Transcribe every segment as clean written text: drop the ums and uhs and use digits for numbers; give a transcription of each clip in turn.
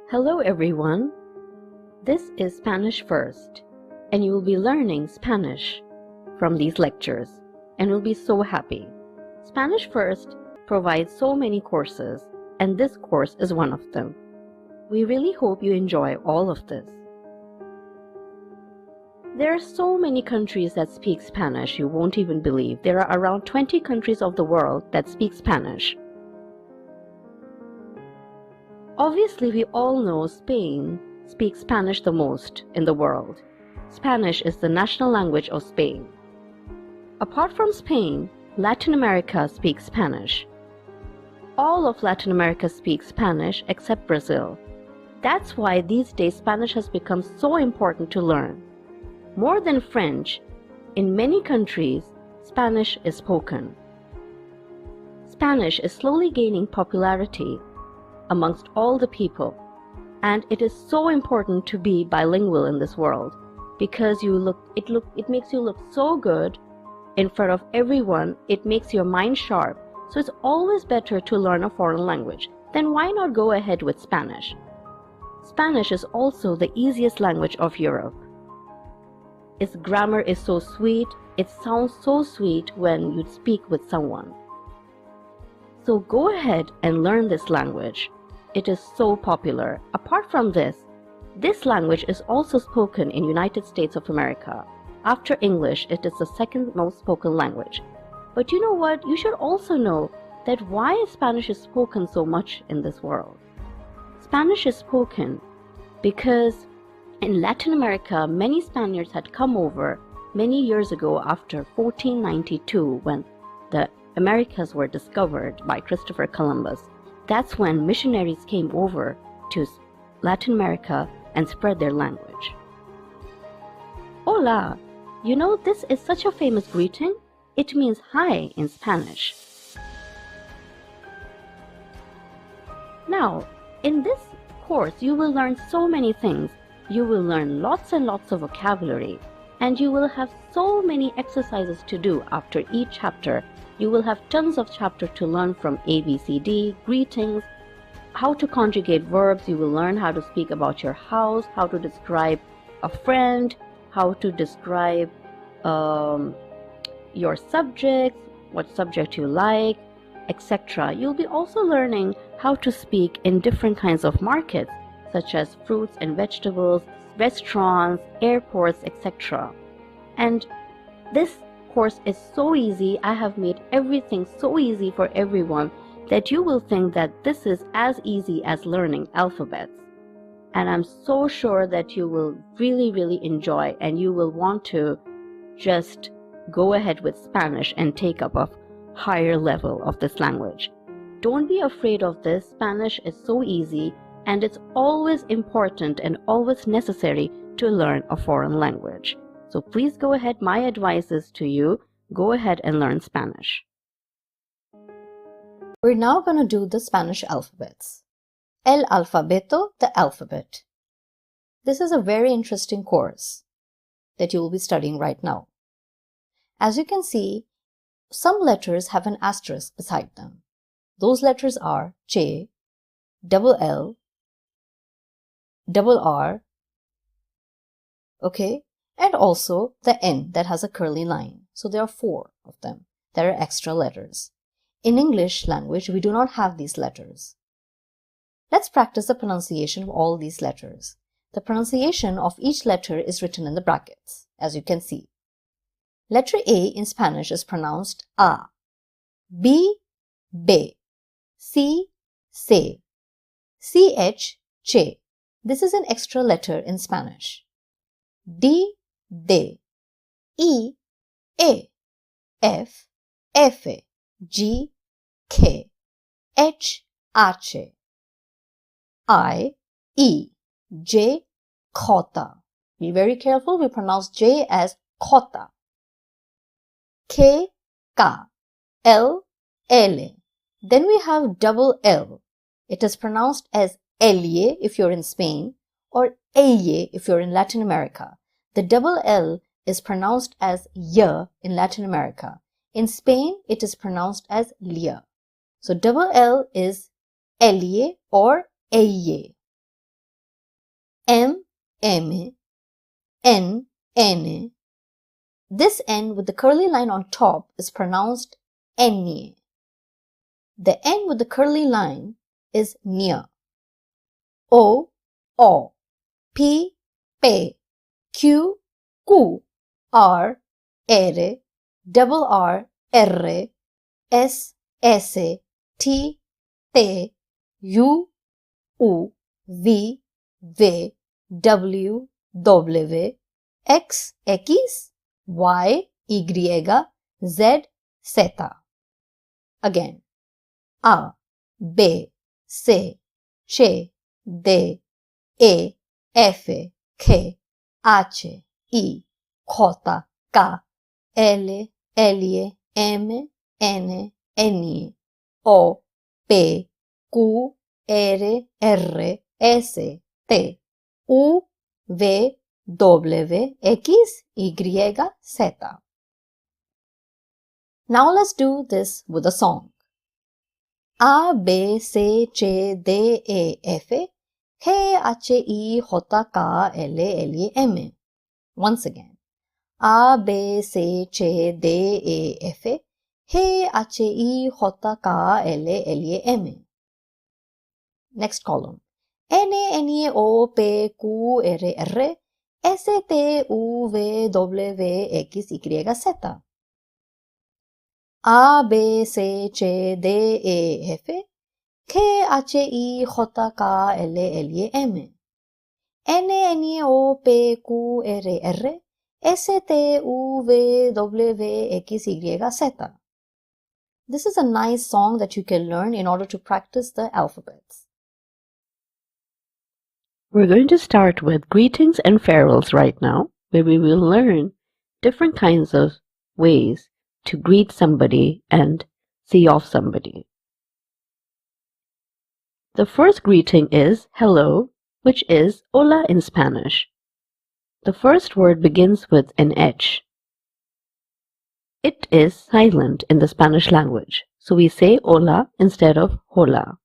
Hello everyone, this is Spanish First, and you will be learning Spanish from these lectures and will be so happy. Spanish First provides so many courses, and this course is one of them. We really hope you enjoy all of this. There are so many countries that speak Spanish you won't even believe. There are around 20 countries of the world that speak Spanish. Obviously, we all know Spain speaks Spanish the most in the world. Spanish is the national language of Spain. Apart from Spain, Latin America speaks Spanish. All of Latin America speaks Spanish except Brazil. That's why these days Spanish has become so important to learn. More than French, in many countries, Spanish is spoken. Spanish is slowly gaining popularity amongst all the people, and it is so important to be bilingual in this world because it makes you look so good in front of everyone. It makes your mind sharp, so it's always better to learn a foreign language. Then why not go ahead with Spanish? Spanish is also the easiest language of Europe. Its grammar is so sweet, it sounds so sweet when you speak with someone. So go ahead and learn this language. It is so popular. Apart from this language is also spoken in United States of America. After English, it is the second most spoken language. But you know what? You should also know that why Spanish is spoken so much in this world. Spanish is spoken because in Latin America, many Spaniards had come over many years ago after 1492 when the Americas were discovered by Christopher Columbus. That's when missionaries came over to Latin America and spread their language. Hola! You know, this is such a famous greeting. It means hi in Spanish. Now, in this course, you will learn so many things. You will learn lots and lots of vocabulary, and you will have so many exercises to do after each chapter. You will have tons of chapters to learn from A, B, C, D, greetings, how to conjugate verbs. You will learn how to speak about your house, how to describe a friend, how to describe your subjects, what subject you like, etc. You'll be also learning how to speak in different kinds of markets, such as fruits and vegetables, restaurants, airports, etc. And this course is so easy. I have made everything so easy for everyone that you will think that this is as easy as learning alphabets. And I'm so sure that you will really enjoy, and you will want to just go ahead with Spanish and take up a higher level of this language. Don't be afraid of this. Spanish is so easy, and it's always important and always necessary to learn a foreign language. So please go ahead. My advice is to you, go ahead and learn Spanish. We're now going to do the Spanish alphabets. El alfabeto, the alphabet. This is a very interesting course that you will be studying right now. As you can see, some letters have an asterisk beside them. Those letters are J, double L, double R, okay? And also the N that has a curly line. So there are 4 of them. There are extra letters. In English language, we do not have these letters. Let's practice the pronunciation of all these letters. The pronunciation of each letter is written in the brackets, as you can see. Letter A in Spanish is pronounced A, B, B, C, C, CH, che. This is an extra letter in Spanish. D, D, E, E, F, F, G, K, H, H, I, E, J, Kota. Be very careful, we pronounce J as Kota. K, K, L, L. Then we have double L. It is pronounced as Elie if you're in Spain, or Eye if you're in Latin America. The double L is pronounced as Y in Latin America. In Spain, it is pronounced as Lia. So double L is Elie or Eye. M, N, N. This N with the curly line on top is pronounced N. The N with the curly line is near. O, P, P, Q, Q, R, double R, S, T, U, V, W, X, Y, Z, Again. A, B, C, Ch, D, E, F, K, H, I, J, K, L, M, N, O, P, Q, R, S, T, U, V, W, X, Y, Z. Now let's do this with a song. A, B, C, Ch, D, E, F, K, H, I, J, K, L, M. Once again. A, B, C, Ch, D, E, F, K, H, I, J, K, L, M. Next column. N, O, P, Q, R, S, T, U, V, W, X, Y, Z. A, B, C, Ch, D, E, F, K, H, I, J, K, L, M. N, O, P, Q, R, S, T, U, V, W, X, Y, Z. This is a nice song that you can learn in order to practice the alphabets. We're going to start with greetings and farewells right now, where we will learn different kinds of ways to greet somebody and see off somebody. The first greeting is hello, which is hola in Spanish. The first word begins with an H. It is silent in the Spanish language, so we say hola instead of hola.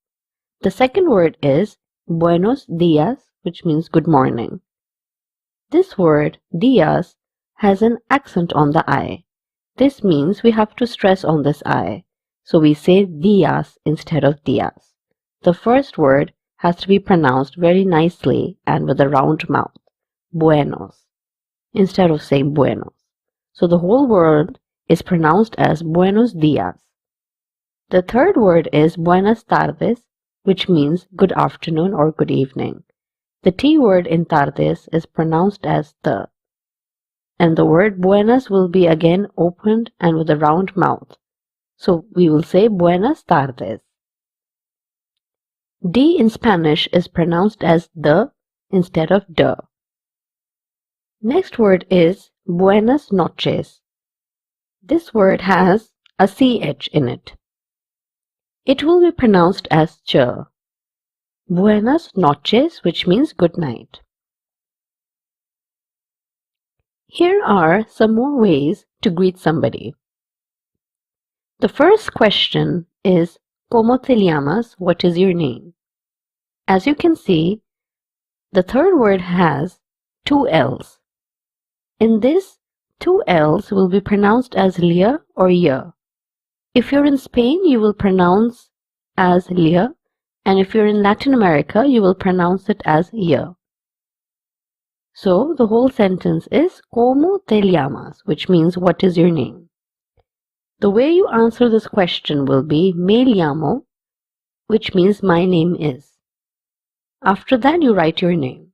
The second word is buenos días, which means good morning. This word, días, has an accent on the I. This means we have to stress on this I, so we say días instead of días. The first word has to be pronounced very nicely and with a round mouth, buenos, instead of saying buenos. So the whole word is pronounced as buenos días. The third word is buenas tardes, which means good afternoon or good evening. The T word in tardes is pronounced as the, and the word buenas will be again opened and with a round mouth. So we will say buenas tardes. D in Spanish is pronounced as the instead of de. Next word is buenas noches. This word has a CH in it. It will be pronounced as ch. Buenas noches, which means good night. Here are some more ways to greet somebody. The first question is, ¿Cómo te llamas? What is your name? As you can see, the third word has two L's. In this, two L's will be pronounced as lia or ya. If you're in Spain, you will pronounce as lia, and if you're in Latin America, you will pronounce it as ya. So the whole sentence is ¿Cómo te llamas? Which means what is your name? The way you answer this question will be me llamo, which means my name is. After that, you write your name.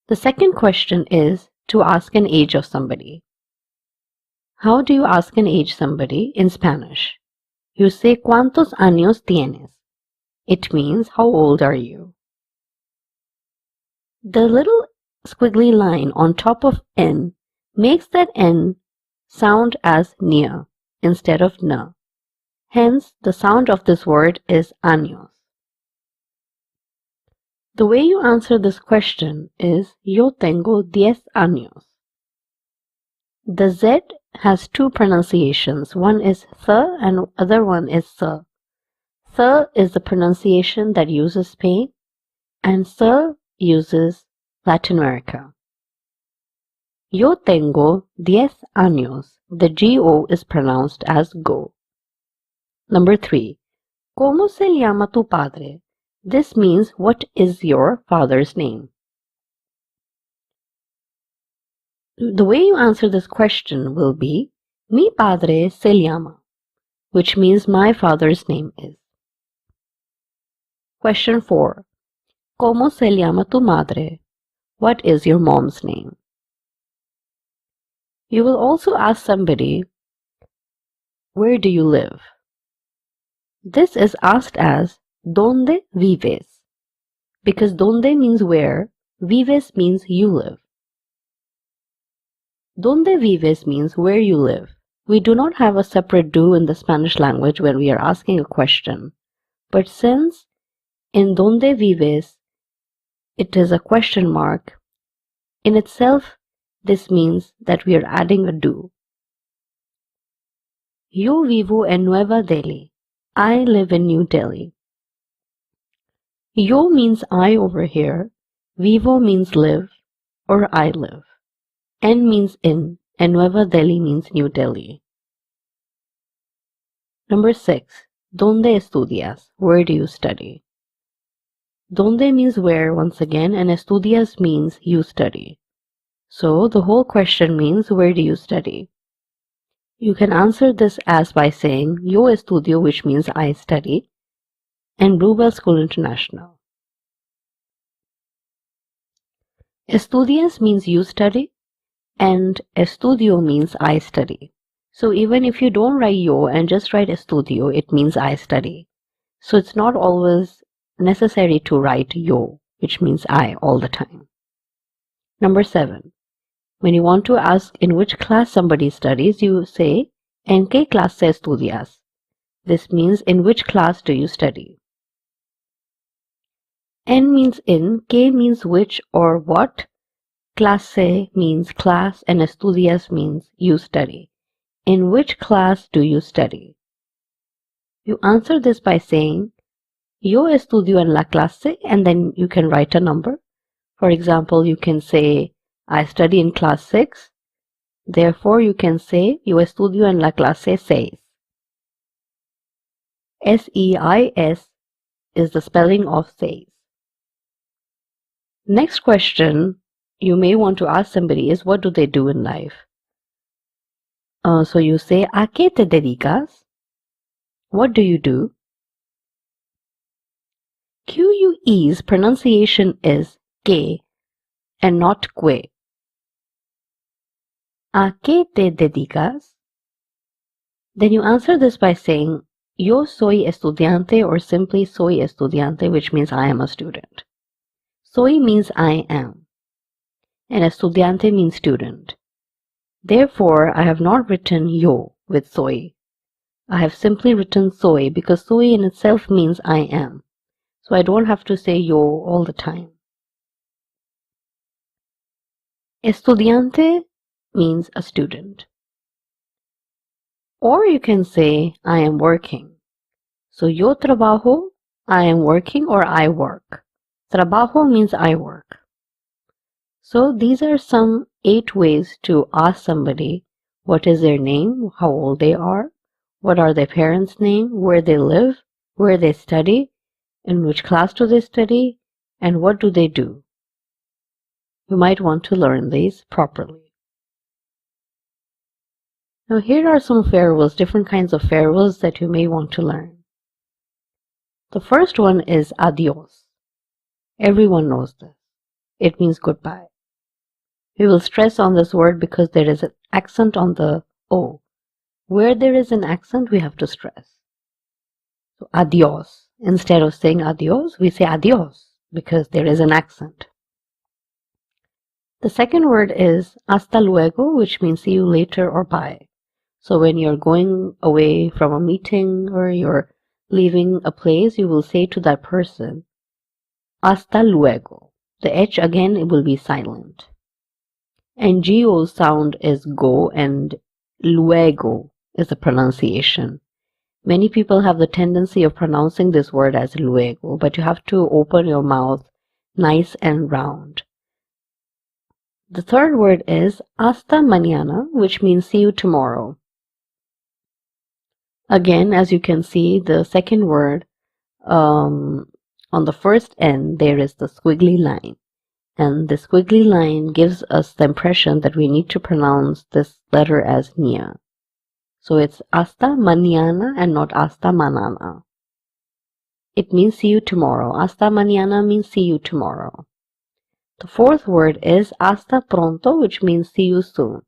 The second question is to ask an age of somebody. How do you ask an age somebody in Spanish? You say ¿Cuántos años tienes? It means how old are you? The little squiggly line on top of N makes that N sound as near instead of na. Hence, the sound of this word is años. The way you answer this question is Yo tengo 10 años. The Z has two pronunciations. One is th and other one is s. Th is the pronunciation that uses Spain, and s uses Latin America. Yo tengo 10 años. The GO is pronounced as go. Number 3. ¿Cómo se llama tu padre? This means what is your father's name? The way you answer this question will be Mi padre se llama, which means my father's name is. Question 4. ¿Cómo se llama tu madre? What is your mom's name? You will also ask somebody, where do you live? This is asked as ¿Dónde vives? Because ¿dónde means where, vives means you live. ¿Dónde vives means where you live. We do not have a separate do in the Spanish language when we are asking a question. But since in ¿Dónde vives it is a question mark, in itself this means that we are adding a do. Yo vivo en Nueva Delhi. I live in New Delhi. Yo means I over here. Vivo means live or I live. En means in and Nueva Delhi means New Delhi. Number 6. ¿Dónde estudias? Where do you study? ¿Dónde means where once again and estudias means you study. So the whole question means where do you study? You can answer this as by saying Yo estudio, which means I study, and Bluebell School International. Estudias means you study and estudio means I study. So even if you don't write yo and just write estudio, it means I study. So it's not always necessary to write yo, which means I all the time. Number 7. When you want to ask in which class somebody studies, you say, ¿En qué clase estudias? This means in which class do you study? En means in, que means which or what, clase means class, and estudias means you study. In which class do you study? You answer this by saying, Yo estudio en la clase, and then you can write a number. For example, you can say, I study in class 6. Therefore, you can say, Yo estudio en la clase 6. S-E-I-S is the spelling of 6. Next question you may want to ask somebody is, what do they do in life? So you say, ¿A qué te dedicas? What do you do? QUE's pronunciation is que and not que. ¿A qué te dedicas? Then you answer this by saying, Yo soy estudiante, or simply soy estudiante, which means I am a student. Soy means I am, and estudiante means student. Therefore, I have not written yo with soy. I have simply written soy because soy in itself means I am. So I don't have to say yo all the time. Estudiante means a student. Or you can say I am working. So yo trabajo, I am working, or I work. Trabajo means I work. So these are some 8 ways to ask somebody what is their name, how old they are, what are their parents' name, where they live, where they study, in which class do they study, and what do they do. You might want to learn these properly. Now here are some farewells, different kinds of farewells that you may want to learn. The first one is adios. Everyone knows this. It means goodbye. We will stress on this word because there is an accent on the O. Where there is an accent, we have to stress. So adios. Instead of saying adios, we say adios because there is an accent. The second word is hasta luego, which means see you later or bye. So when you're going away from a meeting or you're leaving a place, you will say to that person, hasta luego. The H again, it will be silent. And GO sound is go and luego is the pronunciation. Many people have the tendency of pronouncing this word as luego, but you have to open your mouth nice and round. The third word is hasta mañana, which means see you tomorrow. Again, as you can see, the second word, on the first end, there is the squiggly line. And the squiggly line gives us the impression that we need to pronounce this letter as nia. So it's hasta mañana and not hasta manana. It means see you tomorrow. Hasta mañana means see you tomorrow. The fourth word is hasta pronto, which means see you soon.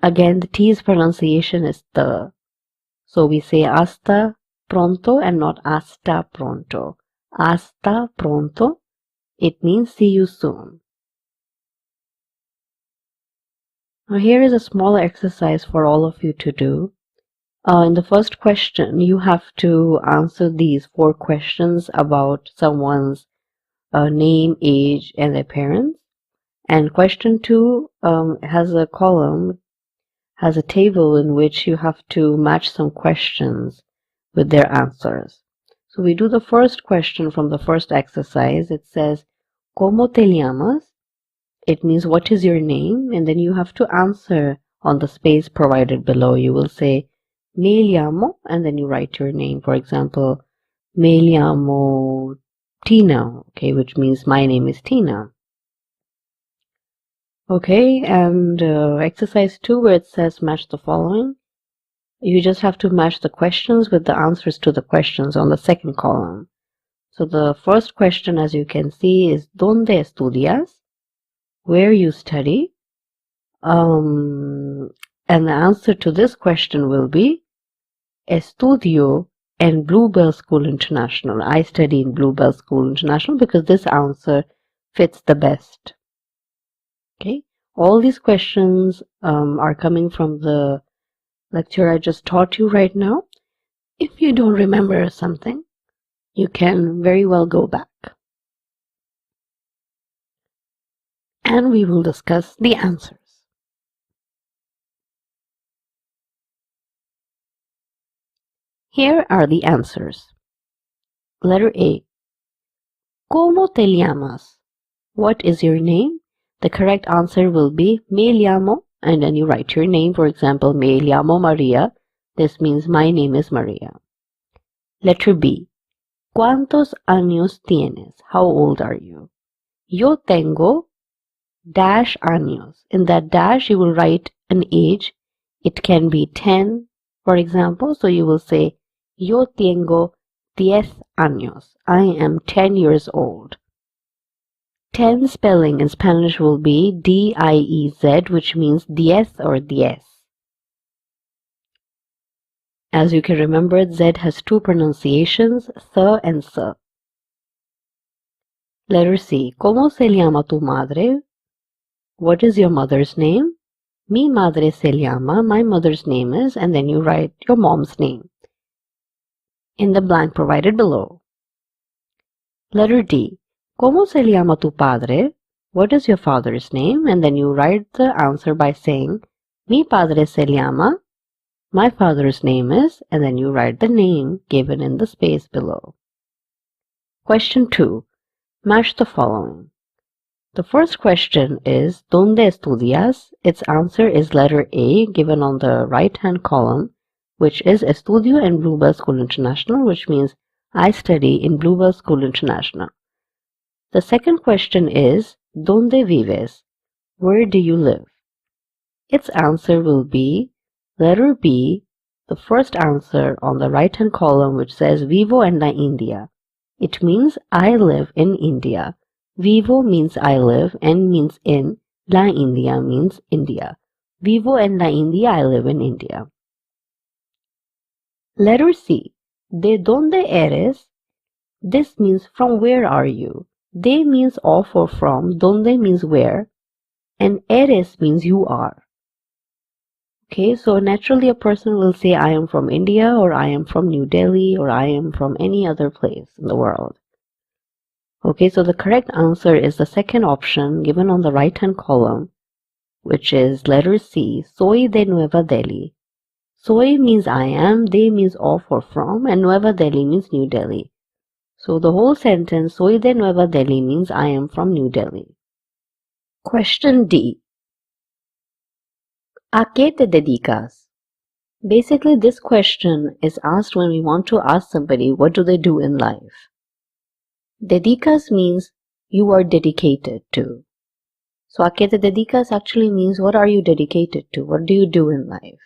Again, the T's pronunciation is the. So we say hasta pronto and not hasta pronto. Hasta pronto, it means see you soon. Now here is a small exercise for all of you to do. In the first question, you have to answer these 4 questions about someone's name, age, and their parents. And question 2 has a column, has a table in which you have to match some questions with their answers. So we do the first question from the first exercise. It says, ¿Cómo te llamas? It means what is your name? And then you have to answer on the space provided below. You will say, Me llamo, and then you write your name. For example, Me llamo Tina, okay, which means my name is Tina. Okay, and exercise 2 where it says match the following. You just have to match the questions with the answers to the questions on the second column. So the first question, as you can see, is ¿Dónde estudias? Where you study. And the answer to this question will be Estudio en Bluebell School International. I study in Bluebell School International because this answer fits the best. Okay, all these questions are coming from the lecture I just taught you right now. If you don't remember something, you can very well go back. And we will discuss the answers. Here are the answers. Letter A. ¿Cómo te llamas? What is your name? The correct answer will be Me llamo, and then you write your name. For example, Me llamo Maria. This means my name is Maria. Letter B. ¿Cuántos años tienes? How old are you? Yo tengo dash años. In that dash, you will write an age. It can be 10, for example. So you will say, Yo tengo 10 años. I am 10 years old. 10 spelling in Spanish will be D-I-E-Z, which means 10 or 10. As you can remember, Z has 2 pronunciations, th and s. Letter C. ¿Cómo se llama tu madre? What is your mother's name? Mi madre se llama, my mother's name is, and then you write your mom's name in the blank provided below. Letter D. ¿Cómo se llama tu padre? What is your father's name? And then you write the answer by saying, Mi padre se llama, my father's name is, and then you write the name given in the space below. Question 2. Match the following. The first question is, ¿Dónde estudias? Its answer is letter A, given on the right-hand column, which is Estudio en Bluebell School International, which means I study in Bluebell School International. The second question is, ¿Dónde vives? Where do you live? Its answer will be letter B, the first answer on the right-hand column, which says Vivo en la India. It means I live in India. Vivo means I live, en means in, la India means India. Vivo en la India, I live in India. Letter C, ¿De dónde eres? This means from where are you? De means of or from, donde means where, and eres means you are. Okay, so naturally a person will say I am from India, or I am from New Delhi, or I am from any other place in the world. Okay, so the correct answer is the second option given on the right-hand column, which is letter C, Soy de Nueva Delhi. Soy means I am, de means of or from, and Nueva Delhi means New Delhi. So the whole sentence, Soy de Nueva Delhi, means I am from New Delhi. Question D. ¿A qué te dedicas? Basically, this question is asked when we want to ask somebody what do they do in life. Dedicas means you are dedicated to. So, ¿a qué te dedicas actually means what are you dedicated to? What do you do in life?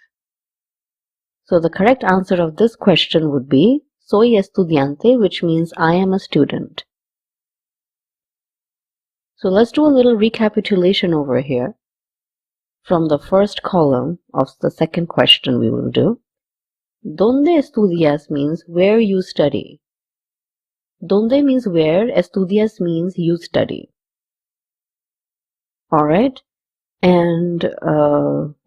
So, the correct answer of this question would be soy estudiante, which means I am a student. So, let's do a little recapitulation over here. From the first column of the second question we will do. ¿Dónde estudias means where you study. ¿Dónde means where, estudias means you study. Alright, and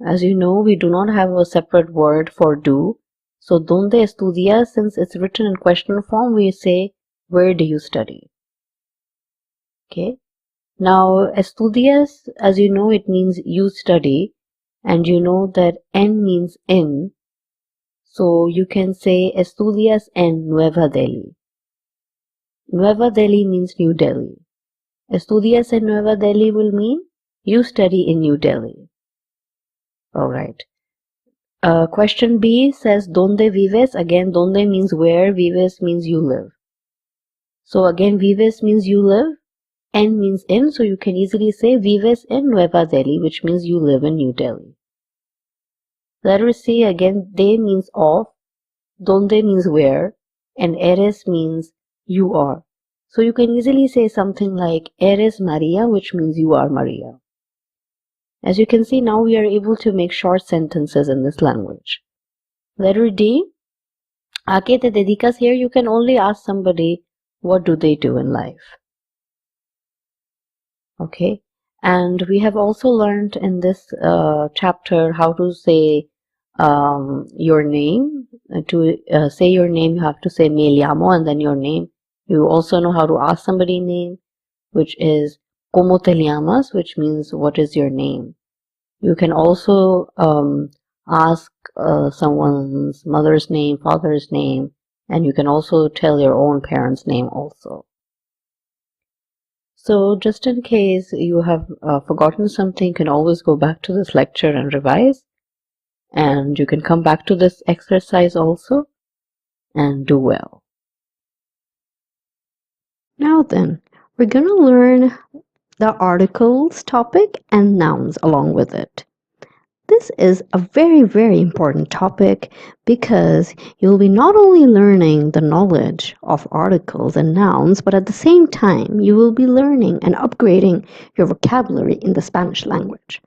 as you know, we do not have a separate word for do. So, ¿dónde estudias, since it's written in question form, we say, where do you study? Okay. Now, estudias, as you know, it means you study, and you know that en means in. So, you can say estudias en Nueva Delhi. Nueva Delhi means New Delhi. Estudias en Nueva Delhi will mean you study in New Delhi. Alright. Question B says, ¿Dónde vives? Again, ¿dónde means where, vives means you live. So again, vives means you live, en means in, so you can easily say vives en Nueva Delhi, which means you live in New Delhi. Letter C, again, de means of, donde means where, and eres means you are. So you can easily say something like eres Maria, which means you are Maria. As you can see, now we are able to make short sentences in this language. Letter D, ¿a qué te dedicas? Here you can only ask somebody what do they do in life. Okay, and we have also learned in this chapter how to say your name. To say your name, you have to say me llamo and then your name. You also know how to ask somebody name, which is ¿Cómo te llamas?, which means what is your name. You can also ask someone's mother's name, father's name, and you can also tell your own parents' name also. So just in case you have forgotten something, you can always go back to this lecture and revise. And you can come back to this exercise also and do well. Now then, we're going to learn the articles topic and nouns along with it. This is a very, very important topic because you'll be not only learning the knowledge of articles and nouns, but at the same time, you will be learning and upgrading your vocabulary in the Spanish language.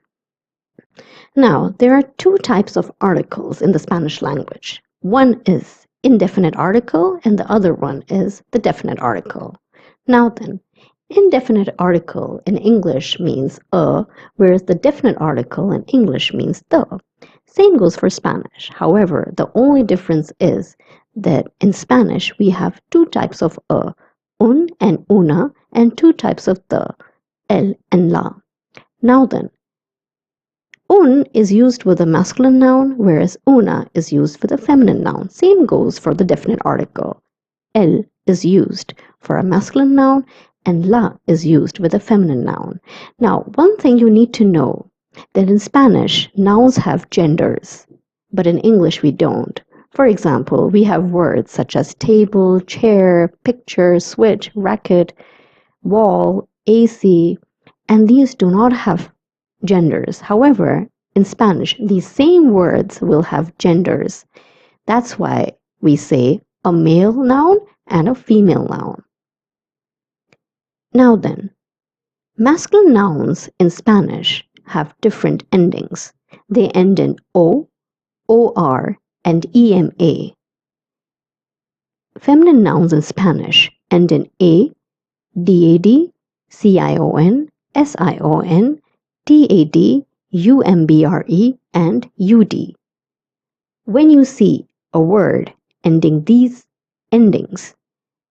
Now, there are two types of articles in the Spanish language. One is indefinite article and the other one is the definite article. Now then, indefinite article in English means a, whereas the definite article in English means the. Same goes for Spanish. However, the only difference is that in Spanish we have two types of a, un and una, and two types of the, el and la. Now then, un is used with a masculine noun, whereas una is used with a feminine noun. Same goes for the definite article. El is used for a masculine noun, and la is used with a feminine noun. Now, one thing you need to know, that in Spanish, nouns have genders, but in English we don't. For example, we have words such as table, chair, picture, switch, racket, wall, AC, and these do not have genders. However, in Spanish, these same words will have genders. That's why we say a male noun and a female noun. Now then, masculine nouns in Spanish have different endings. They end in O, OR, and EMA. Feminine nouns in Spanish end in A, DAD, CION, SION, TAD, UMBRE, and UD. When you see a word ending these endings,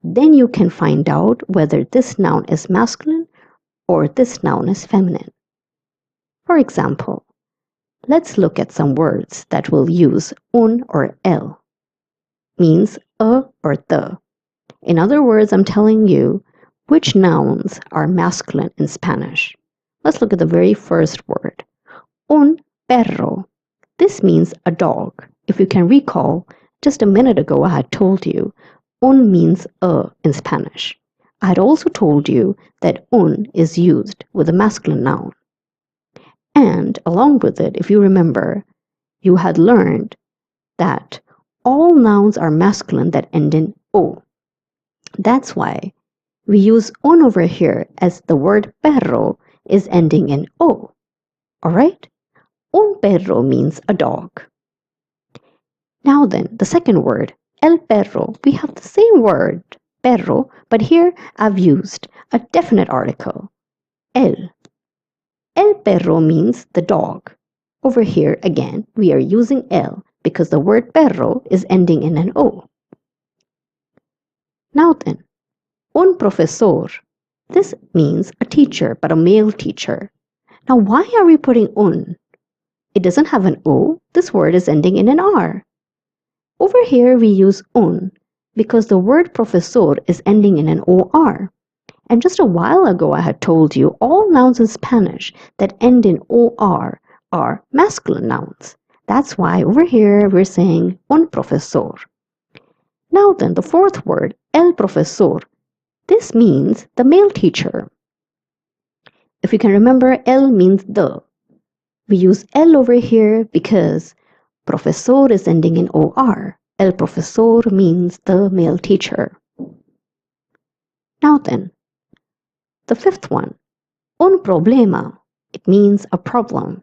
then you can find out whether this noun is masculine or this noun is feminine. For example, let's look at some words that will use un or el, means a or the. In other words, I'm telling you which nouns are masculine in Spanish. Let's look at the very first word. Un perro. This means a dog. If you can recall, just a minute ago I had told you un means a in Spanish. I had also told you that un is used with a masculine noun. And along with it, if you remember, you had learned that all nouns are masculine that end in o. That's why we use un over here as the word perro is ending in o. Alright? Un perro means a dog. Now then, the second word, el perro. We have the same word, perro, but here I've used a definite article, el. El perro means the dog. Over here, again, we are using el because the word perro is ending in an o. Now then, un profesor. This means a teacher, but a male teacher. Now, why are we putting un? It doesn't have an o. This word is ending in an r. Over here, we use un because the word profesor is ending in an or. And just a while ago, I had told you all nouns in Spanish that end in or are masculine nouns. That's why over here, we're saying un profesor. Now then, the fourth word, el profesor. This means the male teacher. If you can remember, el means the. We use el over here because profesor is ending in or. El profesor means the male teacher. Now then, the fifth one, un problema. It means a problem.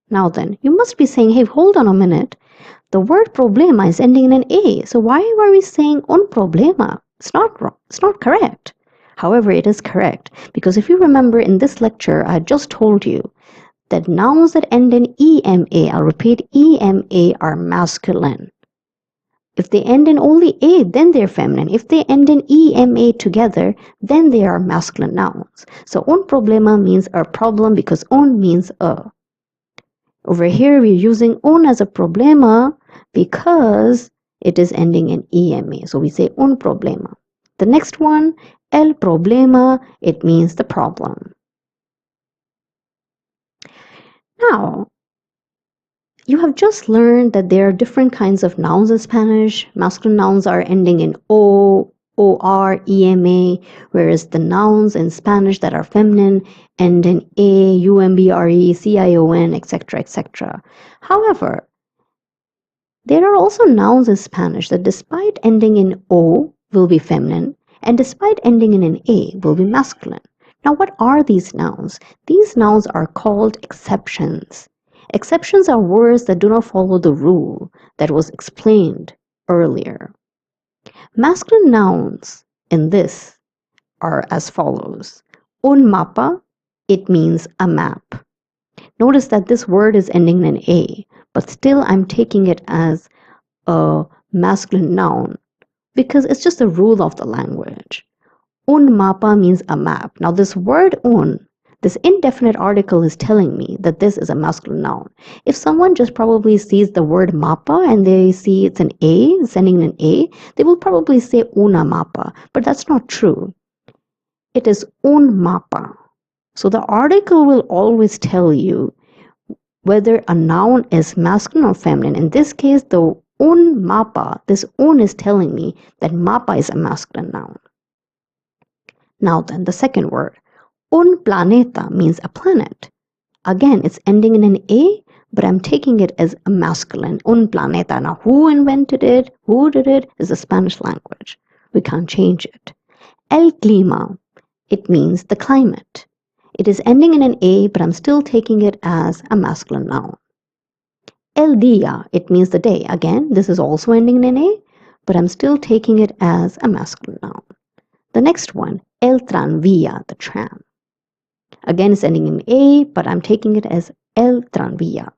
Now then, you must be saying, hey, hold on a minute. The word problema is ending in an a. So why are we saying un problema? It's not wrong. It's not correct. However, it is correct because if you remember in this lecture, I just told you that nouns that end in ema, I'll repeat, ema are masculine. If they end in only a, then they're feminine. If they end in ema together, then they are masculine nouns. So un problema means a problem because un means a. Over here, we're using un as a problema because it is ending in ema. So we say un problema. The next one, el problema, it means the problem. Now, you have just learned that there are different kinds of nouns in Spanish. Masculine nouns are ending in o, or, ema, whereas the nouns in Spanish that are feminine end in a, umbre, cion, etc., etc. However, there are also nouns in Spanish that despite ending in o will be feminine and despite ending in an a will be masculine. Now, what are these nouns? These nouns are called exceptions. Exceptions are words that do not follow the rule that was explained earlier. Masculine nouns in this are as follows. Un mapa, it means a map. Notice that this word is ending in an a, but still I'm taking it as a masculine noun because it's just the rule of the language. Un mapa means a map. Now this word un, this indefinite article is telling me that this is a masculine noun. If someone just probably sees the word mapa and they see it's an a, it's ending in an a, they will probably say una mapa, but that's not true. It is un mapa. So the article will always tell you whether a noun is masculine or feminine. In this case, the un mapa, this un is telling me that mapa is a masculine noun. Now then, the second word, un planeta means a planet. Again, it's ending in an a, but I'm taking it as a masculine, un planeta. Now, who invented it, who did it, is the Spanish language. We can't change it. El clima, it means the climate. It is ending in an a, but I'm still taking it as a masculine noun. El día, it means the day. Again, this is also ending in an a, but I'm still taking it as a masculine noun. The next one, el tranvía, the tram. Again, it's ending in a, but I'm taking it as el tranvía.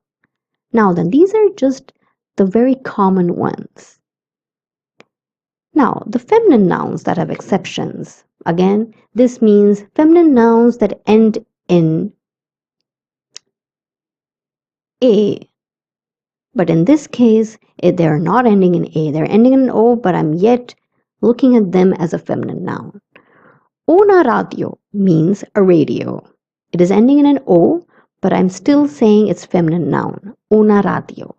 Now then, these are just the very common ones. Now, the feminine nouns that have exceptions. Again, this means feminine nouns that end in a. But in this case, they are not ending in a. They're ending in o, but I'm yet looking at them as a feminine noun. Una radio means a radio. It is ending in an O, but I'm still saying it's feminine noun. Una radio.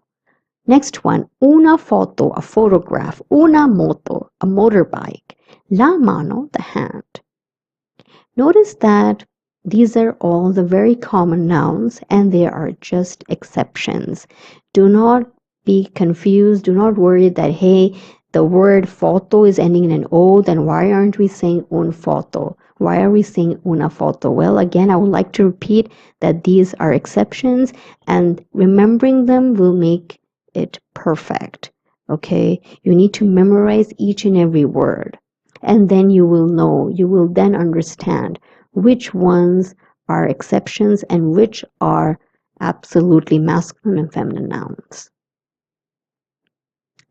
Next one, una foto, a photograph. Una moto, a motorbike. La mano, the hand. Notice that these are all the very common nouns and they are just exceptions. Do not be confused. Do not worry that, hey, the word photo is ending in an O, then why aren't we saying un foto? Why are we saying una foto? Well, again, I would like to repeat that these are exceptions and remembering them will make it perfect. Okay? You need to memorize each and every word. And then you will know, you will then understand which ones are exceptions and which are absolutely masculine and feminine nouns.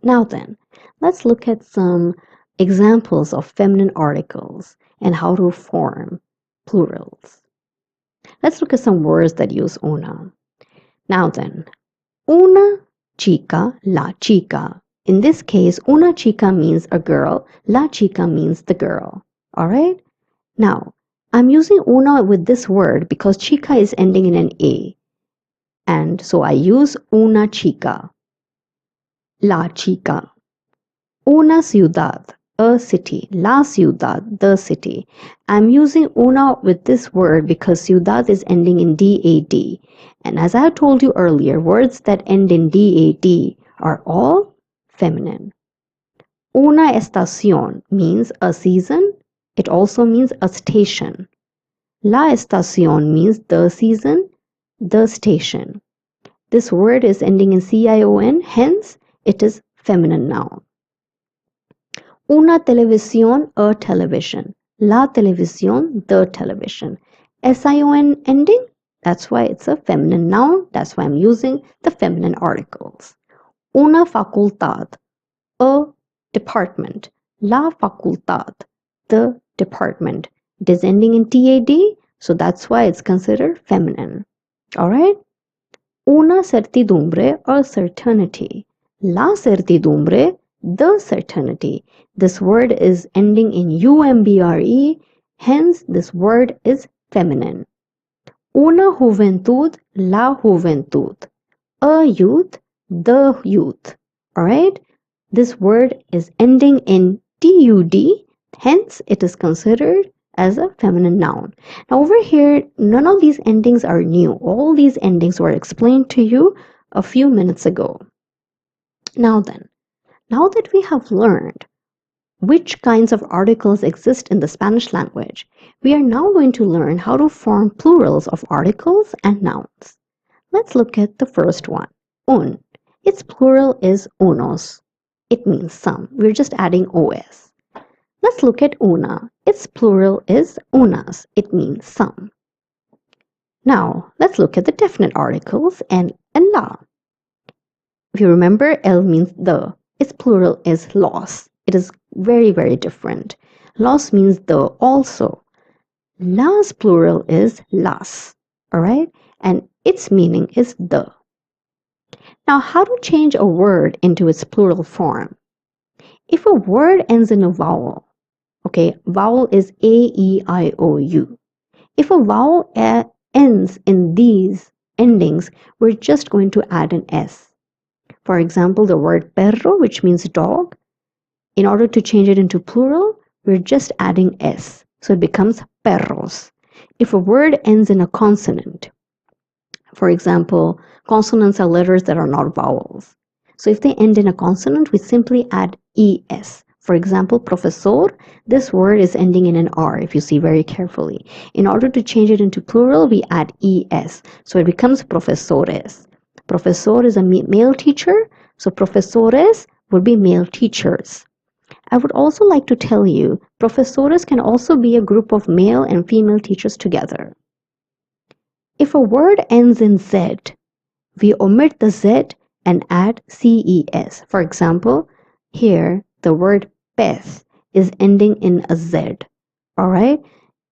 Now then, let's look at some examples of feminine articles and how to form plurals. Let's look at some words that use una. Now then, una chica, la chica. In this case, una chica means a girl, la chica means the girl. All right? Now, I'm using una with this word because chica is ending in an A. And so I use una chica, la chica. Una ciudad, a city, la ciudad, the city. I'm using una with this word because ciudad is ending in DAD. And as I told you earlier, words that end in DAD are all feminine. Una estación means a season. It also means a station. La estación means the season, the station. This word is ending in CION, hence it is feminine noun. Una televisión, a television. La televisión, the television. SION ending, that's why it's a feminine noun. That's why I'm using the feminine articles. Una facultad, a department. La facultad, the department. It is ending in TAD, so that's why it's considered feminine. All right? Una certidumbre, a certainty. La certidumbre, the certainty. This word is ending in UMBRE, hence this word is feminine. Una juventud, la juventud. A youth, the youth. Alright? This word is ending in DUD, hence it is considered as a feminine noun. Now over here, none of these endings are new. All these endings were explained to you a few minutes ago. Now then, now that we have learned which kinds of articles exist in the Spanish language, we are now going to learn how to form plurals of articles and nouns. Let's look at the first one, un. Its plural is unos. It means some. We're just adding OS. Let's look at una. Its plural is unas. It means some. Now, let's look at the definite articles en and la. If you remember, el means the. Its plural is los. It is very, very different. Los means the also. Las plural is las. Alright? And its meaning is the. Now, how to change a word into its plural form? If a word ends in a vowel, okay, vowel is A-E-I-O-U. If a vowel ends in these endings, we're just going to add an S. For example, the word perro, which means dog, in order to change it into plural, we're just adding S. So it becomes perros. If a word ends in a consonant, for example, consonants are letters that are not vowels. So if they end in a consonant, we simply add ES. For example, profesor, this word is ending in an R if you see very carefully. In order to change it into plural, we add ES. So it becomes profesores. Profesor is a male teacher, so profesores would be male teachers. I would also like to tell you, profesores can also be a group of male and female teachers together. If a word ends in Z, we omit the Z and add CES. For example, here the word pez is ending in a Z. Alright?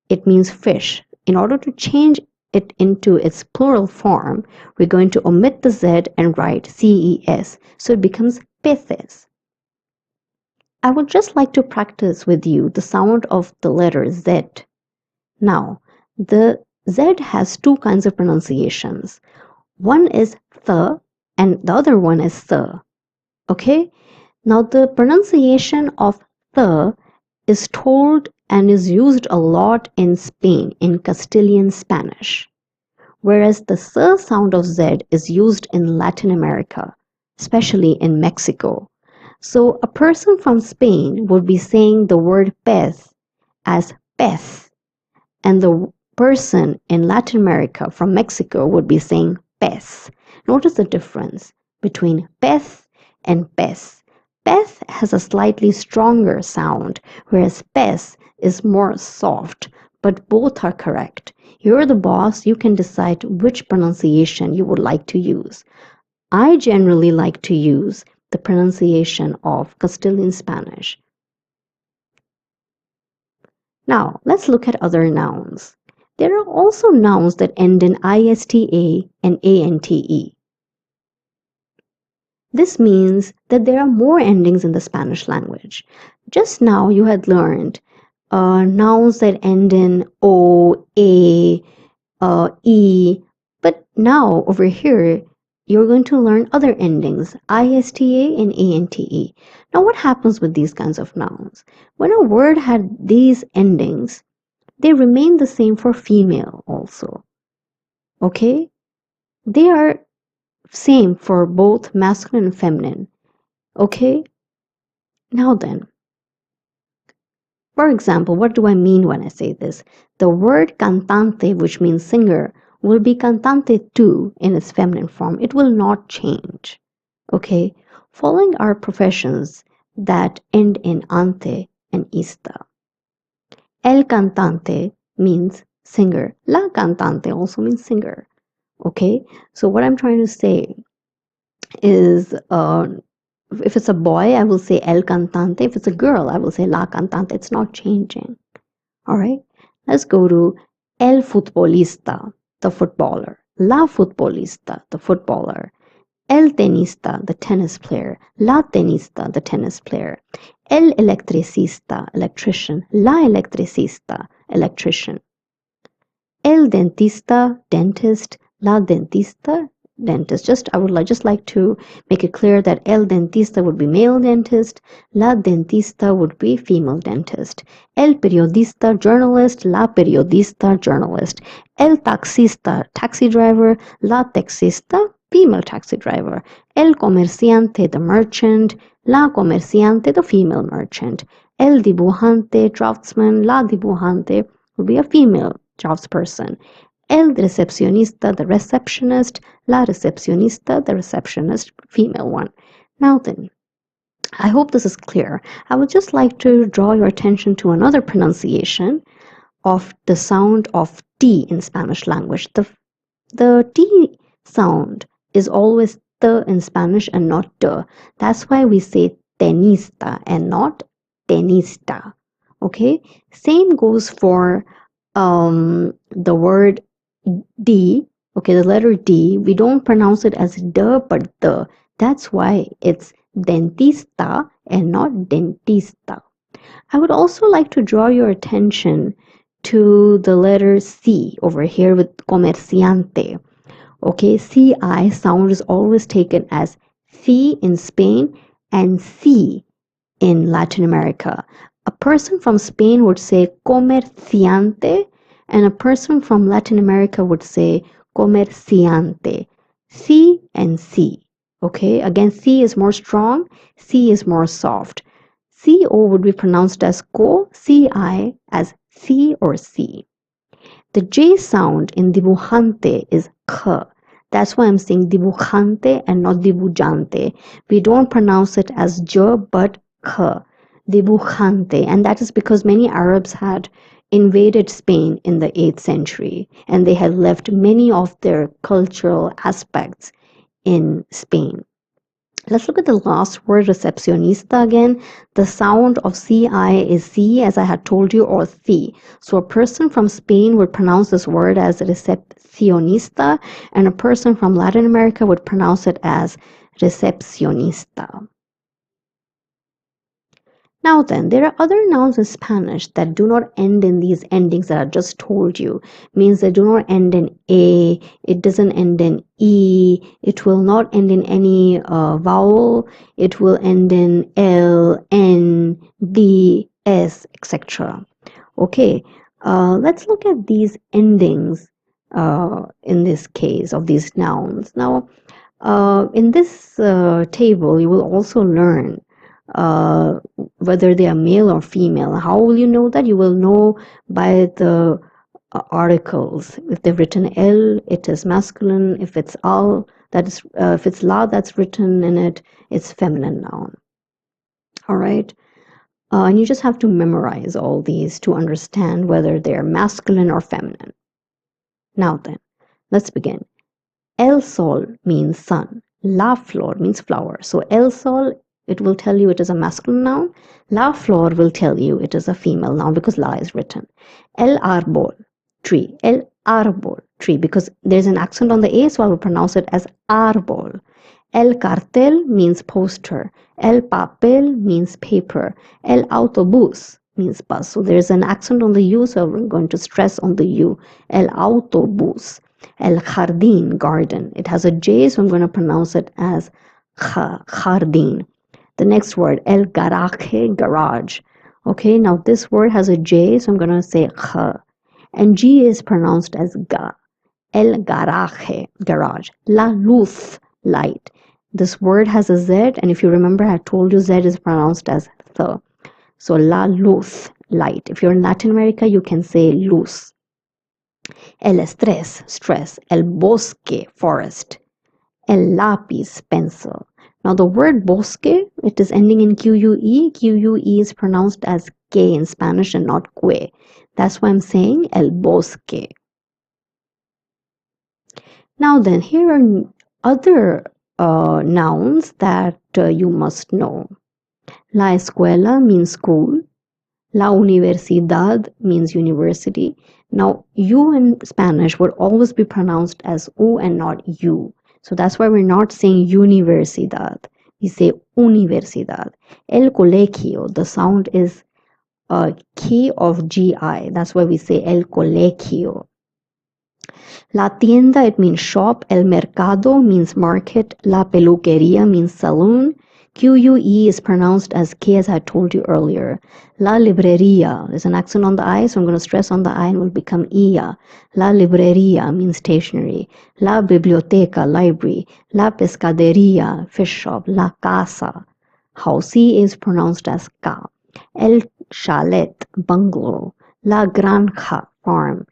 It means fish. In order to change it into its plural form, we're going to omit the Z and write CES. So it becomes peces. I would just like to practice with you the sound of the letter Z. Now, the Z has two kinds of pronunciations. One is th and the other one is th. Okay? Now the pronunciation of th is told and is used a lot in Spain in Castilian Spanish, whereas the s sound of Z is used in Latin America, especially in Mexico. So a person from Spain would be saying the word pez as pez, and the person in Latin America from Mexico would be saying pez. Notice the difference between pez and pez. Pez has a slightly stronger sound, whereas pez is more soft, but both are correct. You're the boss, you can decide which pronunciation you would like to use. I generally like to use the pronunciation of Castilian Spanish. Now, let's look at other nouns. There are also nouns that end in ISTA and ANTE. This means that there are more endings in the Spanish language. Just now you had learned nouns that end in O, A, E, but now over here you're going to learn other endings, ISTA and ANTE. Now what happens with these kinds of nouns? When a word had these endings, they remain the same for female also. Okay? They are same for both masculine and feminine. Okay? Now then, for example, what do I mean when I say this? The word cantante, which means singer, will be cantante too in its feminine form. It will not change. Okay? Following are professions that end in ante and ista. El cantante means singer. La cantante also means singer. Okay? So what I'm trying to say is if it's a boy, I will say el cantante. If it's a girl, I will say la cantante. It's not changing. All right? Let's go to el futbolista, the footballer. La futbolista, the footballer. El tenista, the tennis player. La tenista, the tennis player. El electricista, electrician. La electricista, electrician. El dentista, dentist. La dentista, dentist. I would just like to make it clear that el dentista would be male dentist, la dentista would be female dentist. El periodista, journalist, la periodista, journalist. El taxista, taxi driver, la taxista, female taxi driver. El comerciante, the merchant, la comerciante, the female merchant. El dibujante, draftsman, la dibujante would be a female draftsperson. El recepcionista, the receptionist, la recepcionista, the receptionist, female one. Now then, I hope this is clear. I would just like to draw your attention to another pronunciation of the sound of T in Spanish language. The T sound is always the in Spanish and not the. That's why we say tenista and not tenista. Okay? Same goes for the word D, okay, the letter D, we don't pronounce it as D but the. That's why it's dentista and not dentista. I would also like to draw your attention to the letter C over here with comerciante. Okay, CI sound is always taken as C in Spain and C in Latin America. A person from Spain would say comerciante, and a person from Latin America would say comerciante. C and C. Okay, again, C is more strong, C is more soft. CO would be pronounced as co, CI as C or C. The J sound in dibujante is k. That's why I'm saying dibujante and not dibujante. We don't pronounce it as j but k. Dibujante, and that is because many Arabs had invaded Spain in the 8th century and they had left many of their cultural aspects in Spain. Let's look at the last word, recepcionista again. The sound of CI is C, as I had told you, or C. So a person from Spain would pronounce this word as recepcionista, and a person from Latin America would pronounce it as recepcionista. Now then, there are other nouns in Spanish that do not end in these endings that I just told you. Means they do not end in A, it doesn't end in E, it will not end in any vowel, it will end in L, N, D, S, etc. Okay, let's look at these endings in this case of these nouns. Now, in this table, you will also learn whether they are male or female. How will you know that? You will know by the articles. If they've written L, it is masculine. If it's al, that is, if it's la, that's written in it, it's feminine noun. All right. And you just have to memorize all these to understand whether they're masculine or feminine. Now then, let's begin. El sol means sun. La flor means flower. So el sol, it will tell you it is a masculine noun. La flor will tell you it is a female noun because la is written. El árbol, tree. El árbol, tree, because there's an accent on the A, so I will pronounce it as árbol. El cartel means poster. El papel means paper. El autobús means bus. So there's an accent on the U, so we're going to stress on the U. El autobús. El jardín, garden. It has a J, so I'm going to pronounce it as jardín. The next word, el garaje, garage. Okay, now this word has a J, so I'm going to say j. And G is pronounced as ga. El garaje, garage. La luz, light. This word has a Z, and if you remember, I told you Z is pronounced as th. So la luz, light. If you're in Latin America, you can say luz. El estrés, stress. El bosque, forest. El lápiz, pencil. Now the word bosque, it is ending in QUE. QUE is pronounced as que in Spanish and not que. That's why I'm saying el bosque. Now then, here are other nouns that you must know. La escuela means school. La universidad means university. Now, U in Spanish would always be pronounced as U and not U. So that's why we're not saying universidad. We say universidad. El colegio, the sound is a K of GI. That's why we say el colegio. La tienda, it means shop. El mercado means market. La peluquería means salon. QUE is pronounced as K, as I told you earlier. La librería, there's an accent on the I, so I'm going to stress on the I and will become IA. La librería means stationery. La biblioteca, library. La pescadería, fish shop. La casa, house. C is pronounced as Ka. El chalet, bungalow. La granja, farm.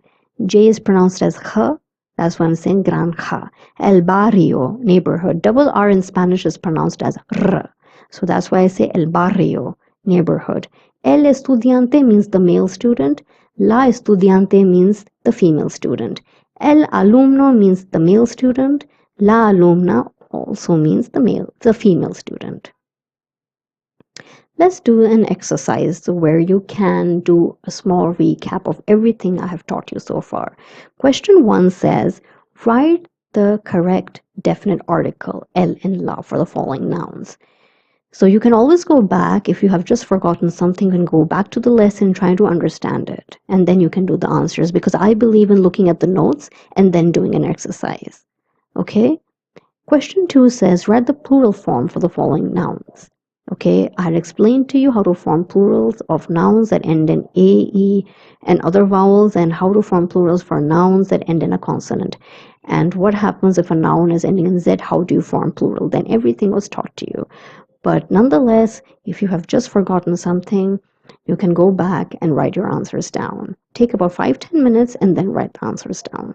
J is pronounced as H. That's why I'm saying granja. El barrio, neighborhood. Double R in Spanish is pronounced as R. So that's why I say el barrio, neighborhood. El estudiante means the male student. La estudiante means the female student. El alumno means the male student. La alumna also means the female student. Let's do an exercise where you can do a small recap of everything I have taught you so far. Question 1 says, write the correct definite article, el in la, for the following nouns. So you can always go back, if you have just forgotten something, you can go back to the lesson, try to understand it, and then you can do the answers, because I believe in looking at the notes and then doing an exercise. Okay? Question 2 says, write the plural form for the following nouns. Okay, I had explained to you how to form plurals of nouns that end in A, E, and other vowels, and how to form plurals for nouns that end in a consonant. And what happens if a noun is ending in Z, how do you form plural? Then everything was taught to you. But nonetheless, if you have just forgotten something, you can go back and write your answers down. Take about 5-10 minutes and then write the answers down.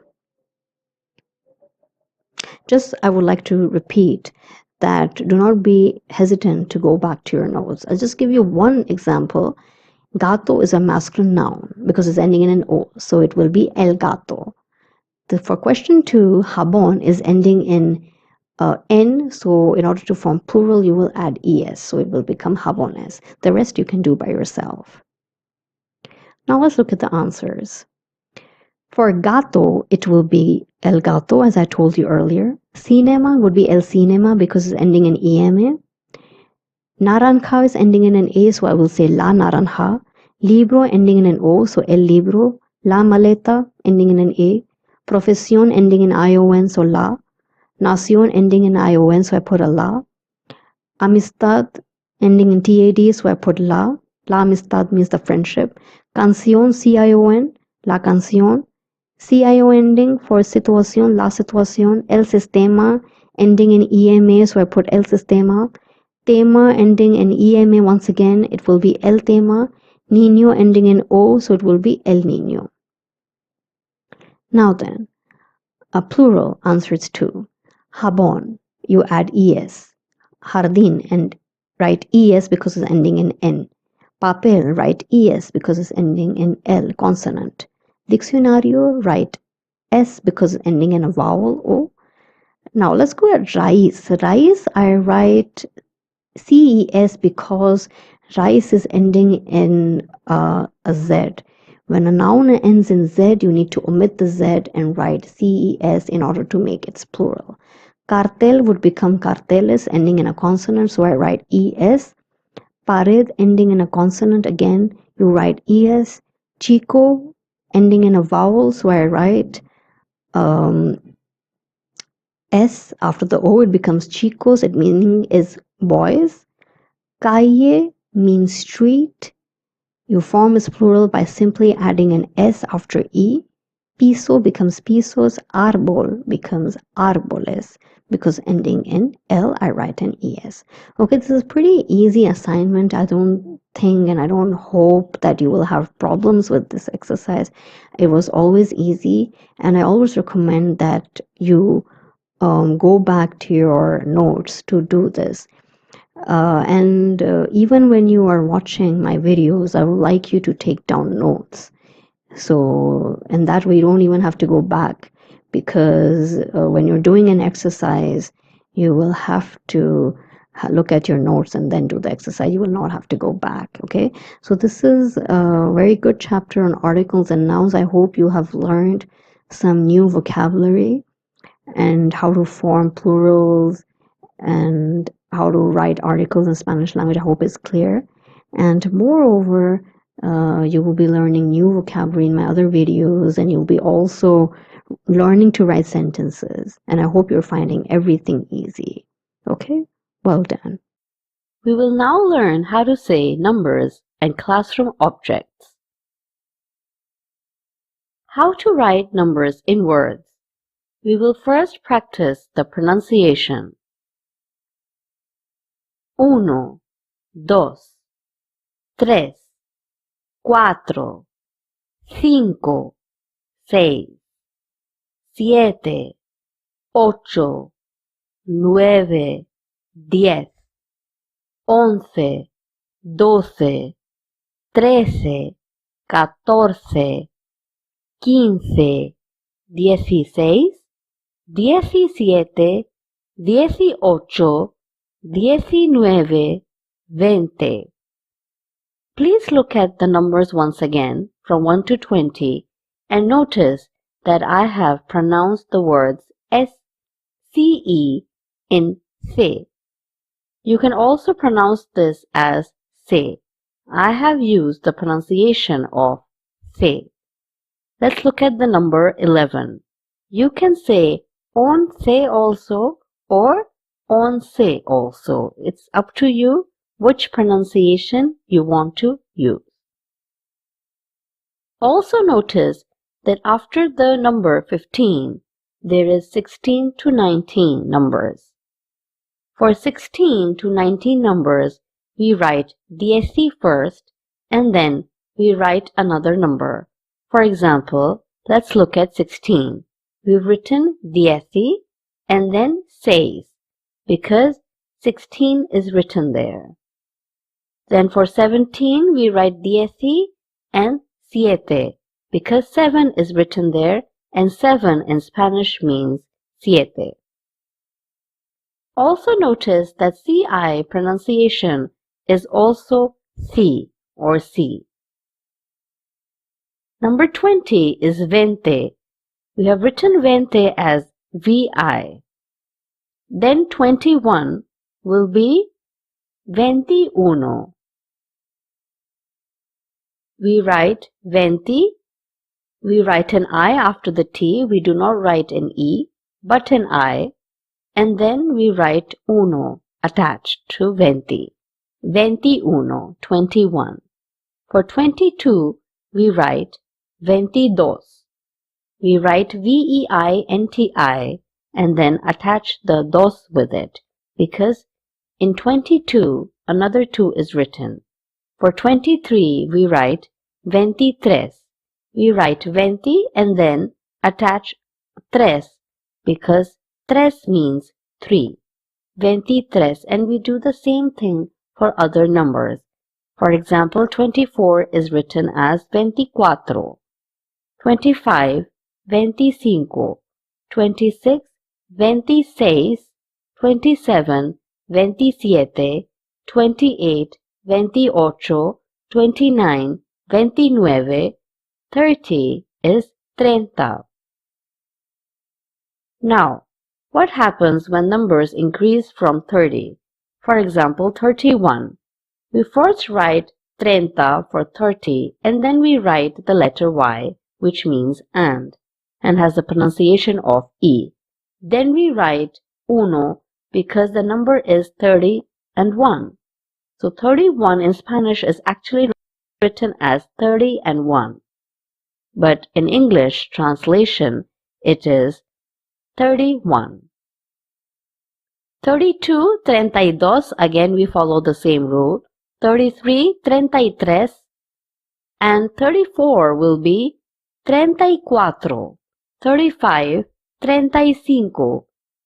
Just, I would like to repeat that do not be hesitant to go back to your notes. I'll just give you one example. Gato is a masculine noun because it's ending in an O, so it will be el gato. For question 2, jabón is ending in N, so in order to form plural, you will add ES, so it will become jabones. The rest you can do by yourself. Now let's look at the answers. For gato, it will be el gato, as I told you earlier. Cinema would be el cinema because it's ending in EM. Naranja is ending in an A, so I will say la naranja. Libro ending in an O, so el libro. La maleta ending in an A. Profesión ending in ION, so la. Nación ending in ION, so I put a la. Amistad ending in TAD, so I put la. La amistad means the friendship. Canción, CION, la canción. CIO ending for situación, la situación. El sistema ending in EMA, so I put el sistema. Tema ending in EMA, once again, it will be el tema. Niño ending in O, so it will be el niño. Now then, a plural answers to jabón, you add es. Jardín, and write es because it's ending in N. Papel, write es because it's ending in L, consonant. Diccionario, write S because it's ending in a vowel, O. Now let's go at rice. Rice, I write CES because rice is ending in a Z. When a noun ends in Z, you need to omit the Z and write CES in order to make its plural. Cartel would become carteles, ending in a consonant, so I write ES. Pared, ending in a consonant, again, you write ES. Chico, ending in a vowel, so I write S after the O, it becomes chicos, its meaning is boys. Calle means street. You form its plural by simply adding an S after E. Piso becomes pisos. Árbol becomes árboles because ending in L, I write an ES. Okay, this is a pretty easy assignment. I don't think and I don't hope that you will have problems with this exercise. It was always easy, and I always recommend that you go back to your notes to do this. And even when you are watching my videos, I would like you to take down notes. So, and that way you don't even have to go back, because when you're doing an exercise, you will have to look at your notes and then do the exercise. You will not have to go back. Okay. So this is a very good chapter on articles and nouns. I hope you have learned some new vocabulary and how to form plurals and how to write articles in Spanish language. I hope it's clear. And moreover, you will be learning new vocabulary in my other videos, and you'll be also learning to write sentences. And I hope you're finding everything easy. Okay? Well done. We will now learn how to say numbers and classroom objects. How to write numbers in words. We will first practice the pronunciation. 1, 2, 3, 4, 5, 6, 7, 8, 9, 10, 11, 12, 13, 14, 15, 16, 17, 18, 19, 20. Please look at the numbers once again from 1 to 20 and notice that I have pronounced the words S-C-E in se. You can also pronounce this as se. I have used the pronunciation of se. Let's look at the number 11. You can say once also or once also. It's up to you which pronunciation you want to use. Also notice that after the number 15, there is 16 to 19 numbers. For 16 to 19 numbers, we write dieci first and then we write another number. For example, let's look at 16. We've written dieci and then seis because 16 is written there. Then for 17, we write dieci and siete because 7 is written there and 7 in Spanish means siete. Also notice that CI pronunciation is also C or C. Number 20 is veinte. We have written veinte as VI. Then 21 will be 21. We write 20. We write an I after the T. We do not write an E, but an I. And then we write uno attached to 20. 21, 21. For 22, we write 22. We write VEINTI and then attach the dos with it, because in 22, another 2 is written. For 23, we write 23. We write 20 and then attach tres, because tres means 3. 23, and we do the same thing for other numbers. For example, 24 is written as 24. 25, 25. 26, 26. 27, 27. 28, 28. 29, 29. 30 is 30. Now, what happens when numbers increase from 30? For example, 31. We first write 30 for 30 and then we write the letter Y, which means and has the pronunciation of E. Then we write uno because the number is 30 and 1. So 31 in Spanish is actually written as 30 and 1. But in English translation, it is 31. 32, 32, again we follow the same rule. 33, 33, and 34 will be 34, 35, 35,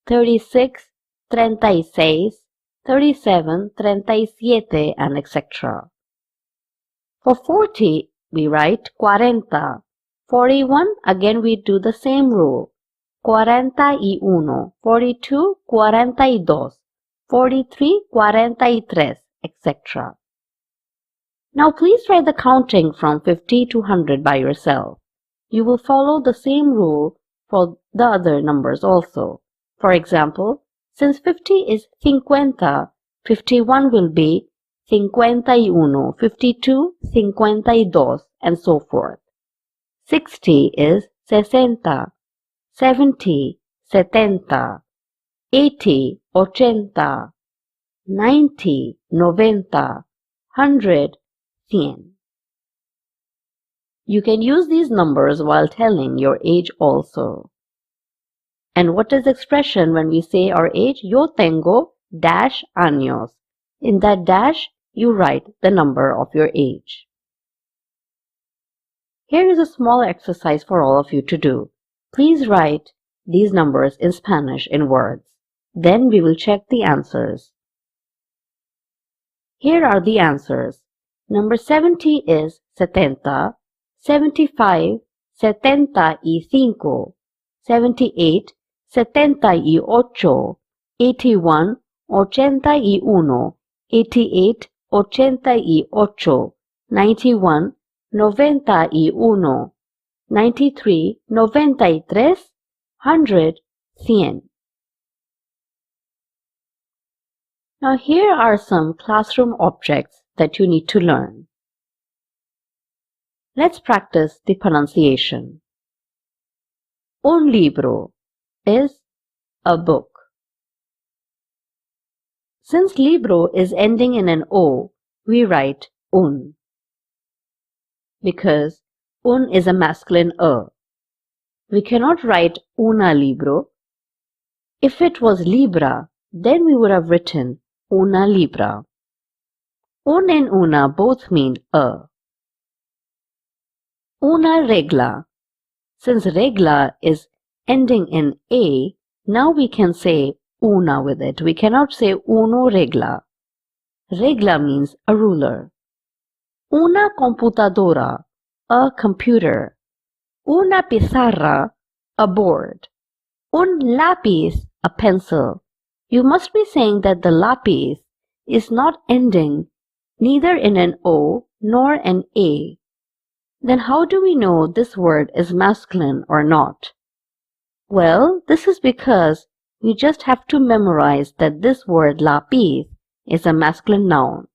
36, 36, 37, 37, and etc. For 40, we write 40. 41, again we do the same rule. 41, 42, 42, 43, 43, etc. Now please try the counting from 50 to 100 by yourself. You will follow the same rule for the other numbers also. For example, since 50 is 50, 51 will be 51, 52, 52, and so forth. 60 is 60, 70, 70, 80, 80, 90, 90, 100, 100. You can use these numbers while telling your age also. And what is the expression when we say our age? Yo tengo dash años. In that dash, you write the number of your age. Here is a small exercise for all of you to do. Please write these numbers in Spanish in words. Then we will check the answers. Here are the answers. Number 70 is 70, 75, 75, 78, 78, 81, 81, 88, 88, 91, 91, 93, 93, 100, 100. Now here are some classroom objects that you need to learn. Let's practice the pronunciation. Un libro is a book. Since libro is ending in an O, we write un, because un is a masculine We cannot write una libro. If it was libra, then we would have written una libra. Un and una both mean a. Una regla. Since regla is ending in a, now we can say una with it. We cannot say uno regla. Regla means a ruler. Una computadora, a computer. Una pizarra, a board. Un lápiz, a pencil. You must be saying that the lápiz is not ending neither in an O nor an A. Then how do we know this word is masculine or not? Well, this is because we just have to memorize that this word lápiz is a masculine noun.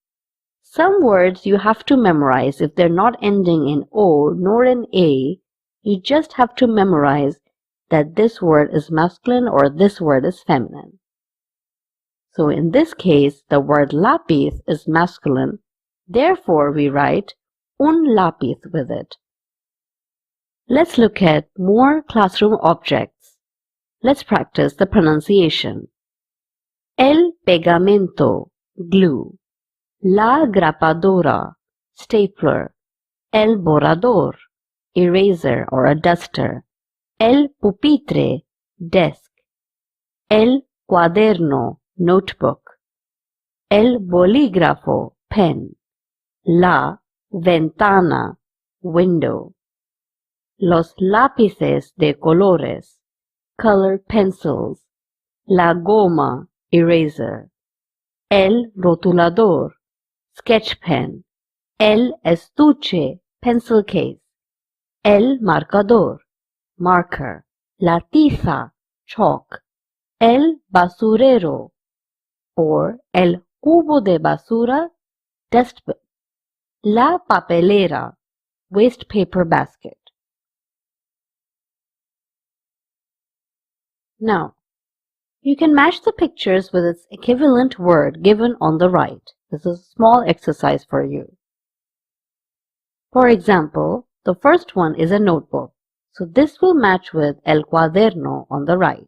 Some words you have to memorize if they're not ending in O nor in A. You just have to memorize that this word is masculine or this word is feminine. So in this case, the word lápiz is masculine. Therefore, we write un lápiz with it. Let's look at more classroom objects. Let's practice the pronunciation. El pegamento, glue. La grapadora, stapler. El borrador, eraser or a duster. El pupitre, desk. El cuaderno, notebook. El bolígrafo, pen. La ventana, window. Los lápices de colores, color pencils. La goma, eraser. El rotulador, sketch pen. El estuche, pencil case. El marcador, marker. La tiza, chalk. El basurero, or el cubo de basura, dustbin. La papelera, waste paper basket. Now, you can match the pictures with its equivalent word given on the right. This is a small exercise for you. For example, the first one is a notebook. So this will match with el cuaderno on the right.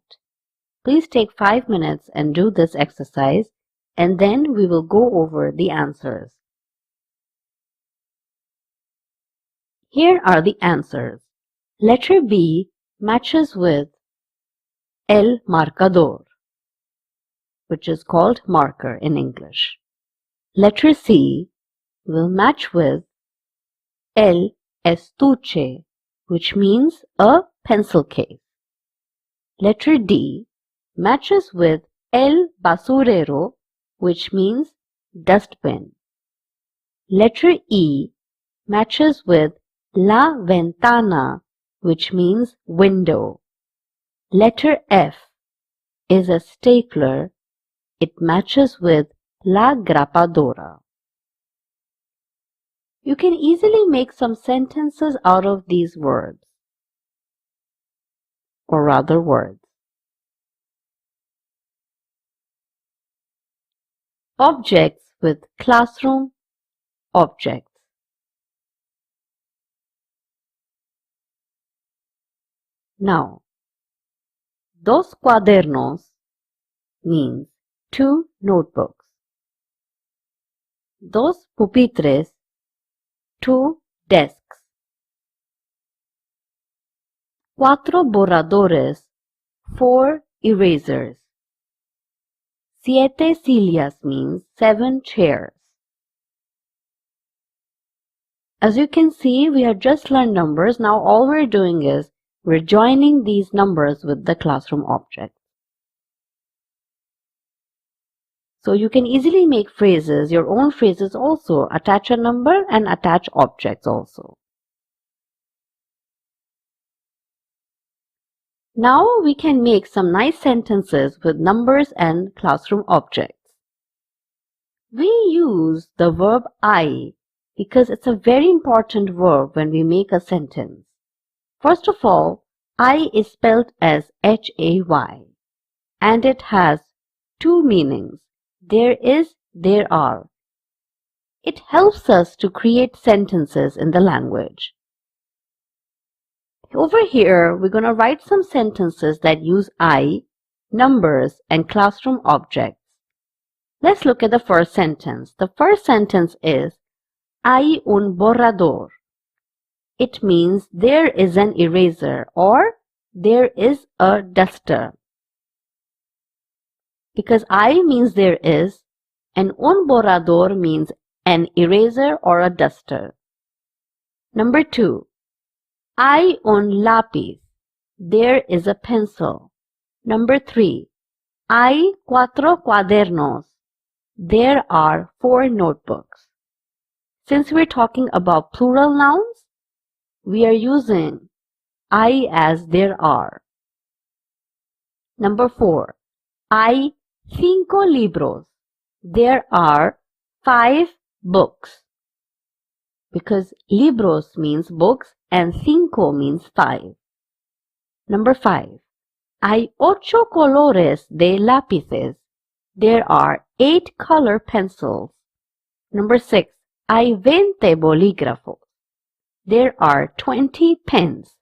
Please take 5 minutes and do this exercise, and then we will go over the answers. Here are the answers. Letter B matches with el marcador, which is called marker in English. Letter C will match with el estuche, which means a pencil case. Letter D matches with el basurero, which means dustbin. Letter E matches with la ventana, which means window. Letter F is a stapler. It matches with la grapadora. You can easily make some sentences out of these words, or rather words. Objects with classroom objects. Now, dos cuadernos means 2 notebooks. Dos pupitres, 2 desks. 4 borradores, 4 erasers. 7 sillas means 7 chairs. As you can see, we have just learned numbers. Now all we're doing is we're joining these numbers with the classroom object. So you can easily make phrases, your own phrases also. Attach a number and attach objects also. Now we can make some nice sentences with numbers and classroom objects. We use the verb I because it's a very important verb when we make a sentence. First of all, I is spelled as H-A-Y, and it has 2 meanings. There is, there are. It helps us to create sentences in the language. Over here, we're going to write some sentences that use I, numbers, and classroom objects. Let's look at the first sentence. The first sentence is, hay un borrador. It means there is an eraser or there is a duster. Because I means there is, and un borrador means an eraser or a duster. Number 2, hay un lápiz. There is a pencil. Number 3, hay 4 cuadernos. There are 4 notebooks. Since we're talking about plural nouns, we are using I as there are. Number 4, hay 5 libros. There are 5 books because libros means books and cinco means 5. Number 5. Hay 8 colores de lápices. There are 8 color pencils. Number 6. Hay 20 bolígrafos. There are 20 pens.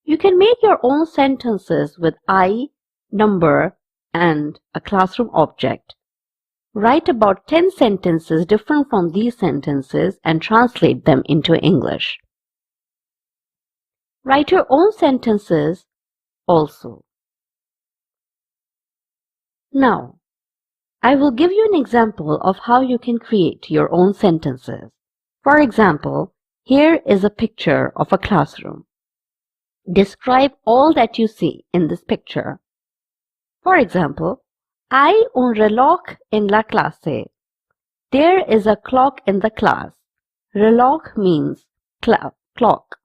You can make your own sentences with I, number, and a classroom object. Write about 10 sentences different from these sentences and translate them into English. Write your own sentences also. Now, I will give you an example of how you can create your own sentences. For example, here is a picture of a classroom. Describe all that you see in this picture. For example, hay un reloj en la clase. There is a clock in the class. Reloj means clock.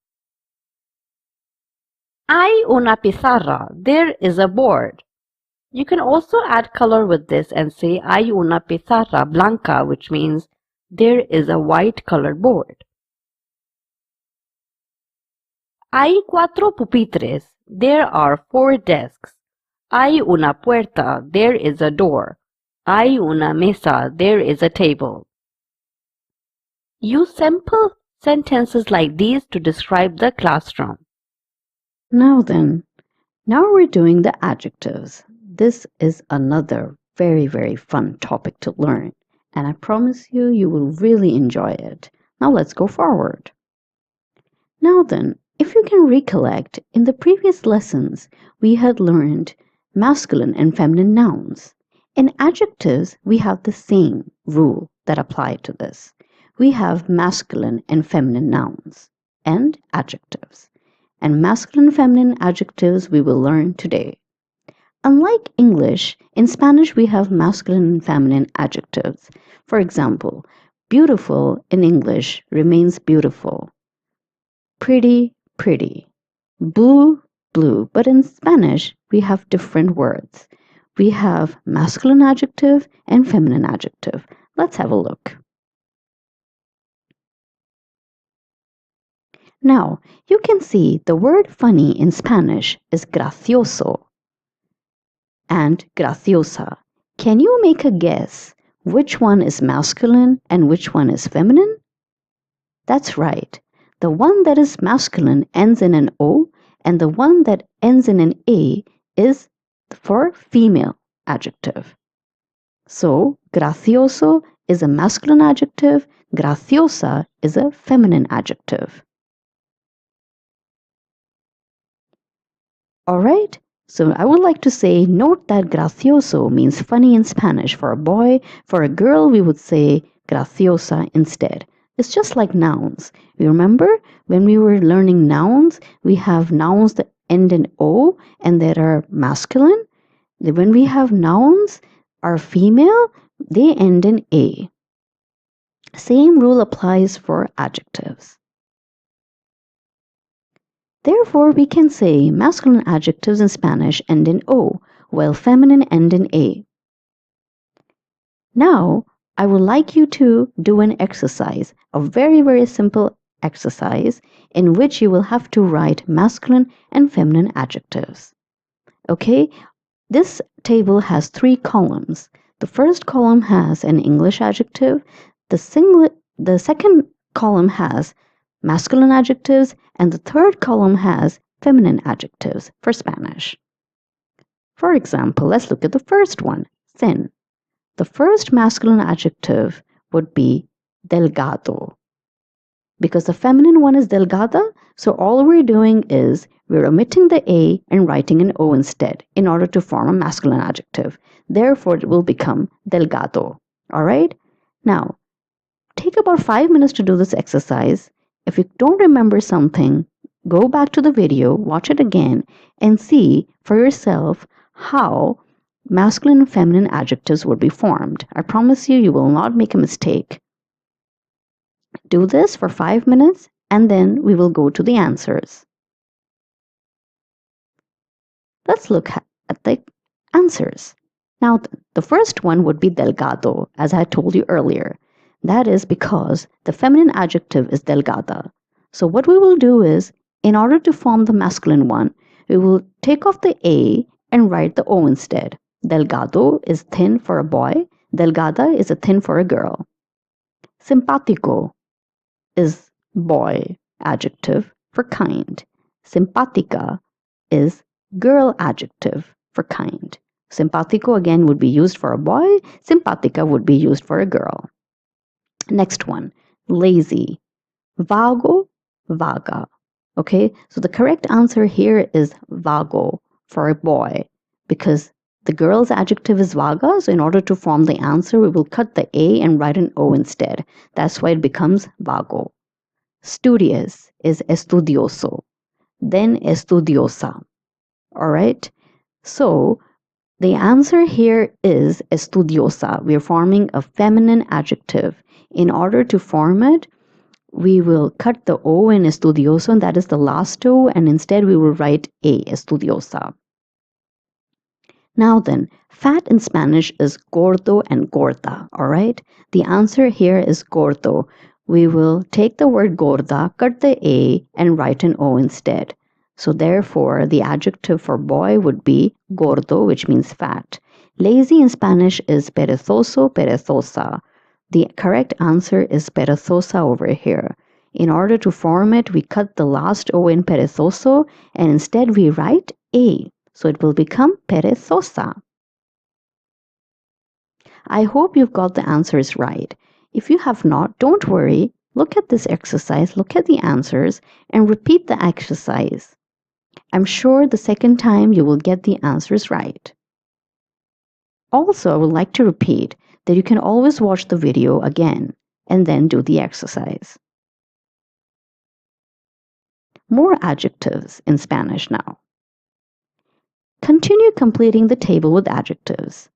Hay una pizarra. There is a board. You can also add color with this and say hay una pizarra blanca, which means there is a white colored board. Hay 4 pupitres. There are 4 desks. Hay una puerta. There is a door. Hay una mesa. There is a table. Use simple sentences like these to describe the classroom. Now we're doing the adjectives. This is another very, very fun topic to learn, and I promise you, you will really enjoy it. Now let's go forward. Now then, if you can recollect, in the previous lessons, we had learned masculine and feminine nouns. In adjectives, we have the same rule that apply to this. We have masculine and feminine nouns and adjectives. And masculine and feminine adjectives we will learn today. Unlike English, in Spanish we have masculine and feminine adjectives. For example, beautiful in English remains beautiful. Pretty, pretty. Blue, blue. But in Spanish, we have different words. We have masculine adjective and feminine adjective. Let's have a look. Now, you can see the word funny in Spanish is gracioso and graciosa. Can you make a guess which one is masculine and which one is feminine? That's right. The one that is masculine ends in an O, and the one that ends in an A is for female adjective. So, gracioso is a masculine adjective, graciosa is a feminine adjective. Alright, so I would like to say, note that gracioso means funny in Spanish for a boy. For a girl, we would say graciosa instead. It's just like nouns. You remember when we were learning nouns, we have nouns that end in O and that are masculine. When we have nouns are female, they end in A. Same rule applies for adjectives. Therefore, we can say masculine adjectives in Spanish end in O, while feminine end in A. Now, I would like you to do an exercise, a very, very simple exercise in which you will have to write masculine and feminine adjectives. Okay, this table has 3 columns. The first column has an English adjective, the second column has masculine adjectives, and the third column has feminine adjectives for Spanish. For example, let's look at the first one, thin. The first masculine adjective would be delgado. Because the feminine one is delgada, so all we're doing is we're omitting the A and writing an O instead in order to form a masculine adjective. Therefore, it will become delgado. Alright? Now, take about 5 minutes to do this exercise. If you don't remember something, go back to the video, watch it again, and see for yourself how masculine and feminine adjectives would be formed. I promise you, you will not make a mistake. Do this for 5 minutes, and then we will go to the answers. Let's look at the answers. Now, the first one would be delgado, as I told you earlier. That is because the feminine adjective is delgada. So what we will do is, in order to form the masculine one, we will take off the A and write the O instead. Delgado is thin for a boy. Delgada is a thin for a girl. Simpático is boy adjective for kind. Simpática is girl adjective for kind. Simpático again would be used for a boy. Simpática would be used for a girl. Next one, lazy. Vago, vaga. Okay, so the correct answer here is vago for a boy because the girl's adjective is vaga. So in order to form the answer, we will cut the A and write an O instead. That's why it becomes vago. Studious is estudioso, then estudiosa. All right, so the answer here is estudiosa. We are forming a feminine adjective. In order to form it, we will cut the O in estudioso, and that is the last O, and instead we will write A, estudiosa. Now then, fat in Spanish is gordo and gorda, all right? The answer here is gordo. We will take the word gorda, cut the A, and write an O instead. So therefore, the adjective for boy would be gordo, which means fat. Lazy in Spanish is perezoso, perezosa. The correct answer is perezosa over here. In order to form it, we cut the last O in perezoso, and instead we write A. So it will become perezosa. I hope you've got the answers right. If you have not, don't worry. Look at this exercise, look at the answers, and repeat the exercise. I'm sure the second time you will get the answers right. Also, I would like to repeat that you can always watch the video again and then do the exercise. More adjectives in Spanish now. Continue completing the table with adjectives.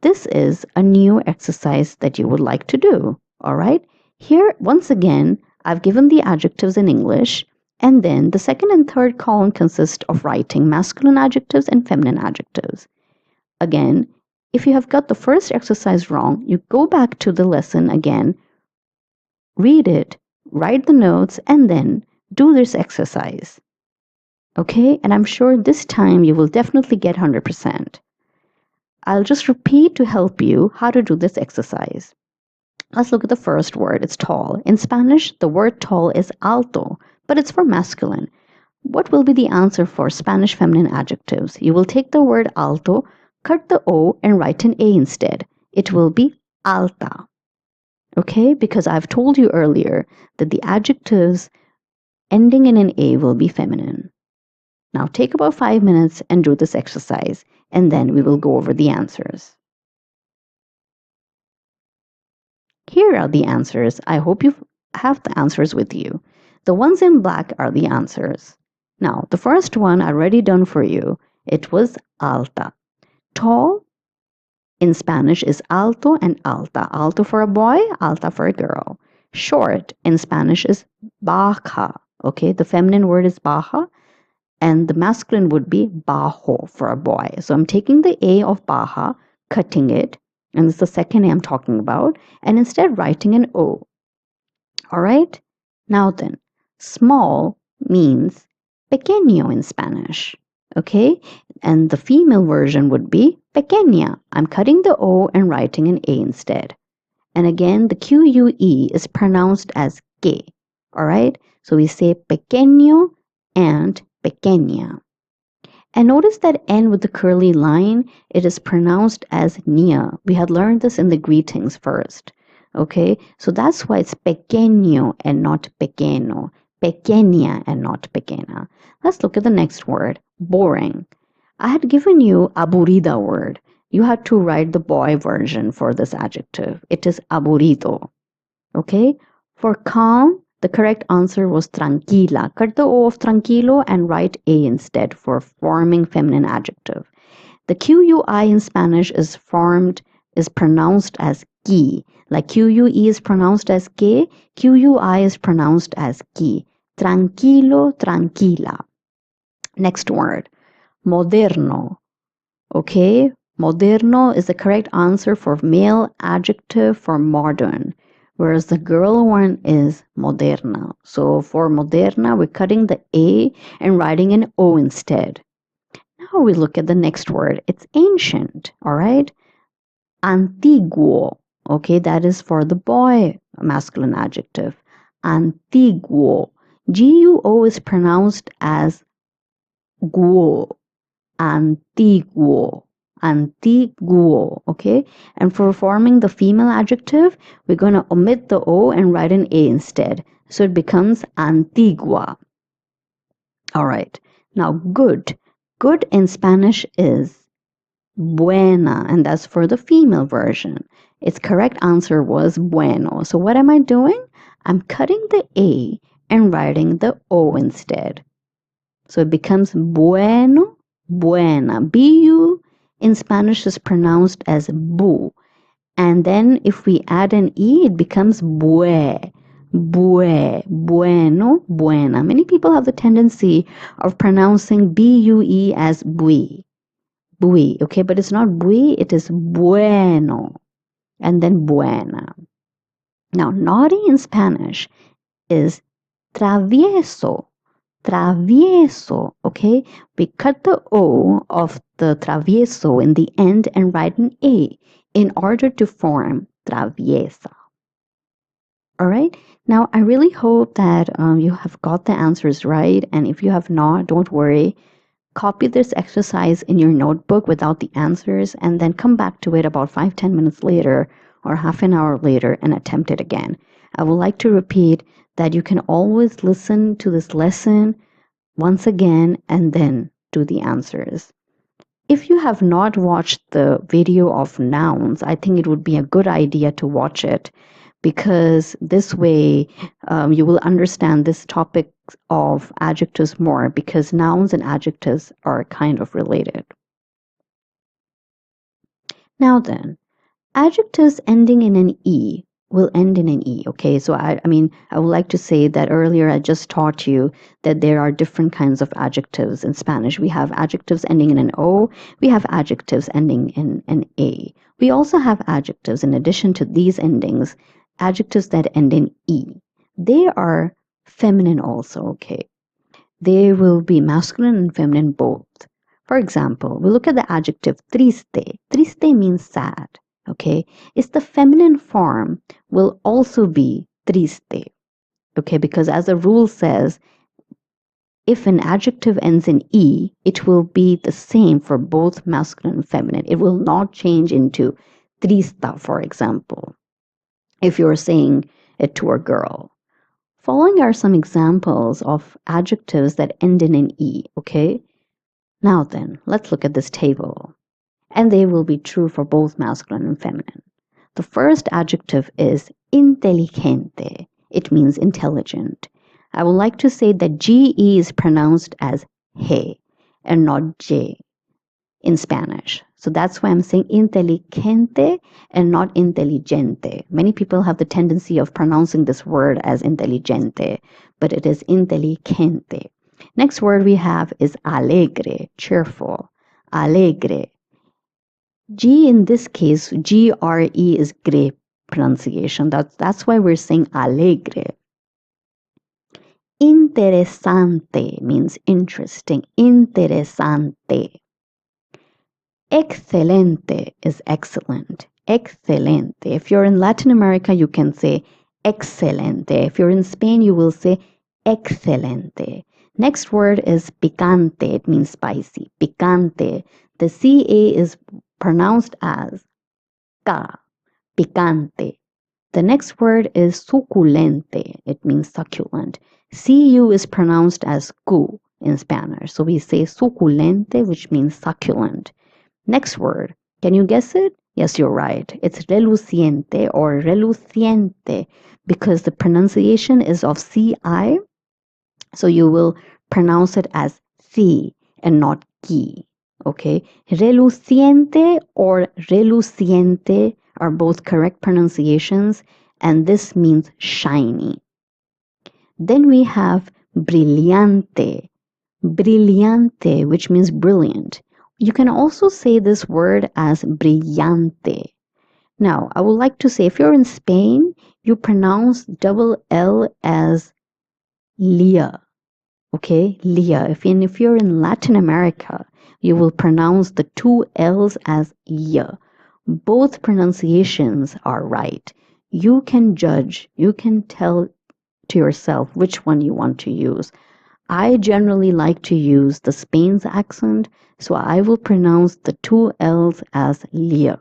This is a new exercise that you would like to do, all right? Here, once again, I've given the adjectives in English, and then the second and third column consist of writing masculine adjectives and feminine adjectives. Again, if you have got the first exercise wrong, you go back to the lesson again, read it, write the notes, and then do this exercise. Okay, and I'm sure this time you will definitely get 100%. I'll just repeat to help you how to do this exercise. Let's look at the first word. It's tall. In Spanish, the word tall is alto, but it's for masculine. What will be the answer for Spanish feminine adjectives? You will take the word alto, cut the O, and write an A instead. It will be alta. Okay, because I've told you earlier that the adjectives ending in an A will be feminine. Now take about 5 minutes and do this exercise, and then we will go over the answers. Here are the answers. I hope you have the answers with you. The ones in black are the answers. Now, the first one I already done for you. It was alta. Tall in Spanish is alto and alta. Alto for a boy, alta for a girl. Short in Spanish is baja. Okay, the feminine word is baja, and the masculine would be bajo for a boy. So I'm taking the A of baja, cutting it, and it's the second A I'm talking about, and instead writing an O. All right? Now then, small means pequeño in Spanish. Okay? And the female version would be pequeña. I'm cutting the O and writing an A instead. And again, the QUE is pronounced as que. All right? So we say pequeño and pequeña. And notice that N with the curly line, it is pronounced as nia. We had learned this in the greetings first. Okay, so that's why it's pequeño and not pequeño, pequeña and not pequeña. Let's look at the next word, boring. I had given you aburrida word. You had to write the boy version for this adjective. It is aburrido. Okay, for calm, the correct answer was tranquila. Cut the O of tranquilo and write A instead for forming feminine adjective. The QUI in Spanish is pronounced as ki. Like QUE is pronounced as que, QUI is pronounced as ki. Tranquilo, tranquila. Next word, moderno. Okay, Moderno is the correct answer for male adjective for modern, whereas the girl one is moderna. So for moderna, we're cutting the A and writing an O instead. Now we look at the next word. It's ancient, all right? Antiguo, okay, that is for the boy masculine adjective. Antiguo. Guo is pronounced as guo. Antiguo. Antiguo, okay? And for forming the female adjective, we're going to omit the O and write an A instead. So it becomes antigua. All right. Now, good. Good in Spanish is buena, and that's for the female version. Its correct answer was bueno. So what am I doing? I'm cutting the A and writing the O instead. So it becomes bueno, buena. Bu in Spanish is pronounced as bu. And then if we add an E, it becomes bue. Bue, bueno, buena. Many people have the tendency of pronouncing B-U-E as bui. Bui, okay, but it's not bui, it is bueno. And then buena. Now, naughty in Spanish is travieso. Travieso, okay? We cut the O of the travieso in the end and write an A in order to form traviesa. All right? Now, I really hope that you have got the answers right. And if you have not, don't worry. Copy this exercise in your notebook without the answers and then come back to it about 5-10 minutes later or half an hour later and attempt it again. I would like to repeat that you can always listen to this lesson once again and then do the answers. If you have not watched the video of nouns, I think it would be a good idea to watch it because this way you will understand this topic of adjectives more because nouns and adjectives are kind of related. Now then, adjectives ending in an E will end in an E, okay? So I would like to say that earlier I just taught you that there are different kinds of adjectives in Spanish. We have adjectives ending in an O, we have adjectives ending in an A. We also have adjectives, in addition to these endings, adjectives that end in E. They are feminine also, okay? They will be masculine and feminine both. For example, we look at the adjective triste. Triste means sad. Okay, it's the feminine form will also be triste. Okay, because as the rule says, if an adjective ends in E, it will be the same for both masculine and feminine. It will not change into trista, for example, if you're saying it to a girl. Following are some examples of adjectives that end in an E, okay? Now then, let's look at this table. And they will be true for both masculine and feminine. The first adjective is inteligente. It means intelligent. I would like to say that GE is pronounced as he and not J in Spanish. So that's why I'm saying inteligente and not intelligente. Many people have the tendency of pronouncing this word as intelligente, but it is inteligente. Next word we have is alegre, cheerful. Alegre. G in this case, G-R-E is gre pronunciation. That's why we're saying alegre. Interesante means interesting. Interesante. Excelente is excellent. Excelente. If you're in Latin America, you can say excelente. If you're in Spain, you will say excelente. Next word is picante. It means spicy. Picante. The CA is pronounced as ca, picante. The next word is suculente. It means succulent. CU is pronounced as cu in Spanish. So we say suculente, which means succulent. Next word, can you guess it? Yes, you're right. It's reluciente or reluciente because the pronunciation is of CI. So you will pronounce it as C and not ki. Okay, reluciente or reluciente are both correct pronunciations, and this means shiny. Then we have brillante, brillante, which means brilliant. You can also say this word as brillante. Now, I would like to say if you're in Spain, you pronounce double L as lia. Okay, lia. If you're in Latin America, you will pronounce the two L's as ya. Both pronunciations are right. You can judge, you can tell to yourself which one you want to use. I generally like to use the Spain's accent, so I will pronounce the two L's as lia.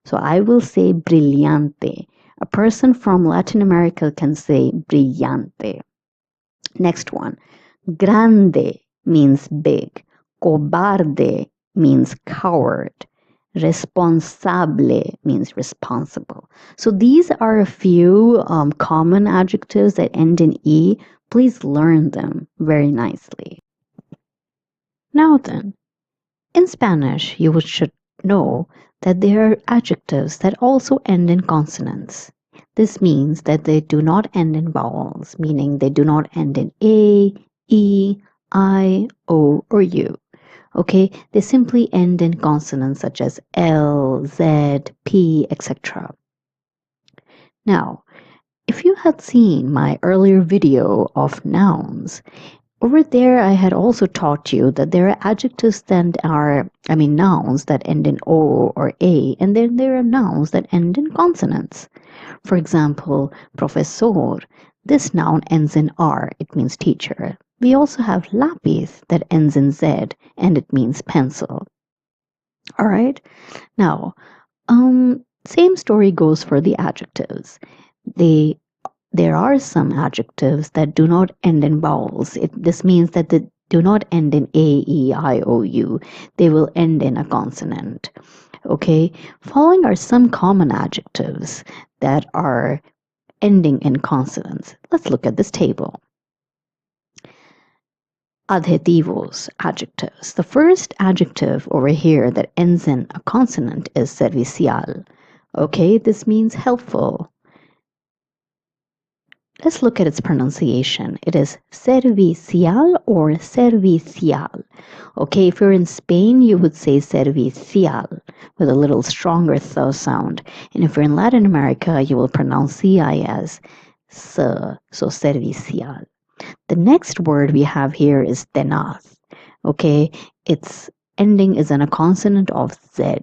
So I will say brillante. A person from Latin America can say brillante. Next one. Grande means big. Cobarde means coward. Responsable means responsible. So these are a few common adjectives that end in E. Please learn them very nicely. Now then, in Spanish, you should know that there are adjectives that also end in consonants. This means that they do not end in vowels, meaning they do not end in A, E, I, O, or U. Okay, they simply end in consonants such as L, Z, P, etc. Now, if you had seen my earlier video of nouns, over there I had also taught you that there are adjectives that are, nouns that end in O or A, and then there are nouns that end in consonants. For example, profesor, this noun ends in R, it means teacher. We also have lápiz that ends in Z, and it means pencil. All right, now, same story goes for the adjectives. There are some adjectives that do not end in vowels. This means that they do not end in A, E, I, O, U. They will end in a consonant. Okay, following are some common adjectives that are ending in consonants. Let's look at this table. Adjetivos, adjectives. The first adjective over here that ends in a consonant is servicial. Okay, this means helpful. Let's look at its pronunciation. It is servicial or servicial. Okay, if you're in Spain, you would say servicial with a little stronger th sound. And if you're in Latin America, you will pronounce ci as s, so servicial. The next word we have here is tenaz. Okay, its ending is in a consonant of z.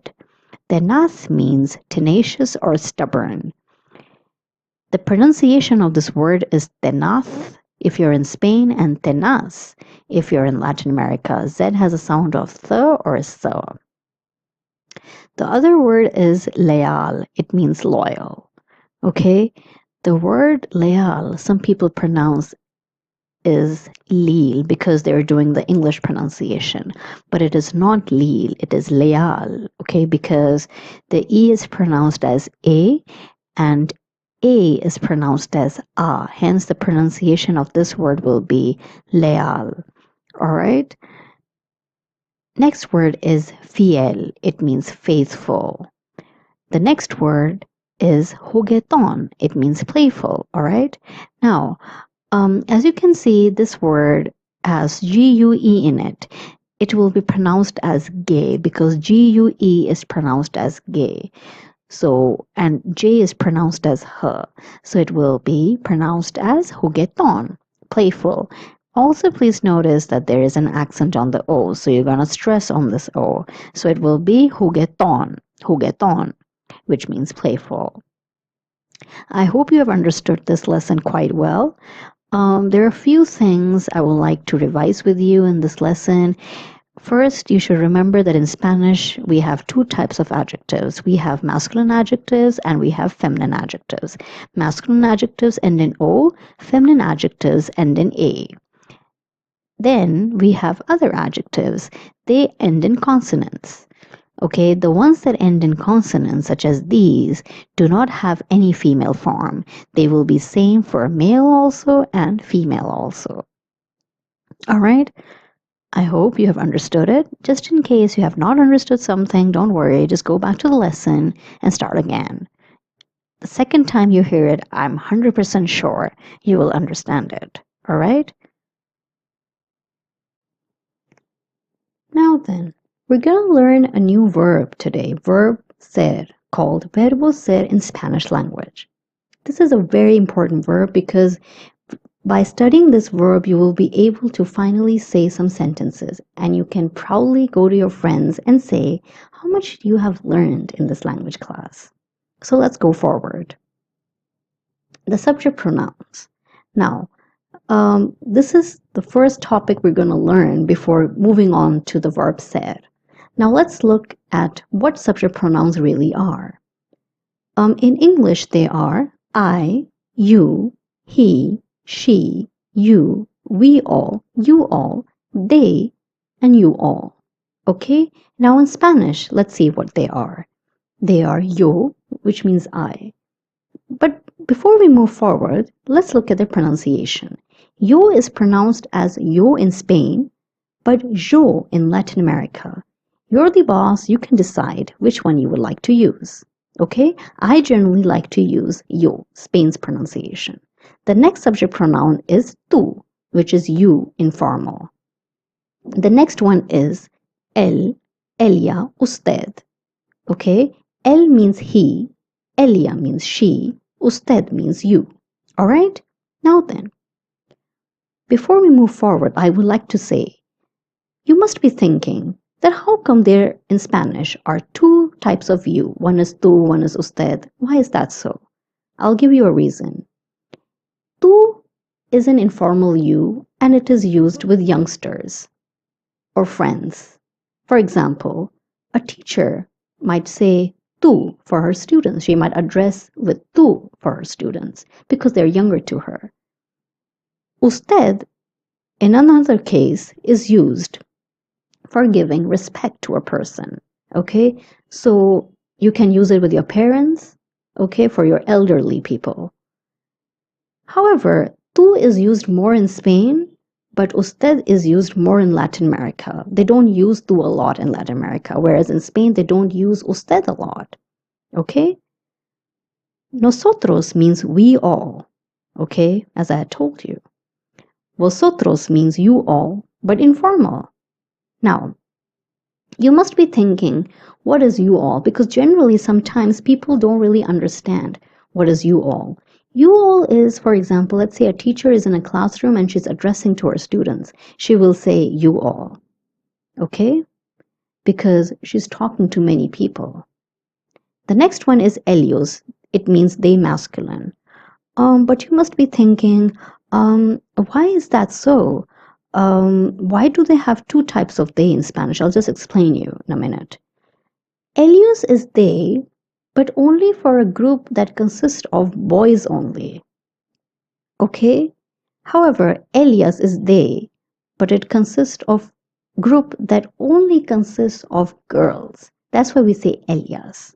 Tenaz means tenacious or stubborn. The pronunciation of this word is tenaz if you're in Spain and tenaz if you're in Latin America. Z has a sound of th or so. The other word is leal. It means loyal. Okay? The word leal, some people pronounce is leal because they're doing the English pronunciation, but it is not leal, it is leal, okay, because the E is pronounced as A and A is pronounced as A, hence the pronunciation of this word will be leal. All right. Next word is fiel. It means faithful. The next word is juguetón. It means playful. All right. Now, as you can see, this word has G-U-E in it. It will be pronounced as gay because G-U-E is pronounced as gay. So, and J is pronounced as her. So it will be pronounced as juguetón, playful. Also, please notice that there is an accent on the O. So you're going to stress on this O. So it will be juguetón, juguetón, which means playful. I hope you have understood this lesson quite well. There are a few things I would like to revise with you in this lesson. First, you should remember that in Spanish, we have two types of adjectives. We have masculine adjectives and we have feminine adjectives. Masculine adjectives end in O, feminine adjectives end in A. Then we have other adjectives. They end in consonants. Okay, the ones that end in consonants, such as these, do not have any female form. They will be same for male also and female also. All right. I hope you have understood it. Just in case you have not understood something, don't worry. Just go back to the lesson and start again. The second time you hear it, I'm 100% sure you will understand it. All right? Now then, We're going to learn a new verb today, verb ser, called verbo ser in Spanish language. This is a very important verb because by studying this verb, you will be able to finally say some sentences, and you can proudly go to your friends and say how much you have learned in this language class. So let's go forward. The subject pronouns. Now, this is the first topic we're going to learn before moving on to the verb ser. Now let's look at what subject pronouns really are. In English, they are I, you, he, she, you, we all, you all, they, and you all. Okay? Now in Spanish, let's see what they are. They are yo, which means I. But before we move forward, let's look at the pronunciation. Yo is pronounced as yo in Spain, but yo in Latin America. You're the boss, you can decide which one you would like to use. Okay? I generally like to use yo, Spain's pronunciation. The next subject pronoun is tú, which is you informal. The next one is él, ella, usted. Okay? Él means he, ella means she, usted means you. All right? Now then, before we move forward, I would like to say, you must be thinking that how come there in Spanish are two types of you? One is tú, one is usted. Why is that so? I'll give you a reason. Tú is an informal you, and it is used with youngsters or friends. For example, a teacher might say tú for her students. She might address with tú for her students because they're younger to her. Usted, in another case, is used for giving respect to a person. Okay? So you can use it with your parents, okay, for your elderly people. However, tú is used more in Spain, but usted is used more in Latin America. They don't use tú a lot in Latin America, whereas in Spain they don't use usted a lot. Okay? Nosotros means we all, okay, as I had told you. Vosotros means you all, but informal. Now, you must be thinking, what is you all? Because generally, sometimes people don't really understand what is you all. You all is, for example, let's say a teacher is in a classroom and she's addressing to her students. She will say you all, okay? Because she's talking to many people. The next one is ellos. It means they masculine. But you must be thinking, why is that so? Why do they have two types of they in Spanish? I'll just explain you in a minute. Ellos is they, but only for a group that consists of boys only. Okay? However, ellas is they, but it consists of group that only consists of girls. That's why we say ellas.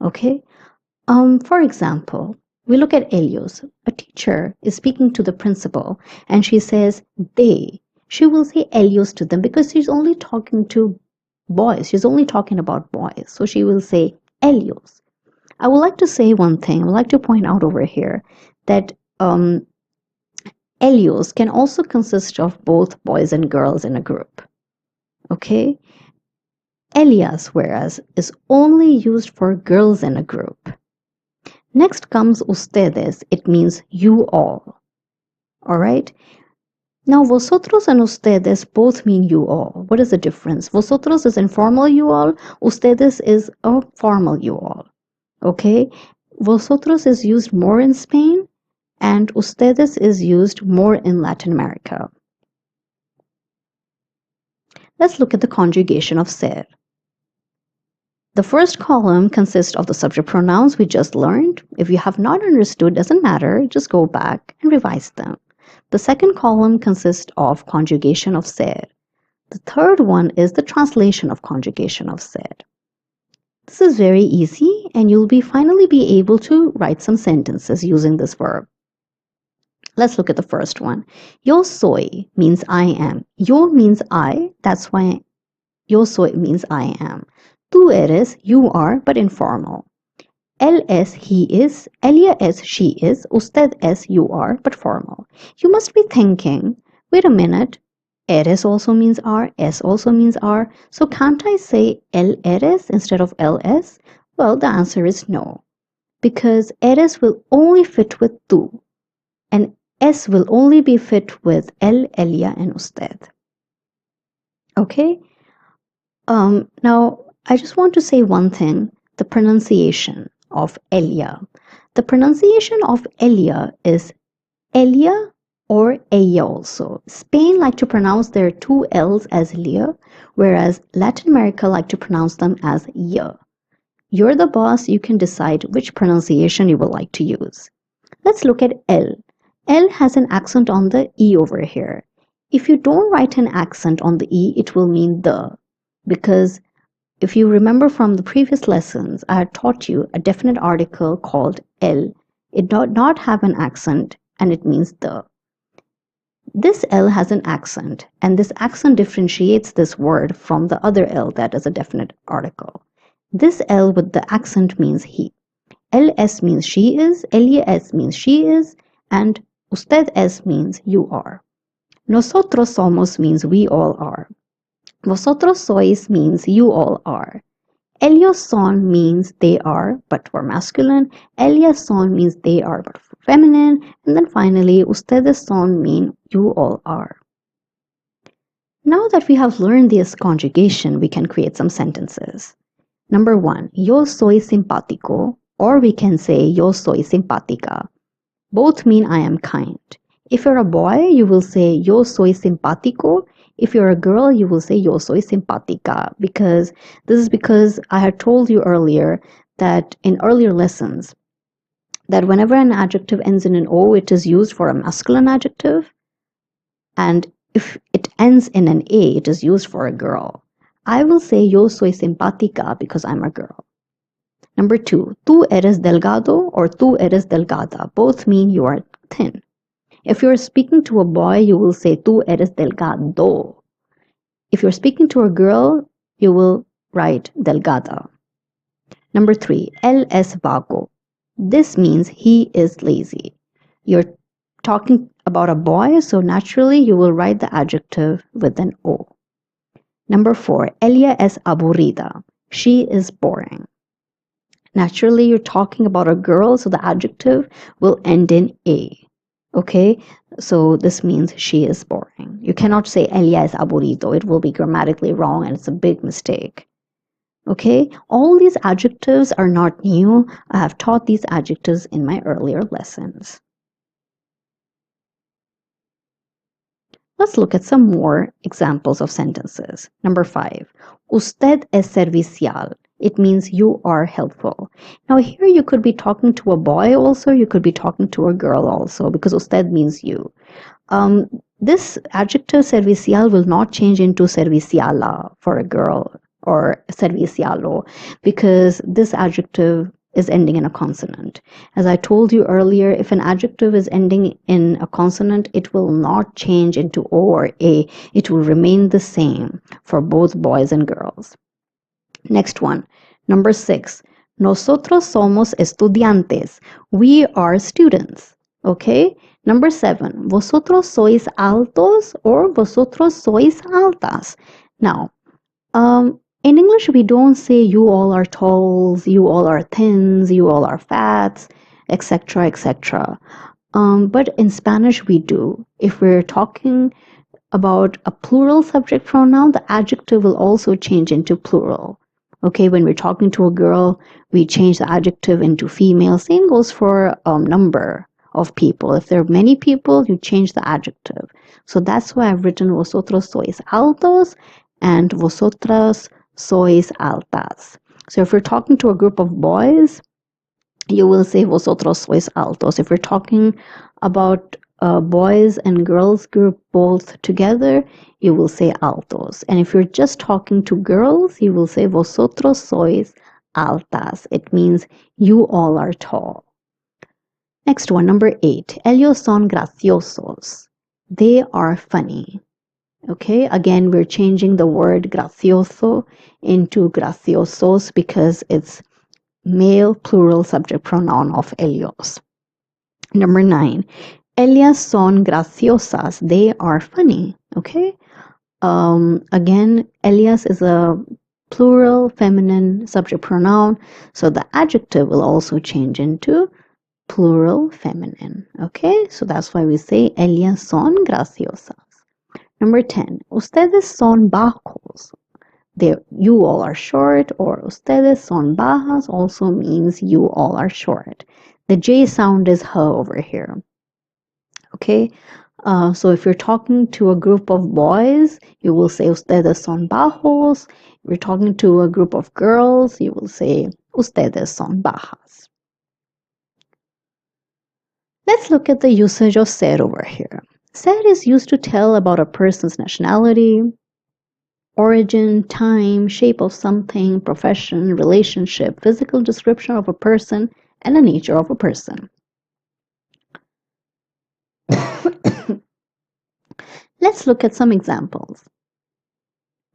Okay? For example, we look at ellos. A teacher is speaking to the principal and she says they. She will say ellos to them because she's only talking to boys. She's only talking about boys. So she will say ellos. I would like to say one thing. I would like to point out over here that ellos can also consist of both boys and girls in a group. Okay? Ellas, whereas, is only used for girls in a group. Next comes ustedes. It means you all. All right? Now, vosotros and ustedes both mean you all. What is the difference? Vosotros is informal you all. Ustedes is a formal you all. Okay? Vosotros is used more in Spain and ustedes is used more in Latin America. Let's look at the conjugation of ser. The first column consists of the subject pronouns we just learned. If you have not understood, doesn't matter, just go back and revise them. The second column consists of conjugation of ser. The third one is the translation of conjugation of ser. This is very easy and you'll finally be able to write some sentences using this verb. Let's look at the first one. Yo soy means I am. Yo means I, that's why yo soy means I am. Tú eres, you are, but informal. Él es, he is. Ella es, she is. Usted es, you are, but formal. You must be thinking, wait a minute, Eres also means are, es also means are. So can't I say el eres instead of ls? Well, the answer is no, because eres will only fit with tú, and es will only be fit with el, ella, and usted. Okay? Now, I just want to say one thing, the pronunciation of ella. The pronunciation of ella is Elia or ella also. Spain like to pronounce their two L's as lia, whereas Latin America like to pronounce them as ya. You're the boss, you can decide which pronunciation you would like to use. Let's look at L. L has an accent on the E over here. If you don't write an accent on the E, it will mean the, because if you remember from the previous lessons, I had taught you a definite article called L. It does not have an accent and it means the. This L has an accent, and this accent differentiates this word from the other L that is a definite article. This L with the accent means he. LS means she is, LES means she is, and usted es means you are. Nosotros somos means we all are. Vosotros sois means you all are. Ellos son means they are, but for masculine. Ellas son means they are, but for feminine. And then finally, ustedes son mean you all are. Now that we have learned this conjugation, we can create some sentences. Number 1, yo soy simpático, or we can say yo soy simpática. Both mean I am kind. If you're a boy, you will say yo soy simpático. If you're a girl, you will say yo soy simpática, because this is because I had told you earlier that in earlier lessons that whenever an adjective ends in an O, it is used for a masculine adjective, and if it ends in an A, it is used for a girl. I will say yo soy simpática because I'm a girl. Number 2, tú eres delgado or tú eres delgada. Both mean you are thin. If you're speaking to a boy, you will say tú eres delgado. If you're speaking to a girl, you will write delgada. Number 3, él es vago. This means he is lazy. You're talking about a boy, so naturally you will write the adjective with an O. Number 4, ella es aburrida. She is boring. Naturally, you're talking about a girl, so the adjective will end in A. Okay, so this means she is boring. You cannot say ella es aburrido. It will be grammatically wrong and it's a big mistake. Okay, all these adjectives are not new. I have taught these adjectives in my earlier lessons. Let's look at some more examples of sentences. Number 5, usted es servicial. It means you are helpful. Now here you could be talking to a boy also, you could be talking to a girl also, because usted means you. This adjective servicial will not change into serviciala for a girl or servicialo, because this adjective is ending in a consonant. As I told you earlier, if an adjective is ending in a consonant, it will not change into O or A. It will remain the same for both boys and girls. Next one, number 6. Nosotros somos estudiantes. We are students. Okay? Number 7. Vosotros sois altos or vosotros sois altas. Now, in English, we don't say you all are talls, you all are thins, you all are fats, etc., etc. But in Spanish, we do. If we're talking about a plural subject pronoun, the adjective will also change into plural. Okay, when we're talking to a girl, we change the adjective into female. Same goes for number of people. If there are many people, you change the adjective. So that's why I've written vosotros sois altos and vosotras sois altas. So if we're talking to a group of boys, you will say vosotros sois altos. If we're talking about boys and girls group both together, you will say altos. And if you're just talking to girls, you will say vosotros sois altas. It means you all are tall. Next one, number 8. Ellos son graciosos. They are funny. Okay, again, we're changing the word gracioso into graciosos because it's male plural subject pronoun of ellos. Number 9. Ellas son graciosas. They are funny. Okay. Again, ellas is a plural feminine subject pronoun, so the adjective will also change into plural feminine. Okay, so that's why we say ellas son graciosas. Number 10, ustedes son bajos. You all are short, or ustedes son bajas also means you all are short. The J sound is H over here. Okay, so if you're talking to a group of boys, you will say ustedes son bajos. If you're talking to a group of girls, you will say ustedes son bajas. Let's look at the usage of ser over here. Ser is used to tell about a person's nationality, origin, time, shape of something, profession, relationship, physical description of a person, and the nature of a person. Let's look at some examples.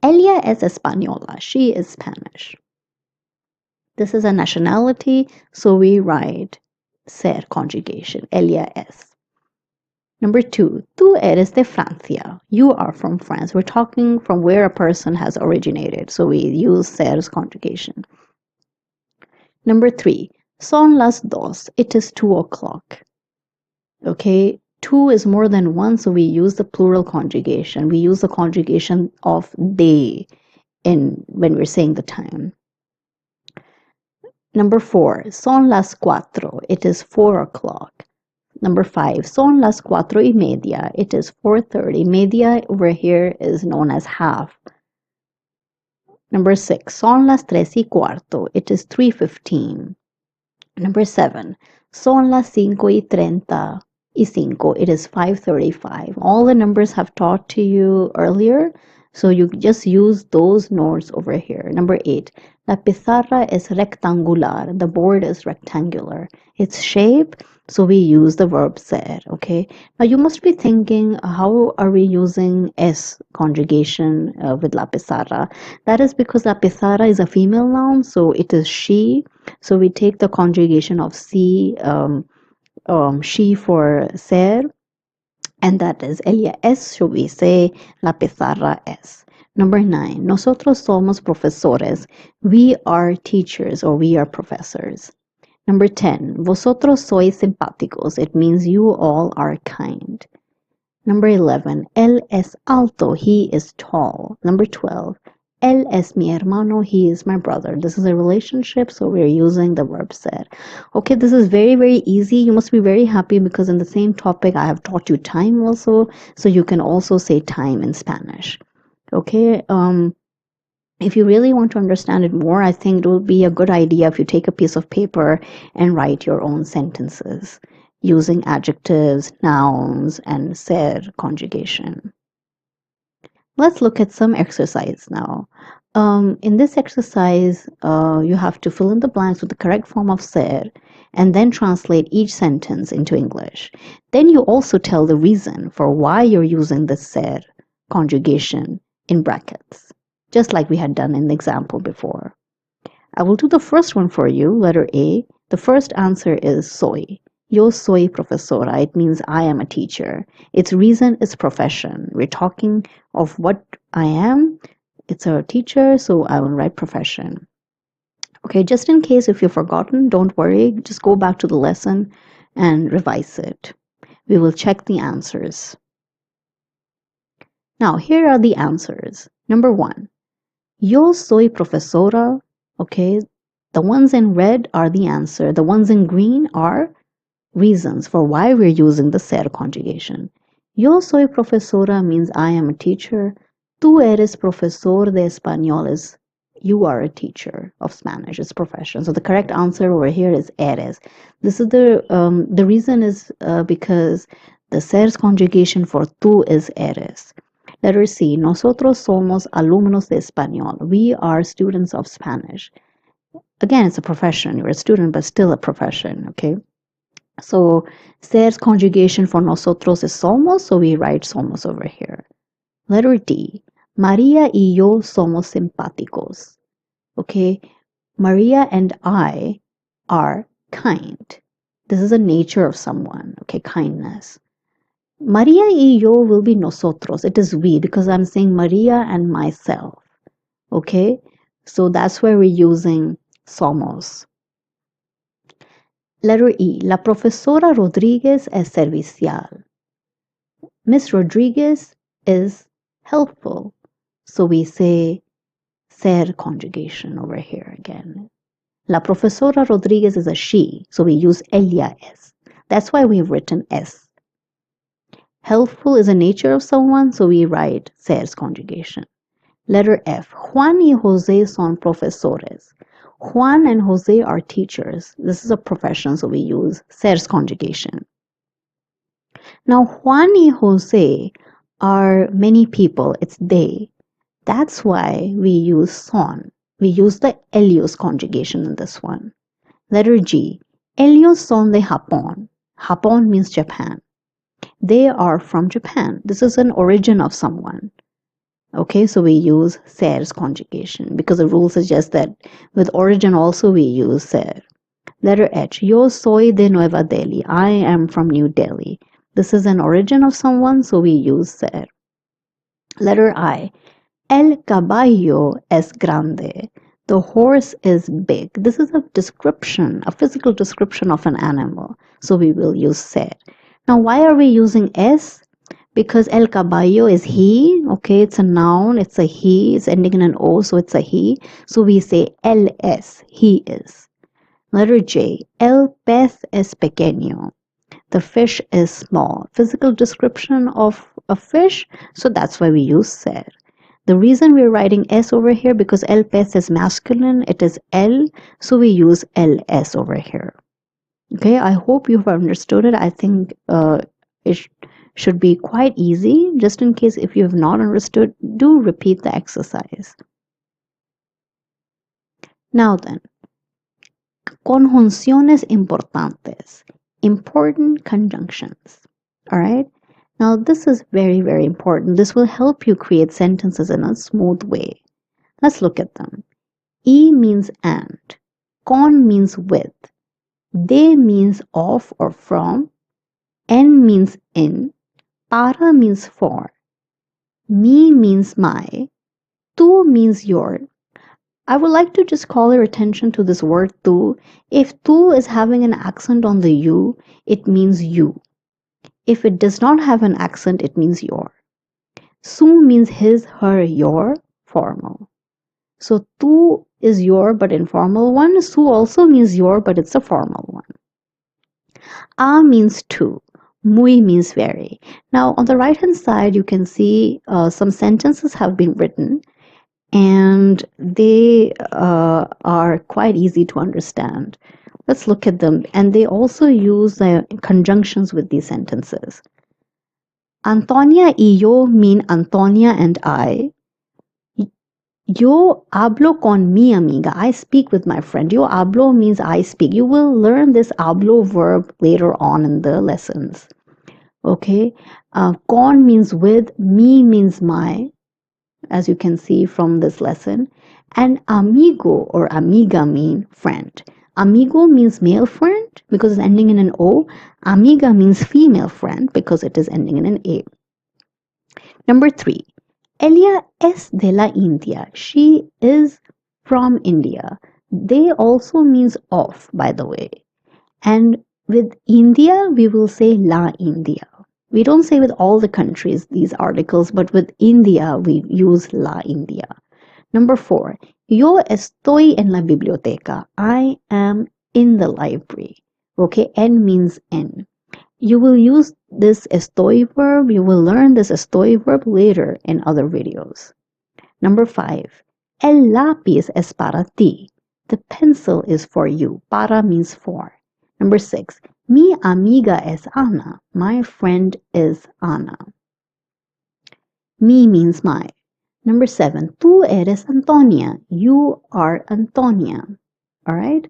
Ella es española. She is Spanish. This is a nationality, so we write ser conjugation. Ella es. Number 2, tú eres de Francia. You are from France. We're talking from where a person has originated, so we use ser's conjugation. Number 3, son las dos. It is 2 o'clock. Okay, 2 is more than 1, so we use the plural conjugation. We use the conjugation of de when we're saying the time. Number 4, son las cuatro. It is 4 o'clock. Number 5, son las 4:30. It is 4:30. Media over here is known as half. Number 6, son las 3:15. It is 3:15. Number 7, son las 5:35. It is 5:35. All the numbers I've taught to you earlier, so you just use those notes over here. Number 8, la pizarra es rectangular. The board is rectangular. Its shape, so we use the verb ser. Okay. Now you must be thinking, how are we using s conjugation with la pizarra? That is because la pizarra is a female noun, so it is she. So we take the conjugation of she for ser, and that is ella es, so we say la pizarra es. Number 9, nosotros somos profesores. We are teachers, or we are professors. Number 10, vosotros sois simpáticos. It means you all are kind. Number 11, él es alto. He is tall. Number 12, él es mi hermano. He is my brother. This is a relationship, so we're using the verb ser. Okay, this is very, very easy. You must be very happy because in the same topic, I have taught you time also, so you can also say time in Spanish. Okay, if you really want to understand it more, I think it will be a good idea if you take a piece of paper and write your own sentences using adjectives, nouns, and ser conjugation. Let's look at some exercise now. In this exercise, you have to fill in the blanks with the correct form of ser and then translate each sentence into English. Then you also tell the reason for why you're using the ser conjugation in brackets, just like we had done in the example before. I will do the first one for you, letter A. The first answer is soy. Yo soy profesora. It means I am a teacher. Its reason is profession. We're talking of what I am. It's a teacher, so I will write profession. Okay, just in case if you've forgotten, don't worry. Just go back to the lesson and revise it. We will check the answers. Now, here are the answers. Number 1, yo soy profesora. Okay, the ones in red are the answer. The ones in green are reasons for why we're using the ser conjugation. Yo soy profesora means I am a teacher. Tú eres profesor de español is you are a teacher of Spanish. It's profession. So the correct answer over here is eres. This is the reason is because the ser's conjugation for tú is eres. Letter C, nosotros somos alumnos de español. We are students of Spanish. Again, it's a profession. You're a student, but still a profession, okay? So, ser's conjugation for nosotros is somos, so we write somos over here. Letter D, María y yo somos simpáticos. Okay, Maria and I are kind. This is a nature of someone, okay, kindness. Maria y yo will be nosotros. It is we because I'm saying Maria and myself. Okay? So that's where we're using somos. Letter E. La profesora Rodriguez es servicial. Miss Rodriguez is helpful. So we say ser conjugation over here again. La profesora Rodriguez is a she, so we use ella es. That's why we've written es. Helpful is a nature of someone, so we write ser's conjugation. Letter F. Juan y Jose son profesores. Juan and Jose are teachers. This is a profession, so we use ser's conjugation. Now, Juan y Jose are many people. It's they. That's why we use son. We use the ellos conjugation in this one. Letter G. Ellos son de Japón. Japón means Japan. They are from Japan. This is an origin of someone. Okay, so we use ser's conjugation because the rule suggests that with origin also we use ser. Letter H. Yo soy de Nueva Delhi. I am from New Delhi. This is an origin of someone, so we use ser. Letter I. El caballo es grande. The horse is big. This is a description, a physical description of an animal, so we will use ser. Now, why are we using es? Because el caballo is he, okay, it's a noun, it's a he, it's ending in an O, so it's a he. So we say él es, he is. Letter J, el pez es pequeño. The fish is small. Physical description of a fish, so that's why we use ser. The reason we're writing s over here, because el pez is masculine, it is el, so we use ls over here. Okay, I hope you've understood it. I think it should be quite easy. Just in case if you have not understood, do repeat the exercise. Now then, conjunciones importantes, important conjunctions. All right. Now this is very, very important. This will help you create sentences in a smooth way. Let's look at them. E means and. Con means with. De means of or from. En means in. Para means for. Me means my. Tu means your. I would like to just call your attention to this word tu. If tu is having an accent on the u, it means you. If it does not have an accent, it means your. Su means his, her, your, formal. So tu is your but informal one. Su also means your but it's a formal one. A means to. Muy means very. Now on the right hand side you can see some sentences have been written and they are quite easy to understand. Let's look at them. And they also use conjunctions with these sentences. Antonia y yo mean Antonia and I. Yo hablo con mi amiga. I speak with my friend. Yo hablo means I speak. You will learn this hablo verb later on in the lessons. Okay. Con means with. Mi means my, as you can see from this lesson. And amigo or amiga mean friend. Amigo means male friend because it's ending in an O. Amiga means female friend because it is ending in an A. Number 3. Ella es de la India. She is from India. They also means of, by the way. And with India, we will say la India. We don't say with all the countries these articles, but with India, we use la India. Number 4. Yo estoy en la biblioteca. I am in the library. Okay, en means in. You will use this estoy verb. You will learn this estoy verb later in other videos. Number 5. El lápiz es para ti. The pencil is for you. Para means for. Number 6. Mi amiga es Ana. My friend is Ana. Mi means my. Number 7. Tú eres Antonia. You are Antonia. All right.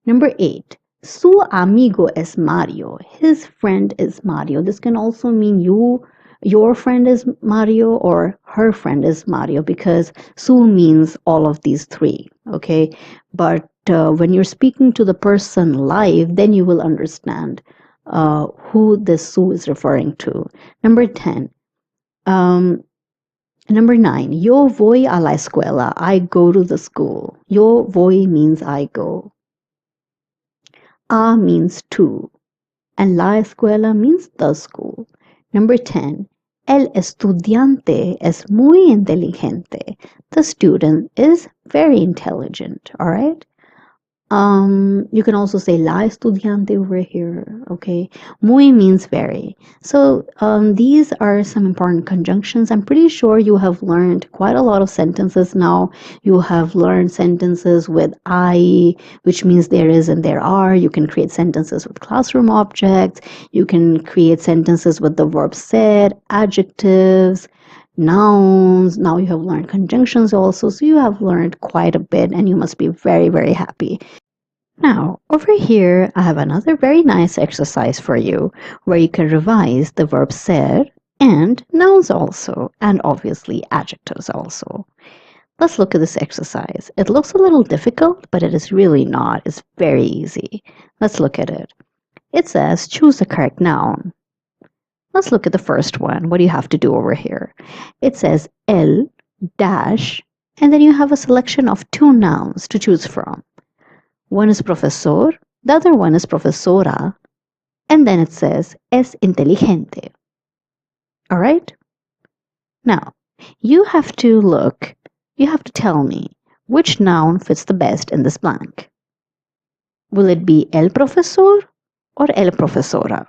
Number 8. Su amigo es Mario. His friend is Mario. This can also mean your friend is Mario or her friend is Mario because su means all of these three. Okay. But when you're speaking to the person live, then you will understand who this su is referring to. Number 10. Number 9. Yo voy a la escuela. I go to the school. Yo voy means I go. A means to. And la escuela means the school. Number 10. El estudiante es muy inteligente. The student is very intelligent. All right. You can also say la estudiante over here, okay? Muy means very. So these are some important conjunctions. I'm pretty sure you have learned quite a lot of sentences now. You have learned sentences with I, which means there is and there are. You can create sentences with classroom objects. You can create sentences with the verb said, adjectives, nouns. Now you have learned conjunctions also. So you have learned quite a bit and you must be very, very happy. Now, over here, I have another very nice exercise for you where you can revise the verb ser and nouns also, and obviously adjectives also. Let's look at this exercise. It looks a little difficult, but it is really not. It's very easy. Let's look at it. It says choose the correct noun. Let's look at the first one. What do you have to do over here? It says el dash, and then you have a selection of two nouns to choose from. One is profesor, the other one is profesora, and then it says es inteligente. All right? Now, you have to tell me which noun fits the best in this blank. Will it be el profesor or el profesora?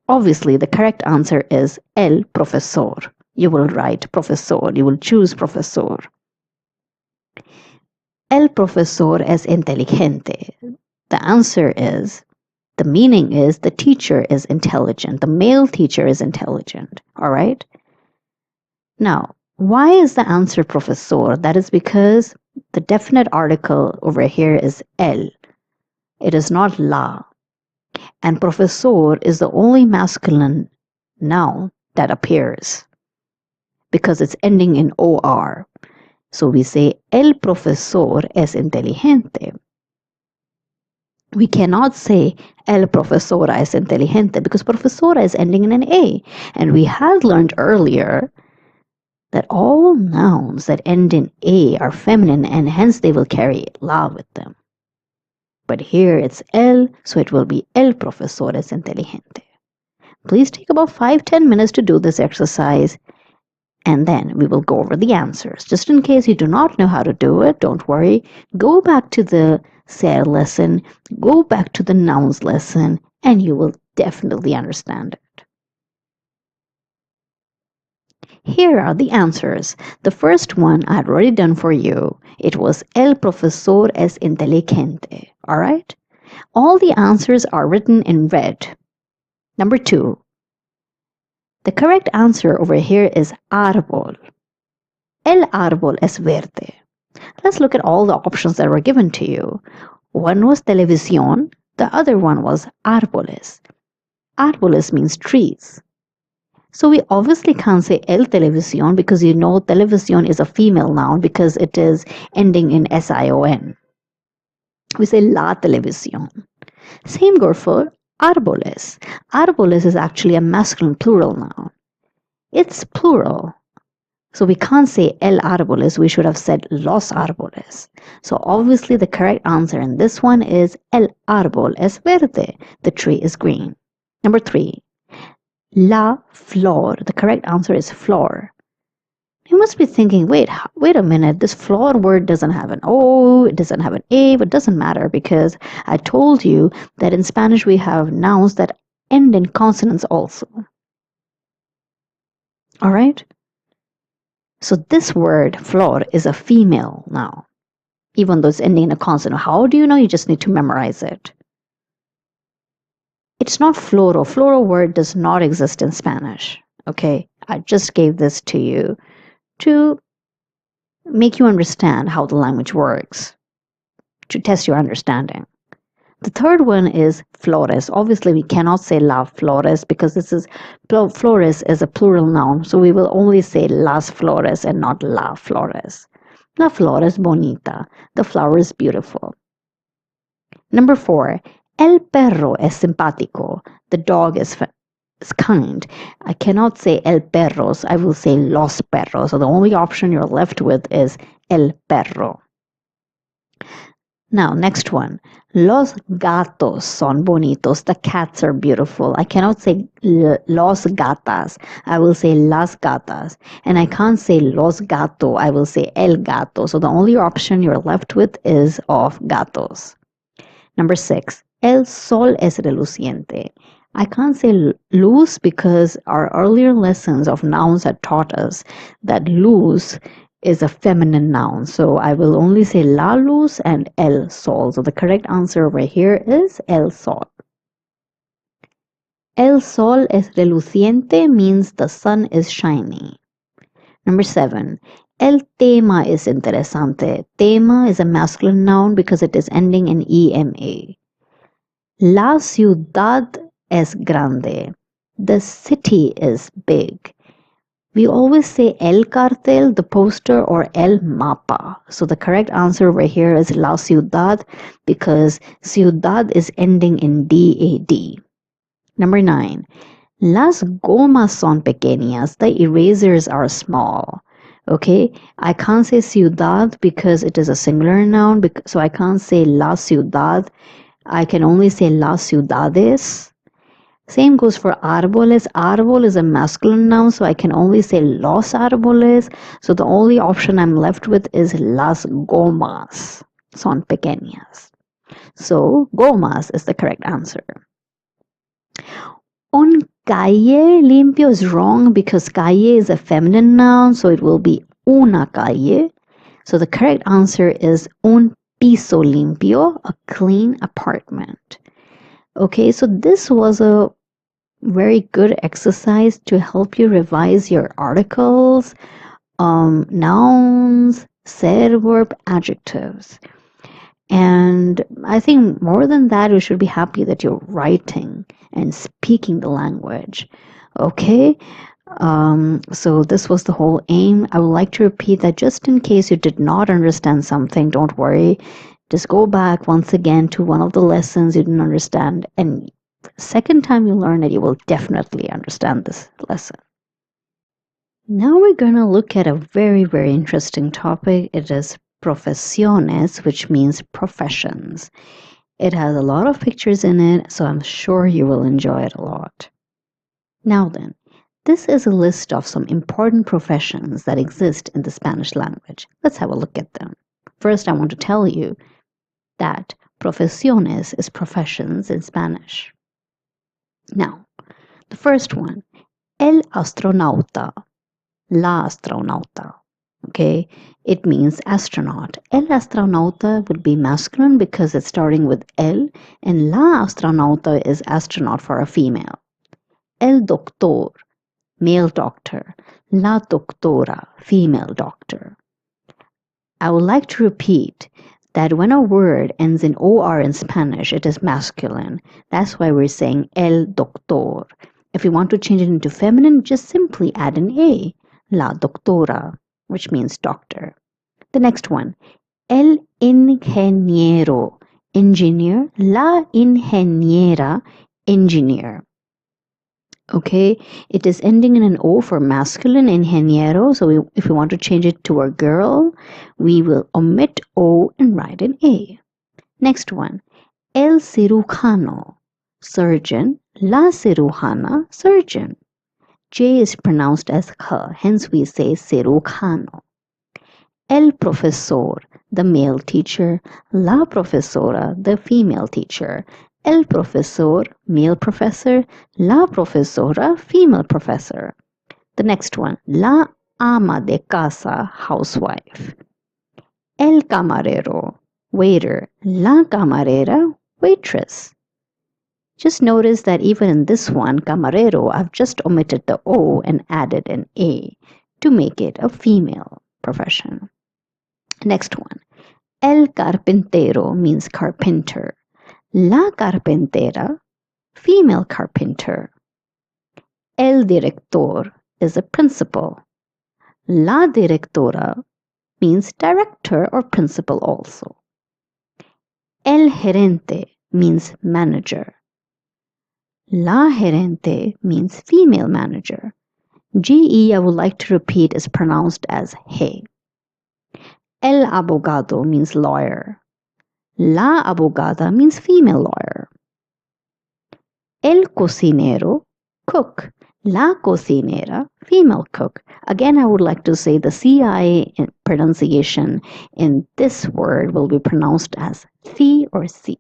Obviously, the correct answer is el profesor. You will write profesor, you will choose profesor. El profesor es inteligente. The answer is, the meaning is the teacher is intelligent. The male teacher is intelligent. All right? Now, why is the answer profesor? That is because the definite article over here is el. It is not la. And profesor is the only masculine noun that appears because it's ending in or. So we say, el profesor es inteligente. We cannot say, el profesora es inteligente, because profesora is ending in an A. And we had learned earlier that all nouns that end in A are feminine, and hence they will carry la with them. But here it's el, so it will be el profesor es inteligente. Please take about 5-10 minutes to do this exercise. And then we will go over the answers. Just in case you do not know how to do it, don't worry. Go back to the ser lesson, go back to the nouns lesson, and you will definitely understand it. Here are the answers. The first one I had already done for you. It was el profesor es inteligente. All right? All the answers are written in red. Number 2. The correct answer over here is árbol. El árbol es verde. Let's look at all the options that were given to you. One was televisión, the other one was árboles. Árboles means trees. So we obviously can't say el televisión because you know televisión is a female noun because it is ending in sion. We say la televisión. Same goes for árboles. Árboles is actually a masculine plural noun. It's plural. So we can't say el árboles, we should have said los árboles. So obviously the correct answer in this one is el árbol es verde. The tree is green. Number 3. La flor. The correct answer is flor. You must be thinking, wait a minute, this flor word doesn't have an O, it doesn't have an A, but it doesn't matter because I told you that in Spanish we have nouns that end in consonants also. All right? So this word, flor, is a female noun, even though it's ending in a consonant. How do you know? You just need to memorize it. It's not floro. Floro word does not exist in Spanish. Okay? I just gave this to you to make you understand how the language works, to test your understanding. The third one is flores. Obviously, we cannot say la flores because flores is a plural noun, so we will only say las flores and not la flores. La flor es bonita. The flower is beautiful. Number 4, El perro es simpático. The dog is kind. I cannot say el perros. I will say los perros. So the only option you're left with is el perro. Now, next one. Los gatos son bonitos. The cats are beautiful. I cannot say los gatas. I will say las gatas. And I can't say los gato. I will say el gato. So the only option you're left with is of gatos. Number 6. El sol es reluciente. I can't say luz because our earlier lessons of nouns had taught us that luz is a feminine noun. So I will only say la luz and el sol. So the correct answer over here is el sol. El sol es reluciente means the sun is shiny. Number 7. El tema es interesante. Tema is a masculine noun because it is ending in ema. La ciudad es grande. The city is big. We always say el cartel, the poster, or el mapa. So the correct answer over here is la ciudad because ciudad is ending in dad. Number 9. Las gomas son pequeñas. The erasers are small. Okay, I can't say ciudad because it is a singular noun, so I can't say la ciudad. I can only say las ciudades. Same goes for árboles. Árbol is a masculine noun, so I can only say los árboles. So the only option I'm left with is las gomas son pequeñas. So gomas is the correct answer. Un calle limpio is wrong because calle is a feminine noun, so it will be una calle. So the correct answer is un piso limpio, a clean apartment. Okay, so this was a very good exercise to help you revise your articles, nouns, said verb, adjectives. And I think more than that, you should be happy that you're writing and speaking the language. Okay? So this was the whole aim. I would like to repeat that just in case you did not understand something, don't worry. Just go back once again to one of the lessons you didn't understand. And second time you learn it, you will definitely understand this lesson. Now we're going to look at a very, very interesting topic. It is profesiones, which means professions. It has a lot of pictures in it, so I'm sure you will enjoy it a lot. Now then, this is a list of some important professions that exist in the Spanish language. Let's have a look at them. First, I want to tell you that profesiones is professions in Spanish. Now, the first one, el astronauta, la astronauta. Okay, it means astronaut. El astronauta would be masculine because it's starting with el, and la astronauta is astronaut for a female. El doctor, male doctor. La doctora, female doctor. I would like to repeat that when a word ends in or in Spanish, it is masculine. That's why we're saying el doctor. If you want to change it into feminine, just simply add an a, la doctora, which means doctor. The next one, el ingeniero, engineer, la ingeniera, engineer. Okay, it is ending in an O for masculine, ingeniero. So if we want to change it to a girl, we will omit O and write an A. Next one, el cirujano, surgeon, la cirujana, surgeon. J is pronounced as K, hence we say cirujano. El profesor, the male teacher, la profesora, the female teacher. El profesor, male professor, la profesora, female professor. The next one, la ama de casa, housewife. El camarero, waiter, la camarera, waitress. Just notice that even in this one, camarero, I've just omitted the O and added an A to make it a female profession. Next one, el carpintero means carpenter. La carpintera, female carpenter. El director is a principal. La directora means director or principal also. El gerente, means manager. La gerente means female manager. GE, I would like to repeat, is pronounced as he. El abogado means lawyer. La abogada means female lawyer. El cocinero, cook. La cocinera, female cook. Again, I would like to say the CI pronunciation in this word will be pronounced as C or C.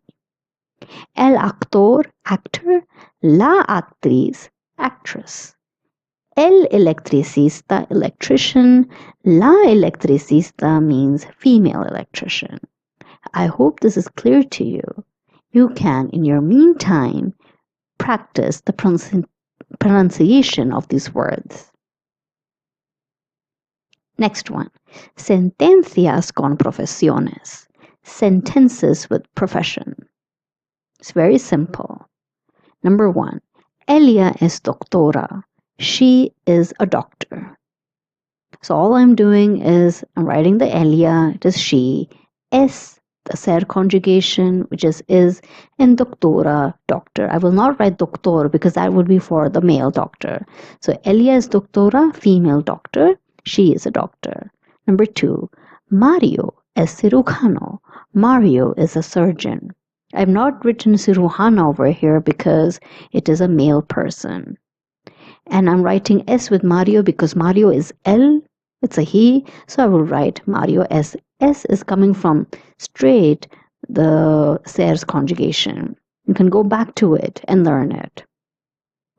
El actor, actor. La actriz, actress. El electricista, electrician. La electricista means female electrician. I hope this is clear to you. You can, in your meantime, practice the pronunciation of these words. Next one. Sentencias con profesiones. Sentences with profession. It's very simple. Number 1. Ella es doctora. She is a doctor. So all I'm doing is I'm writing the ella, it is she, es, the ser conjugation, which is, and doctora, doctor. I will not write doctor because that would be for the male doctor. So ella es doctora, female doctor. She is a doctor. Number 2, Mario es cirujano. Mario is a surgeon. I've not written cirujano over here because it is a male person. And I'm writing S with Mario because Mario is L, it's a he, so I will write Mario S. S is coming from straight the ser's conjugation. You can go back to it and learn it.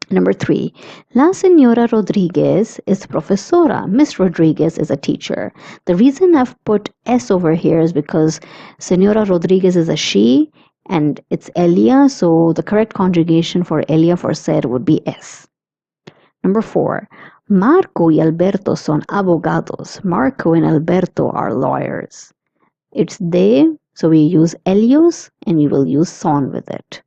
Number 3, La Señora Rodríguez is profesora. Miss Rodriguez is a teacher. The reason I've put S over here is because Señora Rodríguez is a she and it's Elia, so the correct conjugation for Elia for ser would be S. Number 4, Marco y Alberto son abogados. Marco and Alberto are lawyers. It's they, so we use ellos and we will use son with it.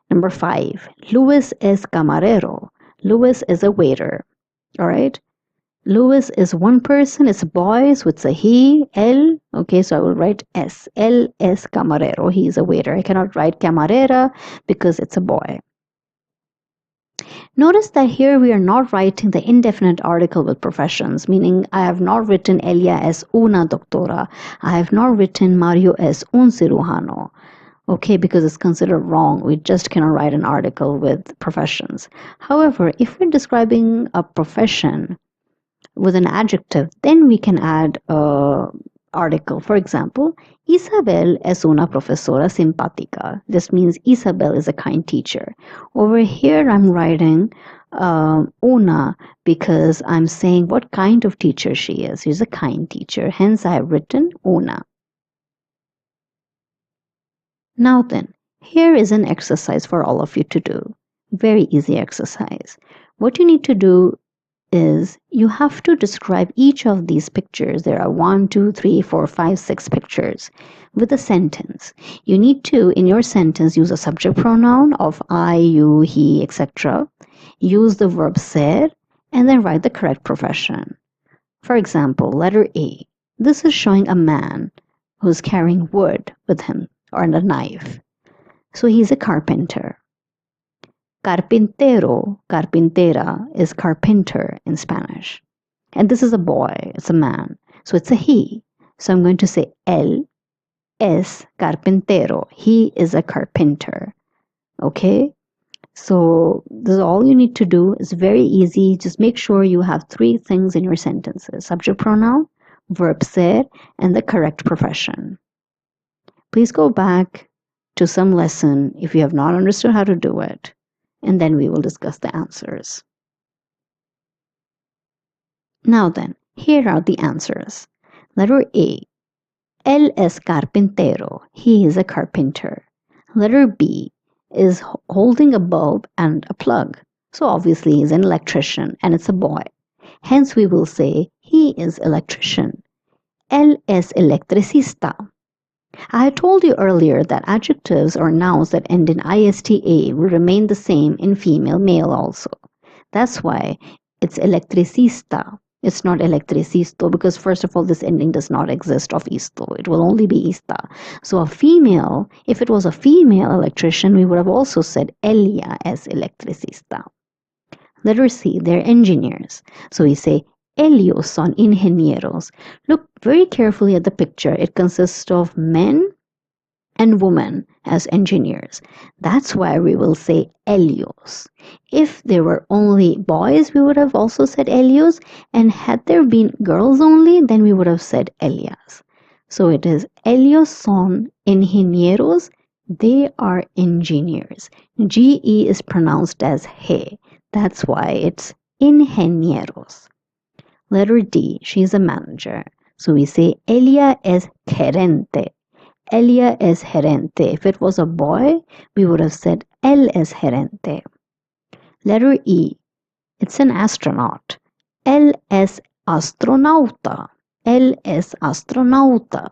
Number 5, Luis es camarero. Luis is a waiter. All right. Luis is one person, it's a boy, so it's a he, él. Okay, so I will write S. Él es camarero. He is a waiter. I cannot write camarera because it's a boy. Notice that here we are not writing the indefinite article with professions, meaning I have not written Elia es una doctora. I have not written Mario es un cirujano. Okay, because it's considered wrong. We just cannot write an article with professions. However, if we're describing a profession with an adjective, then we can add a article. For example, Isabel es una profesora simpática. This means Isabel is a kind teacher. Over here, I'm writing una because I'm saying what kind of teacher she is. She's a kind teacher. Hence, I have written una. Now then, here is an exercise for all of you to do. Very easy exercise. What you need to do is you have to describe each of these pictures. There are 1, 2, 3, 4, 5, 6 pictures with a sentence. You need to, in your sentence, use a subject pronoun of I, you, he, etc. Use the verb ser and then write the correct profession. For example, letter A. This is showing a man who's carrying wood with him or a knife. So he's a carpenter. Carpintero, carpintera is carpenter in Spanish. And this is a boy, it's a man. So it's a he. So I'm going to say él es carpintero. He is a carpenter. Okay? So this is all you need to do. It's very easy. Just make sure you have 3 things in your sentences. Subject pronoun, verb ser, and the correct profession. Please go back to some lesson if you have not understood how to do it. And then we will discuss the answers. Now then, here are the answers. Letter A. Él es carpintero. He is a carpenter. Letter B is holding a bulb and a plug. So obviously he's an electrician and it's a boy. Hence we will say he is electrician. Él es electricista. I had told you earlier that adjectives or nouns that end in ISTA will remain the same in female, male also. That's why it's electricista It's not electricisto because first of all, this ending does not exist of isto. It will only be ista. So a female, if it was a female electrician, we would have also said ella es electricista. Letter C, they're engineers. So we say ellos son ingenieros. Look very carefully at the picture. It consists of men and women as engineers. That's why we will say ellos. If there were only boys, we would have also said ellos, and had there been girls only, then we would have said ellas. So it is ellos son ingenieros. They are engineers. GE is pronounced as he. That's why it's ingenieros. Letter D, she's a manager. So we say ella es gerente. Ella es gerente. If it was a boy, we would have said él es gerente. Letter E. It's an astronaut. Él es astronauta. Él es astronauta.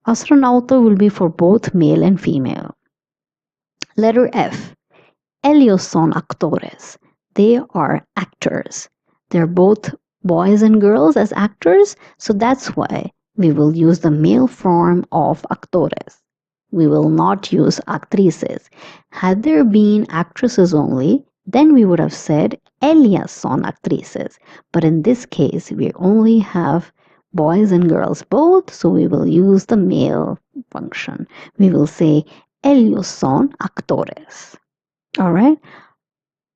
Astronauta will be for both male and female. Letter F. Ellos son actores. They are actors. They're both boys and girls as actors, so that's why we will use the male form of actores. We will not use actrices. Had there been actresses only, then we would have said ellas son actrices. But in this case, we only have boys and girls both, so we will use the male function. We will say ellos son actores. All right.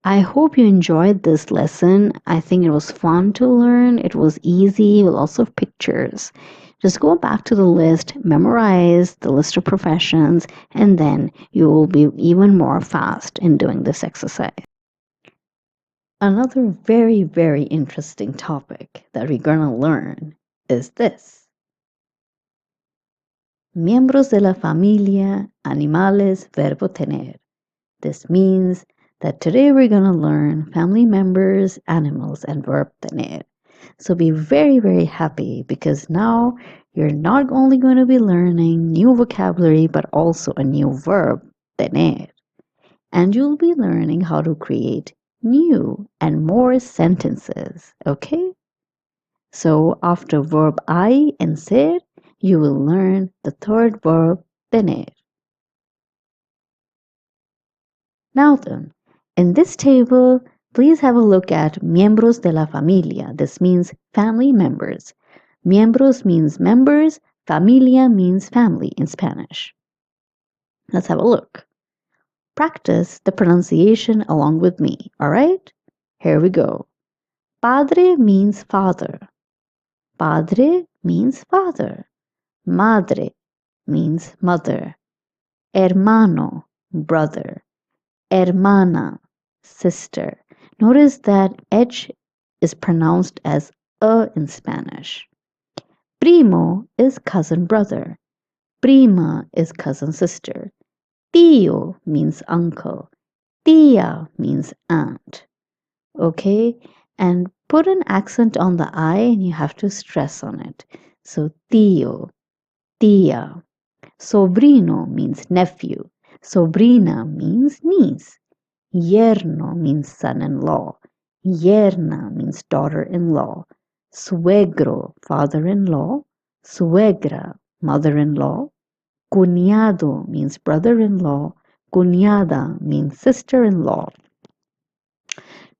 I hope you enjoyed this lesson. I think it was fun to learn. It was easy with lots of pictures. Just go back to the list, memorize the list of professions, and then you will be even more fast in doing this exercise. Another very, very interesting topic that we're going to learn is this. Miembros de la familia, animales, verbo tener. This means that today we're going to learn family members, animals, and verb tener. So be very, very happy because now you're not only going to be learning new vocabulary, but also a new verb, tener. And you'll be learning how to create new and more sentences, okay? So after verb I and ser, you will learn the third verb, tener. Now then, in this table, please have a look at miembros de la familia. This means family members. Miembros means members. Familia means family in Spanish. Let's have a look. Practice the pronunciation along with me, all right? Here we go. Padre means father. Padre means father. Madre means mother. Hermano, brother. Hermana, sister. Notice that H is pronounced as a in Spanish. Primo is cousin brother. Prima is cousin sister. Tío means uncle. Tía means aunt. Okay? And put an accent on the I and you have to stress on it. So tío, tía. Sobrino means nephew. Sobrina means niece. Yerno means son-in-law. Yerna means daughter-in-law. Suegro, father-in-law. Suegra, mother-in-law. Cuñado means brother-in-law. Cuñada means sister-in-law.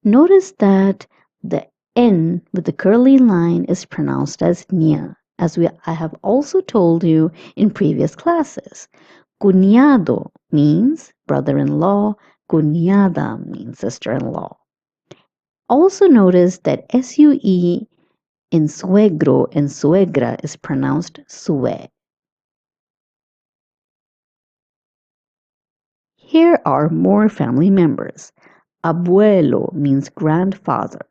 Notice that the N with the curly line is pronounced as ña, as I have also told you in previous classes. Cuñado means brother-in-law. Cuñada means sister-in-law. Also notice that SUE in suegro and suegra is pronounced sue. Here are more family members. Abuelo means grandfather.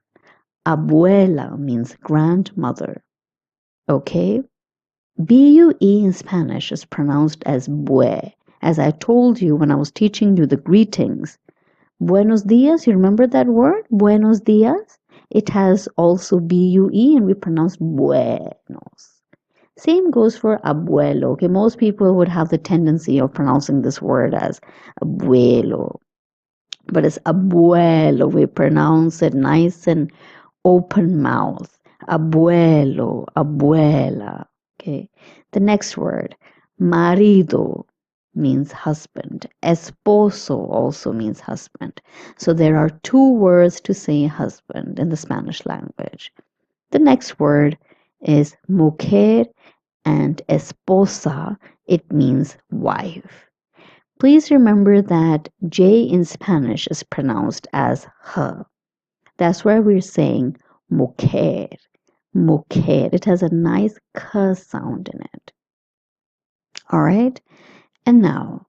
Abuela means grandmother. Okay? BUE in Spanish is pronounced as bue, as I told you when I was teaching you the greetings. Buenos dias, you remember that word? Buenos dias? It has also BUE and we pronounce buenos. Same goes for abuelo. Okay, most people would have the tendency of pronouncing this word as abuelo. But it's abuelo. We pronounce it nice and open mouth. Abuelo, abuela. Okay. The next word, marido, means husband. Esposo also means husband. So there are two words to say husband in the Spanish language. The next word is mujer and esposa. It means wife. Please remember that J in Spanish is pronounced as H. That's why we're saying mujer. Mujer. It has a nice K sound in it. All right. And now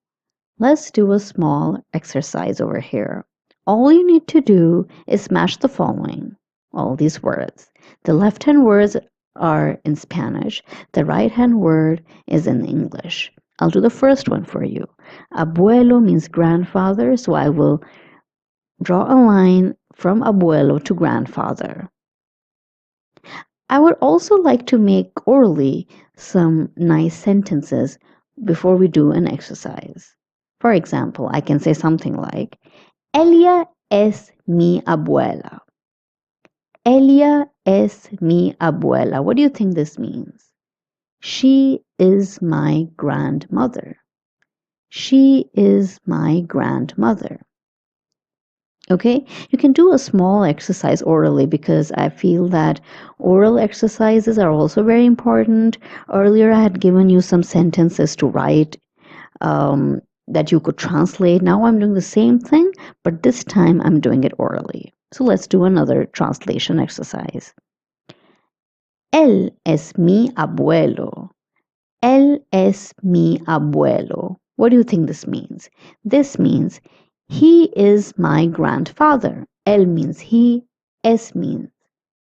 let's do a small exercise over here. All you need to do is match the following, all these words. The left-hand words are in Spanish. The right-hand word is in English. I'll do the first one for you. Abuelo means grandfather, so I will draw a line from abuelo to grandfather. I would also like to make orally some nice sentences before we do an exercise. For example, I can say something like, Ella es mi abuela. Ella es mi abuela. What do you think this means? She is my grandmother. She is my grandmother. Okay, you can do a small exercise orally because I feel that oral exercises are also very important. Earlier, I had given you some sentences to write that you could translate. Now I'm doing the same thing, but this time I'm doing it orally. So let's do another translation exercise. Él es mi abuelo. Él es mi abuelo. What do you think this means? This means he is my grandfather. Él means he, es means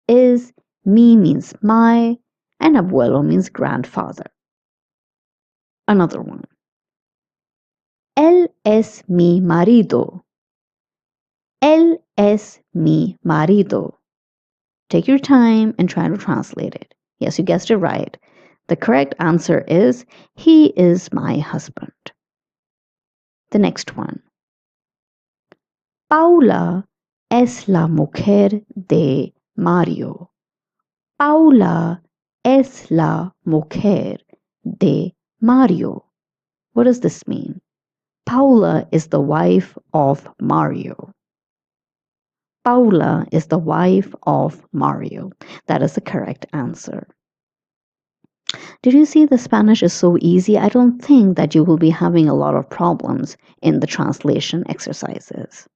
is, mi means my, and abuelo means grandfather. Another one. Él es mi marido. Él es mi marido. Take your time and try to translate it. Yes, you guessed it right. The correct answer is, he is my husband. The next one. Paula es la mujer de Mario. Paula es la mujer de Mario. What does this mean? Paula is the wife of Mario. Paula is the wife of Mario. That is the correct answer. Did you see the Spanish is so easy? I don't think that you will be having a lot of problems in the translation exercises.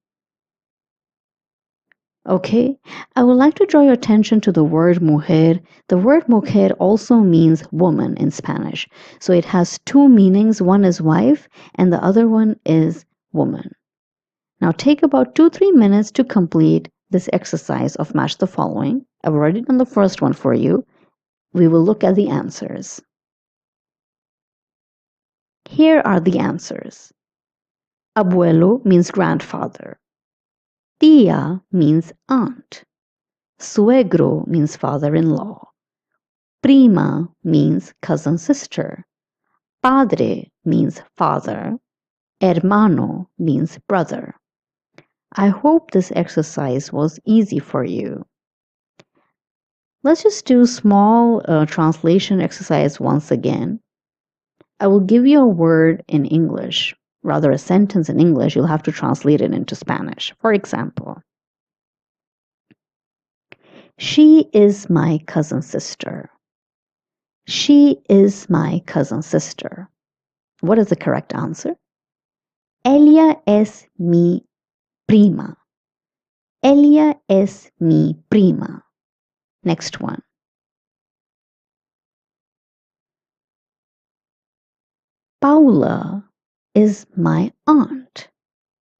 Okay, I would like to draw your attention to the word mujer. The word mujer also means woman in Spanish. So it has two meanings. One is wife and the other one is woman. Now take about 2-3 minutes to complete this exercise of match the following. I've already done the first one for you. We will look at the answers. Here are the answers. Abuelo means grandfather. Tía means aunt. Suegro means father-in-law. Prima means cousin sister. Padre means father. Hermano means brother. I hope this exercise was easy for you. Let's just do small translation exercise once again. I will give you a word in English, rather a sentence in English. You'll have to translate it into Spanish. For example, she is my cousin sister. She is my cousin sister. What is the correct answer? Ella es mi prima. Ella es mi prima. Next one. Paula is my aunt.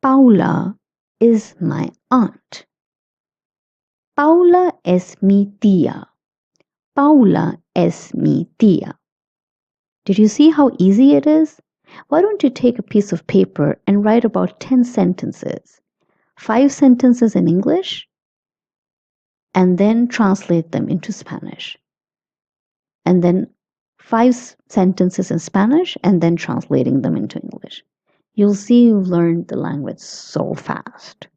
Paula is my aunt. Paula es mi tía. Paula es mi tía. Did you see how easy it is? Why don't you take a piece of paper and write about 10 sentences? 5 sentences in English, and then translate them into Spanish. And then 5 sentences in Spanish, and then translating them into English. You'll see you've learned the language so fast.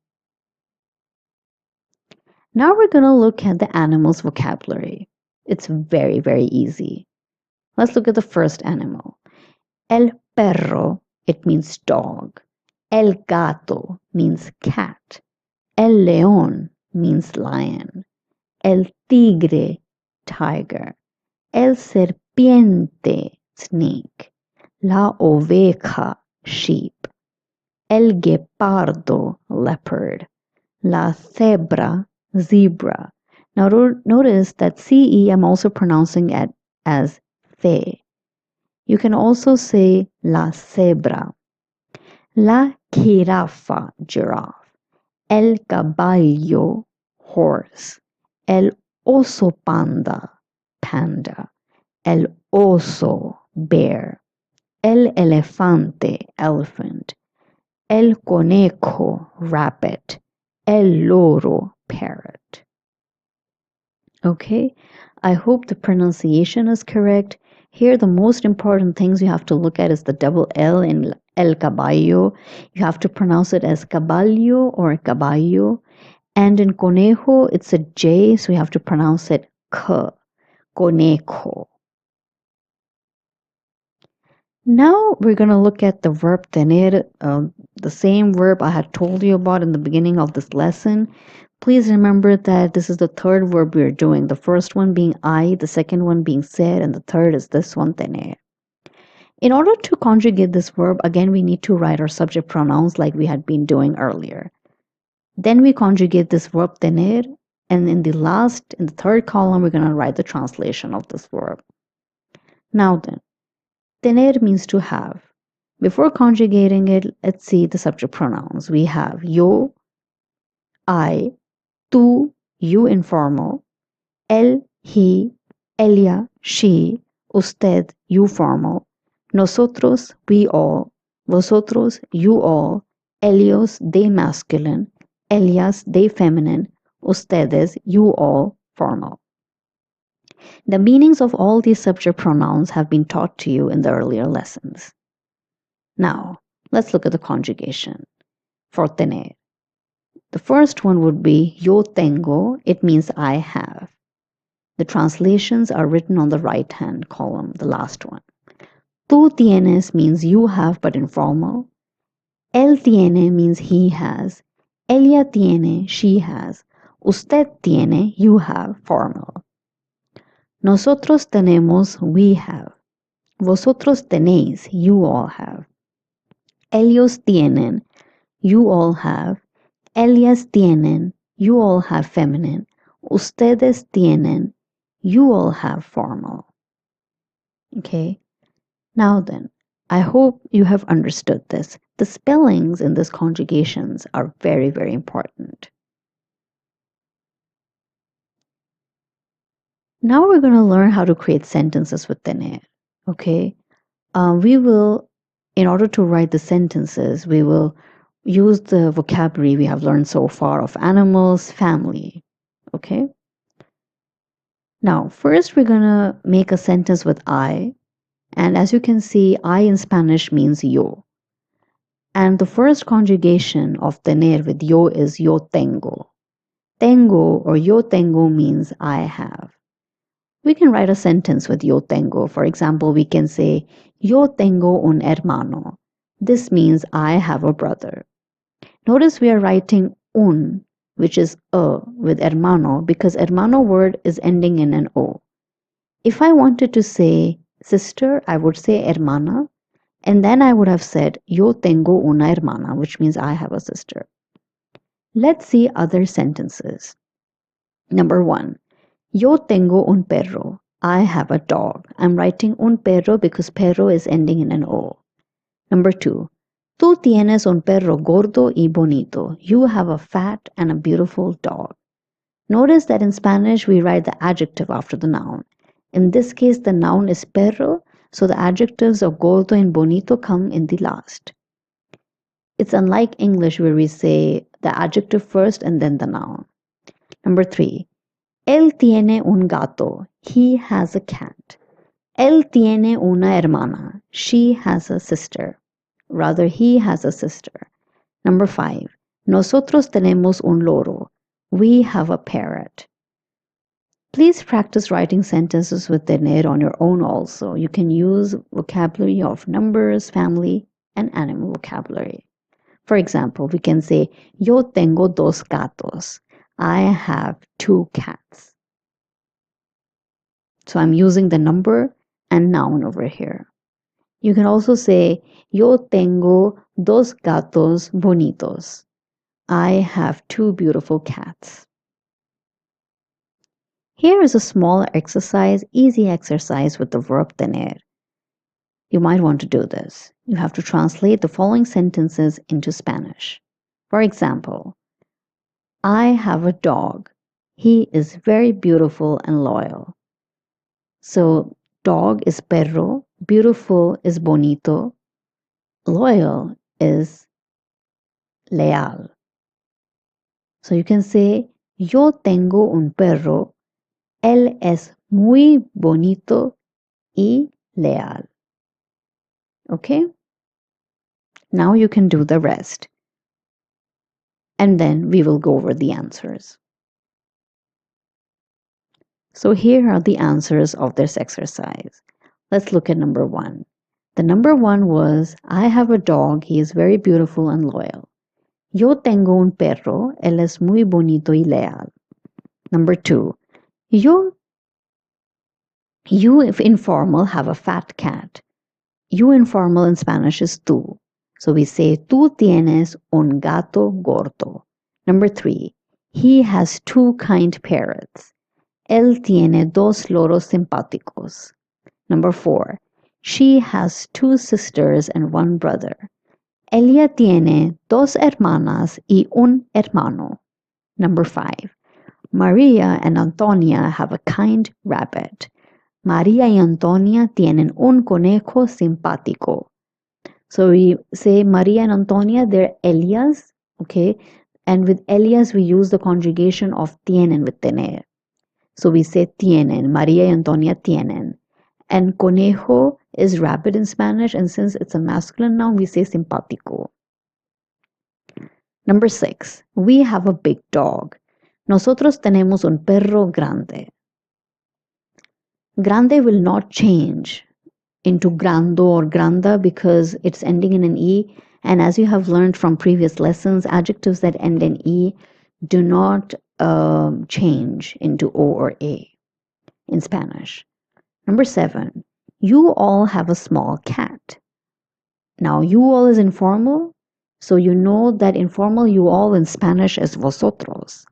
Now we're going to look at the animal's vocabulary. It's very, very easy. Let's look at the first animal. El perro, it means dog. El gato means cat. El león means lion. El tigre, tiger. El serpiente, snake. La oveja, sheep. El guepardo, leopard. La cebra, zebra. Now notice that CE I'm also pronouncing it as fe. You can also say la cebra. La jirafa, giraffe. El caballo, horse. El oso panda, panda. El oso, bear. El elefante, elephant. El conejo, rabbit. El loro, parrot. Okay, I hope the pronunciation is correct. Here, the most important things you have to look at is the double L in El Caballo. You have to pronounce it as caballo or caballo. And in conejo, it's a J, so you have to pronounce it k, conejo. Now we're going to look at the verb tener, the same verb I had told you about in the beginning of this lesson. Please remember that this is the third verb we're doing. The first one being I, the second one being ser, and the third is this one, tener. In order to conjugate this verb, again, we need to write our subject pronouns like we had been doing earlier. Then we conjugate this verb tener, and in the third column, we're going to write the translation of this verb. Now then, tener means to have. Before conjugating it, let's see the subject pronouns. We have yo, I, tú, you informal, él, he, ella, she, usted, you formal, nosotros, we all, vosotros, you all, ellos, they masculine, ellas, they feminine, ustedes, you all formal. The meanings of all these subject pronouns have been taught to you in the earlier lessons. Now, let's look at the conjugation for tener. The first one would be yo tengo, it means I have. The translations are written on the right hand column, the last one. Tú tienes means you have but informal. Él tiene means he has. Ella tiene, she has. Usted tiene, you have, formal. Nosotros tenemos, we have. Vosotros tenéis, you all have. Ellos tienen, you all have. Ellas tienen, you all have feminine. Ustedes tienen, you all have formal. Okay, now then, I hope you have understood this. The spellings in these conjugations are very, very important. Now we're going to learn how to create sentences with tener. Okay, we will, in order to write the sentences, we will use the vocabulary we have learned so far of animals, family. Okay. Now, first we're going to make a sentence with I. And as you can see, I in Spanish means yo. And the first conjugation of tener with yo is yo tengo. Tengo or yo tengo means I have. We can write a sentence with yo tengo. For example, we can say, yo tengo un hermano. This means I have a brother. Notice we are writing un, which is a, with hermano, because hermano word is ending in an o. If I wanted to say sister, I would say hermana, and then I would have said, yo tengo una hermana, which means I have a sister. Let's see other sentences. Number 1. Yo tengo un perro. I have a dog. I'm writing un perro because perro is ending in an o. Number 2. Tú tienes un perro gordo y bonito. You have a fat and a beautiful dog. Notice that in Spanish we write the adjective after the noun. In this case, the noun is perro, so the adjectives of gordo and bonito come in the last. It's unlike English where we say the adjective first and then the noun. Number 3. Él tiene un gato. He has a cat. Él tiene una hermana. She has a sister. Rather, he has a sister. Number 5. Nosotros tenemos un loro. We have a parrot. Please practice writing sentences with tener on your own also. You can use vocabulary of numbers, family, and animal vocabulary. For example, we can say, Yo tengo dos gatos. I have 2 cats. So I'm using the number and noun over here. You can also say, Yo tengo dos gatos bonitos. I have 2 beautiful cats. Here is a small exercise, easy exercise with the verb tener. You might want to do this. You have to translate the following sentences into Spanish. For example, I have a dog. He is very beautiful and loyal. So, dog is perro, beautiful is bonito, loyal is leal. So you can say, Yo tengo un perro. Él es muy bonito y leal. Okay? Now you can do the rest. And then we will go over the answers. So here are the answers of this exercise. Let's look at number 1. The number 1 was, I have a dog, he is very beautiful and loyal. Yo tengo un perro, él es muy bonito y leal. Number 2, you if informal have a fat cat. You informal in Spanish is tú. So we say, tú tienes un gato gordo. Number 3, he has 2 kind parrots. Él tiene 2 loros simpáticos. Number 4, she has 2 sisters and 1 brother. Ella tiene 2 hermanas y un hermano. Number 5, Maria and Antonia have a kind rabbit. María y Antonia tienen un conejo simpático. So we say Maria and Antonia, they're Elias, okay? And with Elias, we use the conjugation of tienen with tener. So we say tienen, María y Antonia tienen. And conejo is rabbit in Spanish, and since it's a masculine noun, we say simpático. Number 6, we have a big dog. Nosotros tenemos un perro grande. Grande will not change into grando or granda because it's ending in an E. And as you have learned from previous lessons, adjectives that end in E do not change into O or A in Spanish. Number 7, you all have a small cat. Now, you all is informal, so you know that informal you all in Spanish is vosotros.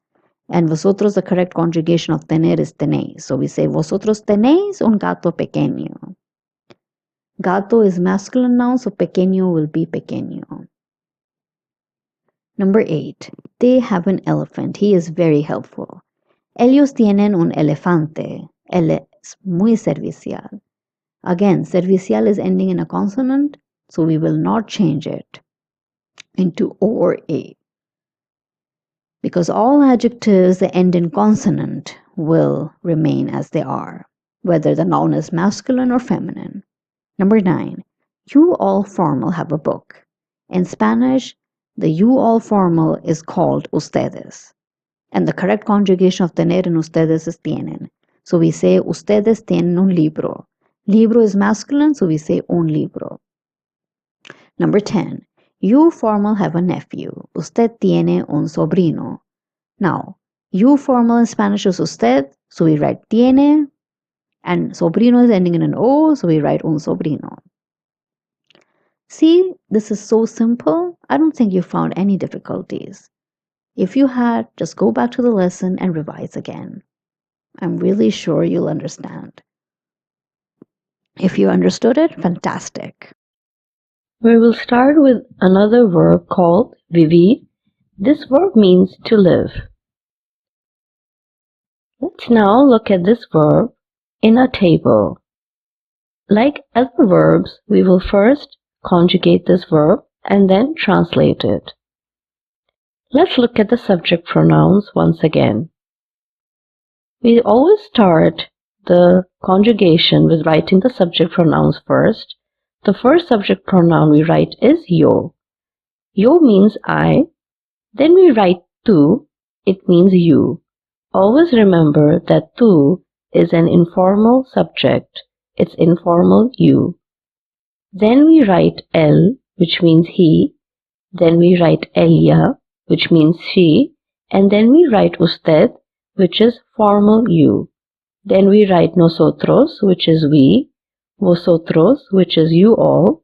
And vosotros, the correct conjugation of tener is tenéis. So we say, vosotros tenéis un gato pequeño. Gato is masculine noun, so pequeño will be pequeño. Number 8, they have an elephant. He is very helpful. Ellos tienen un elefante. Él es muy servicial. Again, servicial is ending in a consonant, so we will not change it into O or A. Because all adjectives that end in consonant will remain as they are, whether the noun is masculine or feminine. Number 9, you all formal have a book. In Spanish, the you all formal is called ustedes. And the correct conjugation of tener in ustedes is tienen. So we say, ustedes tienen un libro. Libro is masculine, so we say un libro. Number 10, you formal have a nephew. Usted tiene un sobrino. Now, you formal in Spanish is usted, so we write tiene. And sobrino is ending in an O, so we write un sobrino. See, this is so simple. I don't think you found any difficulties. If you had, just go back to the lesson and revise again. I'm really sure you'll understand. If you understood it, fantastic. We will start with another verb called vivir. This verb means to live. Let's now look at this verb in a table. Like other verbs, we will first conjugate this verb and then translate it. Let's look at the subject pronouns once again. We always start the conjugation with writing the subject pronouns first. The first subject pronoun we write is yo. Yo means I. Then we write tú, it means you. Always remember that tu is an informal subject. It's informal you. Then we write el, which means he. Then we write ella, which means she. And then we write usted, which is formal you. Then we write nosotros, which is we. Vosotros, which is you all.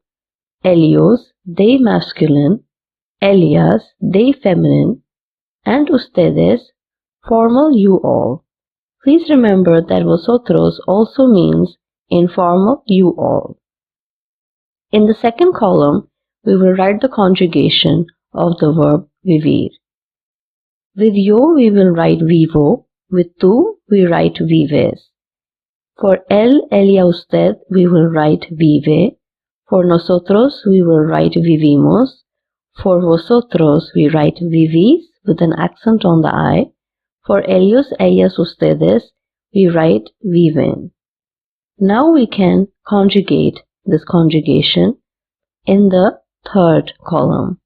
Ellos, they masculine. Ellas, they feminine. And ustedes, formal you all. Please remember that vosotros also means informal you all. In the second column, we will write the conjugation of the verb vivir. With yo, we will write vivo. With tú, we write vives. For él, ella, usted, we will write vive. For nosotros, we will write vivimos. For vosotros, we write vivís with an accent on the I. For ellos, ellas, ustedes, we write viven. Now we can conjugate this conjugation in the third column.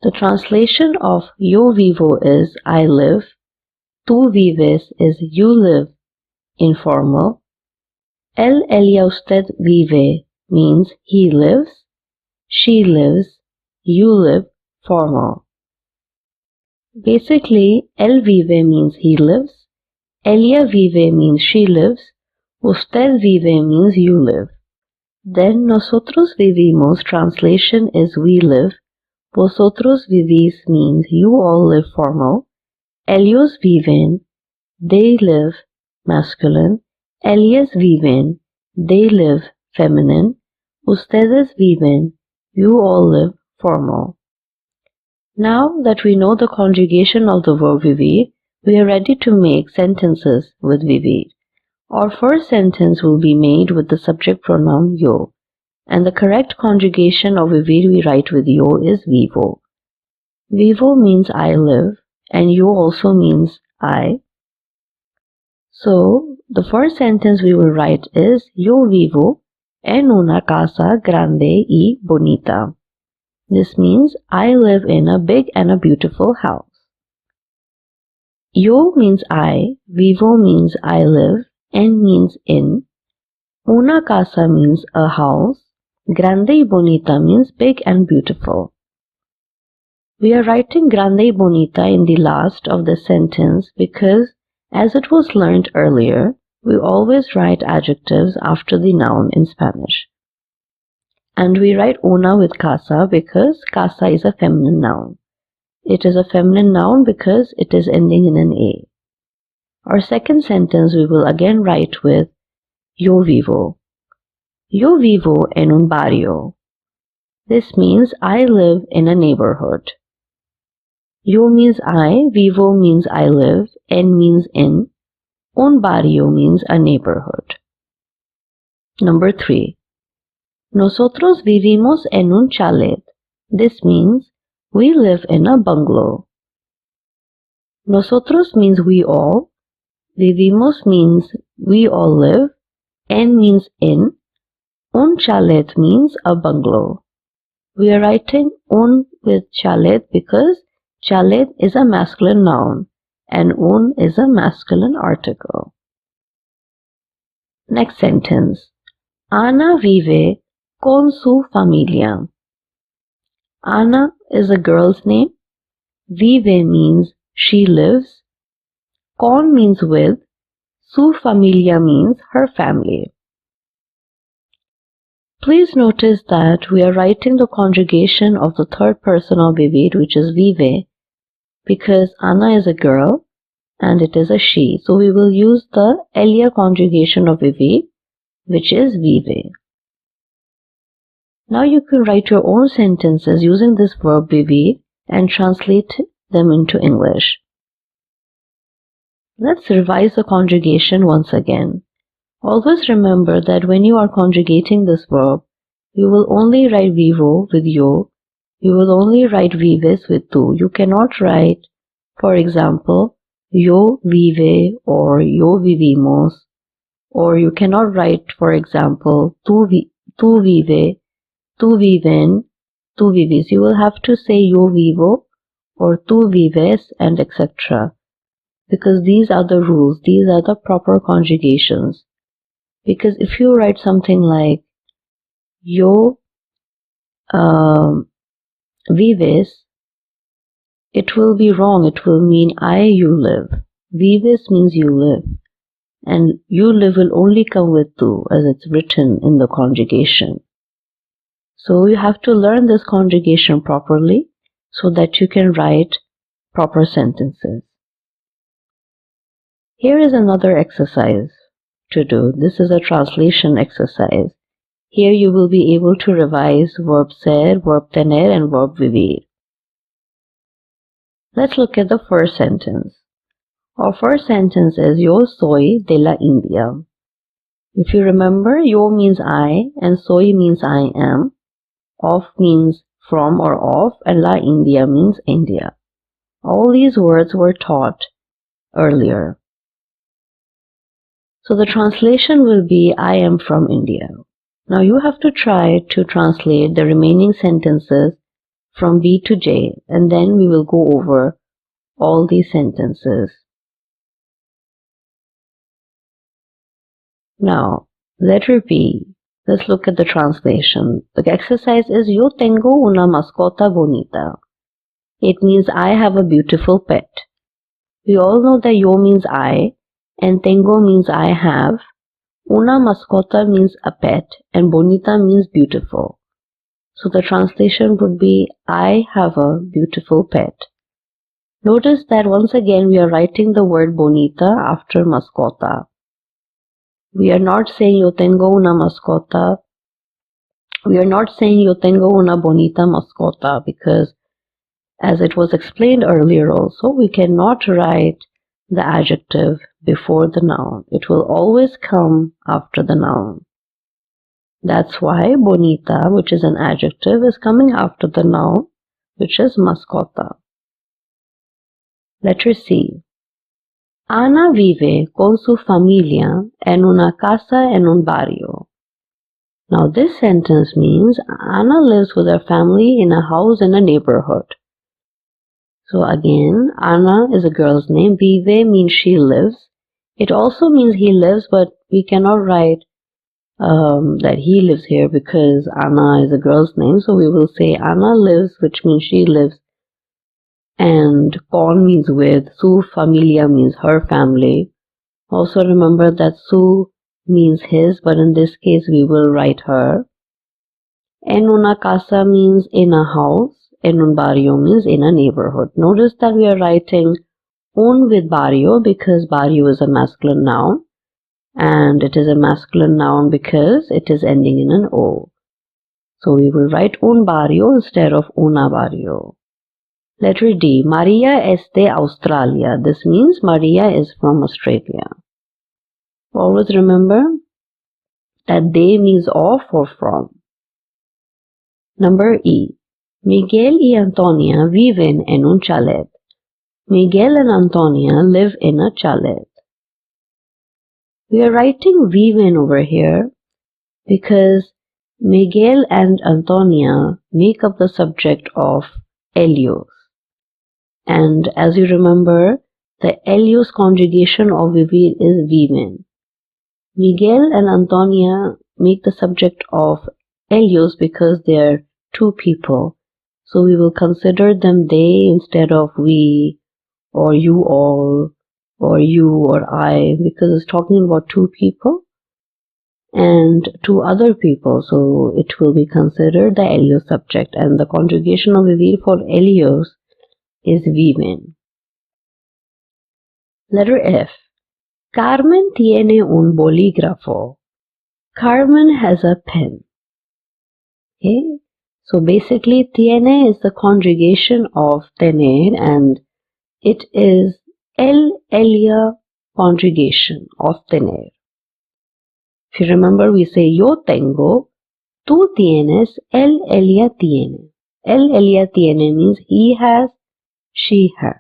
The translation of yo vivo is I live. Tú vives is you live, informal. Él, ella, usted vive means he lives, she lives, you live, formal. Basically, él vive means he lives, ella vive means she lives, usted vive means you live. Then nosotros vivimos translation is we live, vosotros vivís means you all live, formal, ellos viven, they live, masculine, ellas viven, they live, feminine, ustedes viven, you all live, formal. Now that we know the conjugation of the verb vivir, we are ready to make sentences with vivir. Our first sentence will be made with the subject pronoun yo, and the correct conjugation of vivir we write with yo is vivo. Vivo means I live, and yo also means I. So, the first sentence we will write is yo vivo en una casa grande y bonita. This means I live in a big and a beautiful house. Yo means I, vivo means I live, en means in, una casa means a house, grande y bonita means big and beautiful. We are writing grande y bonita in the last of the sentence because, as it was learned earlier, we always write adjectives after the noun in Spanish. And we write una with casa because casa is a feminine noun. It is a feminine noun because it is ending in an A. Our second sentence we will again write with yo vivo. Yo vivo en un barrio. This means I live in a neighborhood. Yo means I, vivo means I live, en means in, un barrio means a neighborhood. Number 3. Nosotros vivimos en un chalet. This means we live in a bungalow. Nosotros means we all, vivimos means we all live, en means in, un chalet means a bungalow. We are writing un with chalet because chalet is a masculine noun and un is a masculine article. Next sentence. Ana vive con su familia. Ana is a girl's name. Vive means she lives. Con means with. Su familia means her family. Please notice that we are writing the conjugation of the third person of vivir, which is vive, because Ana is a girl and it is a she. So we will use the ella conjugation of vivir, which is vive. Now you can write your own sentences using this verb vivir and translate them into English. Let's revise the conjugation once again. Always remember that when you are conjugating this verb, you will only write vivo with yo, you will only write vives with tú. You cannot write, for example, yo vive or yo vivimos, or you cannot write, for example, tú vive, tú viven, tú vivis. You will have to say yo vivo or tú vives, and etc. Because these are the rules, these are the proper conjugations. Because if you write something like yo vives, it will be wrong. It will mean you live. Vives means you live. And you live will only come with tú as it's written in the conjugation. So you have to learn this conjugation properly so that you can write proper sentences. Here is another exercise to do. This is a translation exercise. Here you will be able to revise verb ser, verb tener, and verb vivir. Let's look at the first sentence. Our first sentence is Yo soy de la India. If you remember, yo means I and soy means I am. Of means from or of, and la India means India. All these words were taught earlier. So the translation will be I am from India. Now you have to try to translate the remaining sentences from B to J, and then we will go over all these sentences. Now, letter B. Let's look at the translation. The exercise is Yo tengo una mascota bonita. It means I have a beautiful pet. We all know that yo means I and tengo means I have. Una mascota means a pet and bonita means beautiful. So the translation would be I have a beautiful pet. Notice that once again we are writing the word bonita after mascota. We are not saying yo tengo una mascota. We are not saying yo tengo una bonita mascota because, as it was explained earlier also, we cannot write the adjective before the noun. It will always come after the noun. That's why bonita, which is an adjective, is coming after the noun, which is mascota. Letter C. Ana vive con su familia en una casa en un barrio. Now this sentence means Ana lives with her family in a house in a neighborhood. So again, Ana is a girl's name. Vive means she lives. It also means he lives, but we cannot write that he lives here because Ana is a girl's name. So we will say Ana lives, which means she lives. And con means with, su familia means her family. Also remember that su means his, but in this case we will write her. En una casa means in a house. En un barrio means in a neighborhood. Notice that we are writing un with barrio because barrio is a masculine noun. And it is a masculine noun because it is ending in an O. So we will write un barrio instead of una barrio. Letter D. Maria es de Australia. This means Maria is from Australia. Always remember that de means of or from. Number E. Miguel y Antonia viven en un chalet. Miguel and Antonia live in a chalet. We are writing viven over here because Miguel and Antonia make up the subject of ellos. And as you remember, the ellos conjugation of vivir is viven. Miguel and Antonia make the subject of ellos because they are two people. So we will consider them they instead of we or you all or you or I because it's talking about two people and two other people. So it will be considered the ellos subject, and the conjugation of vivir for ellos is viven. Letter F. Carmen tiene un bolígrafo. Carmen has a pen. Okay. So basically tiene is the conjugation of tener and it is el-elia conjugation of tener. If you remember, we say yo tengo, tú tienes, el-elia tiene. El-elia tiene means he has, she has.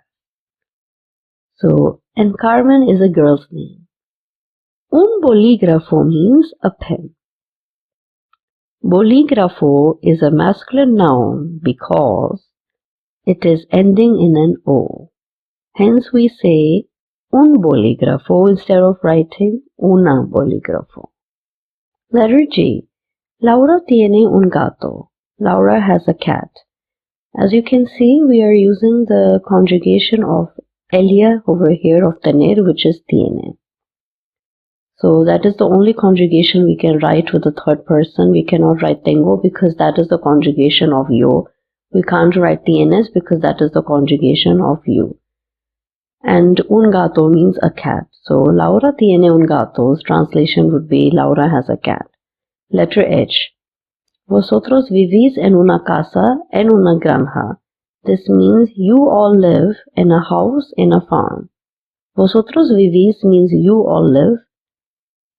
So, and Carmen is a girl's name. Un bolígrafo means a pen. Bolígrafo is a masculine noun because it is ending in an O. Hence we say un bolígrafo instead of writing una bolígrafo. Letter G. Laura tiene un gato. Laura has a cat. As you can see, we are using the conjugation of ella over here of tener, which is tiene. So that is the only conjugation we can write with the third person. We cannot write tengo because that is the conjugation of yo. We can't write tienes because that is the conjugation of you. And un gato means a cat. So Laura tiene un gato's translation would be Laura has a cat. Letter H. Vosotros vivís en una casa en una granja. This means you all live in a house in a farm. Vosotros vivís means you all live.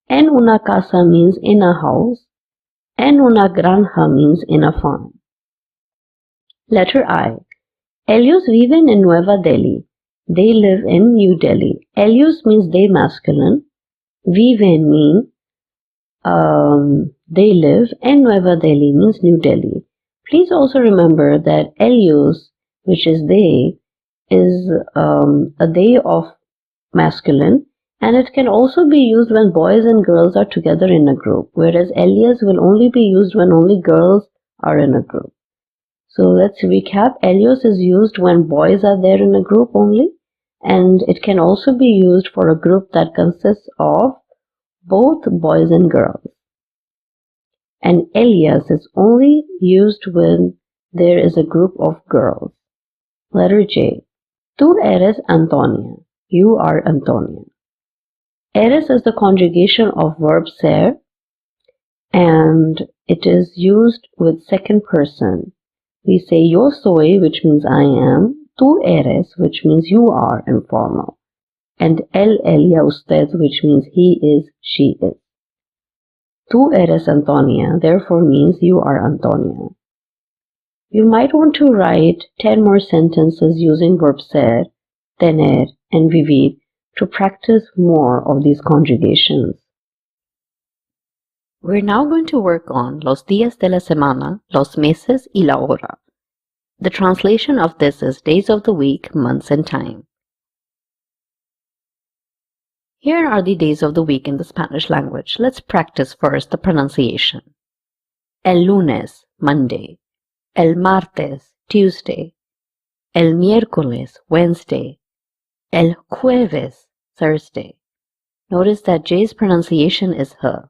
En una casa means in a house. En una granja means in a farm. Letter I. Ellos viven en Nueva Delhi. They live in New Delhi. Ellos means they masculine. Viven mean they live. En Nueva Delhi means New Delhi. Please also remember that ellos, which is they, is a they of masculine, and it can also be used when boys and girls are together in a group, whereas ellas will only be used when only girls are in a group. So let's recap. Ellos is used when boys are there in a group only, and it can also be used for a group that consists of both boys and girls. And ellas is only used when there is a group of girls. Letter J. Tú eres Antonia. You are Antonia. Eres is the conjugation of verb ser, and it is used with second person. We say yo soy, which means I am, tú eres, which means you are informal, and él, ella, usted, which means he is, she is. Tú eres Antonia, therefore means you are Antonia. You might want to write 10 more sentences using verb ser, tener, and vivir to practice more of these conjugations. We're now going to work on los días de la semana, los meses y la hora. The translation of this is days of the week, months, and time. Here are the days of the week in the Spanish language. Let's practice first the pronunciation. El lunes, Monday. El martes, Tuesday. El miércoles, Wednesday. El jueves, Thursday. Notice that J's pronunciation is H.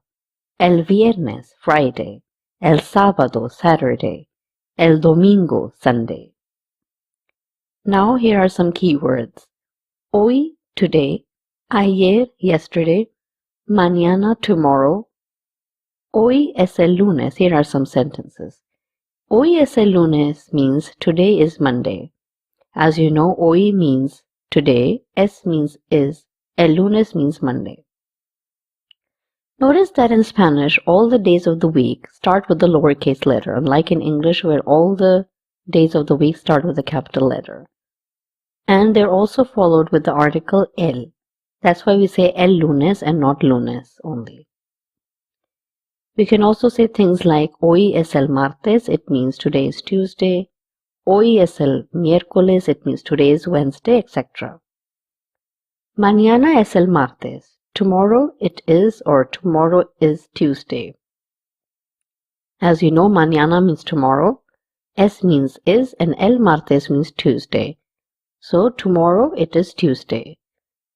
El viernes, Friday. El sábado, Saturday. El domingo, Sunday. Now here are some keywords. Hoy, today. Ayer, yesterday. Mañana, tomorrow. Hoy es el lunes. Here are some sentences. Hoy es el lunes means today is Monday. As you know, hoy means today, es means is, el lunes means Monday. Notice that in Spanish, all the days of the week start with the lowercase letter, unlike in English where all the days of the week start with a capital letter. And they're also followed with the article el. That's why we say el lunes and not lunes only. We can also say things like hoy es el martes, it means today is Tuesday. Hoy es el miércoles, it means today is Wednesday, etc. Mañana es el martes. Tomorrow it is, or tomorrow is Tuesday. As you know, mañana means tomorrow, es means is, and el martes means Tuesday. So tomorrow it is Tuesday.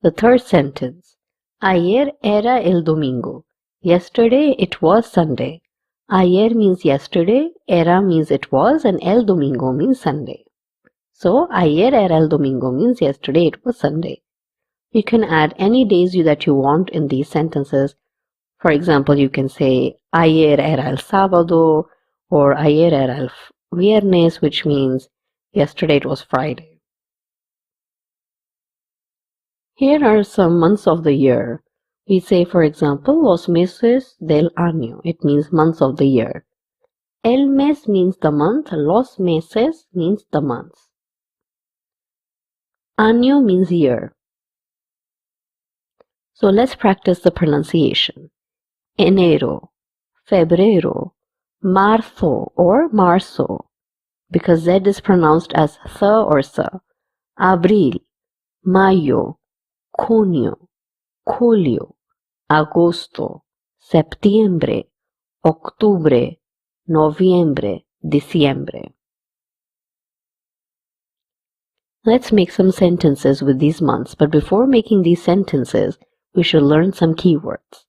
The third sentence. Ayer era el domingo. Yesterday it was Sunday. Ayer means yesterday, era means it was, and el domingo means Sunday. So ayer era el domingo means yesterday it was Sunday. You can add any days that you want in these sentences. For example, you can say ayer era el sábado or ayer era el viernes, which means yesterday it was Friday. Here are some months of the year. We say, for example, los meses del año. It means months of the year. El mes means the month. Los meses means the months. Año means year. So let's practice the pronunciation. Enero, febrero, marzo or marzo, because Z is pronounced as th or sa. Abril, mayo, junio, julio, agosto, septiembre, octubre, noviembre, diciembre. Let's make some sentences with these months, but before making these sentences, we should learn some keywords.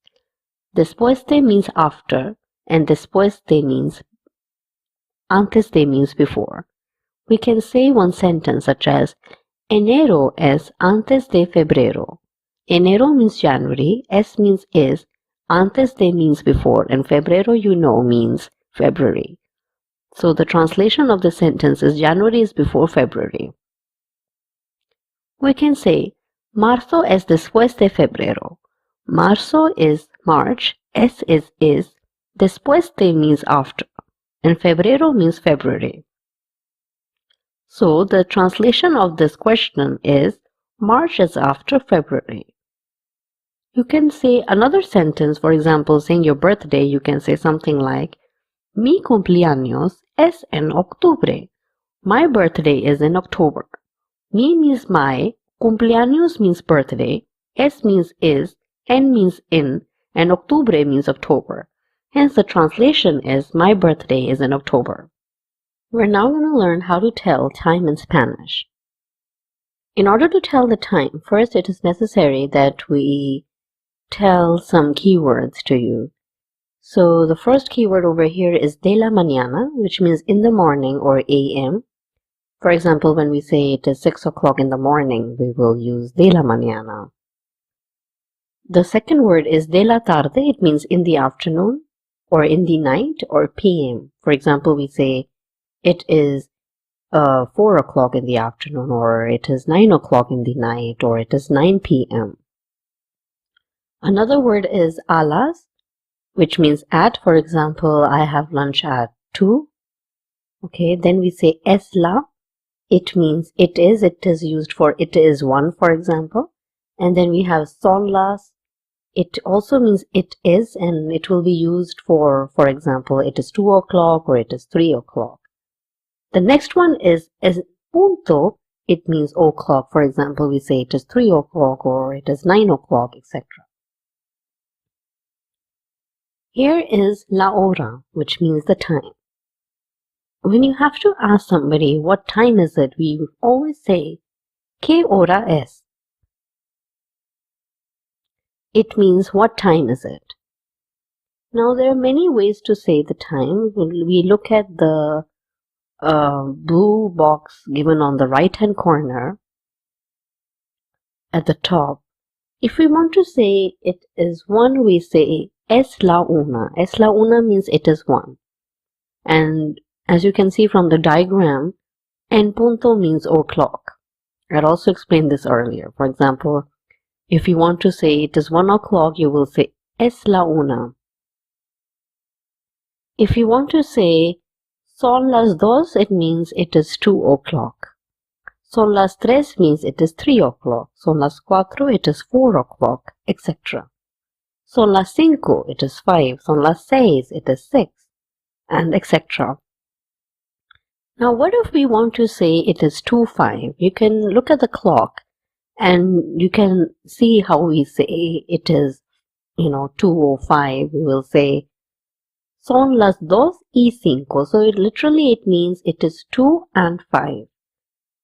Después de means after, and después de means antes de means before. We can say one sentence such as enero es antes de febrero. Enero means January, es means is, antes de means before, and febrero you know means February. So the translation of the sentence is January is before February. We can say marzo es después de febrero. Marzo is March, es is, después de means after, and febrero means February. So the translation of this question is March is after February. You can say another sentence, for example, saying your birthday, you can say something like Mi cumpleaños es en octubre. My birthday is in October. Mi means my, cumpleaños means birthday, es means is, en means in, and octubre means October. Hence the translation is my birthday is in October. We're now going to learn how to tell time in Spanish. In order to tell the time, first it is necessary that we tell some keywords to you. So the first keyword over here is de la mañana, which means in the morning or AM. For example, when we say it is 6 o'clock in the morning, we will use de la mañana. The second word is de la tarde. It means in the afternoon or in the night or PM. For example, we say it is 4 o'clock in the afternoon, or it is 9 o'clock in the night, or it is 9 p.m. Another word is a las, which means at. For example, I have lunch at 2. Okay, then we say es la. It means it is. It is used for it is 1, for example. And then we have son las. It also means it is, and it will be used for example, it is 2 o'clock or it is 3 o'clock. The next one is punto. It means o'clock. For example, we say it is 3 o'clock or it is 9 o'clock, etc. Here is la hora, which means the time. When you have to ask somebody what time is it, we always say ¿Qué hora es? It means what time is it? Now there are many ways to say the time. We look at the blue box given on the right hand corner at the top. If we want to say it is 1, we say es la una. Es la una means it is 1. And as you can see from the diagram, en punto means o'clock. I had also explained this earlier. For example, if you want to say it is 1 o'clock, you will say es la una. If you want to say son las dos, it means it is 2 o'clock. Son las tres means it is 3 o'clock. Son las cuatro, it is 4 o'clock, etc. Son las cinco, it is 5. Son las seis, it is 6, and etc. Now, what if we want to say it is 2:05? You can look at the clock and you can see how we say it is, 2:05. We will say son las 2:05. So it means it is 2 and 5.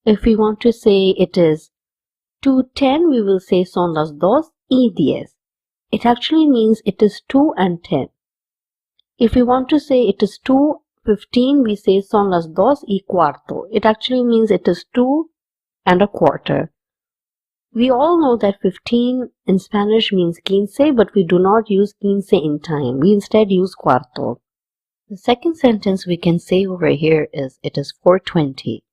If we want to say it is 2:10, we will say son las 2:10. It actually means it is 2 and 10. If we want to say it is 2:15, we say son las 2:15. It actually means it is 2 and a quarter. We all know that 15 in Spanish means 15, but we do not use 15 in time. We instead use cuarto. The second sentence we can say over here is it is 4:20.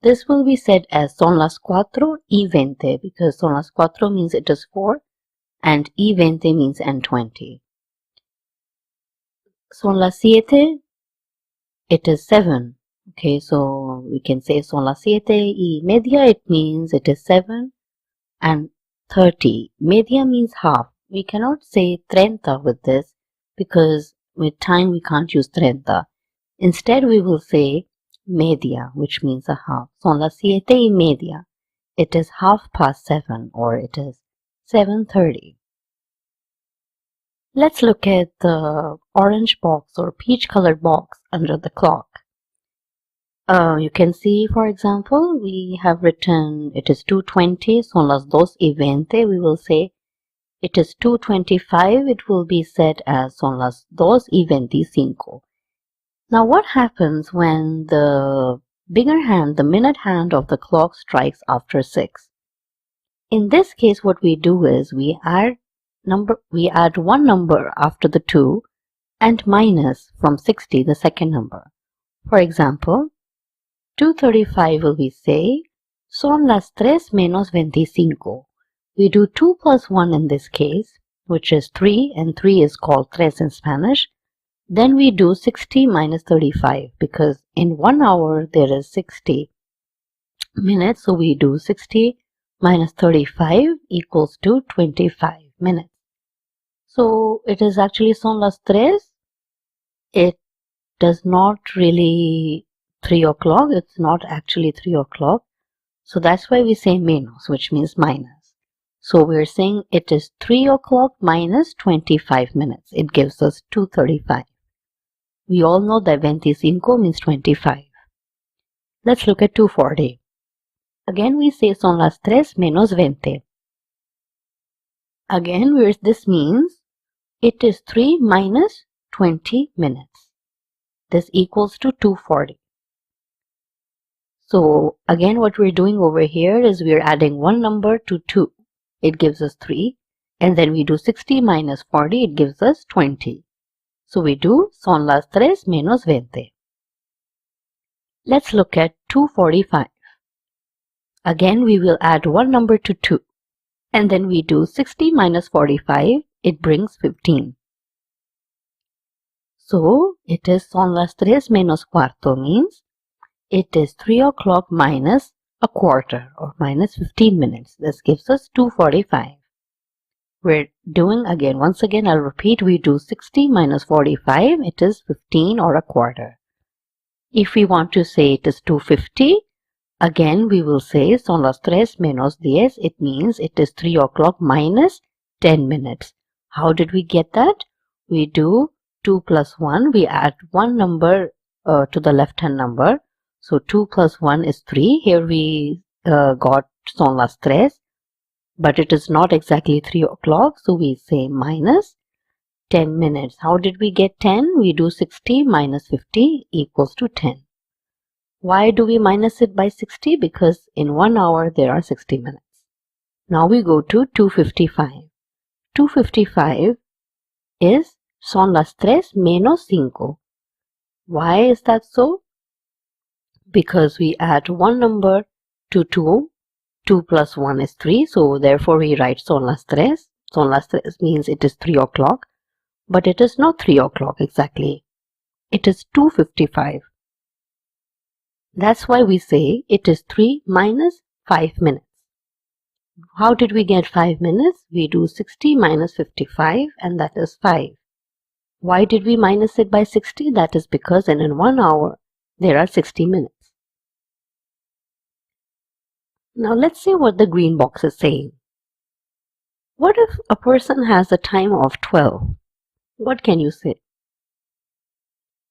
This will be said as son las 4:20 because son las 4 means it is 4 and y20 means and 20. Son las 7, it is 7. Okay, so we can say son las 7:30. It means it is 7 and 30. Media means half. We cannot say 30 with this because with time we can't use 30. Instead we will say media, which means a half. Son las 7:30. It is 7:30 or it is 7:30. Let's look at the orange box or peach colored box under the clock. You can see, for example, we have written it is 2:20, son las 2:20. We will say it is 2:25. It will be said as son las 2:25. Now what happens when the bigger hand, the minute hand of the clock strikes after 6? In this case, what we do is we add one number after the 2 and minus from 60 the second number. For example, 2:35 will be say, son las 3:25. We do 2 plus 1 in this case, which is 3, and 3 is called tres in Spanish. Then we do 60 minus 35 because in 1 hour there is 60 minutes. So we do 60 minus 35 equals to 25 minutes. So it is actually son las 3. It does not really 3 o'clock. It's not actually 3 o'clock. So that's why we say menos, which means minus. So we're saying it is 3 o'clock minus 25 minutes. It gives us 2:35. We all know that 25 means 25. Let's look at 2:40. Again, we say son las 3:20. Again, this means it is 3 minus 20 minutes. This equals to 2:40. So again, what we're doing over here is we're adding one number to 2. It gives us 3. And then we do 60 minus 40. It gives us 20. So we do son las 3:20. Let's look at 2:45. Again, we will add one number to 2. And then we do 60 minus 45. It brings 15. So it is son las 3:15 means it is 3 o'clock minus a quarter or minus 15 minutes. This gives us 2:45. We're doing again, once again, I'll repeat, we do 60 minus 45. It is 15 or a quarter. If we want to say it is 2:50, again, we will say son las 3 menos 10. It means it is 3 o'clock minus 10 minutes. How did we get that? We do 2 plus 1. We add one number to the left-hand number. So 2 plus 1 is 3. Here we got son las 3. But it is not exactly 3 o'clock. So we say minus 10 minutes. How did we get 10? We do 60 minus 50 equals to 10. Why do we minus it by 60? Because in 1 hour there are 60 minutes. Now we go to 2:55. 2:55 is son las 3:05. Why is that so? Because we add one number to 2. 2 plus 1 is 3. So therefore we write son las 3. Son las 3 means it is 3 o'clock. But it is not 3 o'clock exactly. It is 2:55. That's why we say it is 3 minus 5 minutes. How did we get 5 minutes? We do 60 minus 55 and that is 5. Why did we minus it by 60? That is because in 1 hour there are 60 minutes. Now let's see what the green box is saying. What if a person has a time of 12? What can you say?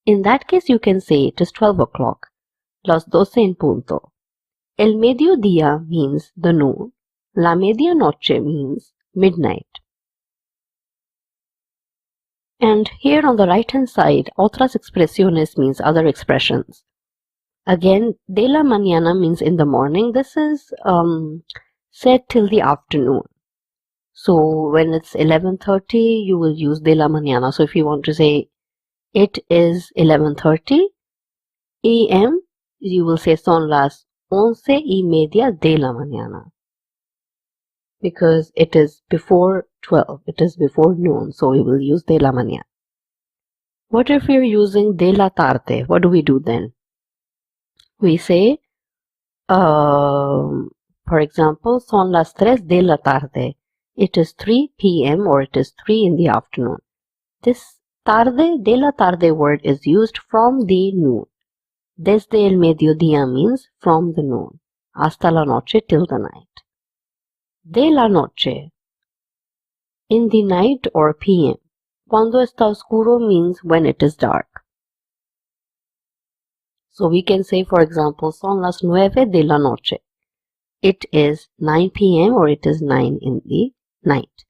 In that case, you can say it is 12 o'clock. Las 12 en punto. El mediodía means the noon. La medianoche means midnight. And here on the right hand side, otras expresiones means other expressions. Again, de la mañana means in the morning. This is said till the afternoon. So when it's 11:30, you will use de la mañana. So if you want to say it is 11:30 a.m., you will say son las 11:30 de la mañana. Because it is before 12, it is before noon, so we will use de la mañana. What if we're using de la tarde? What do we do then? We say, for example, son las 3 de la tarde. It is 3 p.m. or it is 3 in the afternoon. This tarde, de la tarde word is used from the noon. Desde el mediodía means from the noon. Hasta la noche, till the night. De la noche, in the night or PM. Cuando está oscuro means when it is dark. So we can say, for example, son las 9 de la noche. It is 9 PM or it is 9 in the night.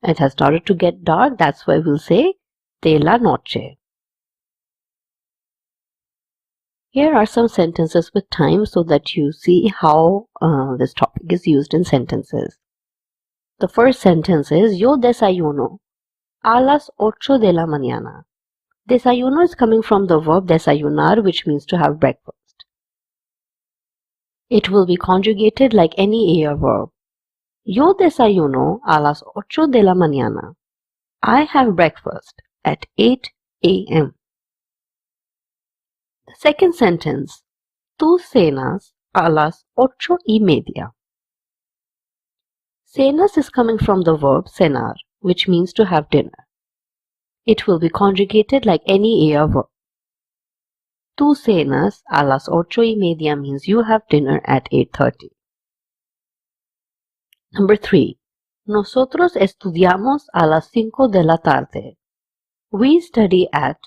It has started to get dark, that's why we'll say de la noche. Here are some sentences with time so that you see how this topic is used in sentences. The first sentence is yo desayuno a las 8 de la mañana. Desayuno is coming from the verb desayunar, which means to have breakfast. It will be conjugated like any AR verb. Yo desayuno a las 8 de la mañana. I have breakfast at 8 a.m. The second sentence, tú cenas a las 8:30. Cenas is coming from the verb cenar, which means to have dinner. It will be conjugated like any AR verb. Tú cenas a las 8:30 means you have dinner at 8:30. Number 3. Nosotros estudiamos a las 5 de la tarde. We study at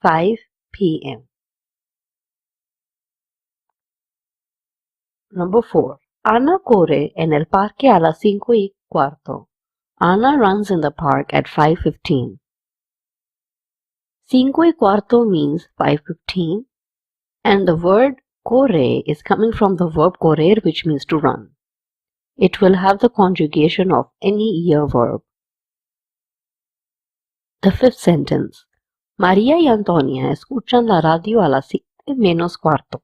5 p.m. Number 4. Ana corre en el parque a las 5:15. Ana runs in the park at 5:15. 5:15 means 5:15, and the word corre is coming from the verb correr, which means to run. It will have the conjugation of any ER verb. The fifth sentence. María y Antonia escuchan la radio a las 7:45.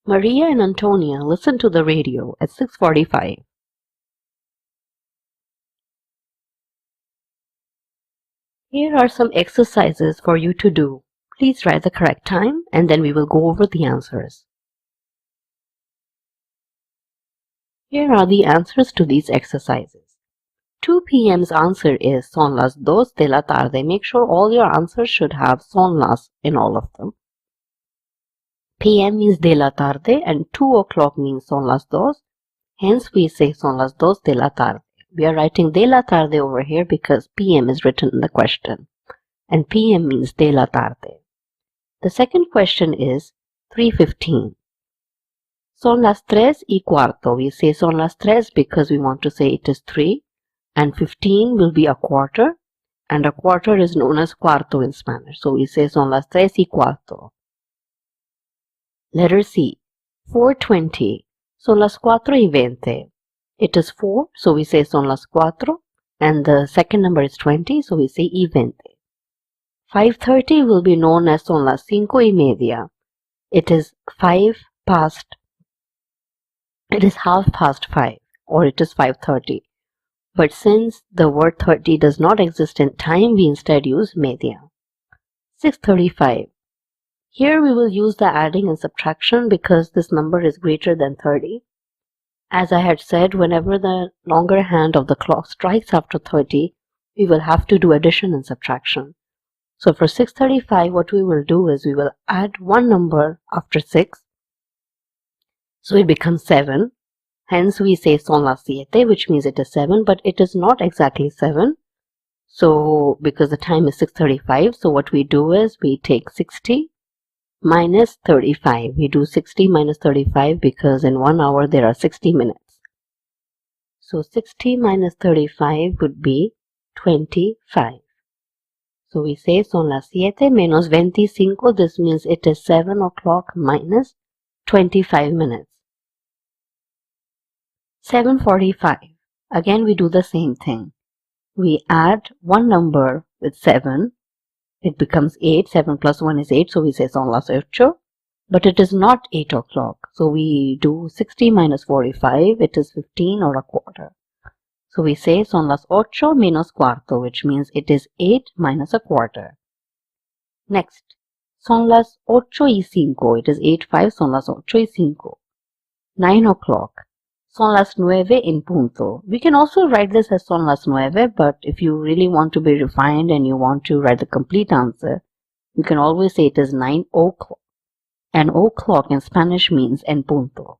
Maria and Antonia listen to the radio at 6:45. Here are some exercises for you to do. Please write the correct time and then we will go over the answers. Here are the answers to these exercises. 2 p.m.'s answer is son las 2 de la tarde. Make sure all your answers should have son las in all of them. PM means de la tarde and 2 o'clock means son las 2. Hence we say son las 2 de la tarde. We are writing de la tarde over here because PM is written in the question. And PM means de la tarde. The second question is 3:15. Son las 3:15. We say son las 3 because we want to say it is 3. And 15 will be a quarter. And a quarter is known as cuarto in Spanish. So we say son las 3:15. Letter C. 4:20. Son las 4:20. It is 4, so we say son las 4. And the second number is 20, so we say y 20. 5:30 will be known as son las 5:30. It is 5:30. It is 5:30, or it is 5:30. But since the word 30 does not exist in time, we instead use media. 6:35. Here we will use the adding and subtraction because this number is greater than 30. As I had said, whenever the longer hand of the clock strikes after 30, we will have to do addition and subtraction. So for 6:35, what we will do is we will add one number after 6. So it becomes 7. Hence we say son las 7, which means it is 7, but it is not exactly 7. So because the time is 6:35, so what we do is we take 60 minus 35. We do 60 minus 35 because in 1 hour there are 60 minutes. So 60 minus 35 would be 25. So we say son las 7 menos 25. This means it is 7 o'clock minus 25 minutes. 7:45. Again we do the same thing. We add one number with 7. It becomes 8. 7 plus 1 is 8. So we say son las 8. But it is not 8 o'clock. So we do 60 minus 45. It is 15 or a quarter. So we say son las 8 menos cuarto, which means it is 8 minus a quarter. Next, son las 8:05. It is 8:05. Son las 8:05. 9 o'clock. Son las 9 en punto. We can also write this as son las 9, but if you really want to be refined and you want to write the complete answer, You can always say it is 9 o'clock. And o'clock in Spanish means en punto.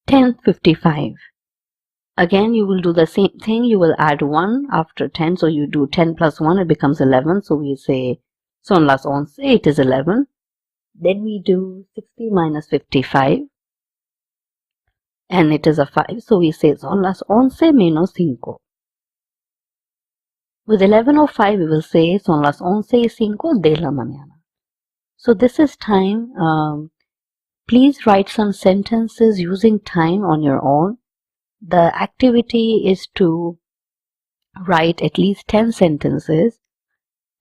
10:55. Again, you will do the same thing. You will add 1 after 10. So you do 10 plus 1, it becomes 11. So we say, son las 11, it is 11. Then we do 60 minus 55. And it is a 5. So we say, son las 11 menos 5. With 11:05, we will say, son las 11:05 de la mañana. So this is time. Please write some sentences using time on your own. The activity is to write at least 10 sentences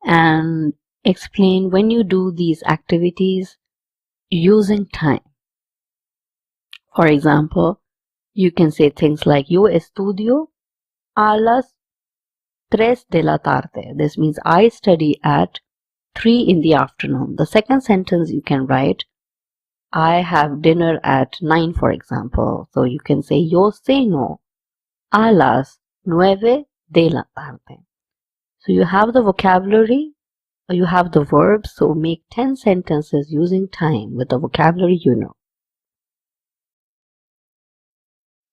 and explain when you do these activities using time. For example, you can say things like, yo estudio a las 3 de la tarde. This means I study at 3 in the afternoon. The second sentence you can write, I have dinner at 9, for example. So you can say, yo ceno a las 9 de la tarde. So you have the vocabulary, or you have the verbs, so make 10 sentences using time with the vocabulary you know.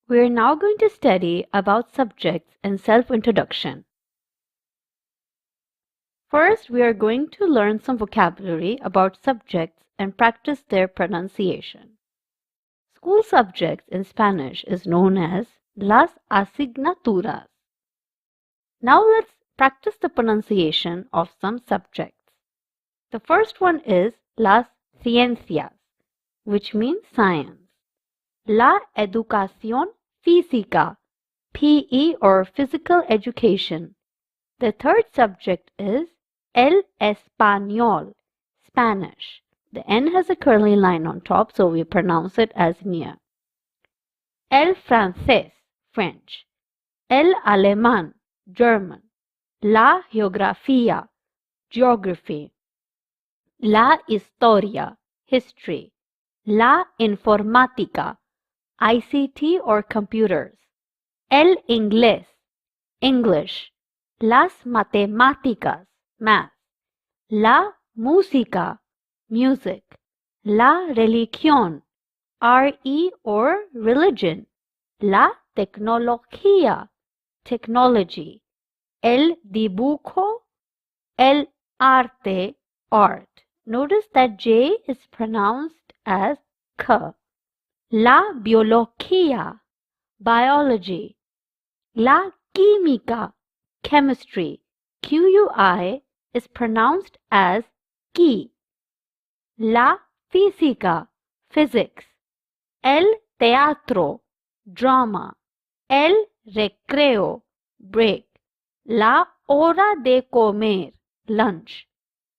We are now going to study about subjects and self-introduction. First, we are going to learn some vocabulary about subjects and practice their pronunciation. School subjects in Spanish is known as las asignaturas. Now let's practice the pronunciation of some subjects. The first one is las ciencias, which means science. La educación física, PE or physical education. The third subject is el español, Spanish. The N has a curly line on top, so we pronounce it as nia. El francés, French. El alemán, German. La geografía, geography. La historia, history. La informática, ICT or computers. El inglés, English. Las matemáticas, math. La música, music. La religión, RE or religion. La tecnología, technology. El dibujo, el arte, art. Notice that J is pronounced as K. La biología, biology. La química, chemistry. QUI is pronounced as ki. La física, physics. El teatro, drama. El recreo, break. La hora de comer, lunch.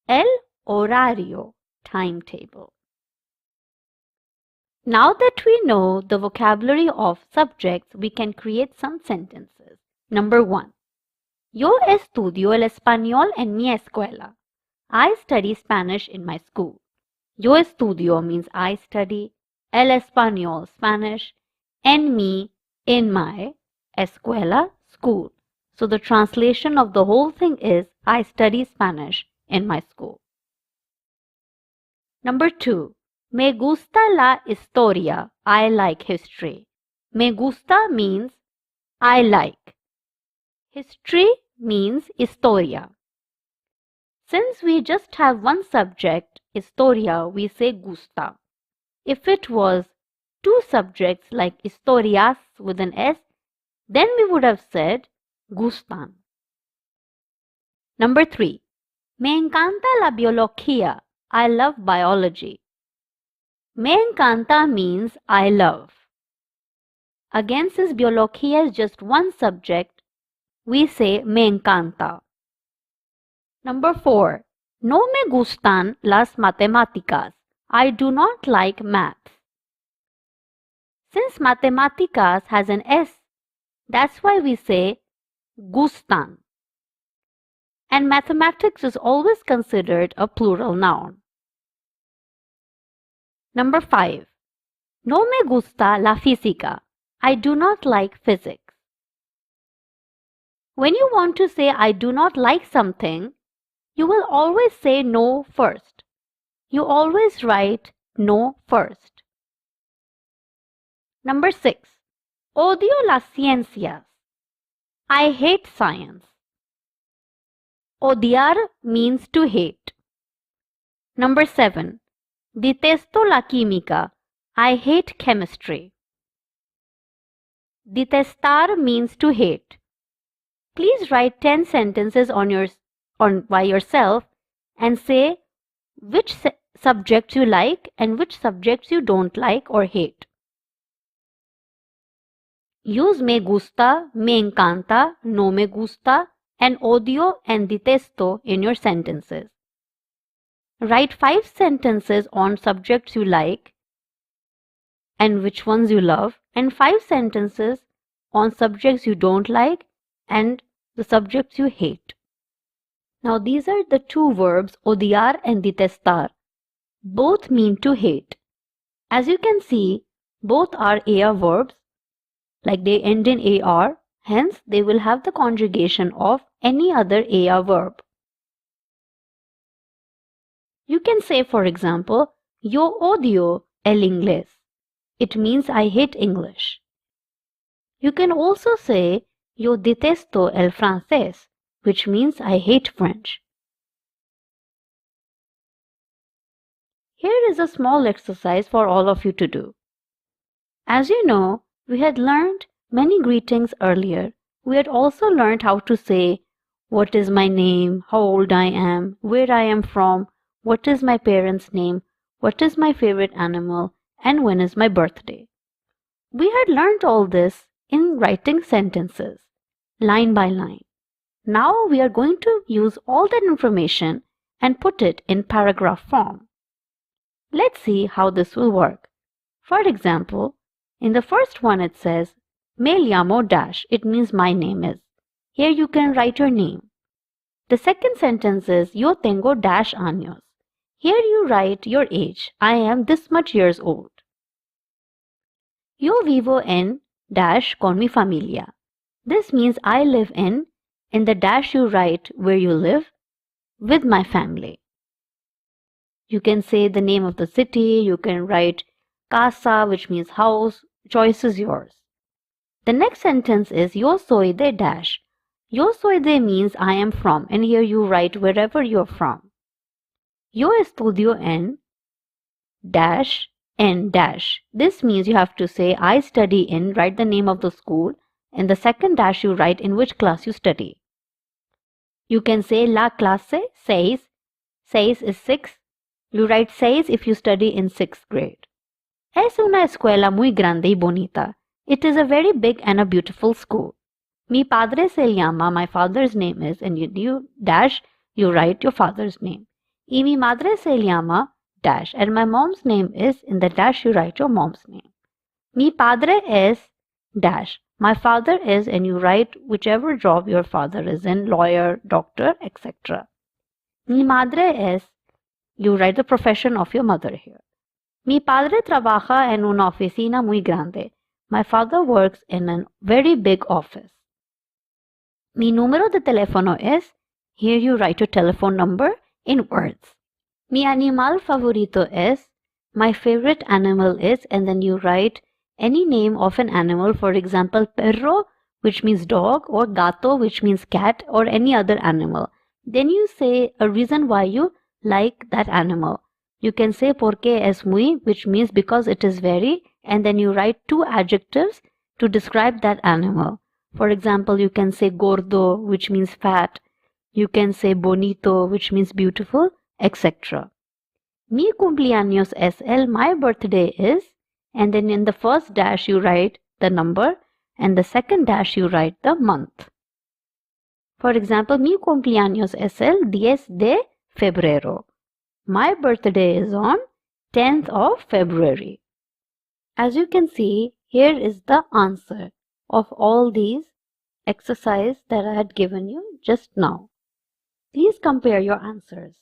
El horario, timetable. Now that we know the vocabulary of subjects, we can create some sentences. Number 1. Yo estudio el español en mi escuela. I study Spanish in my school. Yo estudio means I study. El español, Spanish. En mi, in my. Escuela, school. So the translation of the whole thing is I study Spanish in my school. Number 2. Me gusta la historia. I like history. Me gusta means I like. History means historia. Since we just have one subject, historia, we say gusta. If it was two subjects like historias with an S, then we would have said gustan. Number 3. Me encanta la biología. I love biology. Me encanta means I love. Again, since biología is just one subject, we say me encanta. Number 4. No me gustan las matemáticas. I do not like maths. Since matemáticas has an S, that's why we say gustan. And mathematics is always considered a plural noun. Number 5. No me gusta la física. I do not like physics. When you want to say I do not like something, you will always say no first. You always write no first. Number 6. Odio las ciencias. I hate science. Odiar means to hate. Number 7. Detesto la química. I hate chemistry. Detestar means to hate. Please write 10 sentences by yourself and say which subjects you like and which subjects you don't like or hate. Use me gusta, me encanta, no me gusta, and odio and detesto in your sentences. Write 5 sentences on subjects you like and which ones you love, and 5 sentences on subjects you don't like and the subjects you hate. Now these are the 2 verbs, odiar and detestar. Both mean to hate. As you can see, both are AR verbs, like they end in AR, hence they will have the conjugation of any other AR verb. You can say, for example, yo odio el inglés. It means I hate English. You can also say, yo detesto el francés, which means I hate French. Here is a small exercise for all of you to do. As you know, we had learned many greetings earlier. We had also learned how to say, what is my name, how old I am, where I am from, what is my parents' name, what is my favorite animal, and when is my birthday. We had learned all this in writing sentences, line by line. Now we are going to use all that information and put it in paragraph form. Let's see how this will work. For example, in the first one it says, Me llamo dash. It means my name is. Here you can write your name. The second sentence is, Yo tengo dash años. Here you write your age. I am this much years old. Yo vivo en dash con mi familia. This means I live in the dash you write where you live, with my family. You can say the name of the city, you can write casa, which means house, choice is yours. The next sentence is yo soy de dash. Yo soy de means I am from, and here you write wherever you're from. Yo estudio en dash en dash. This means you have to say I study in, write the name of the school, and the second dash you write in which class you study. You can say la clase 6. 6 is 6. You write 6 if you study in 6th grade. Es una escuela muy grande y bonita. It is a very big and a beautiful school. Mi padre se llama, my father's name is, and you dash, you write your father's name. Y mi madre se llama dash, and my mom's name is, in the dash you write your mom's name. Mi padre es dash. My father is, and you write whichever job your father is in, lawyer, doctor, etc. Mi madre es, you write the profession of your mother here. Mi padre trabaja en una oficina muy grande. My father works in a very big office. Mi número de teléfono es, here you write your telephone number in words. Mi animal favorito es, my favorite animal is, and then you write any name of an animal, for example, perro, which means dog, or gato, which means cat, or any other animal. Then you say a reason why you like that animal. You can say porque es muy, which means because it is very, and then you write 2 adjectives to describe that animal. For example, you can say gordo, which means fat. You can say bonito, which means beautiful, etc. Mi cumpleaños es el, my birthday is, and then in the first dash you write the number, and the second dash you write the month. For example, mi cumpleaños es el 10 de febrero. My birthday is on 10th of February. As you can see, here is the answer of all these exercises that I had given you just now. Please compare your answers.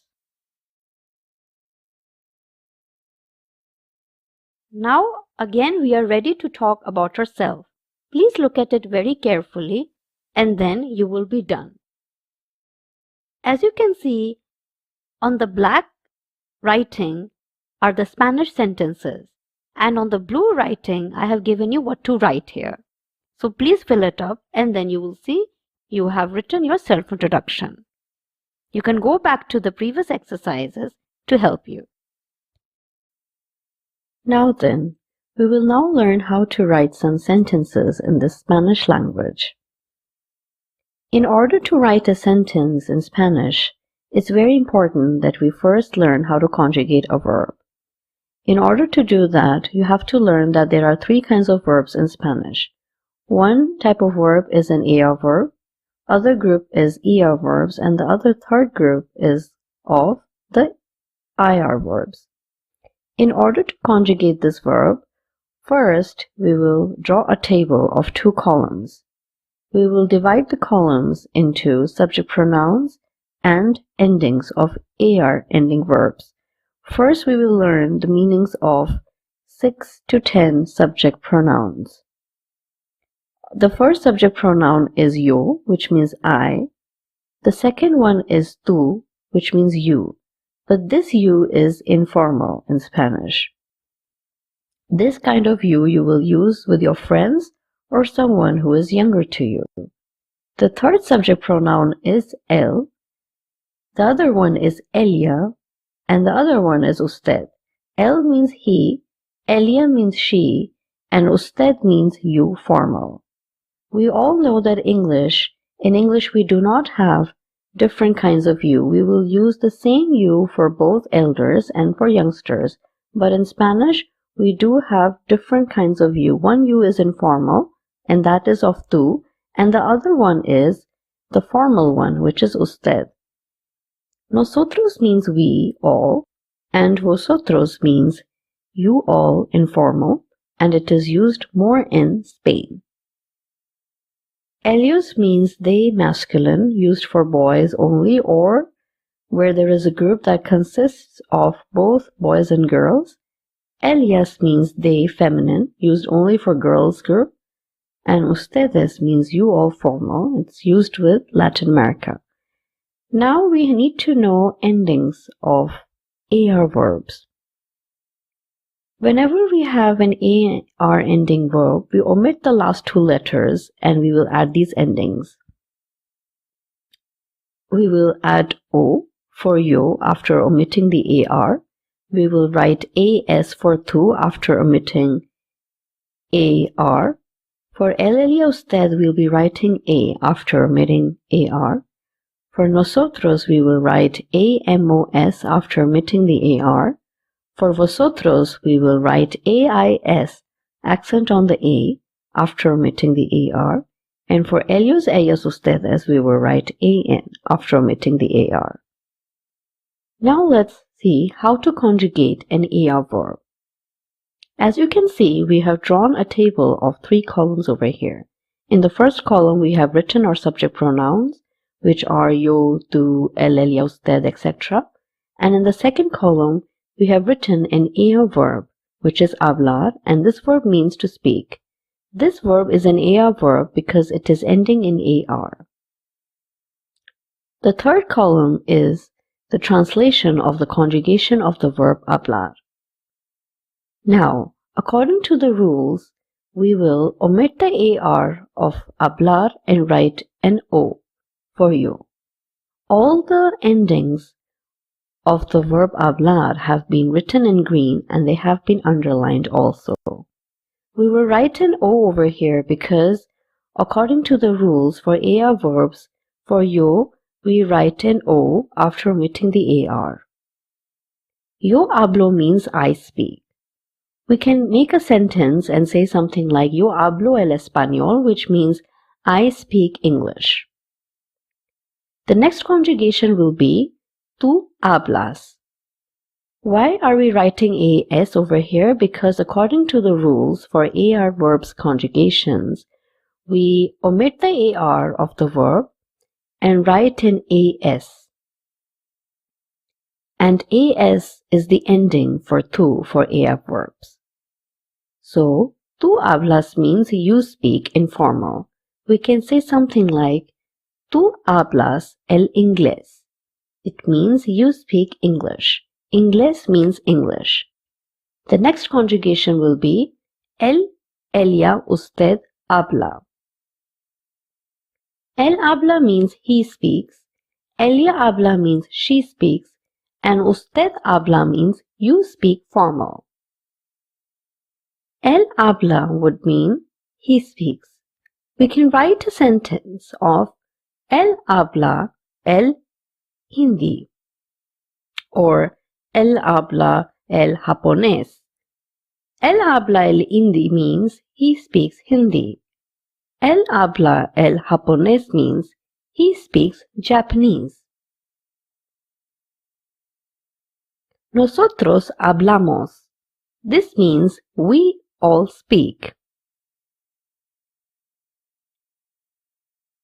Now, again, we are ready to talk about ourselves. Please look at it very carefully, and then you will be done. As you can see, On the black writing are the Spanish sentences, and on the blue writing I have given you what to write here. So please fill it up and then you will see you have written your self-introduction. You can go back to the previous exercises to help you. Now then, we will now learn how to write some sentences in the Spanish language. In order to write a sentence in Spanish, it's very important that we first learn how to conjugate a verb. In order to do that, you have to learn that there are three kinds of verbs in Spanish. One type of verb is an AR verb, other group is ER verbs, and the other third group is of the IR verbs. In order to conjugate this verb, first we will draw a table of two columns. We will divide the columns into subject pronouns and endings of AR ending verbs. First we will learn the meanings of 6 to 10 subject pronouns. The first subject pronoun is yo, which means I. The second one is tú, which means you. But this you is informal in Spanish. This kind of you will use with your friends or someone who is younger to you. The third subject pronoun is él. The other one is ella, and the other one is usted. Él means he, ella means she, and usted means you, formal. We all know that in English we do not have different kinds of you. We will use the same you for both elders and for youngsters. But in Spanish, we do have different kinds of you. One you is informal, and that is of tú, and the other one is the formal one, which is usted. Nosotros means we all, and vosotros means you all, informal, and it is used more in Spain. Ellos means they, masculine, used for boys only, or where there is a group that consists of both boys and girls. Ellas means they, feminine, used only for girls group. And ustedes means you all, formal. It's used with Latin America. Now we need to know endings of AR verbs. Whenever we have an AR ending verb, we omit the last two letters and we will add these endings. We will add O for yo after omitting the AR. We will write AS for tú after omitting AR. For ella usted, we'll be writing A after omitting AR. For nosotros, we will write AMOS after omitting the AR. For vosotros, we will write AIS, accent on the A, after omitting the AR. And for ellos, ellas, ustedes, we will write AN after omitting the AR. Now let's see how to conjugate an AR verb. As you can see, we have drawn a table of three columns over here. In the first column, we have written our subject pronouns, which are yo, tú, él, ella, usted, etc. And in the second column, we have written an AR verb, which is hablar, and this verb means to speak. This verb is an AR verb because it is ending in AR. The third column is the translation of the conjugation of the verb hablar. Now, according to the rules, we will omit the AR of hablar and write an O for you. All the endings of the verb hablar have been written in green and they have been underlined also. We will write an O over here because according to the rules for AR verbs, for yo, we write an O after omitting the AR. Yo hablo means I speak. We can make a sentence and say something like yo hablo el español, which means I speak English. The next conjugation will be tú hablas. Why are we writing AS over here? Because according to the rules for AR verbs conjugations, we omit the AR of the verb and write in AS. And AS is the ending for tú for AR verbs. So, tú hablas means you speak informal. We can say something like tú hablas el inglés. It means you speak English. Inglés means English. The next conjugation will be él, ella, usted habla. Él habla means he speaks. Ella habla means she speaks. And usted habla means you speak formal. Él habla would mean he speaks. We can write a sentence of él habla el Hindi or él habla el japonés. Él habla el Hindi means he speaks Hindi. Él habla el japonés means he speaks Japanese. Nosotros hablamos. This means we all speak.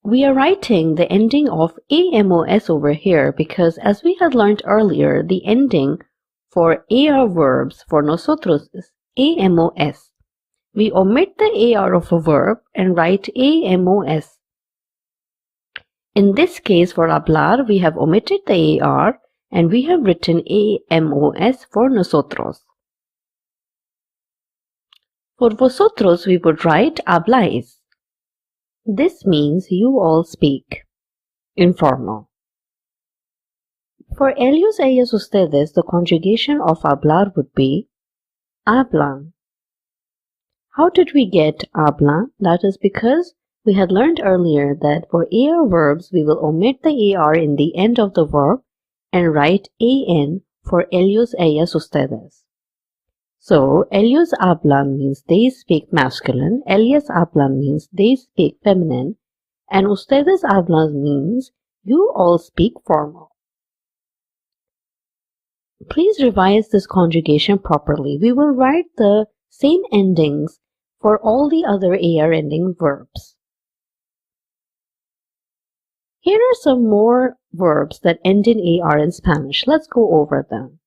We are writing the ending of amos over here because, as we had learned earlier, the ending for AR verbs for nosotros is amos. We omit the AR of a verb and write amos. In this case, for hablar, we have omitted the AR and we have written amos for nosotros. For vosotros, we would write habláis. This means you all speak. Informal. For ellos, ellas, ustedes, the conjugation of hablar would be hablan. How did we get habla? That is because we had learned earlier that for AR verbs, we will omit the AR in the end of the verb and write AN for ellos, ellas, ustedes. So, ellos hablan means they speak masculine, ellas hablan means they speak feminine, and ustedes hablan means you all speak formal. Please revise this conjugation properly. We will write the same endings for all the other AR ending verbs. Here are some more verbs that end in AR in Spanish. Let's go over them.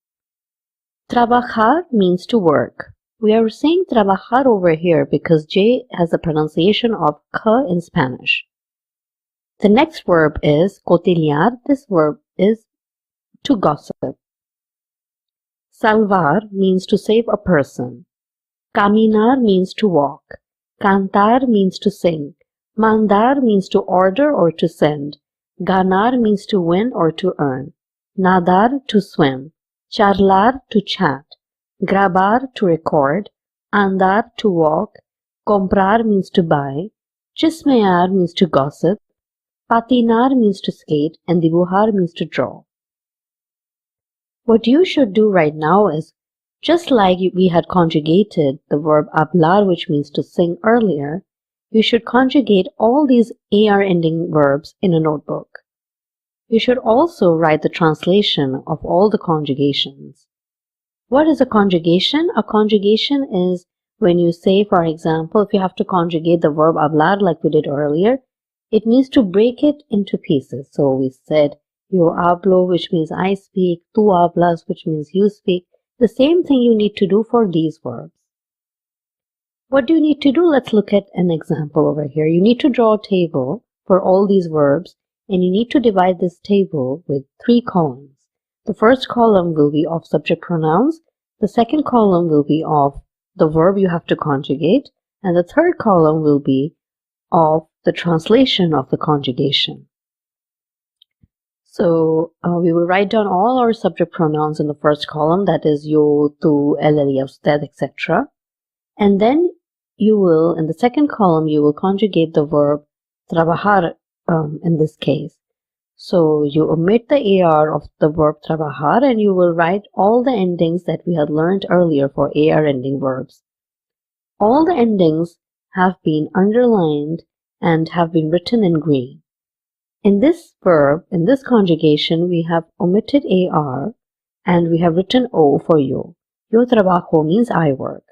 Trabajar means to work. We are saying trabajar over here because J has the pronunciation of K in Spanish. The next verb is cotillear. This verb is to gossip. Salvar means to save a person. Caminar means to walk. Cantar means to sing. Mandar means to order or to send. Ganar means to win or to earn. Nadar to swim. Charlar to chat. Grabar to record. Andar to walk. Comprar means to buy. Chismear means to gossip. Patinar means to skate. And dibujar means to draw. What you should do right now is, just like we had conjugated the verb hablar, which means to sing earlier, you should conjugate all these AR ending verbs in a notebook. You should also write the translation of all the conjugations. What is a conjugation? A conjugation is when you say, for example, if you have to conjugate the verb hablar like we did earlier, it means to break it into pieces. So we said, yo hablo, which means I speak, tú hablas, which means you speak. The same thing you need to do for these verbs. What do you need to do? Let's look at an example over here. You need to draw a table for all these verbs, and you need to divide this table with 3 columns. The first column will be of subject pronouns, the second column will be of the verb you have to conjugate, and the third column will be of the translation of the conjugation. So we will write down all our subject pronouns in the first column, that is yo, tú, él, ella, usted, etc. And then you will, in the second column, you will conjugate the verb trabajar in this case. So you omit the AR of the verb trabajar and you will write all the endings that we had learned earlier for AR ending verbs. All the endings have been underlined and have been written in green. In this verb, in this conjugation, we have omitted AR and we have written O for yo. Yo trabajo means I work.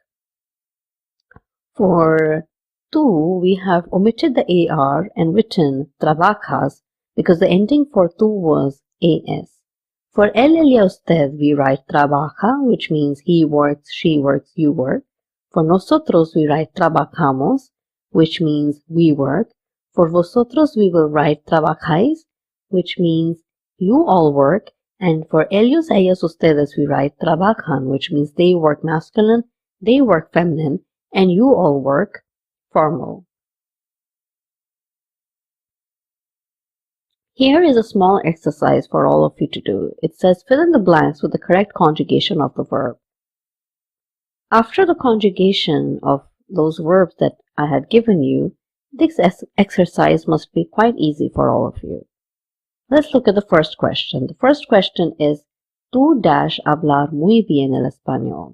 For tú, we have omitted the AR and written trabajas because the ending for tú was AS. For él, ella, usted, we write trabaja, which means he works, she works, you work. For nosotros, we write trabajamos, which means we work. For vosotros, we will write trabajáis, which means you all work. And for ellos, ellas, ustedes, we write trabajan, which means they work masculine, they work feminine, and you all work formal. Here is a small exercise for all of you to do. It says fill in the blanks with the correct conjugation of the verb. After the conjugation of those verbs that I had given you, this exercise must be quite easy for all of you. Let's look at the first question. The first question is, tú dash hablar muy bien el español.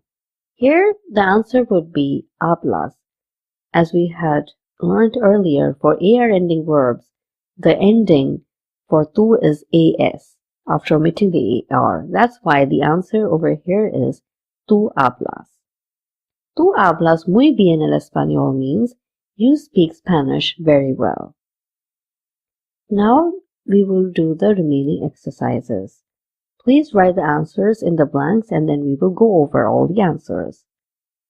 Here, the answer would be hablas. As we had learned earlier, for AR ending verbs, the ending for tú is AS after omitting the AR. That's why the answer over here is tú hablas. Tú hablas muy bien el español means you speak Spanish very well. Now we will do the remaining exercises. Please write the answers in the blanks and then we will go over all the answers.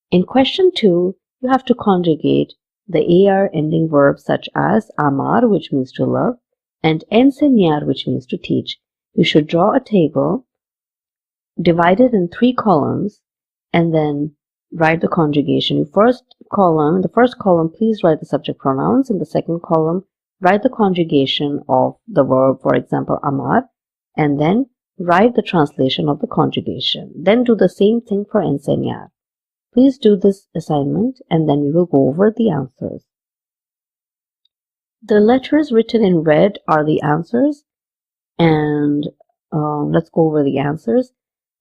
In question 2, you have to conjugate the AR ending verbs such as amar, which means to love, and enseñar, which means to teach. You should draw a table divided in 3 columns and then write the conjugation. In the first column, please write the subject pronouns. In the second column, write the conjugation of the verb, for example, amar, and then write the translation of the conjugation. Then do the same thing for enseñar. Please do this assignment and then we will go over the answers. The letters written in red are the answers, and let's go over the answers.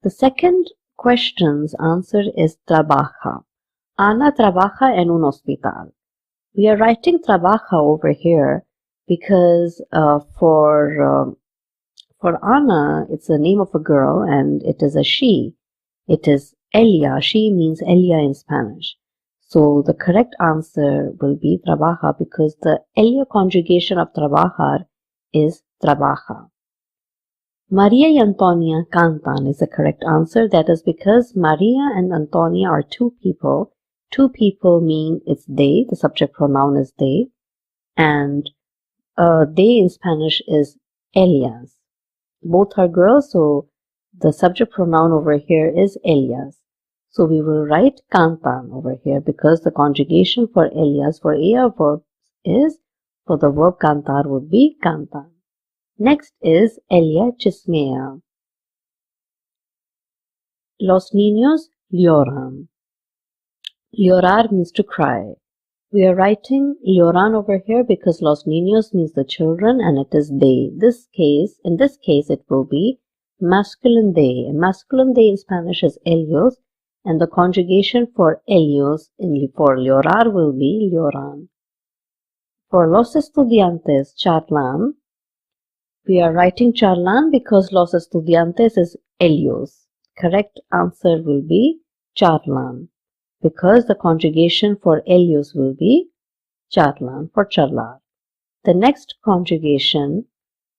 The second question's answer is trabaja. Ana trabaja en un hospital. We are writing trabaja over here because for Ana, it's the name of a girl and it is a she. It is ella. She means ella in Spanish. So the correct answer will be trabaja because the ella conjugation of trabajar is trabaja. Maria y Antonia cantan is the correct answer. That is because Maria and Antonia are 2 people. 2 people mean it's they. The subject pronoun is they. And they in Spanish is ellas. Both are girls, so the subject pronoun over here is ellas. So we will write cantan over here because the conjugation for ellas for AR verbs is, for the verb cantar would be cantan. Next is ella chismea. Los niños lloran. Llorar means to cry. We are writing lloran over here because los niños means the children and it is they. In this case, it will be masculine they. And masculine they in Spanish is ellos, and the conjugation for ellos for llorar will be lloran. For los estudiantes charlan, we are writing charlan because los estudiantes is ellos. Correct answer will be charlan because the conjugation for ellos will be charlan for charlar. The next conjugation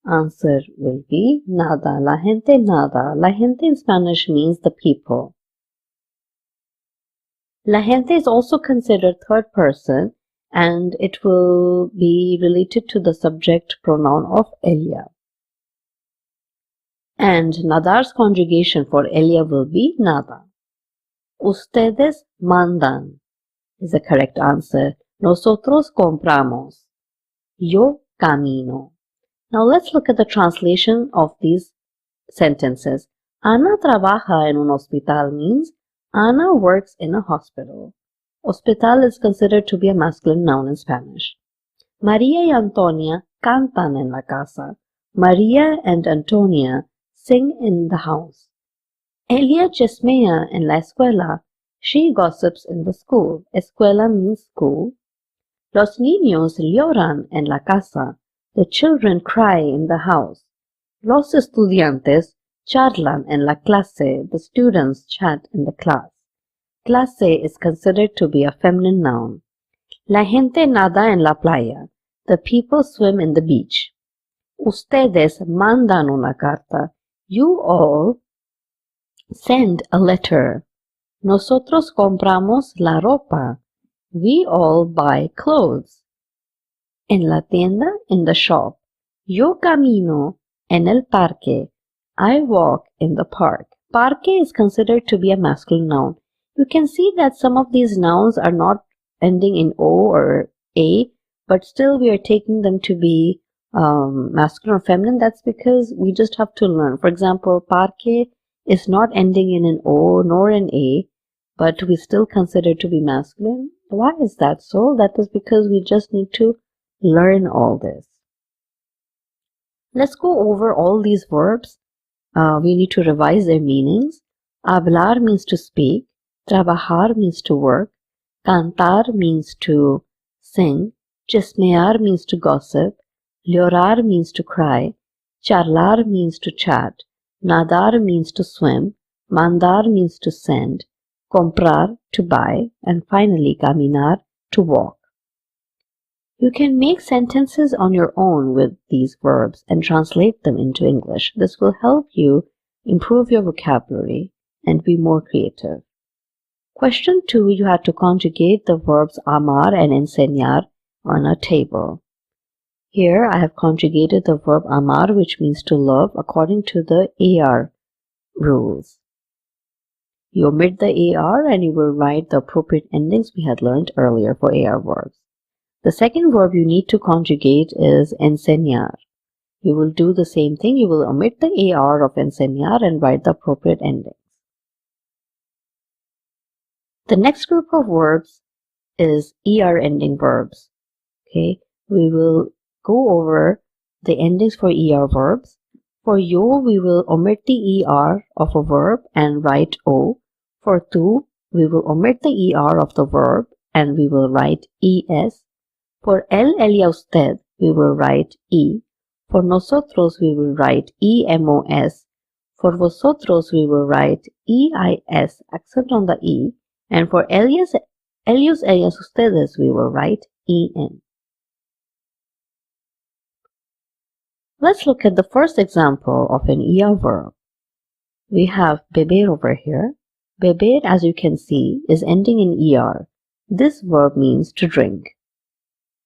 answer will be nada. La gente nada. La gente in Spanish means the people. La gente is also considered third person and it will be related to the subject pronoun of ella. And nadar's conjugation for ella will be nada. Ustedes mandan is the correct answer. Nosotros compramos. Yo camino. Now let's look at the translation of these sentences. Ana trabaja en un hospital means Ana works in a hospital. Hospital is considered to be a masculine noun in Spanish. María y Antonia cantan en la casa. María and Antonia sing in the house. Ella chismea en la escuela. She gossips in the school. Escuela means school. Los niños lloran en la casa. The children cry in the house. Los estudiantes charlan en la clase. The students chat in the class. Clase is considered to be a feminine noun. La gente nada en la playa. The people swim in the beach. Ustedes mandan una carta. You all send a letter. Nosotros compramos la ropa. We all buy clothes. En la tienda, in the shop. Yo camino en el parque. I walk in the park. Parque is considered to be a masculine noun. You can see that some of these nouns are not ending in O or A, but still we are taking them to be masculine or feminine. That's because we just have to learn. For example, parque is not ending in an O nor an A, but we still consider to be masculine. Why is that so? That is because we just need to learn all this. Let's go over all these verbs. We need to revise their meanings. Hablar means to speak. Trabajar means to work. Cantar means to sing. Chismear means to gossip. Llorar means to cry. Charlar means to chat. Nadar means to swim. Mandar means to send. Comprar to buy. And finally, caminar to walk. You can make sentences on your own with these verbs and translate them into English. This will help you improve your vocabulary and be more creative. Question 2, you have to conjugate the verbs amar and enseñar on a table. Here I have conjugated the verb amar, which means to love, according to the AR rules. You omit the AR and you will write the appropriate endings we had learned earlier for AR verbs. The second verb you need to conjugate is enseñar. You will do the same thing. You will omit the AR of enseñar and write the appropriate endings. The next group of verbs is ER ending verbs. Okay, we will go over the endings for ER verbs. For yo, we will omit the ER of a verb and write O. For tu, we will omit the ER of the verb and we will write ES. For él, él y usted, we will write E. For nosotros, we will write EMOS. For vosotros, we will write EIS, accent on the E. And for ellos, ellas, ustedes, we will write EN. Let's look at the first example of an ER verb. We have beber over here. Beber, as you can see, is ending in ER. This verb means to drink.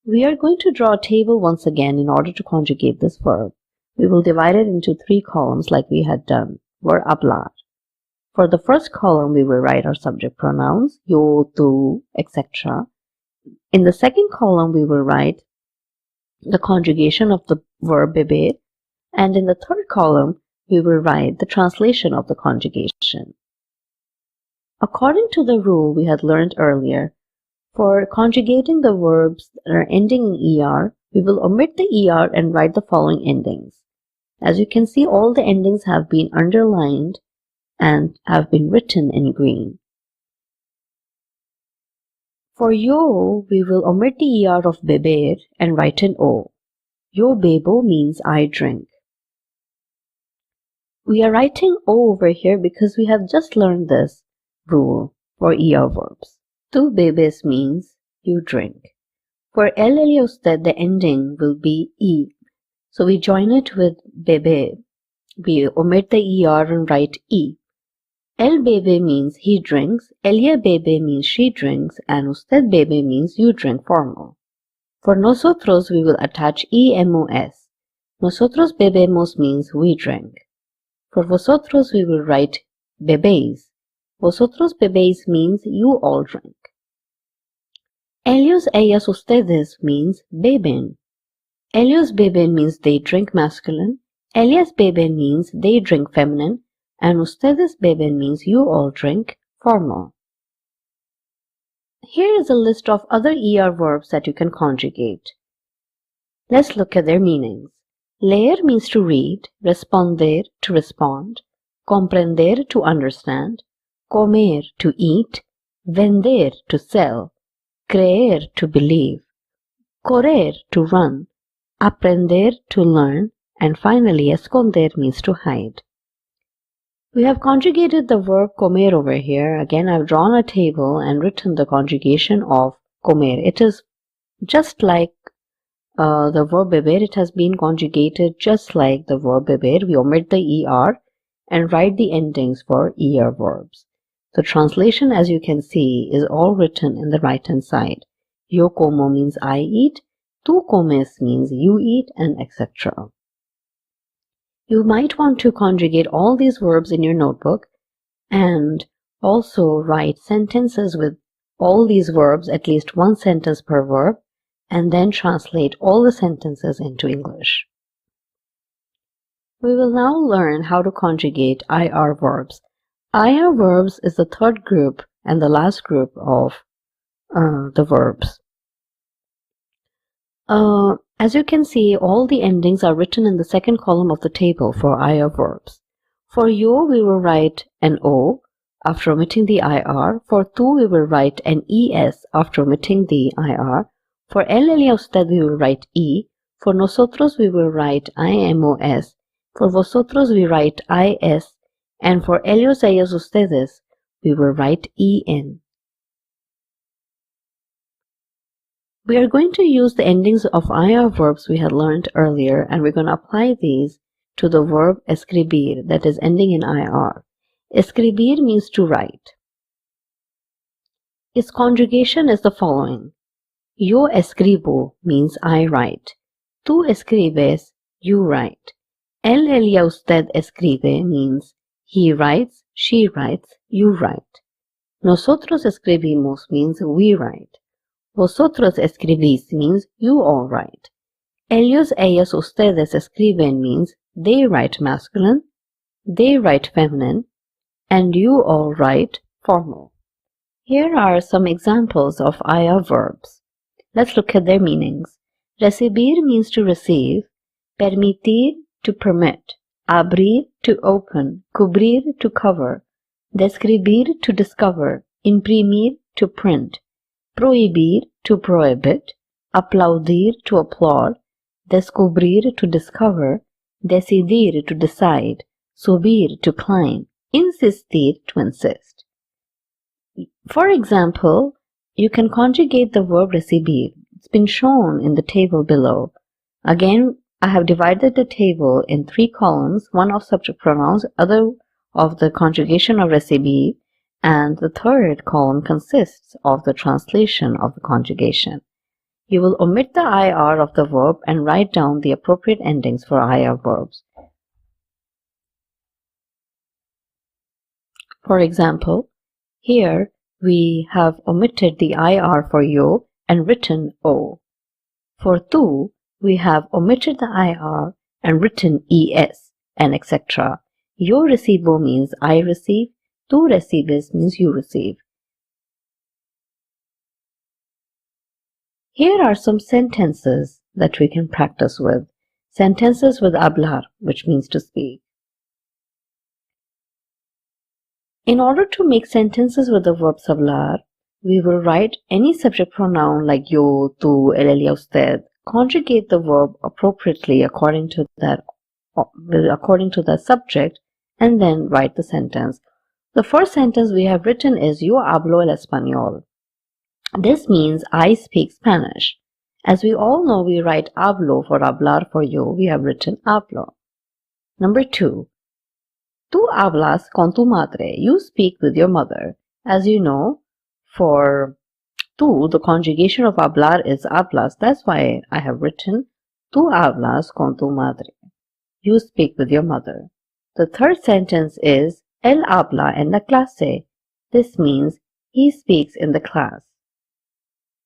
We are going to draw a table once again in order to conjugate this verb. We will divide it into 3 columns like we had done for hablar. For the first column, we will write our subject pronouns, yo, tú, etc. In the second column, we will write the conjugation of the verb beber. And in the third column, we will write the translation of the conjugation. According to the rule we had learned earlier, for conjugating the verbs that are ending in ER, we will omit the ER and write the following endings. As you can see, all the endings have been underlined and have been written in green. For yo, we will omit the ER of beber and write an O. Yo bebo means I drink. We are writing O over here because we have just learned this rule for ER verbs. Tu bebes means you drink. For él, él y usted, the ending will be E. So we join it with bebe. We omit the ER and write E. El bebe means he drinks, ella bebe means she drinks, and usted bebe means you drink formal. For nosotros, we will attach EMOS. Nosotros bebemos means we drink. For vosotros, we will write bebéis. Vosotros bebéis means you all drink. Ellos, ellas, ustedes means beben. Ellos beben means they drink masculine. Ellas beben means they drink feminine. And ustedes beben means you all drink formal. Here is a list of other ER verbs that you can conjugate. Let's look at their meanings. Leer means to read, responder to respond, comprender to understand, comer to eat, vender to sell, creer to believe, correr to run, aprender to learn, and finally esconder means to hide. We have conjugated the verb comer over here. Again, I've drawn a table and written the conjugation of comer. It is just like the verb beber. It has been conjugated just like the verb beber. We omit the ER and write the endings for ER verbs. The translation, as you can see, is all written in the right-hand side. Yo como means I eat, tú comes means you eat, and etc. You might want to conjugate all these verbs in your notebook and also write sentences with all these verbs, at least one sentence per verb, and then translate all the sentences into English. We will now learn how to conjugate IR verbs. IR verbs is the third group and the last group of the verbs. As you can see, all the endings are written in the second column of the table for IR verbs. For yo, we will write an O after omitting the IR. For tú, we will write an ES after omitting the IR. For él, ella, usted, we will write E. For nosotros, we will write IMOS. For vosotros, we write IS. And for ellos, ellas, ustedes, we will write EN. We are going to use the endings of IR verbs we had learned earlier, and we're going to apply these to the verb escribir, that is ending in IR. Escribir means to write. Its conjugation is the following. Yo escribo means I write. Tú escribes, you write. Él, ella, usted escribe means he writes, she writes, you write. Nosotros escribimos means we write. Vosotros escribís means you all write. Ellos, ellas, ustedes escriben means they write masculine, they write feminine, and you all write formal. Here are some examples of IR verbs. Let's look at their meanings. Recibir means to receive, permitir to permit, abrir to open, cubrir to cover, describir to discover, imprimir to print, prohibir to prohibit, aplaudir to applaud, descubrir to discover, decidir to decide, subir to climb, insistir to insist. For example, you can conjugate the verb recibir. It's been shown in the table below. Again, I have divided the table in 3 columns, one of subject pronouns, other of the conjugation of recibir, and the third column consists of the translation of the conjugation. You will omit the IR of the verb and write down the appropriate endings for IR verbs. For example, here we have omitted the IR for yo and written O. For tú, we have omitted the IR and written ES, and etc. Yo recibo means I receive. Tú recibes means you receive. Here are some sentences that we can practice with. Sentences with hablar, which means to speak. In order to make sentences with the verb hablar, we will write any subject pronoun like yo, tú, él, ella, usted. Conjugate the verb appropriately according to that subject, and then write the sentence. The first sentence we have written is Yo hablo el español. This means I speak Spanish. As we all know, we write hablo for hablar for yo. We have written hablo. Number 2. Tú hablas con tu madre. You speak with your mother. As you know, for tú, the conjugation of hablar is hablas. That's why I have written Tú hablas con tu madre. You speak with your mother. The third sentence is Él habla en la clase. This means he speaks in the class.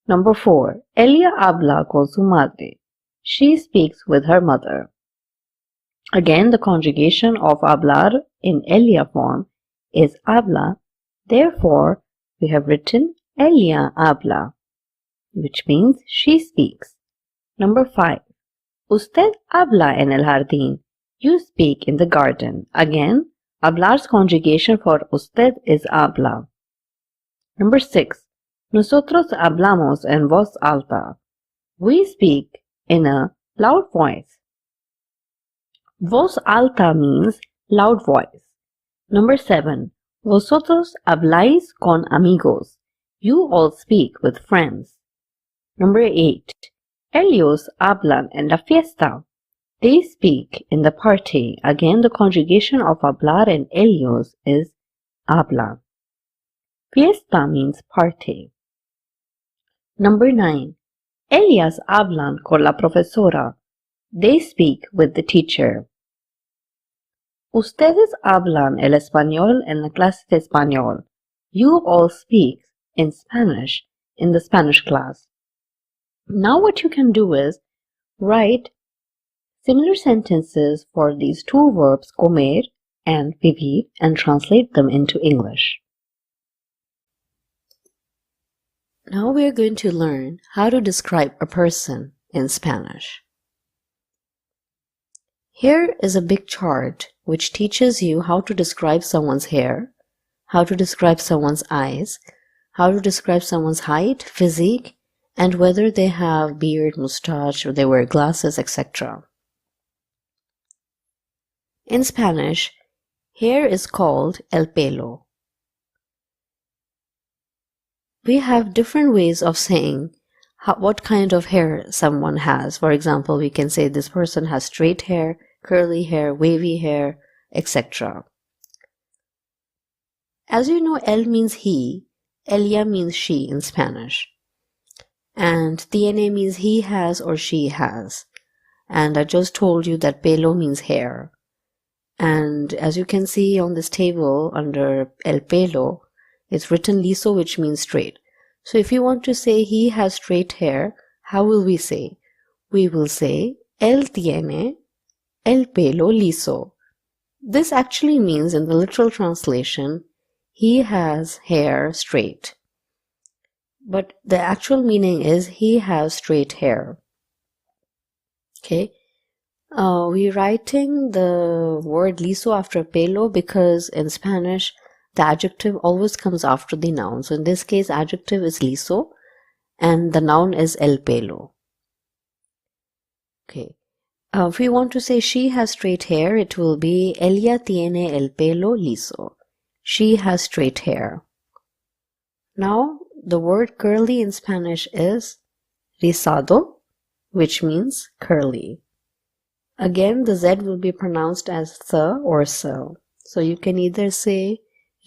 Number 4. Ella habla con su madre. She speaks with her mother. Again, the conjugation of hablar in ella form is habla. Therefore, we have written ella habla, which means she speaks. Number 5. Usted habla en el jardín. You speak in the garden. Again, hablar's conjugation for usted is habla. Number 6. Nosotros hablamos en voz alta. We speak in a loud voice. Voz alta means loud voice. Number 7. Vosotros habláis con amigos. You all speak with friends. Number 8. Ellos hablan en la fiesta. They speak in the party. Again, the conjugation of hablar and ellos is habla. Fiesta means party. Number 9. Ellas hablan con la profesora. They speak with the teacher. Ustedes hablan el español en la clase de español. You all speak in Spanish in the Spanish class. Now what you can do is write similar sentences for these two verbs comer and vivir and translate them into English. Now we are going to learn how to describe a person in Spanish. Here is a big chart which teaches you how to describe someone's hair, how to describe someone's eyes, how to describe someone's height, physique, and whether they have beard, mustache, or they wear glasses, etc. In Spanish, hair is called el pelo. We have different ways of saying what kind of hair someone has. For example, we can say this person has straight hair, curly hair, wavy hair, etc. As you know, el means he, ella means she in Spanish. And tiene means he has or she has. And I just told you that pelo means hair. And as you can see on this table under el pelo, it's written liso, which means straight. So if you want to say he has straight hair, how will we say? We will say él tiene el pelo liso. This actually means, in the literal translation, he has hair straight. But the actual meaning is he has straight hair. Okay. We're writing the word liso after pelo because in Spanish, the adjective always comes after the noun. So in this case, adjective is liso and the noun is el pelo. Okay. If we want to say she has straight hair, it will be ella tiene el pelo liso. She has straight hair. Now, the word curly in Spanish is rizado, which means curly. Again, the Z will be pronounced as th or so. So you can either say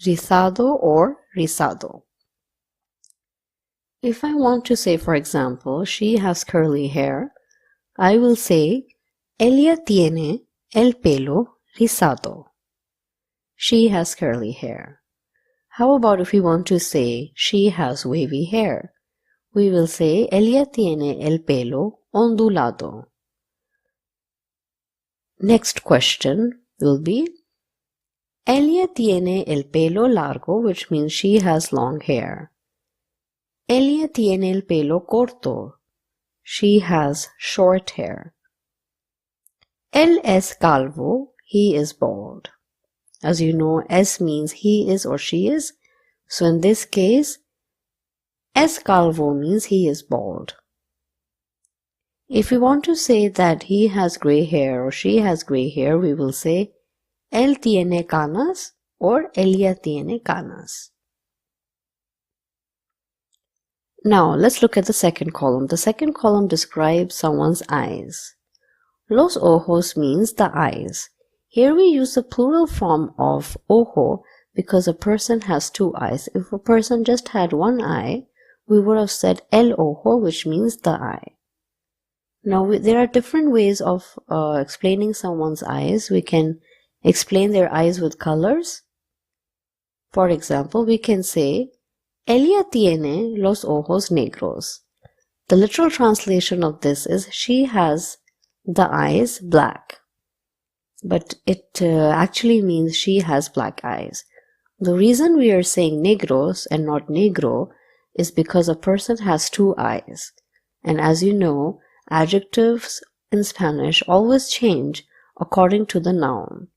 rizado or rizado. If I want to say, for example, she has curly hair, I will say ella tiene el pelo rizado. She has curly hair. How about if we want to say she has wavy hair? We will say ella tiene el pelo ondulado. Next question will be ella tiene el pelo largo, which means she has long hair. Ella tiene el pelo corto. She has short hair. Él es calvo. He is bald. As you know, es means he is or she is. So in this case, es calvo means he is bald. If we want to say that he has gray hair or she has gray hair, we will say él tiene canas or ella tiene canas. Now, let's look at the second column. The second column describes someone's eyes. Los ojos means the eyes. Here we use the plural form of ojo because a person has two eyes. If a person just had one eye, we would have said el ojo, which means the eye. Now, there are different ways of explaining someone's eyes. We can explain their eyes with colors. For example, we can say, ella tiene los ojos negros. The literal translation of this is, she has the eyes black. But it actually means she has black eyes. The reason we are saying negros and not negro is because a person has two eyes. And as you know, adjectives in Spanish always change according to the noun.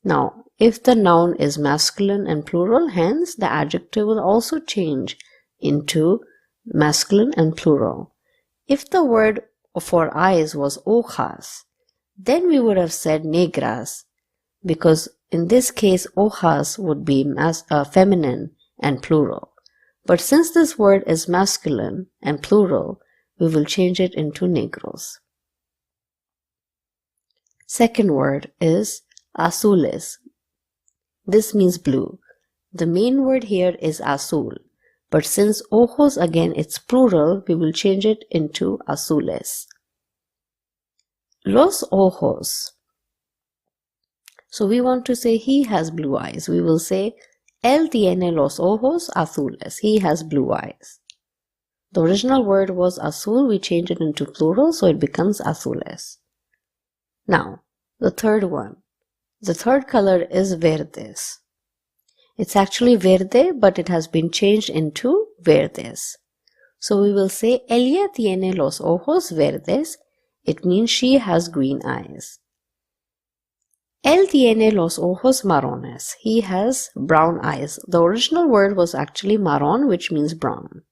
Now, if the noun is masculine and plural, hence the adjective will also change into masculine and plural. If the word for eyes was hojas, then we would have said negras, because in this case hojas would be feminine and plural. But since this word is masculine and plural, we will change it into negros. Second word is azules. This means blue. The main word here is azul, but since ojos again it's plural, we will change it into azules. Los ojos. So we want to say he has blue eyes. We will say él tiene los ojos azules. He has blue eyes. The original word was azul. We change it into plural, so it becomes azules. Now, the third one. The third color is verdes. It's actually verde, but it has been changed into verdes. So we will say ella tiene los ojos verdes. It means she has green eyes. Él tiene los ojos marrones. He has brown eyes. The original word was actually marron, which means brown.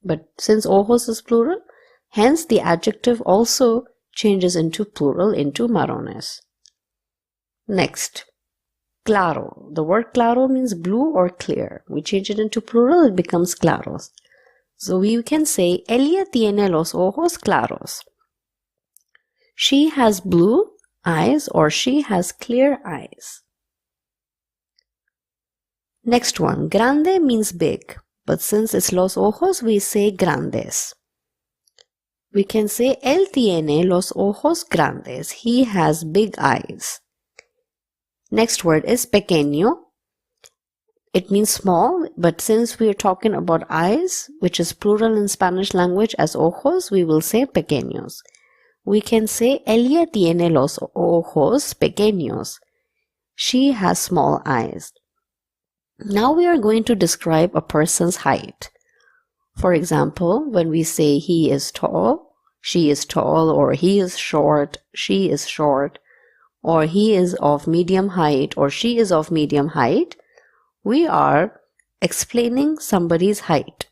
But since ojos is plural, hence the adjective also changes into plural into marrones. Next, claro. The word claro means blue or clear. We change it into plural, it becomes claros. So we can say ella tiene los ojos claros. She has blue eyes or she has clear eyes. Next one, grande means big, but since it's los ojos, we say grandes. We can say él tiene los ojos grandes. He has big eyes. Next word is pequeño. It means small, but since we are talking about eyes, which is plural in Spanish language as ojos, we will say pequeños. We can say ella tiene los ojos pequeños. She has small eyes. Now we are going to describe a person's height. For example, when we say he is tall, she is tall, or he is short, she is short, or he is of medium height, or she is of medium height, we are explaining somebody's height.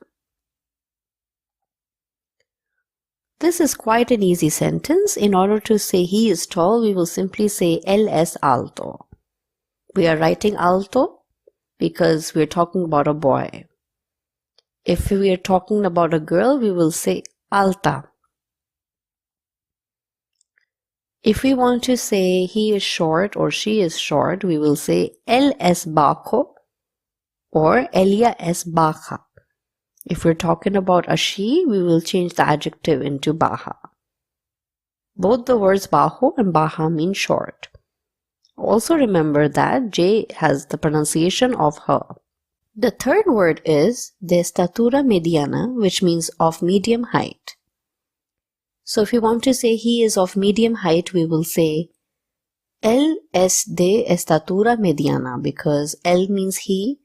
This is quite an easy sentence. In order to say he is tall, we will simply say él es alto. We are writing alto because we are talking about a boy. If we are talking about a girl, we will say alta. If we want to say he is short or she is short, we will say él es bajo or ella es baja. If we're talking about a she, we will change the adjective into baja. Both the words bajo and baja mean short. Also remember that J has the pronunciation of her. The third word is de estatura mediana, which means of medium height. So if you want to say he is of medium height, we will say él es de estatura mediana, because él means he,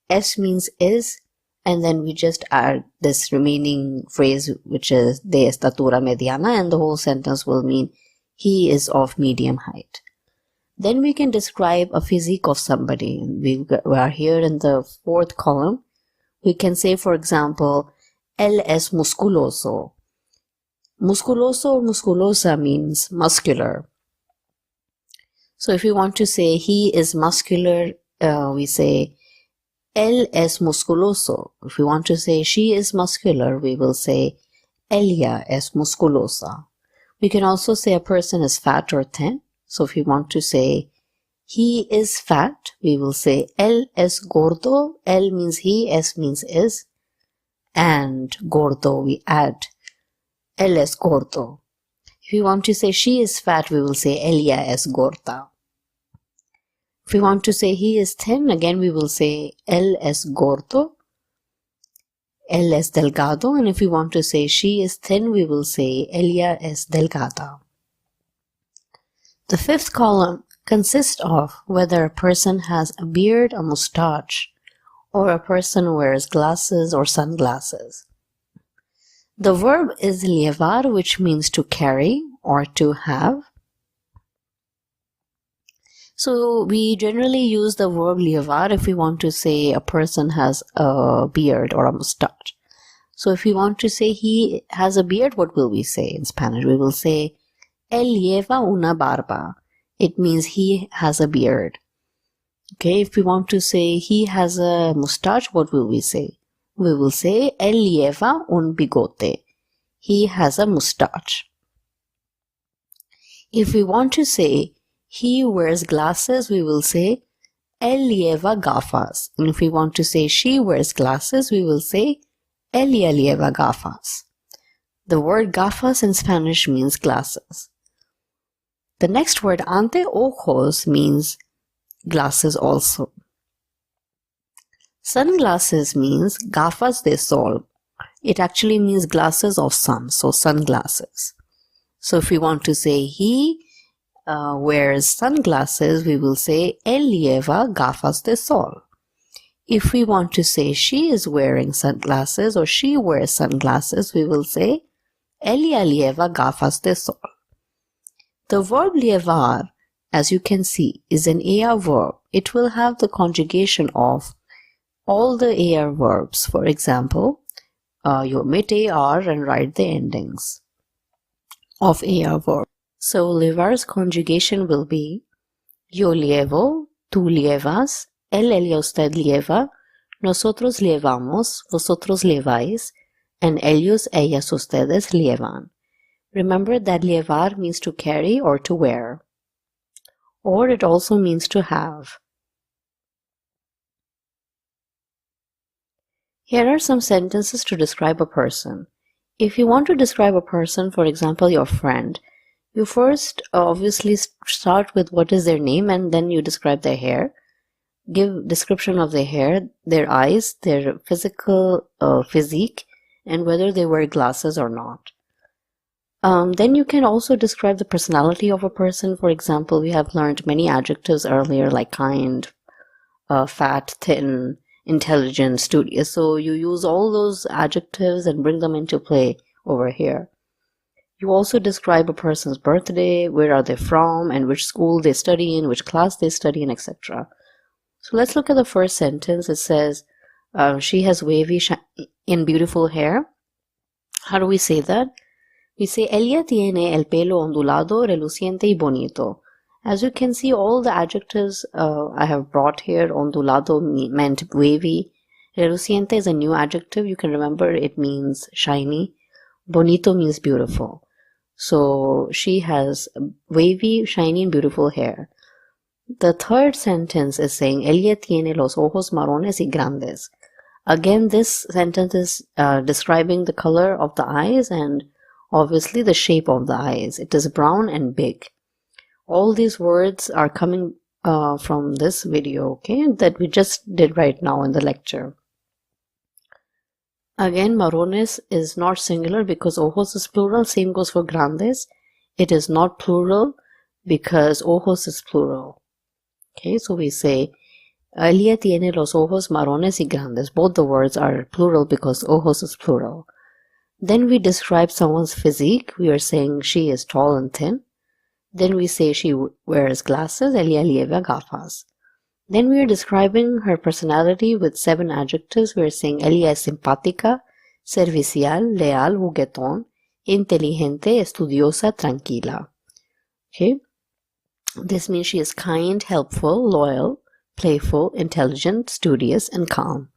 es means is, and then we just add this remaining phrase, which is de estatura mediana, and the whole sentence will mean he is of medium height. Then we can describe a physique of somebody. We are here in the fourth column. We can say, for example, él es musculoso. Musculoso or musculosa means muscular. So if we want to say he is muscular, we say él es musculoso. If we want to say she is muscular, we will say ella es musculosa. We can also say a person is fat or thin. So if we want to say he is fat, we will say él es gordo. Él means he, es means is, and gordo we add él es gordo. If we want to say she is fat, we will say ella es gorda. If we want to say he is thin, again we will say él es gordo, él es delgado. And if we want to say she is thin, we will say ella es delgada. The fifth column consists of whether a person has a beard, a mustache, or a person wears glasses or sunglasses. The verb is llevar, which means to carry or to have. So we generally use the verb llevar if we want to say a person has a beard or a mustache. So if we want to say he has a beard, what will we say in Spanish? We will say él lleva una barba. It means he has a beard. Okay, if we want to say he has a mustache, what will we say? We will say él lleva un bigote. He has a mustache. If we want to say he wears glasses, we will say él lleva gafas. And if we want to say she wears glasses, we will say ella lleva gafas. The word gafas in Spanish means glasses. The next word, anteojos, means glasses also. Sunglasses means gafas de sol. It actually means glasses of sun, so sunglasses. So if we want to say he wears sunglasses, we will say él lleva gafas de sol. If we want to say she is wearing sunglasses or she wears sunglasses, we will say ella lleva gafas de sol. The verb llevar, as you can see, is an AR verb. It will have the conjugation of all the AR verbs. For example, you omit AR and write the endings of AR verb. So llevar's conjugation will be yo llevo, tú llevas, él, ella, usted lleva, nosotros llevamos, vosotros lleváis, and ellos, ellas, ustedes llevan. Remember that llevar means to carry or to wear, or it also means to have. Here are some sentences to describe a person. If you want to describe a person, for example, your friend, you first obviously start with what is their name and then you describe their hair. Give description of their hair, their eyes, their physical physique, and whether they wear glasses or not. Then you can also describe the personality of a person. For example, we have learned many adjectives earlier like kind, fat, thin, intelligent, studious. So you use all those adjectives and bring them into play over here. You also describe a person's birthday, where are they from, and which school they study in, which class they study in, etc. So let's look at the first sentence. It says, she has wavy and beautiful hair. How do we say that? We say, ella tiene el pelo ondulado, reluciente y bonito. As you can see, all the adjectives I have brought here, ondulado meant wavy. Reluciente is a new adjective. You can remember it means shiny. Bonito means beautiful. So she has wavy, shiny, and beautiful hair. The third sentence is saying, ella tiene los ojos marrones y grandes. Again, this sentence is describing the color of the eyes and obviously the shape of the eyes. It is brown and big. All these words are coming from this video, okay, that we just did right now in the lecture. Again, marrones is not singular because ojos is plural. Same goes for grandes. It is not plural because ojos is plural. Okay, so we say, ella tiene los ojos marrones y grandes. Both the words are plural because ojos is plural. Then we describe someone's physique. We are saying she is tall and thin. Then we say she wears glasses. Ella lleva gafas. Then we are describing her personality with 7 adjectives. We are saying ella es simpática, servicial, leal, juguetón, inteligente, estudiosa, tranquila. Okay. This means she is kind, helpful, loyal, playful, intelligent, studious, and calm.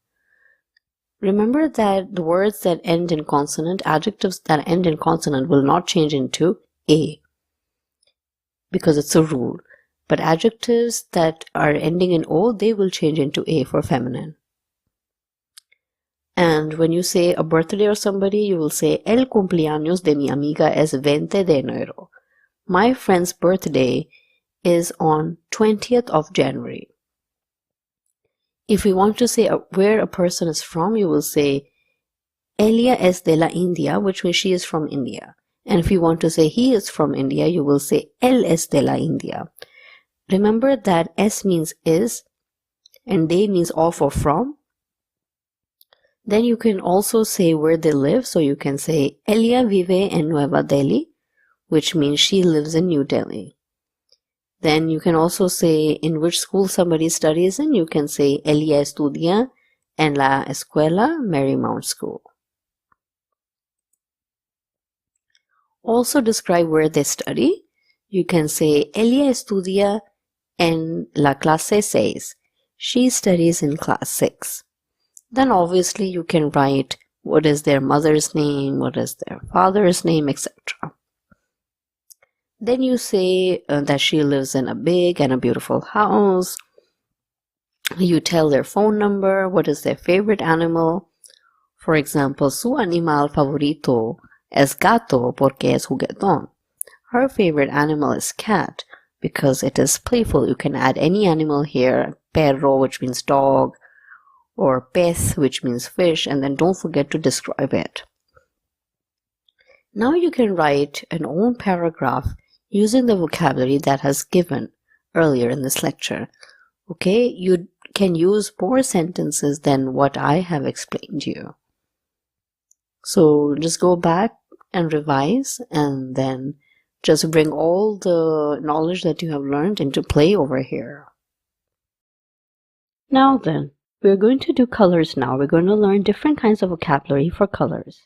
Remember that the words that end in consonant, adjectives that end in consonant will not change into A because it's a rule. But adjectives that are ending in O, they will change into A for feminine. And when you say a birthday or somebody, you will say, el cumpleaños de mi amiga es 20 de enero. My friend's birthday is on 20th of January. If we want to say where a person is from, you will say, ella es de la India, which means she is from India. And if you want to say he is from India, you will say, él es de la India. Remember that es means is, and de means of or from. Then you can also say where they live. So you can say, ella vive en Nueva Delhi, which means she lives in New Delhi. Then you can also say in which school somebody studies in. You can say, ella estudia en la escuela Marymount School. Also describe where they study. You can say, ella estudia en la clase 6. She studies in class 6. Then obviously you can write what is their mother's name, what is their father's name, etc. Then you say that she lives in a big and a beautiful house. You tell their phone number, what is their favorite animal. For example, su animal favorito es gato porque es juguetón. Her favorite animal is cat because it is playful. You can add any animal here, perro, which means dog, or pez, which means fish, and then don't forget to describe it. Now you can write an own paragraph using the vocabulary that has given earlier in this lecture. Okay, you can use more sentences than what I have explained to you. So just go back and revise, and then just bring all the knowledge that you have learned into play over here. Now then, we're going to do colors now. We're going to learn different kinds of vocabulary for colors.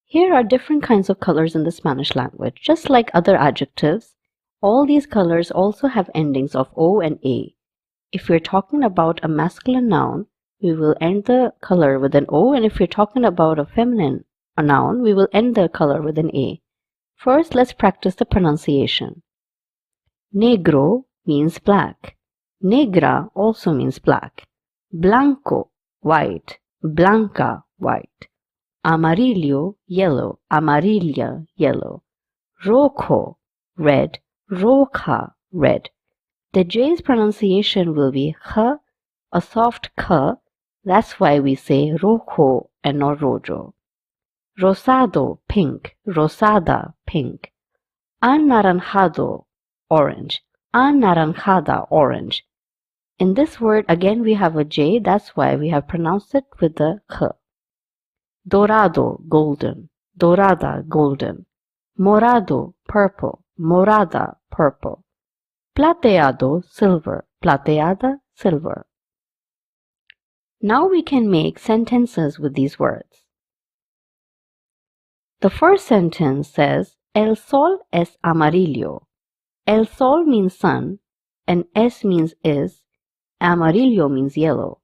Here are different kinds of colors in the Spanish language. Just like other adjectives, all these colors also have endings of O and A. If we're talking about a masculine noun, we will end the color with an O, and if we're talking about a feminine noun, we will end the color with an A. First, let's practice the pronunciation. Negro means black. Negra also means black. Blanco, white. Blanca, white. Amarillo, yellow. Amarilla, yellow. Rojo, red. Roja, red. The J's pronunciation will be h, a soft k. That's why we say rojo and not rojo. Rosado, pink. Rosada, pink. Anaranjado, orange. Anaranjada, orange. In this word, again we have a J, that's why we have pronounced it with the k. Dorado, golden. Dorada, golden. Morado, purple. Morada, purple. Plateado, silver. Plateada, silver. Now we can make sentences with these words. The first sentence says, El sol es amarillo. El sol means sun, and es means is, amarillo means yellow.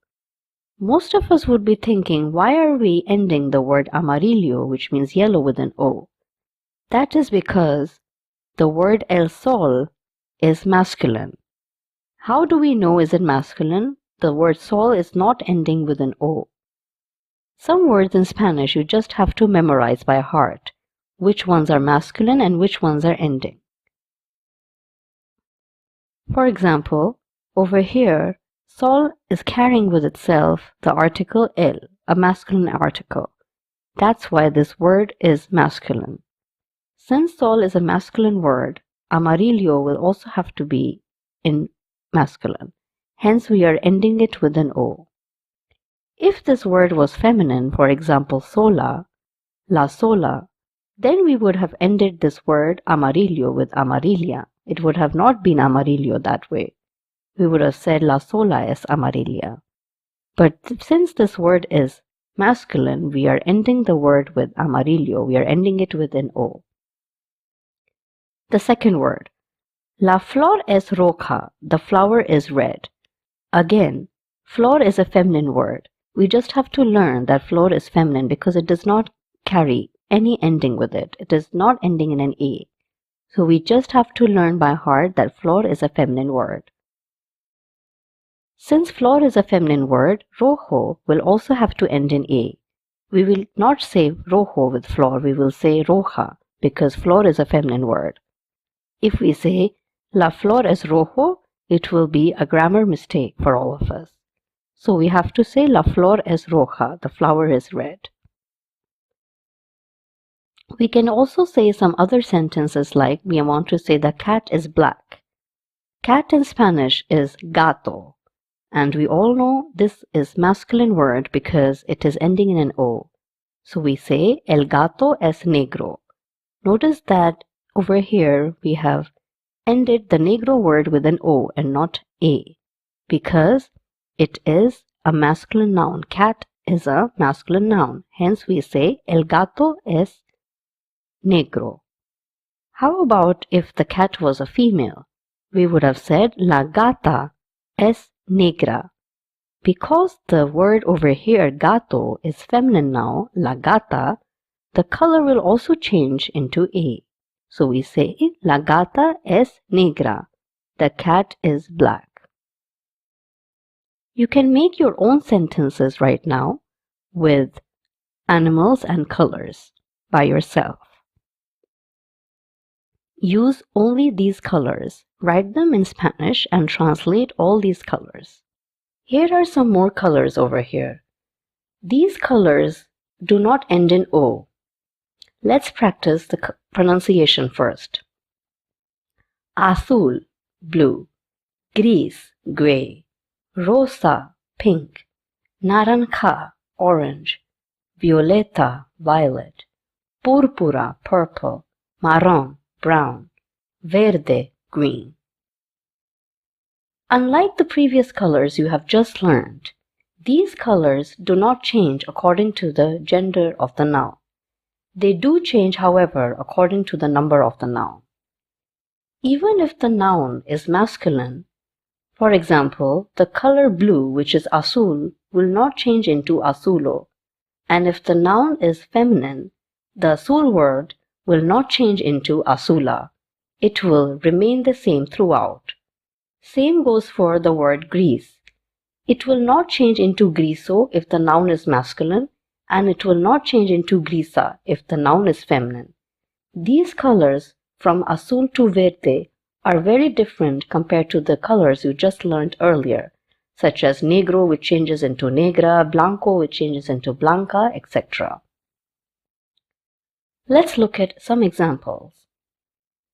Most of us would be thinking, why are we ending the word amarillo, which means yellow, with an O? That is because the word el sol is masculine. How do we know is it masculine? The word sol is not ending with an O. Some words in Spanish you just have to memorize by heart, which ones are masculine and which ones are ending. For example, over here, sol is carrying with itself the article el, a masculine article. That's why this word is masculine. Since sol is a masculine word, amarillo will also have to be in masculine. Hence we are ending it with an O. If this word was feminine, for example sola, la sola, then we would have ended this word amarillo with amarilla. It would have not been amarillo that way. We would have said la sola es amarilla. But since this word is masculine, we are ending the word with amarillo. We are ending it with an O. The second word. La flor es roja. The flower is red. Again, flor is a feminine word. We just have to learn that flor is feminine because it does not carry any ending with it. It is not ending in an A. So we just have to learn by heart that flor is a feminine word. Since flor is a feminine word, rojo will also have to end in A. We will not say rojo with flor, we will say roja because flor is a feminine word. If we say la flor es rojo, it will be a grammar mistake for all of us. So we have to say la flor es roja, the flower is red. We can also say some other sentences like we want to say the cat is black. Cat in Spanish is gato, and we all know this is masculine word because it is ending in an O. So we say el gato es negro. Notice that over here we have ended the negro word with an O and not A because it is a masculine noun. Cat is a masculine noun. Hence we say el gato es negro. How about if the cat was a female? We would have said la gata es negra. Because the word over here, gato, is feminine now, la gata, the color will also change into A. So we say la gata es negra. The cat is black. You can make your own sentences right now with animals and colors by yourself. use only these colors. Write them in Spanish and translate all these colors. Here are some more colors over here. These colors do not end in O. Let's practice the pronunciation first. Azul, blue. Gris, gray. Rosa, pink. Naranja, orange. Violeta, violet. Púrpura, purple. Marrón, brown. Verde, green. Unlike the previous colors you have just learned, these colors do not change according to the gender of the noun. They do change, however, according to the number of the noun. Even if the noun is masculine, for example, the color blue, which is azul, will not change into azulo, and if the noun is feminine, the azul word will not change into azula. It will remain the same throughout. Same goes for the word gris. It will not change into griso if the noun is masculine, and it will not change into grisa if the noun is feminine. These colors from azul to verde are very different compared to the colors you just learned earlier, such as negro, which changes into negra, blanco, which changes into blanca, etc. Let's look at some examples.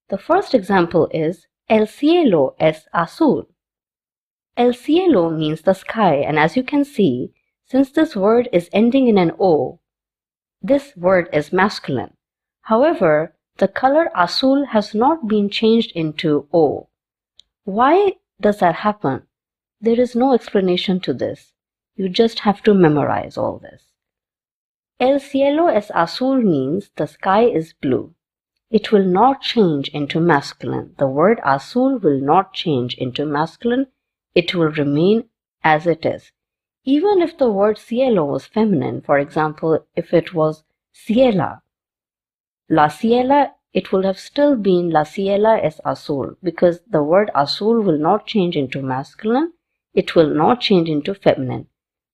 The first example is El cielo es azul. El cielo means the sky, and as you can see, since this word is ending in an O, this word is masculine. However, the color azul has not been changed into O. Why does that happen? There is no explanation to this. You just have to memorize all this. El cielo es azul means the sky is blue. It will not change into masculine. The word azul will not change into masculine. It will remain as it is. Even if the word cielo was feminine, for example, if it was ciela, la ciela, it would have still been la ciela es azul, because the word azul will not change into masculine. It will not change into feminine.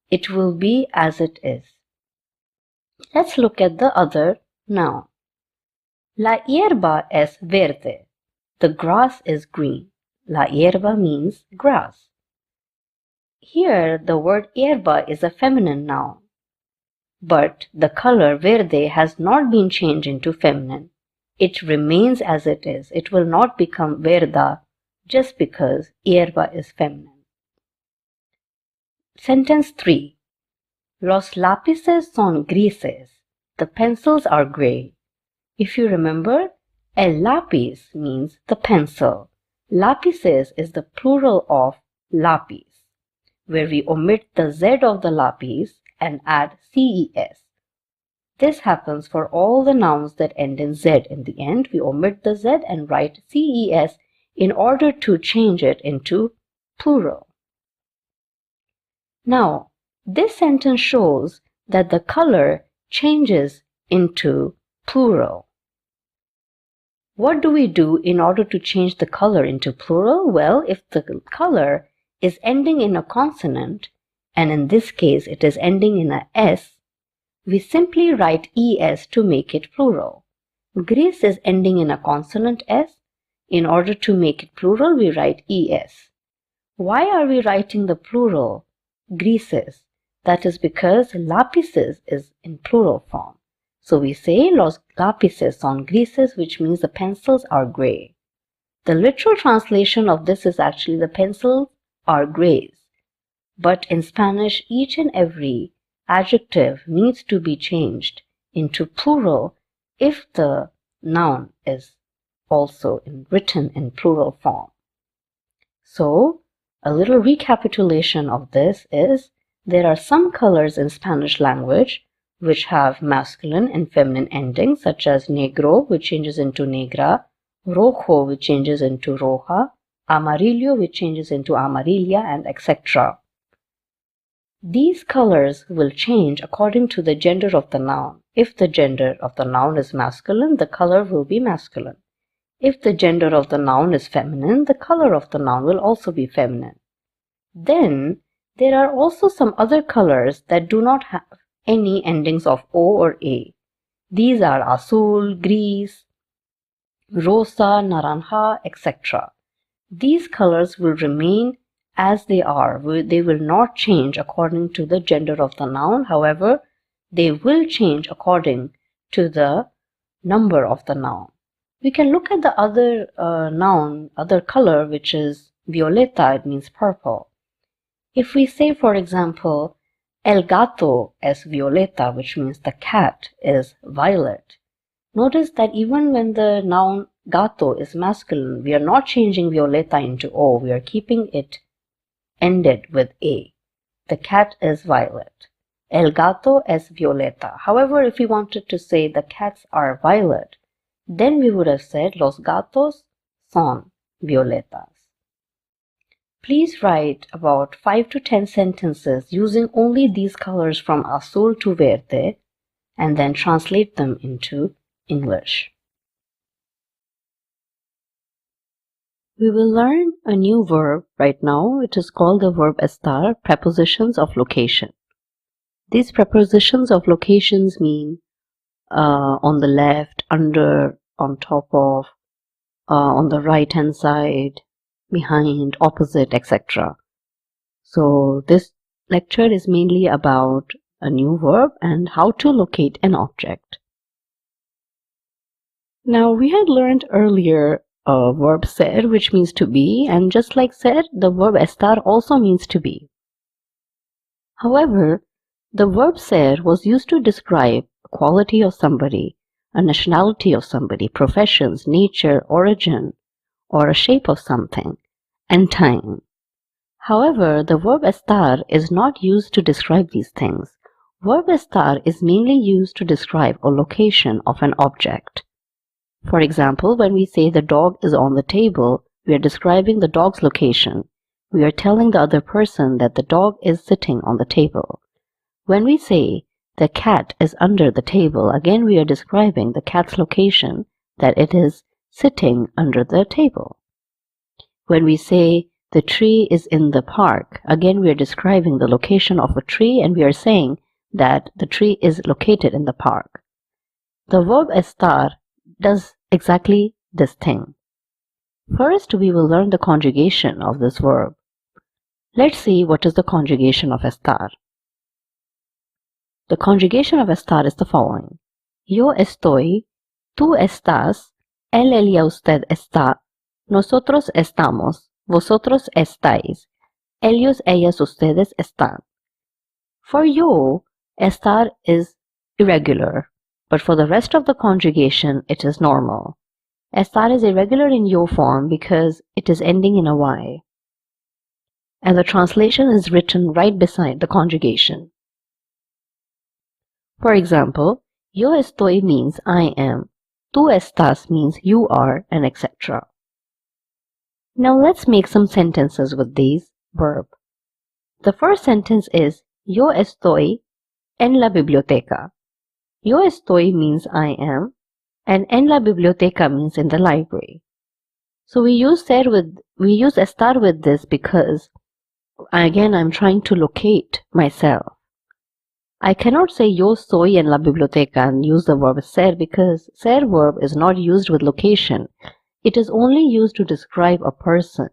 It will be as it is. Let's look at the other noun. La hierba es verde. The grass is green. La hierba means grass. Here, the word hierba is a feminine noun, but the color verde has not been changed into feminine. It remains as it is. It will not become verda just because hierba is feminine. Sentence 3. Los lápices son grises. The pencils are gray. If you remember, el lápiz means the pencil. Lápices is the plural of lápiz, where we omit the Z of the lápiz and add CES. This happens for all the nouns that end in Z in the end. We omit the Z and write CES in order to change it into plural. Now, this sentence shows that the color changes into plural. What do we do in order to change the color into plural? Well, if the color is ending in a consonant, and in this case it is ending in a S, we simply write ES to make it plural. Gris is ending in a consonant S. In order to make it plural, we write ES. Why are we writing the plural grises? That is because lápices is in plural form. So we say los lápices son grises, which means the pencils are gray. The literal translation of this is actually the pencils are grays. But in Spanish, each and every adjective needs to be changed into plural if the noun is also written in plural form. So, a little recapitulation of this is there are some colors in Spanish language which have masculine and feminine endings, such as negro, which changes into negra, rojo, which changes into roja, amarillo, which changes into amarilla, and etc. These colors will change according to the gender of the noun. If the gender of the noun is masculine, the color will be masculine. If the gender of the noun is feminine, the color of the noun will also be feminine. Then, there are also some other colors that do not have any endings of O or A. These are azul, gris, rosa, naranja, etc. These colors will remain as they are. They will not change according to the gender of the noun. However, they will change according to the number of the noun. We can look at the other other color, which is violeta. It means purple. If we say, for example, el gato es violeta, which means the cat is violet, notice that even when the noun gato is masculine, we are not changing violeta into O. We are keeping it ended with A. The cat is violet. El gato es violeta. However, if we wanted to say the cats are violet, then we would have said los gatos son violetas. Please write about 5 to 10 sentences using only these colors from azul to verde and then translate them into English. We will learn a new verb right now. It is called the verb estar, prepositions of location. These prepositions of locations mean on the left, under, on top of, on the right hand side, behind, opposite, etc. So this lecture is mainly about a new verb and how to locate an object. Now we had learned earlier a verb ser, which means to be, and just like ser, the verb estar also means to be. However, the verb ser was used to describe a quality of somebody, a nationality of somebody, professions, nature, origin, or a shape of something, and time. However, the verb estar is not used to describe these things. Verb estar is mainly used to describe a location of an object. For example, when we say the dog is on the table, we are describing the dog's location. We are telling the other person that the dog is sitting on the table. When we say the cat is under the table, again we are describing the cat's location, that it is sitting under the table. When we say the tree is in the park, again we are describing the location of a tree and we are saying that the tree is located in the park. The verb estar does exactly this thing. First, we will learn the conjugation of this verb. Let's see what is the conjugation of estar. The conjugation of estar is the following. Yo estoy, tú estás, él, ella, usted está, nosotros estamos, vosotros estáis, ellos, ellas, ustedes están. For yo, estar is irregular, but for the rest of the conjugation, it is normal. Estar is irregular in yo form because it is ending in a y. And the translation is written right beside the conjugation. For example, yo estoy means I am, tú estás means you are, and etc. Now let's make some sentences with these verbs. The first sentence is yo estoy en la biblioteca. Yo estoy means I am, and en la biblioteca means in the library. So we use estar with this because again I'm trying to locate myself. I cannot say yo soy en la biblioteca and use the verb ser because ser verb is not used with location. It is only used to describe a person.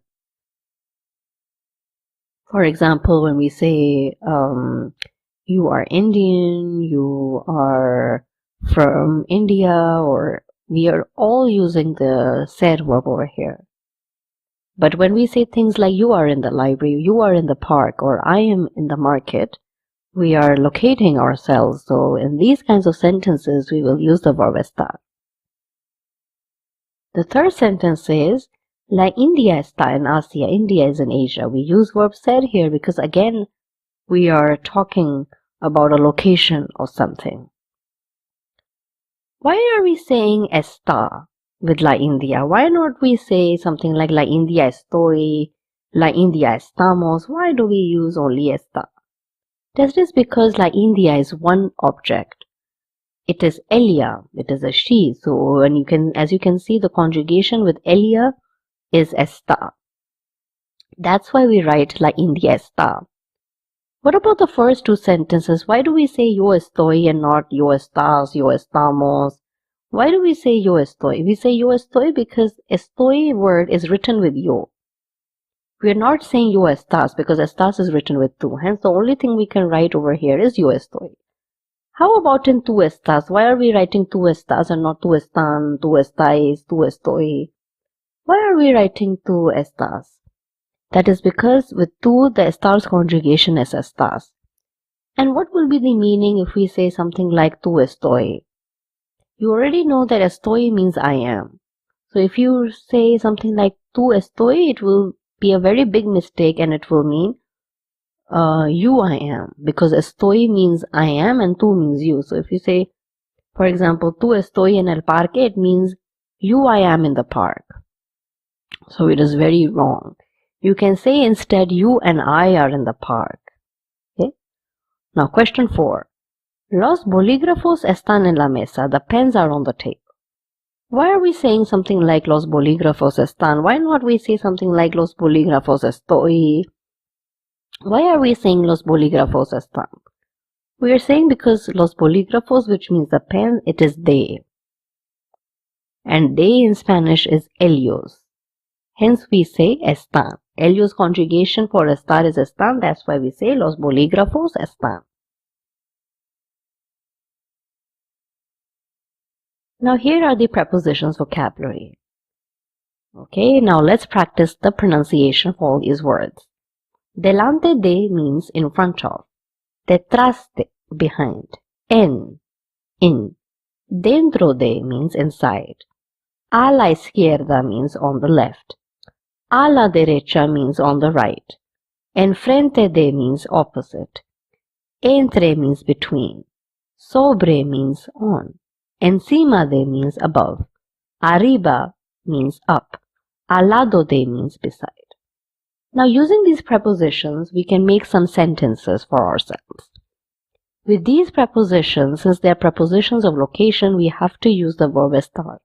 For example, when we say you are Indian, you are from India, or we are all using the ser verb over here. But when we say things like you are in the library, you are in the park, or I am in the market, we are locating ourselves. So in these kinds of sentences, we will use the verb estar. The third sentence says, La India está en Asia. India is in Asia. We use verb ser here because again, we are talking about a location or something. Why are we saying está with La India? Why not we say something like La India estoy, La India estamos? Why do we use only está? That is because La India is one object. It is ella, it is a she. So as you can see, the conjugation with ella is está. That's why we write La India está. What about the first two sentences? Why do we say yo estoy and not yo estás, yo estamos? Why do we say yo estoy? We say yo estoy because estoy word is written with yo. We are not saying yo estás because estás is written with tú. Hence, the only thing we can write over here is yo estoy. How about in tú estás? Why are we writing tú estás and not tú están, tú estáis, tú estoy? Why are we writing tú estás? That is because with tú, the estar's conjugation is estás. And what will be the meaning if we say something like tú estoy? You already know that estoy means I am. So if you say something like tú estoy, it will be a very big mistake and it will mean you I am. Because estoy means I am and tú means you. So if you say, for example, tú estoy en el parque, it means you I am in the park. So it is very wrong. You can say instead you and I are in the park. Okay? Now question 4. Los bolígrafos están en la mesa. The pens are on the table. Why are we saying something like los bolígrafos están? Why not we say something like los bolígrafos estoy? Why are we saying los bolígrafos están? We are saying because los bolígrafos, which means the pen, it is they. And they in Spanish is ellos. Hence we say están. Ellos conjugation for estar is están. That's why we say los bolígrafos están. Now here are the prepositions vocabulary. Okay, now let's practice the pronunciation for all these words. Delante de means in front of. Detrás de, behind. En, in. Dentro de means inside. A la izquierda means on the left. A la derecha means on the right. Enfrente de means opposite. Entre means between. Sobre means on. Encima de means above. Arriba means up. Al lado de means beside. Now using these prepositions, we can make some sentences for ourselves. With these prepositions, since they are prepositions of location, we have to use the verb estar.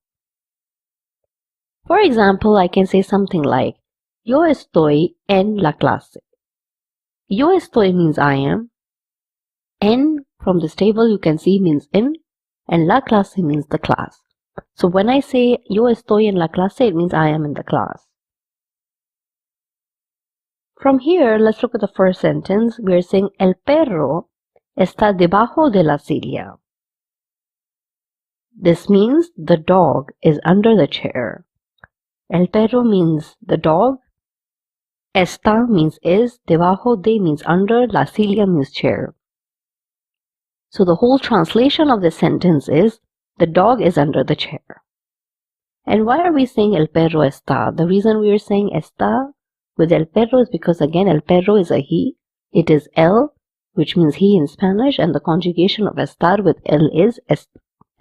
For example, I can say something like, Yo estoy en la clase. Yo estoy means I am. En from this table you can see means in. And la clase means the class. So when I say yo estoy en la clase, it means I am in the class. From here, let's look at the first sentence. We are saying el perro está debajo de la silla. This means the dog is under the chair. El perro means the dog. Está means is. Debajo de means under. La silla means chair. So the whole translation of this sentence is, the dog is under the chair. And why are we saying el perro está? The reason we are saying está with el perro is because again el perro is a he. It is el, which means he in Spanish, and the conjugation of estar with el is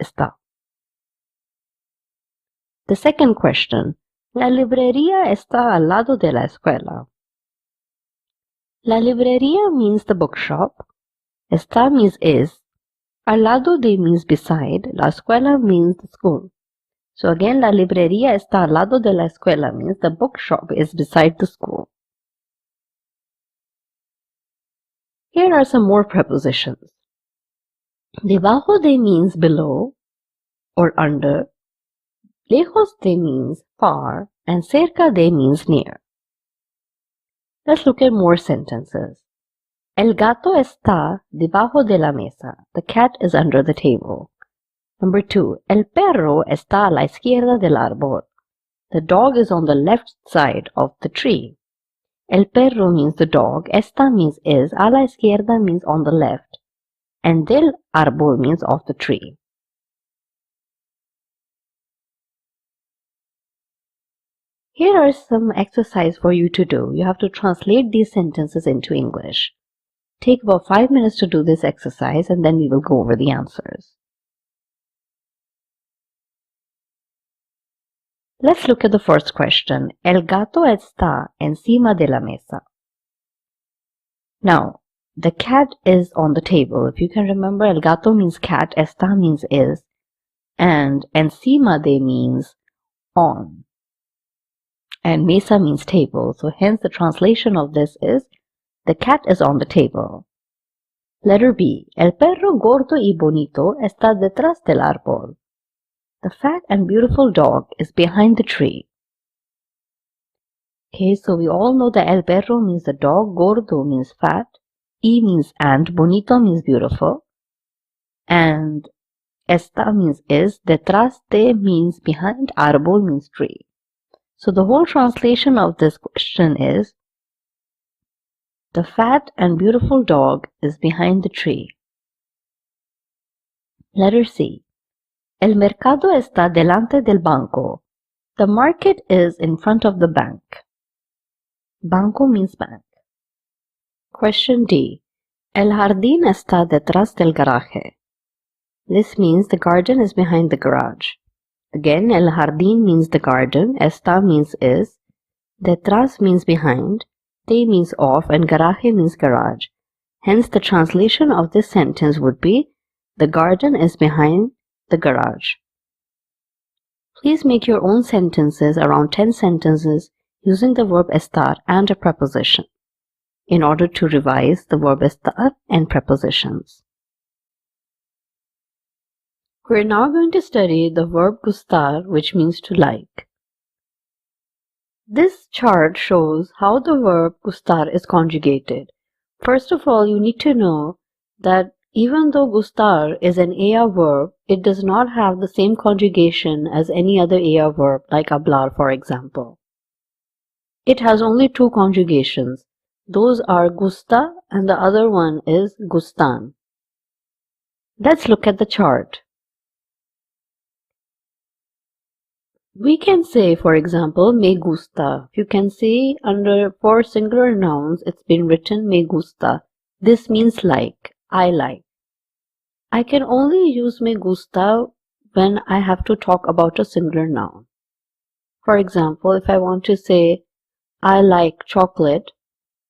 está. The second question, la librería está al lado de la escuela. La librería means the bookshop. Está means is. Al lado de means beside. La escuela means the school. So again, la librería está al lado de la escuela means the bookshop is beside the school. Here are some more prepositions. Debajo de means below or under. Lejos de means far and cerca de means near. Let's look at more sentences. El gato está debajo de la mesa. The cat is under the table. Number 2. El perro está a la izquierda del árbol. The dog is on the left side of the tree. El perro means the dog. Está means is. A la izquierda means on the left. And del árbol means of the tree. Here are some exercise for you to do. You have to translate these sentences into English. Take about 5 minutes to do this exercise and then we will go over the answers. Let's look at the first question. El gato está encima de la mesa. Now, the cat is on the table. If you can remember, el gato means cat, está means is, and encima de means on. And mesa means table. So hence the translation of this is, the cat is on the table. Letter B. El perro gordo y bonito está detrás del árbol. The fat and beautiful dog is behind the tree. Okay, so we all know that el perro means the dog, gordo means fat, y means and, bonito means beautiful, and está means is, detrás de means behind, árbol means tree. So the whole translation of this question is, the fat and beautiful dog is behind the tree. Letter C. El mercado está delante del banco. The market is in front of the bank. Banco means bank. Question D. El jardín está detrás del garaje. This means the garden is behind the garage. Again, el jardín means the garden, está means is, detrás means behind, de means of, and garaje means garage. Hence, the translation of this sentence would be, the garden is behind the garage. Please make your own sentences, around 10 sentences, using the verb estar and a preposition, in order to revise the verb estar and prepositions. We're now going to study the verb gustar, which means to like. This chart shows how the verb gustar is conjugated. First of all, you need to know that even though gustar is an ea verb, it does not have the same conjugation as any other ea verb like hablar, for example. It has only two conjugations. Those are gusta and the other one is gustan. Let's look at the chart. We can say, for example, me gusta. You can see for singular nouns, it's been written me gusta. This means like, I like. I can only use me gusta when I have to talk about a singular noun. For example, if I want to say, I like chocolate,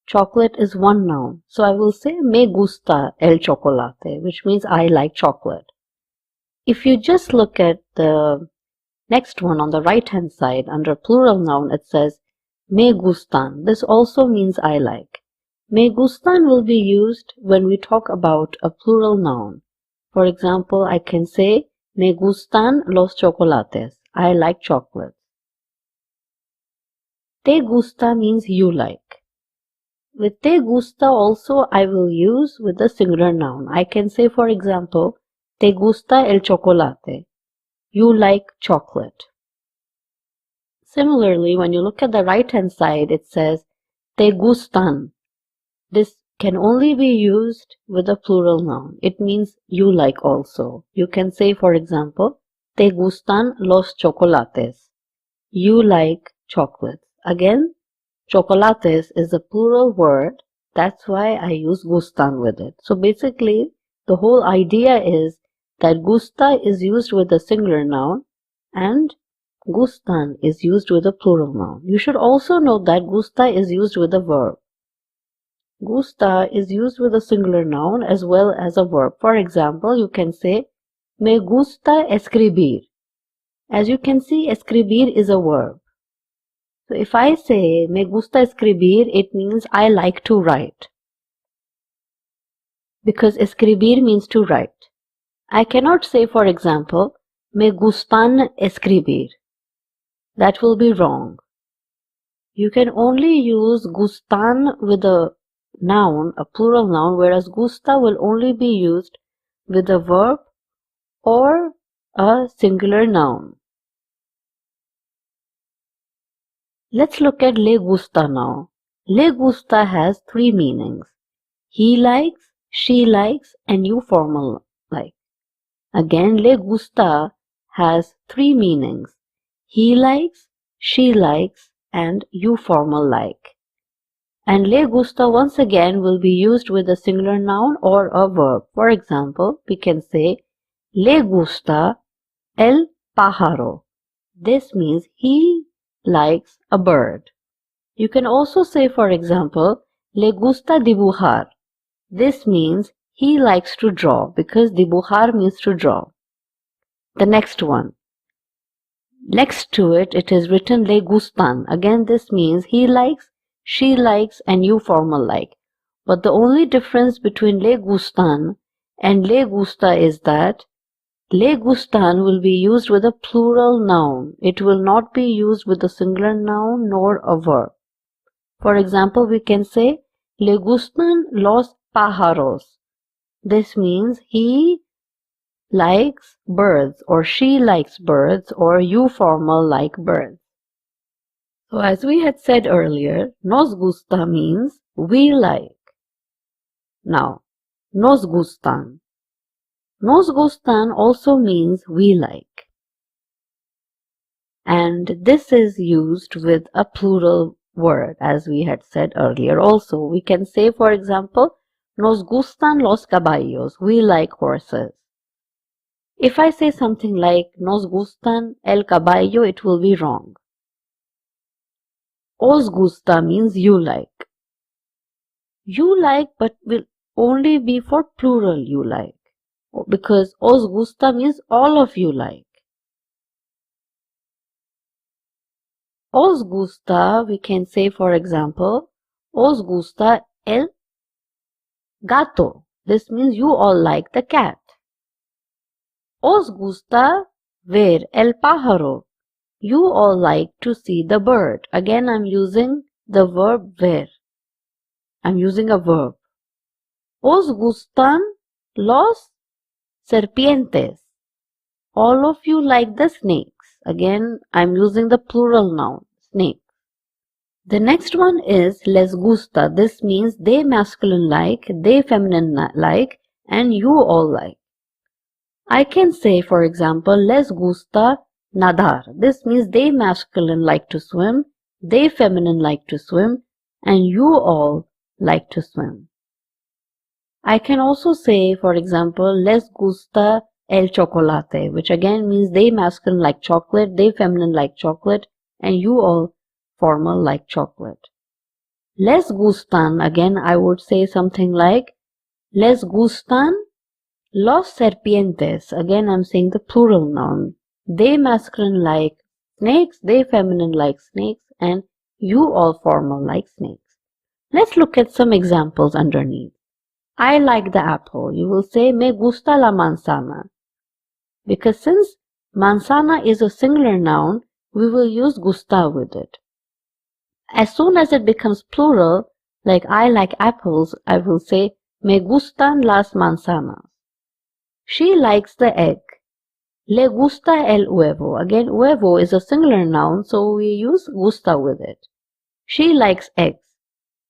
chocolate is one noun. So I will say, me gusta el chocolate, which means I like chocolate. If you just look at the next one on the right hand side, under plural noun, it says me gustan. This also means I like. Me gustan will be used when we talk about a plural noun. For example, I can say me gustan los chocolates. I like chocolate. Te gusta means you like. With te gusta also I will use with the singular noun. I can say, for example, te gusta el chocolate. You like chocolate. Similarly, when you look at the right hand side, it says te gustan. This can only be used with a plural noun. It means you like also. You can say, for example, te gustan los chocolates. You like chocolates. Again, chocolates is a plural word. That's why I use gustan with it. So basically, the whole idea is that gusta is used with a singular noun and gustan is used with a plural noun. You should also note that gusta is used with a verb. Gusta is used with a singular noun as well as a verb. For example, you can say, me gusta escribir. As you can see, escribir is a verb. So if I say, me gusta escribir, it means I like to write. Because escribir means to write. I cannot say, for example, me gustan escribir. That will be wrong. You can only use gustan with a noun, a plural noun, whereas gusta will only be used with a verb or a singular noun. Let's look at le gusta now. Le gusta has three meanings. He likes, she likes, and you formal like. Again, le gusta has three meanings. He likes, she likes, and you formal like. And le gusta once again will be used with a singular noun or a verb. For example, we can say, le gusta el pájaro. This means he likes a bird. You can also say, for example, le gusta dibujar. This means he likes to draw because dibujar means to draw. The next one. Next to it, it is written le gustan. Again, this means he likes, she likes, and you formal like. But the only difference between le gustan and le gusta is that Le gustan will be used with a plural noun. It will not be used with a singular noun nor a verb. For example, we can say, Le gustan los pájaros. This means he likes birds, or she likes birds, or you formal like birds. So as we had said earlier, nos gusta means we like. Now, nos gustan. Nos gustan also means we like. And this is used with a plural word, as we had said earlier also. We can say, for example, nos gustan los caballos. We like horses. If I say something like nos gustan el caballo, it will be wrong. Os gusta means you like. You like, but will only be for plural you like. Because os gusta means all of you like. Os gusta, we can say, for example, os gusta el gato. This means you all like the cat. Os gusta ver el pájaro. You all like to see the bird. Again, I'm using the verb ver. I'm using a verb. Os gustan los serpientes. All of you like the snakes. Again, I'm using the plural noun, snake. The next one is les gusta. This means they masculine like, they feminine like, and you all like. I can say, for example, les gusta nadar. This means they masculine like to swim, they feminine like to swim, and you all like to swim. I can also say, for example, les gusta el chocolate, which again means they masculine like chocolate, they feminine like chocolate, and you all formal like chocolate. Les gustan, again I would say something like les gustan los serpientes. Again I'm saying the plural noun. They masculine like snakes, they feminine like snakes, and you all formal like snakes. Let's look at some examples underneath. I like the apple. You will say me gusta la manzana. Because since manzana is a singular noun, we will use gusta with it. As soon as it becomes plural, like I like apples, I will say me gustan las manzanas. She likes the egg. Le gusta el huevo. Again, huevo is a singular noun, so we use gusta with it. She likes eggs.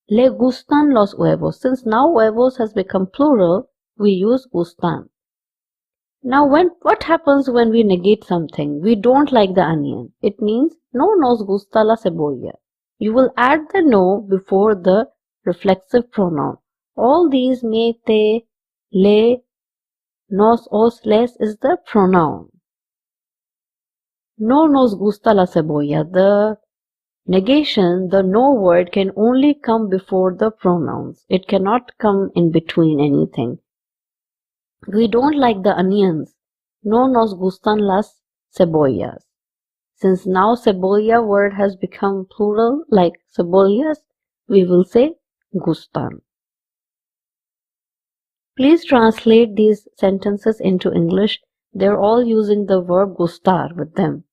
Le gustan los huevos. Since now huevos has become plural, we use gustan. Now what happens when we negate something? We don't like the onion. It means no nos gusta la cebolla. You will add the no before the reflexive pronoun. All these me, te, le, nos, os, les is the pronoun. No nos gusta la cebolla. The negation, the no word can only come before the pronouns. It cannot come in between anything. We don't like the onions. No nos gustan las cebollas. Since now cebolla word has become plural like cebollas, we will say gustan. Please translate these sentences into English. They're all using the verb gustar with them.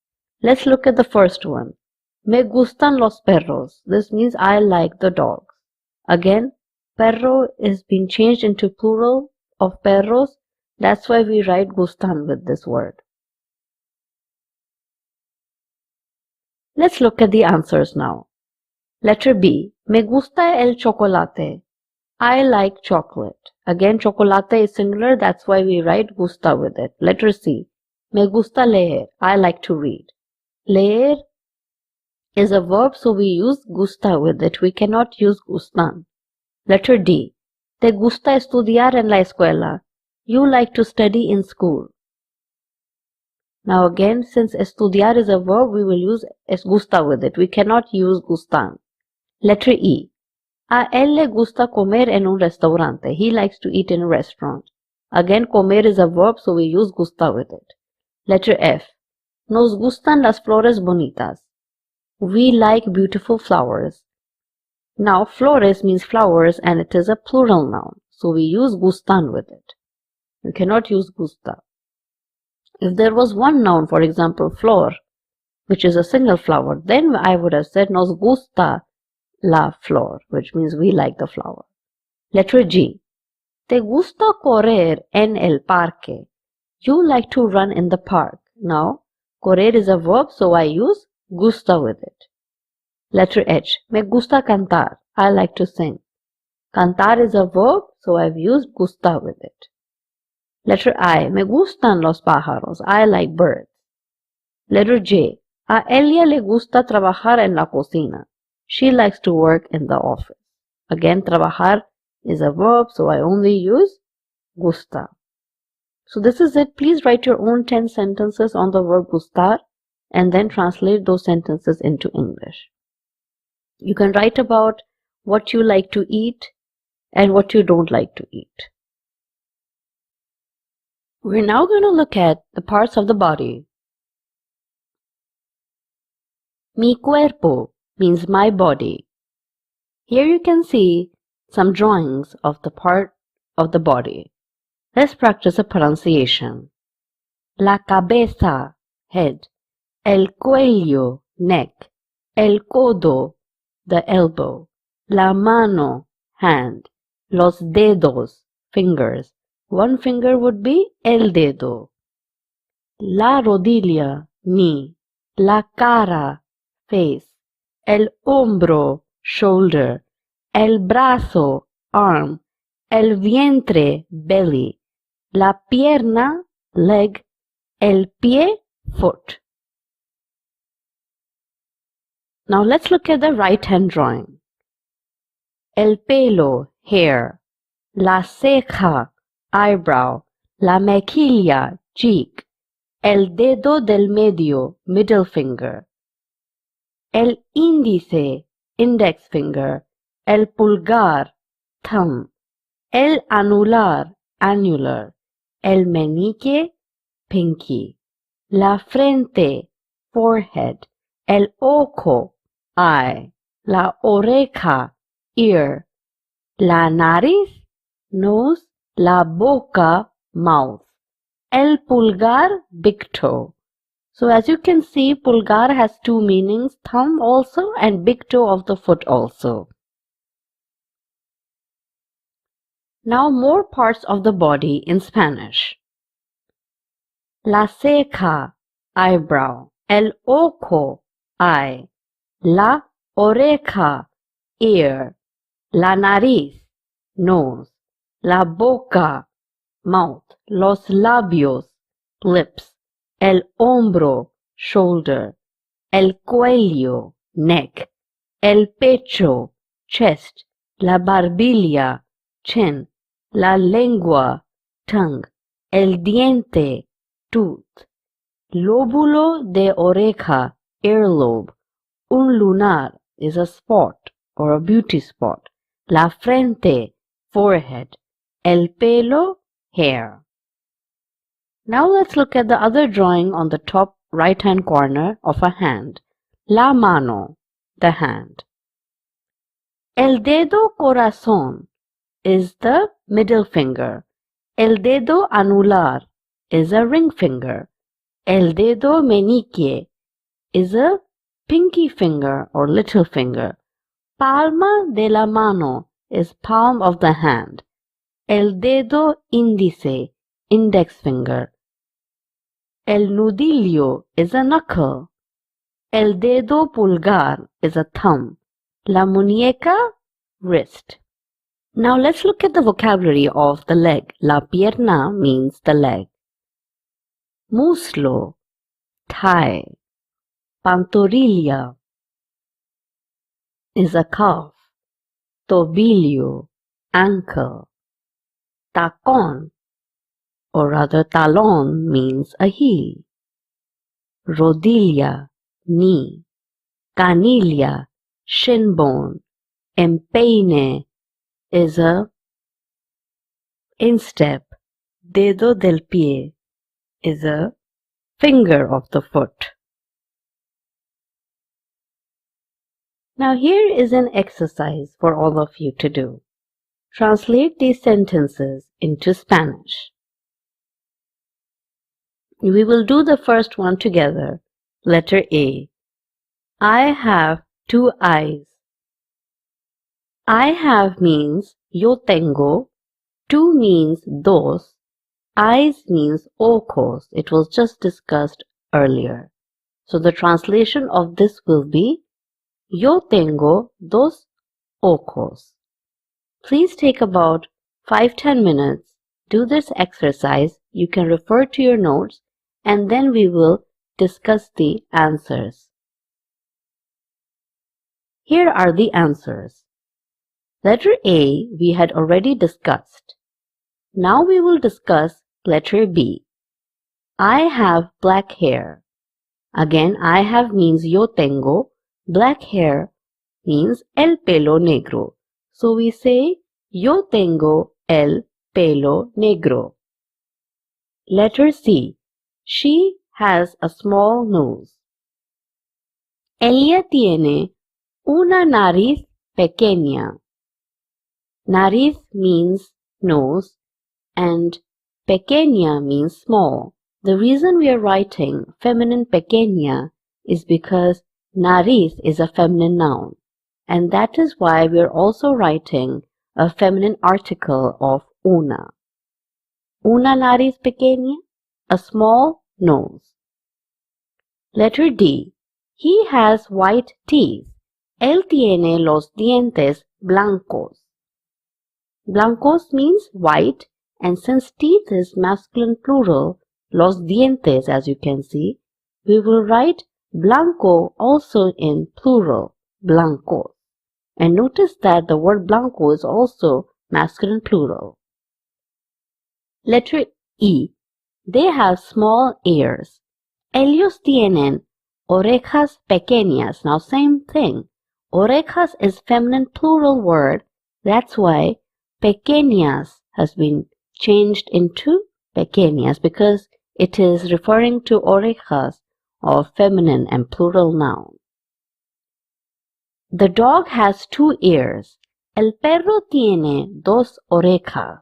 Let's look at the first one. Me gustan los perros. This means I like the dogs. Again, perro is being changed into plural of perros. That's why we write gustan with this word. Let's look at the answers now. Letter B. Me gusta el chocolate. I like chocolate. Again, chocolate is singular. That's why we write gusta with it. Letter C. Me gusta leer. I like to read. Leer is a verb, so we use gusta with it. We cannot use gustan. Letter D. Te gusta estudiar en la escuela. You like to study in school. Now again, since estudiar is a verb, we will use es gusta with it. We cannot use gustan. Letter E. A él le gusta comer en un restaurante. He likes to eat in a restaurant. Again, comer is a verb, so we use gusta with it. Letter F. Nos gustan las flores bonitas. We like beautiful flowers. Now, flores means flowers and it is a plural noun, so we use gustan with it. We cannot use gusta. If there was one noun, for example, flor, which is a single flower, then I would have said nos gusta la flor, which means we like the flower. Letter G. Te gusta correr en el parque. You like to run in the park. Now, correr is a verb, so I use gusta with it. Letter H. Me gusta cantar. I like to sing. Cantar is a verb, so I've used gusta with it. Letter I. Me gustan los pájaros. I like birds. Letter J. A ella le gusta trabajar en la cocina. She likes to work in the office. Again, trabajar is a verb, so I only use gusta. So this is it. Please write your own 10 sentences on the verb gustar and then translate those sentences into English. You can write about what you like to eat and what you don't like to eat. We're now going to look at the parts of the body. Mi cuerpo means my body. Here you can see some drawings of the part of the body. Let's practice a pronunciation. La cabeza, head. El cuello, neck. El codo, the elbow. La mano, hand. Los dedos, fingers. One finger would be el dedo. La rodilla, knee. La cara, face. El hombro, shoulder. El brazo, arm. El vientre, belly. La pierna, leg. El pie, foot. Now let's look at the right hand drawing. El pelo, hair. La ceja, eyebrow. La mejilla, cheek. El dedo del medio, middle finger. El índice, index finger. El pulgar, thumb. El anular, annular. El meñique, pinky. La frente, forehead. El ojo, eye. La oreja, ear. La nariz, nose. La boca, mouth. El pulgar, big toe. So as you can see, pulgar has two meanings, thumb also and big toe of the foot also. Now more parts of the body in Spanish. La ceja, eyebrow. El ojo, eye. La oreja, ear. La nariz, nose. La boca, mouth. Los labios, lips. El hombro, shoulder. El cuello, neck. El pecho, chest. La barbilla, chin. La lengua, tongue. El diente, tooth. Lóbulo de oreja, earlobe. Un lunar is a spot or a beauty spot. La frente, forehead. El pelo, hair. Now let's look at the other drawing on the top right hand corner of a hand. La mano, the hand. El dedo corazón is the middle finger. El dedo anular is a ring finger. El dedo meñique is a pinky finger or little finger. Palma de la mano is palm of the hand. El dedo índice, index finger. El nudillo is a knuckle. El dedo pulgar is a thumb. La muñeca, wrist. Now let's look at the vocabulary of the leg. La pierna means the leg. Muslo, thigh. Pantorrilla is a calf. Tobillo, ankle. Tacón, or rather talón, means a heel. Rodilla, knee. Canilla, shin bone. Empeine is a instep. Dedo del pie is a finger of the foot. Now here is an exercise for all of you to do. Translate these sentences into Spanish. We will do the first one together. Letter A. I have 2 eyes. I have means yo tengo, 2 means dos, eyes means ojos. It was just discussed earlier. So the translation of this will be yo tengo dos ojos. Please take about 5-10 minutes. Do this exercise. You can refer to your notes and then we will discuss the answers. Here are the answers. Letter A we had already discussed. Now we will discuss letter B. I have black hair. Again, I have means yo tengo. Black hair means el pelo negro. So we say yo tengo el pelo negro. Letter C. She has a small nose. Ella tiene una nariz pequeña. Nariz means nose and pequeña means small. The reason we are writing feminine pequeña is because nariz is a feminine noun, and that is why we are also writing a feminine article of una. Una nariz pequeña, a small nose. Letter D. He has white teeth. Él tiene los dientes blancos. Blancos means white, and since teeth is masculine plural, los dientes as you can see, we will write blanco also in plural, blancos. And notice that the word blanco is also masculine plural. Letter E. They have small ears. Ellos tienen orejas pequeñas. Now same thing. Orejas is feminine plural word. That's why pequeñas has been changed into pequeñas because it is referring to orejas of feminine and plural noun. The dog has 2 ears. El perro tiene 2 orejas.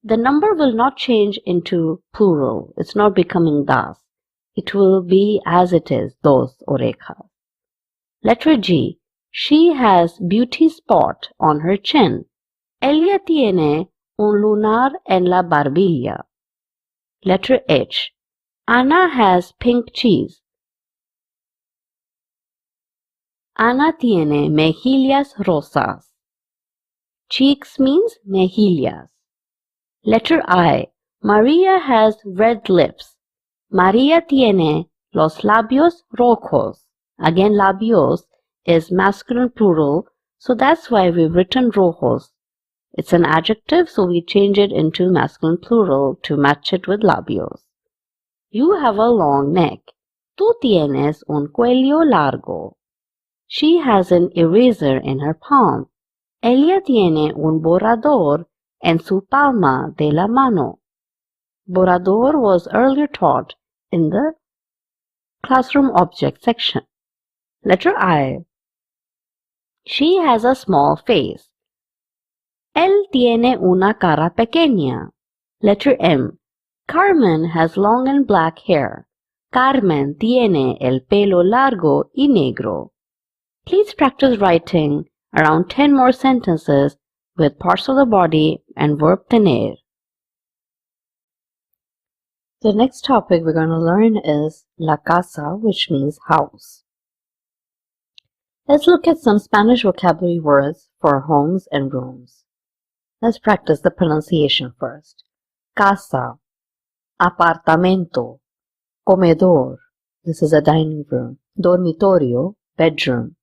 The number will not change into plural. It's not becoming das. It will be as it is, 2 orejas. Letter G. She has beauty spot on her chin. Ella tiene un lunar en la barbilla. Letter H. Ana has pink cheeks. Ana tiene mejillas rosas. Cheeks means mejillas. Letter I. Maria has red lips. Maria tiene los labios rojos. Again, labios is masculine plural, so that's why we've written rojos. It's an adjective, so we change it into masculine plural to match it with labios. You have a long neck. Tú tienes un cuello largo. She has an eraser in her palm. Ella tiene un borrador en su palma de la mano. Borrador was earlier taught in the classroom object section. Letter I. She has a small face. Él tiene una cara pequeña. Letter M. Carmen has long and black hair. Carmen tiene el pelo largo y negro. Please practice writing around 10 more sentences with parts of the body and verb tener. The next topic we're going to learn is la casa, which means house. Let's look at some Spanish vocabulary words for homes and rooms. Let's practice the pronunciation first. Casa, apartamento, comedor, this is a dining room, dormitorio, bedroom,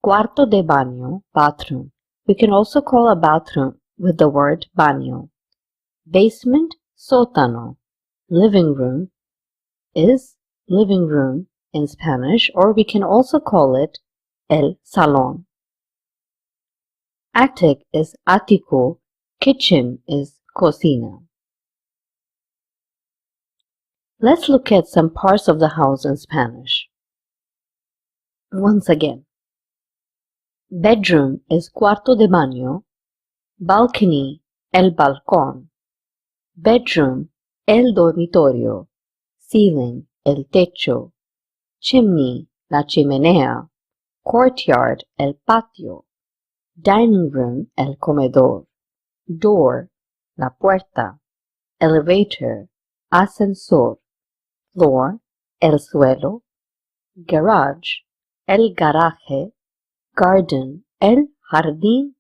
cuarto de baño, bathroom. We can also call a bathroom with the word baño. Basement, sótano. Living room is living room in Spanish, or we can also call it el salón. Attic is ático. Kitchen is cocina. Let's look at some parts of the house in Spanish. Once again. Bedroom is cuarto de baño. Balcony, el balcón. Bedroom, el dormitorio. ceiling, el techo, chimney, la chimenea, courtyard, el patio, dining room, el comedor, door, la puerta, elevator, ascensor, floor, el suelo, garage, el garaje, garden, el jardín,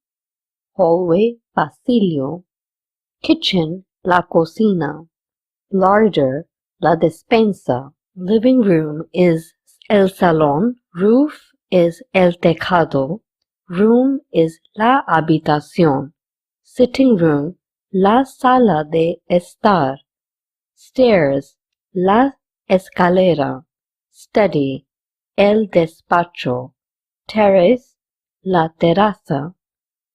hallway, pasillo, kitchen, la cocina, larder, la despensa, living room is el salón, roof is el tejado, room is la habitación, sitting room, la sala de estar, stairs, la escalera, study, el despacho, terrace, la terraza,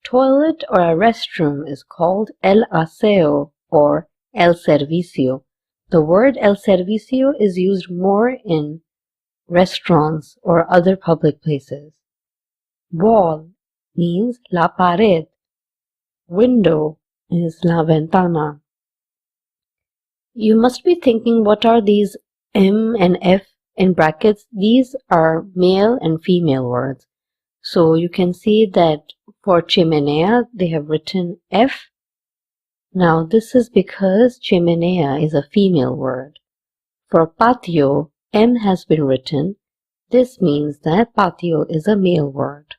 toilet or a restroom is called el aseo or el servicio. The word el servicio is used more in restaurants or other public places. Wall means la pared. Window is la ventana. You must be thinking, what are these M and F in brackets? These are male and female words. So you can see that for chimenea, they have written F. Now this is because chimenea is a female word. For patio, M has been written. This means that patio is a male word.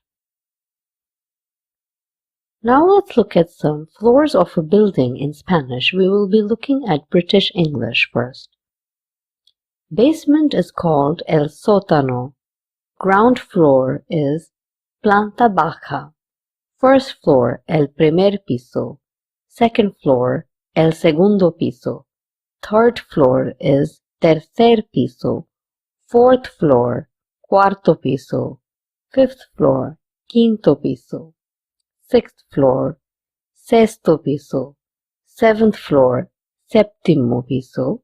Now let's look at some floors of a building in Spanish. We will be looking at British English first. Basement is called el sótano. Ground floor is planta baja. First floor, el primer piso. Second floor, el segundo piso. Third floor is tercer piso. Fourth floor, cuarto piso. Fifth floor, quinto piso. Sixth floor, sexto piso. Seventh floor, séptimo piso.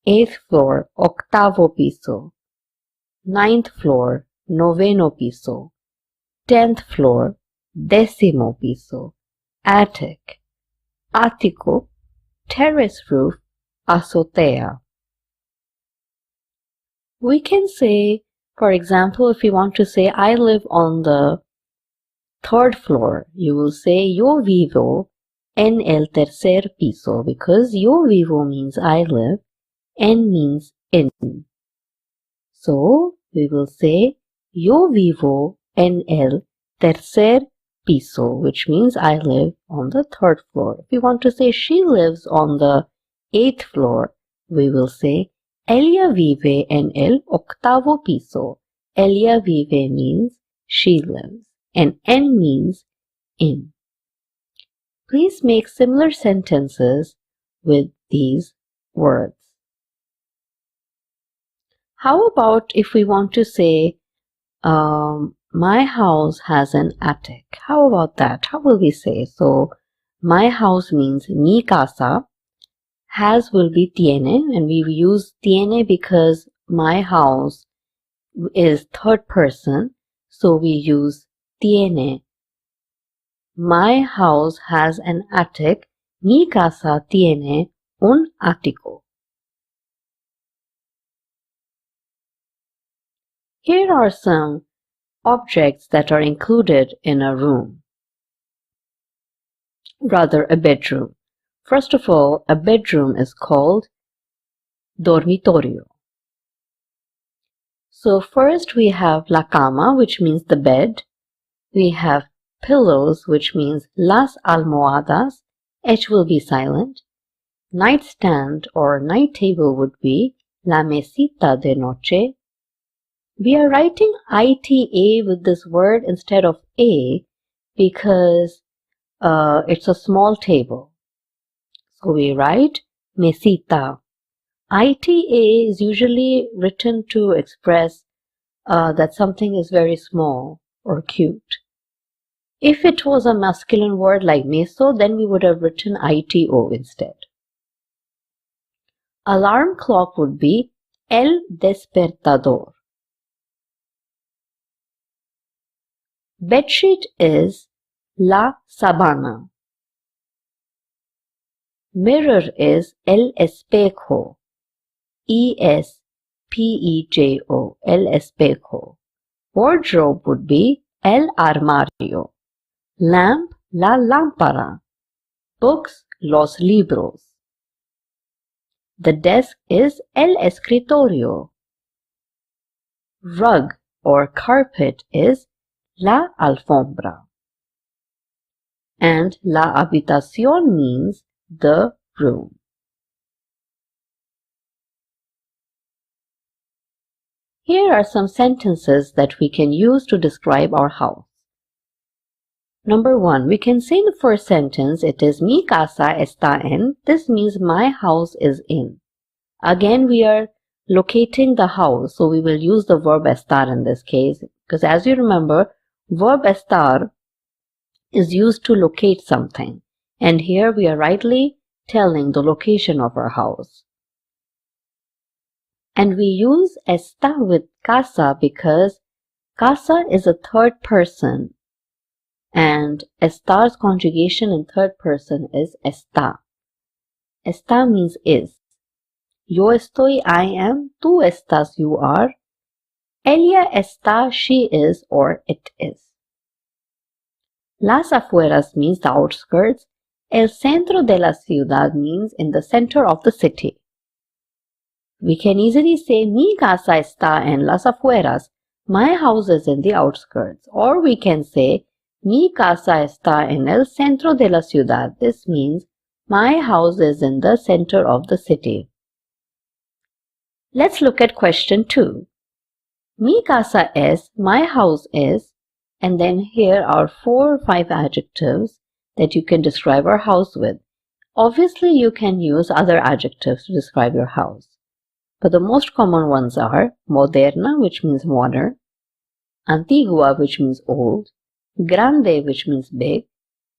Eighth floor, octavo piso. Ninth floor, noveno piso. 10th floor, décimo piso. Attic, ático, terrace roof, azotea. We can say, for example, if we want to say, I live on the third floor, you will say, yo vivo en el tercer piso, because yo vivo means I live, en means in. So, we will say, yo vivo en el tercer piso, which means I live on the third floor. If we want to say she lives on the 8th floor, we will say, ella vive en el octavo piso. Ella vive means she lives, and en means in. Please make similar sentences with these words. How about if we want to say, my house has an attic? How about that? How will we say? So, my house means mi casa. Has will be tiene, and we use tiene because my house is third person. So, we use tiene. My house has an attic. Mi casa tiene un ático. Here are some objects that are included in a room, rather a bedroom. First of all, a bedroom is called dormitorio. So first we have la cama, which means the bed. We have pillows, which means las almohadas. H will be silent. Nightstand or night table would be la mesita de noche. We are writing ITA with this word instead of A because it's a small table. So we write mesita. ITA is usually written to express that something is very small or cute. If it was a masculine word like meso, then we would have written ITO instead. Alarm clock would be el despertador. Bedsheet is la sabana. Mirror is el espejo. espejo, el espejo. Wardrobe would be el armario. Lamp, la lámpara. Books, los libros. The desk is el escritorio. Rug or carpet is la alfombra. And la habitación means the room. Here are some sentences that we can use to describe our house. Number 1, we can say in the first sentence, it is mi casa está en. This means my house is in. Again, we are locating the house, so we will use the verb estar in this case, because as you remember, verb estar is used to locate something, and here we are rightly telling the location of our house. And we use está with casa because casa is a third person, and estar's conjugation in third person is está. Está means is. Yo estoy, I am. Tú estás, you are. Ella está, she is, or it is. Las afueras means the outskirts. El centro de la ciudad means in the center of the city. We can easily say mi casa está en las afueras. My house is in the outskirts. Or we can say mi casa está en el centro de la ciudad. This means my house is in the center of the city. Let's look at question 2. Mi casa es, my house is, and then here are 4 or 5 adjectives that you can describe our house with. Obviously, you can use other adjectives to describe your house, but the most common ones are moderna, which means modern, antigua, which means old, grande, which means big,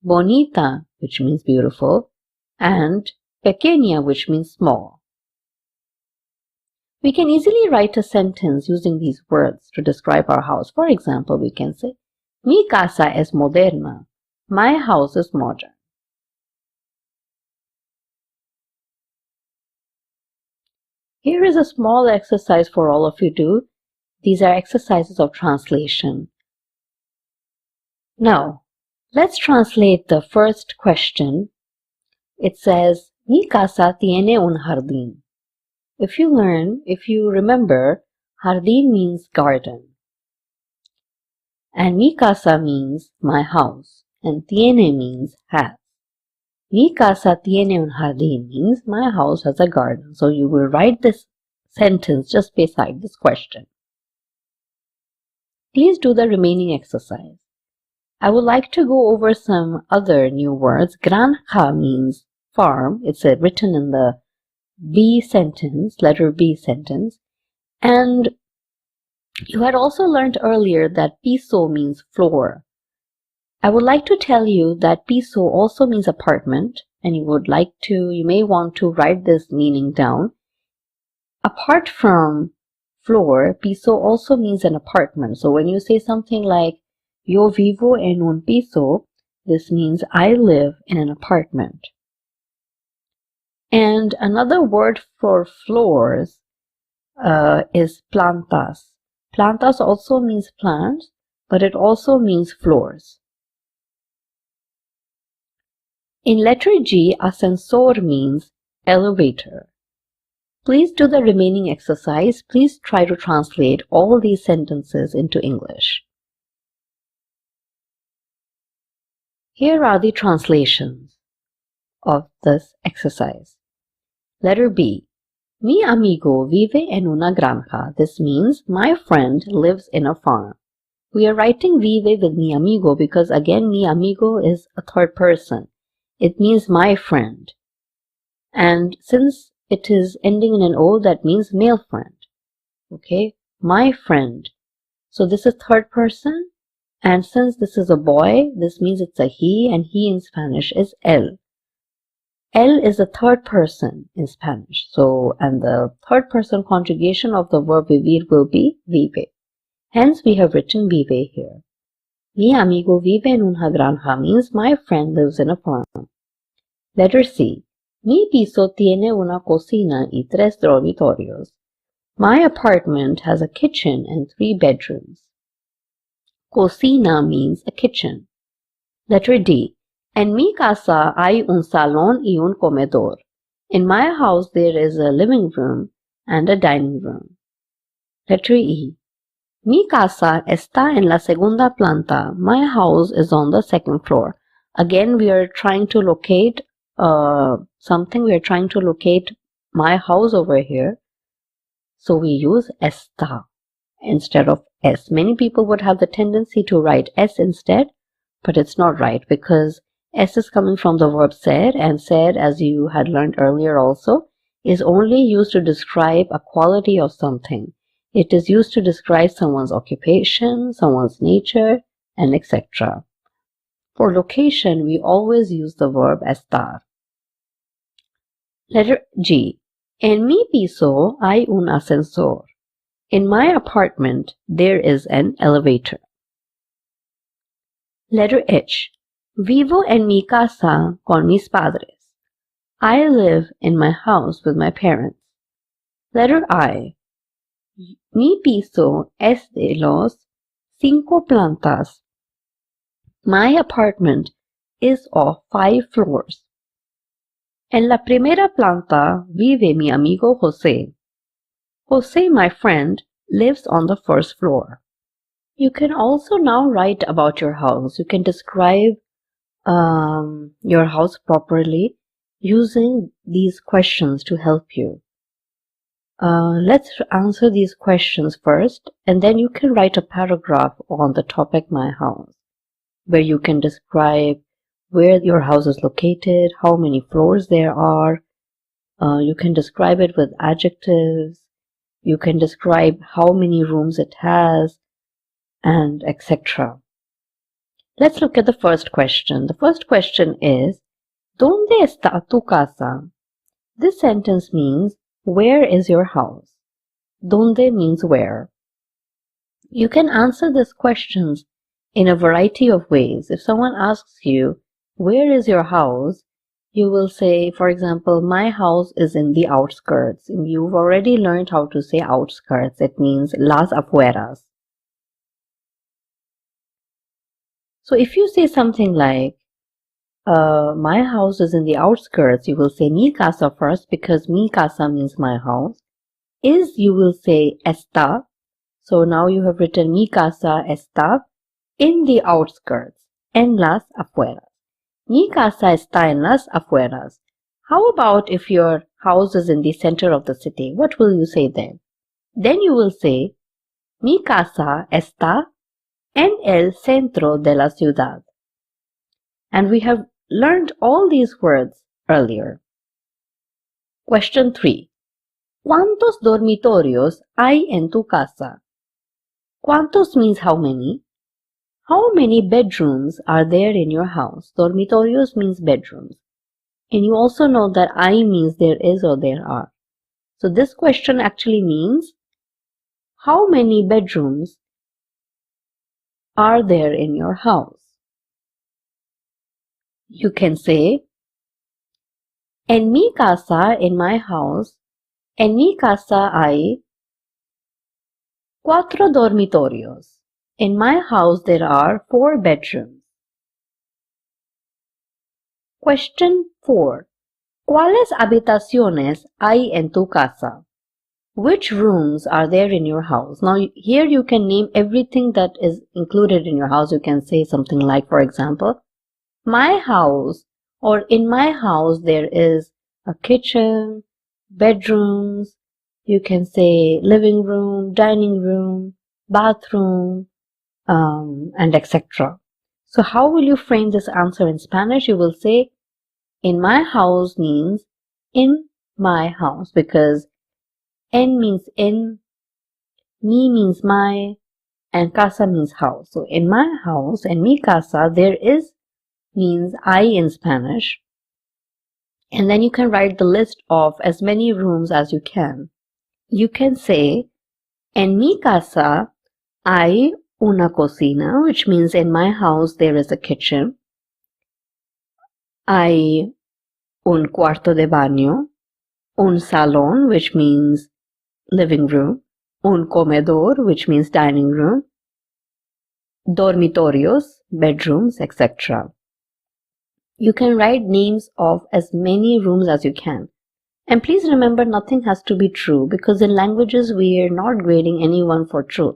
bonita, which means beautiful, and pequeña, which means small. We can easily write a sentence using these words to describe our house. For example, we can say, mi casa es moderna. My house is modern. Here is a small exercise for all of you to do. These are exercises of translation. Now, let's translate the first question. It says, mi casa tiene un jardín. If you remember, jardín means garden. And mi casa means my house. And tiene means has. Mi casa tiene un jardín means my house has a garden. So you will write this sentence just beside this question. Please do the remaining exercise. I would like to go over some other new words. Granja means farm. It's written in the B sentence, letter B sentence. And you had also learned earlier that piso means floor. I would like to tell you that piso also means apartment, and you may want to write this meaning down. Apart from floor, piso also means an apartment. So when you say something like, yo vivo en un piso, this means I live in an apartment. And another word for floors is plantas. Plantas also means plants, but it also means floors. In letter G, ascensor means elevator. Please do the remaining exercise. Please try to translate all these sentences into English. Here are the translations of this exercise. Letter B. Mi amigo vive en una granja. This means my friend lives in a farm. We are writing vive with mi amigo because again mi amigo is a third person. It means my friend. And since it is ending in an O, that means male friend. Okay, my friend. So this is third person. And since this is a boy, this means it's a he, and he in Spanish is él. Él is the third person in Spanish. So, and the third person conjugation of the verb vivir will be vive. Hence, we have written vive here. Mi amigo vive en una granja means my friend lives in a farm. Letter C. Mi piso tiene una cocina y 3 dormitorios. My apartment has a kitchen and 3 bedrooms. Cocina means a kitchen. Letter D. En mi casa hay un salón y un comedor. In my house there is a living room and a dining room. Letter E. Mi casa está en la segunda planta. My house is on the second floor. Again, we are trying to locate something. We are trying to locate my house over here. So we use está instead of S. Many people would have the tendency to write S instead, but it's not right because S is coming from the verb ser, and ser, as you had learned earlier also, is only used to describe a quality of something. It is used to describe someone's occupation, someone's nature, and etc. For location, we always use the verb estar. Letter G. En mi piso hay un ascensor. In my apartment, there is an elevator. Letter H. Vivo en mi casa con mis padres. I live in my house with my parents. Letter I. Mi piso es de los 5 plantas. My apartment is of 5 floors. En la primera planta vive mi amigo José. José, my friend, lives on the first floor. You can also now write about your house. You can describe your house properly using these questions to help you. Let's answer these questions first, and then you can write a paragraph on the topic my house, where you can describe where your house is located, how many floors there are. You can describe it with adjectives. You can describe how many rooms it has, and etc. Let's look at the first question. The first question is, ¿Dónde está tu casa? This sentence means, where is your house? ¿Dónde means where. You can answer these questions in a variety of ways. If someone asks you, where is your house? You will say, for example, my house is in the outskirts. You've already learned how to say outskirts. It means las afueras. So if you say something like, my house is in the outskirts, you will say mi casa first because mi casa means my house. Is, you will say está. So now you have written mi casa está in the outskirts, en las afueras. Mi casa está en las afueras. How about if your house is in the center of the city? What will you say then? Then you will say, mi casa está en el centro de la ciudad. And we have learned all these words earlier. Question 3. ¿Cuántos dormitorios hay en tu casa? ¿Cuántos means how many? How many bedrooms are there in your house? Dormitorios means bedrooms. And you also know that I means there is or there are. So this question actually means, how many bedrooms are there in your house? You can say, en mi casa, in my house, en mi casa hay 4 dormitorios. In my house there are 4 bedrooms. Question 4. ¿Cuáles habitaciones hay en tu casa? Which rooms are there in your house? Now here you can name everything that is included in your house. You can say something like, for example, my house, or in my house there is a kitchen, bedrooms, you can say living room, dining room, bathroom, and etc. So how will you frame this answer in Spanish? You will say, in my house means in my house, because en means in, mi means my, and casa means house. So in my house, en mi casa, there is means I in Spanish. And then you can write the list of as many rooms as you can. You can say, en mi casa hay una cocina, which means in my house there is a kitchen. Hay un cuarto de baño, un salón, which means living room, un comedor, which means dining room, dormitorios, bedrooms, etc. You can write names of as many rooms as you can. And please remember, nothing has to be true, because in languages we are not grading anyone for truth.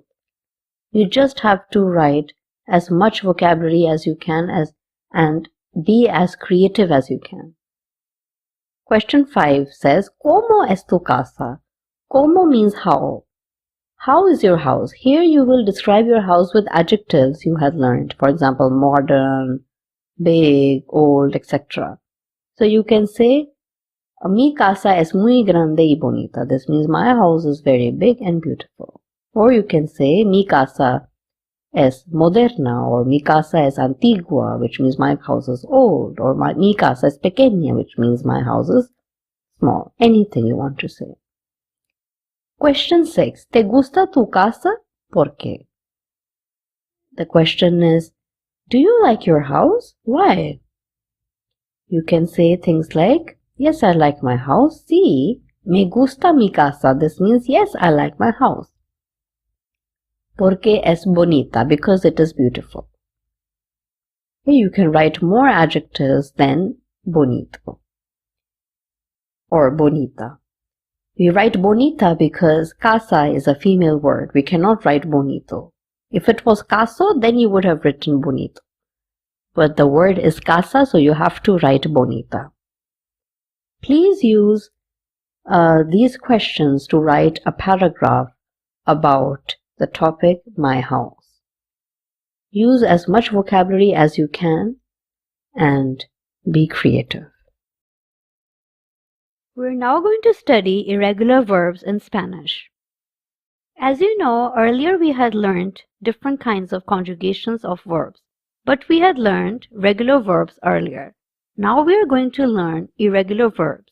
You just have to write as much vocabulary as you can and be as creative as you can. Question 5 says, ¿Cómo es tu casa? ¿Cómo means how. How is your house? Here you will describe your house with adjectives you had learned. For example, modern, big, old, etc. So you can say, Mi casa es muy grande y bonita. This means my house is very big and beautiful. Or you can say, Mi casa es moderna, or Mi casa es antigua, which means my house is old. Or Mi casa es pequeña, which means my house is small. Anything you want to say. Question 6. ¿Te gusta tu casa? ¿Por qué? The question is, do you like your house? Why? You can say things like, yes, I like my house. Sí, me gusta mi casa. This means, yes, I like my house. Porque es bonita, because it is beautiful. Here you can write more adjectives than bonito or bonita. We write bonita because casa is a female word. We cannot write bonito. If it was caso, then you would have written bonito. But the word is casa, so you have to write bonita. Please use these questions to write a paragraph about the topic my house. Use as much vocabulary as you can and be creative. We're now going to study irregular verbs in Spanish. As you know, earlier we had learned different kinds of conjugations of verbs, but we had learned regular verbs earlier. Now we are going to learn irregular verbs.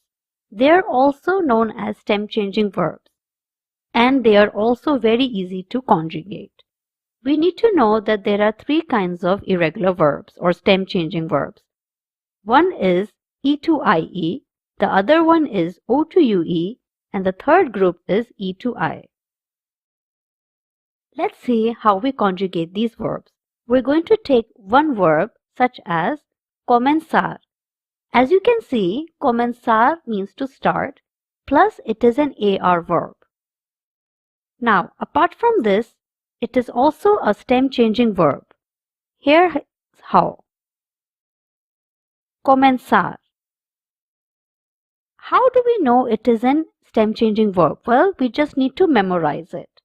They are also known as stem-changing verbs, and they are also very easy to conjugate. We need to know that there are three kinds of irregular verbs or stem-changing verbs. One is E to IE, the other one is O to UE, and the third group is E to I. Let's see how we conjugate these verbs. We're going to take one verb such as comenzar. As you can see, comenzar means to start, plus it is an AR verb. Now, apart from this, it is also a stem-changing verb. Here's how. Comenzar. How do we know it is an stem-changing verb? Well, we just need to memorize it.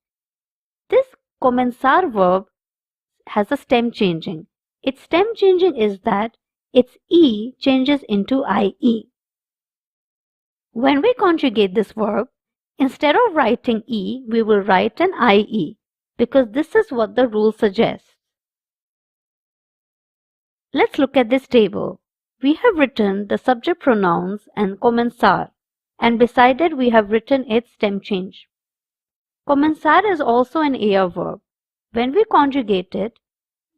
This comenzar verb has a stem changing. Its stem changing is that its E changes into IE. When we conjugate this verb, instead of writing E, we will write an IE because this is what the rule suggests. Let's look at this table. We have written the subject pronouns and comenzar, and beside it we have written its stem change. Comenzar is also an AR verb. When we conjugate it,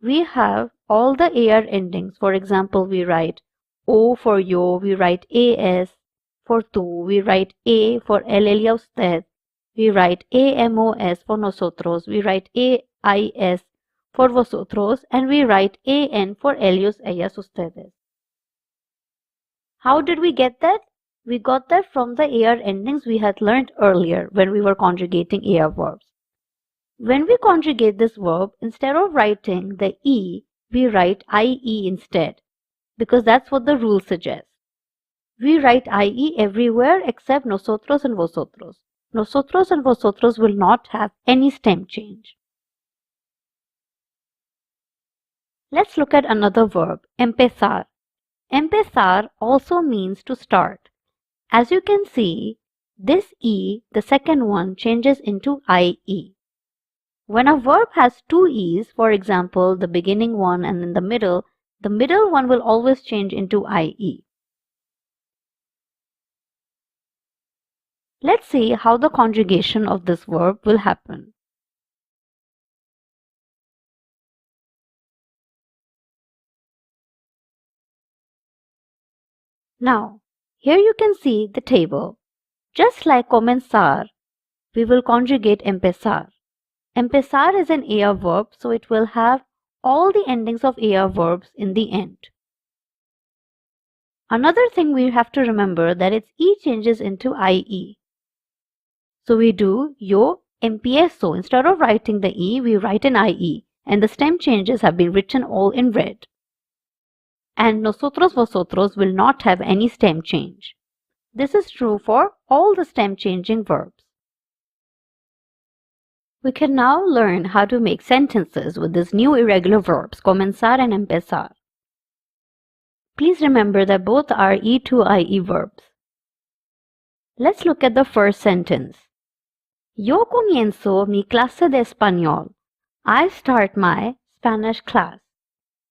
we have all the AR endings. For example, we write O for yo, we write AS for tú, we write A for él, él y a usted, we write AMOS for nosotros, we write AIS for vosotros, and we write AN for ellos, ellas, ustedes. How did we get that? We got that from the AR endings we had learned earlier when we were conjugating AR verbs. When we conjugate this verb, instead of writing the E, we write IE instead, because that's what the rule suggests. We write IE everywhere except nosotros and vosotros. Nosotros and vosotros will not have any stem change. Let's look at another verb, empezar. Empezar also means to start. As you can see, this E, the second one, changes into IE. When a verb has two E's, for example, the beginning one and then the middle one will always change into IE. Let's see how the conjugation of this verb will happen. Now, Here you can see the table. Just like comenzar, we will conjugate empezar. Empezar is an AR verb, so it will have all the endings of AR verbs in the end. Another thing we have to remember that its E changes into IE. So we do yo empiezo. Instead of writing the E, we write an IE, and the stem changes have been written all in red. And nosotros, vosotros will not have any stem change. This is true for all the stem changing verbs. We can now learn how to make sentences with these new irregular verbs, comenzar and empezar. Please remember that both are E2IE verbs. Let's look at the first sentence. Yo comienzo mi clase de español. I start my Spanish class.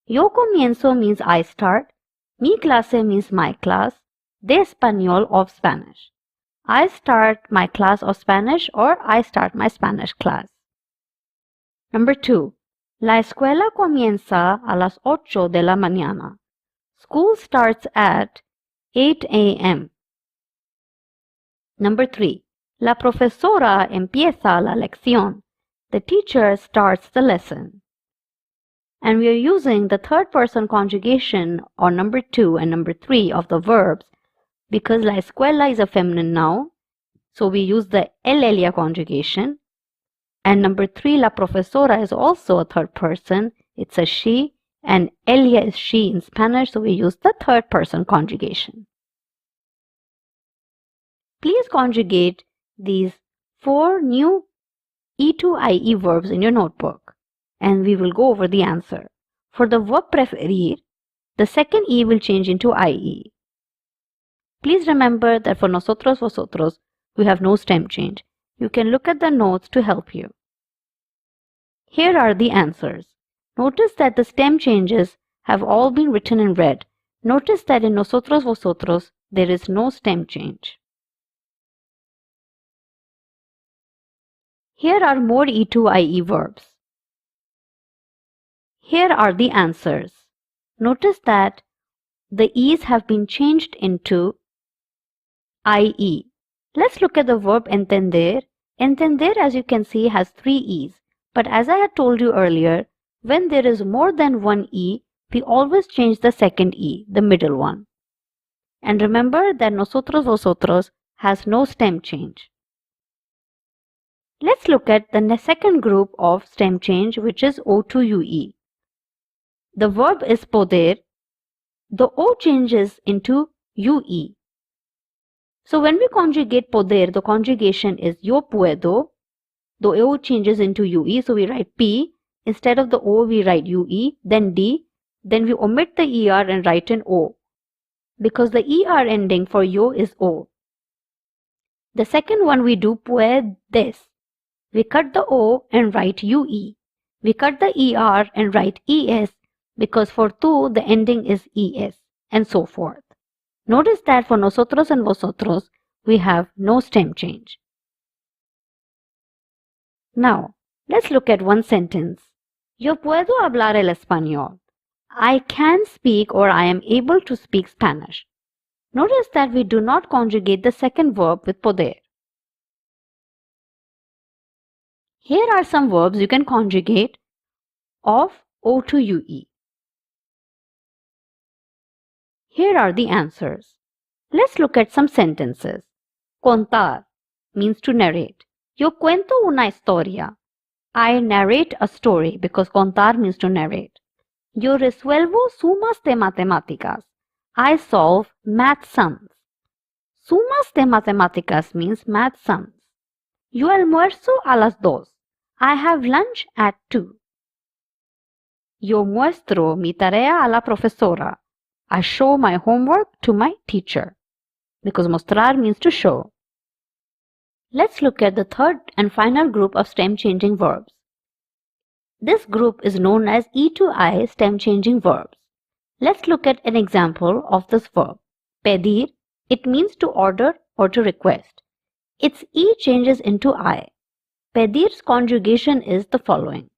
Yo comienzo means I start. Mi clase means my class. De español of Spanish. I start my class of Spanish or I start my Spanish class. Number 2. La escuela comienza a las 8 de la mañana. School starts at 8 a.m. Number 3. La profesora empieza la lección. The teacher starts the lesson. And we are using the third person conjugation on number 2 and number 3 of the verbs because la escuela is a feminine noun. So we use the Elia conjugation. And number 3, la profesora is also a third person. It's a she. And Elia is she in Spanish. So we use the third person conjugation. Please conjugate these 4 new E2IE verbs in your notebook. And we will go over the answer. For the verb preferir, the second E will change into IE. Please remember that for nosotros, vosotros, we have no stem change. You can look at the notes to help you. Here are the answers. Notice that the stem changes have all been written in red. Notice that in nosotros, vosotros, there is no stem change. Here are more E2IE verbs. Here are the answers. Notice that the E's have been changed into IE. Let's look at the verb entender. Entender, as you can see, has 3 E's. But as I had told you earlier, when there is more than one E, we always change the second E, the middle one. And remember that nosotros, vosotros has no stem change. Let's look at the second group of stem change, which is O to UE. The verb is poder. The O changes into UE. So when we conjugate poder, the conjugation is yo puedo. The O changes into UE, so we write P. Instead of the O, we write UE, then D. Then we omit the ER and write an O. Because the ER ending for yo is O. The second one we do puedes. We cut the O and write UE. We cut the ER and write ES because for tu the ending is ES and so forth. Notice that for nosotros and vosotros we have no stem change. Now let's look at one sentence. Yo puedo hablar el español. I can speak or I am able to speak Spanish. Notice that we do not conjugate the second verb with poder. Here are some verbs you can conjugate of O to UE. Here are the answers. Let's look at some sentences. Contar means to narrate. Yo cuento una historia. I narrate a story because contar means to narrate. Yo resuelvo sumas de matemáticas. I solve math sums. Sumas de matemáticas means math sums. Yo almuerzo a las 2. I have lunch at 2. Yo muestro mi tarea a la profesora. I show my homework to my teacher. Because mostrar means to show. Let's look at the third and final group of stem changing verbs. This group is known as E to I stem changing verbs. Let's look at an example of this verb. Pedir, it means to order or to request. Its E changes into I. Pedir's conjugation is the following.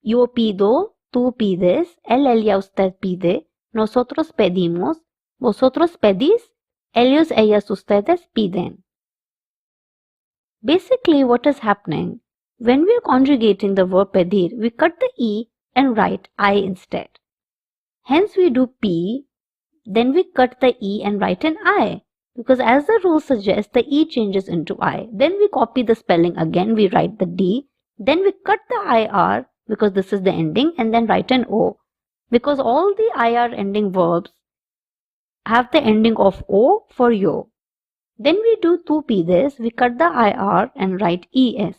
Yo pido, tú pides, él, ella, usted pide, nosotros pedimos, vosotros pedís, ellos ustedes piden. Basically, what is happening, when we are conjugating the verb pedir, we cut the E and write I instead. Hence we do P, then we cut the E and write an I. Because as the rule suggests, the E changes into I. Then we copy the spelling again, we write the D. Then we cut the IR, because this is the ending, and then write an O. Because all the IR ending verbs have the ending of O for yo. Then we do tu pides, we cut the IR and write ES.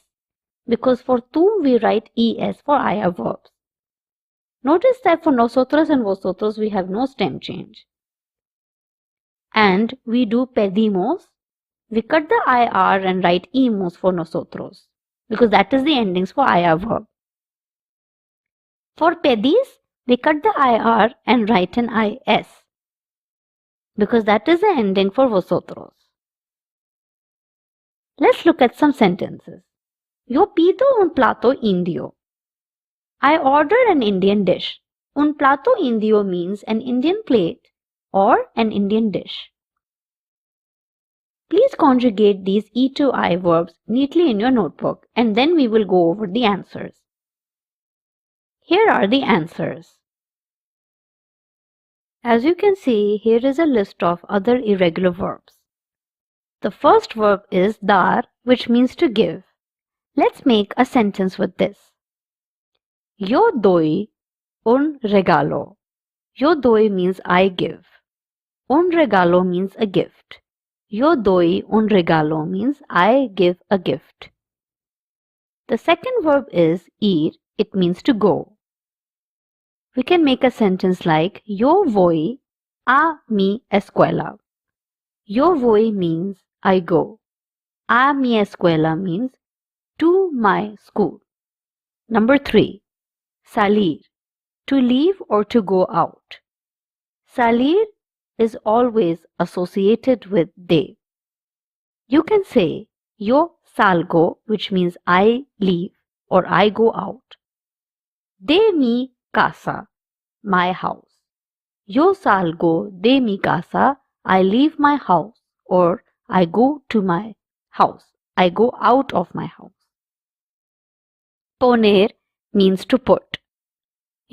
Because for tu we write ES for IR verbs. Notice that for nosotros and vosotros we have no stem change. And we do pedimos, we cut the IR and write imos for nosotros. Because that is the endings for IR verb. For pedis, we cut the IR and write an IS. Because that is the ending for vosotros. Let's look at some sentences. Yo pido un plato indio. I ordered an Indian dish. Un plato indio means an Indian plate or an Indian dish. Please conjugate these E to I verbs neatly in your notebook and then we will go over the answers. Here are the answers. As you can see, here is a list of other irregular verbs. The first verb is dar, which means to give. Let's make a sentence with this. Yo doy un regalo. Yo doy means I give. Un regalo means a gift. Yo doy un regalo means I give a gift. The second verb is ir. It means to go. We can make a sentence like Yo voy a mi escuela. Yo voy means I go. A mi escuela means to my school. Number 3. Salir. To leave or to go out. Salir is always associated with de. You can say Yo salgo, which means I leave or I go out. De mi casa, my house. Yo salgo de mi casa, I leave my house or I go to my house. I go out of my house. Poner means to put.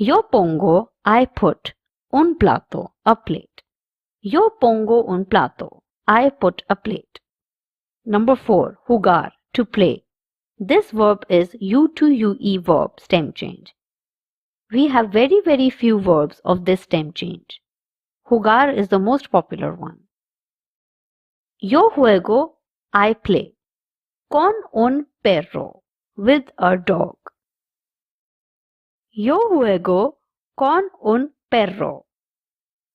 Yo pongo, I put, un plato, a plate. Yo pongo un plato, I put a plate. Number 4, jugar, to play. This verb is U to UE verb stem change. We have very few verbs of this stem change. Jugar is the most popular one. Yo juego, I play. Con un perro, with a dog. Yo juego con un perro.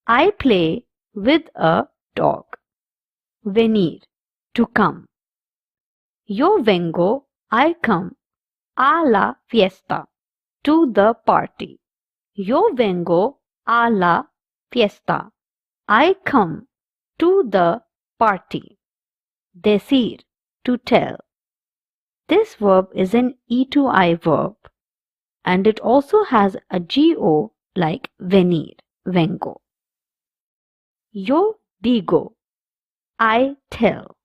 I play with a dog. Venir, to come. Yo vengo, I come, a la fiesta, to the party. Yo vengo a la fiesta. I come to the party. Decir, to tell. This verb is an E to I verb and it also has a GO like venir, vengo. Yo digo, I tell.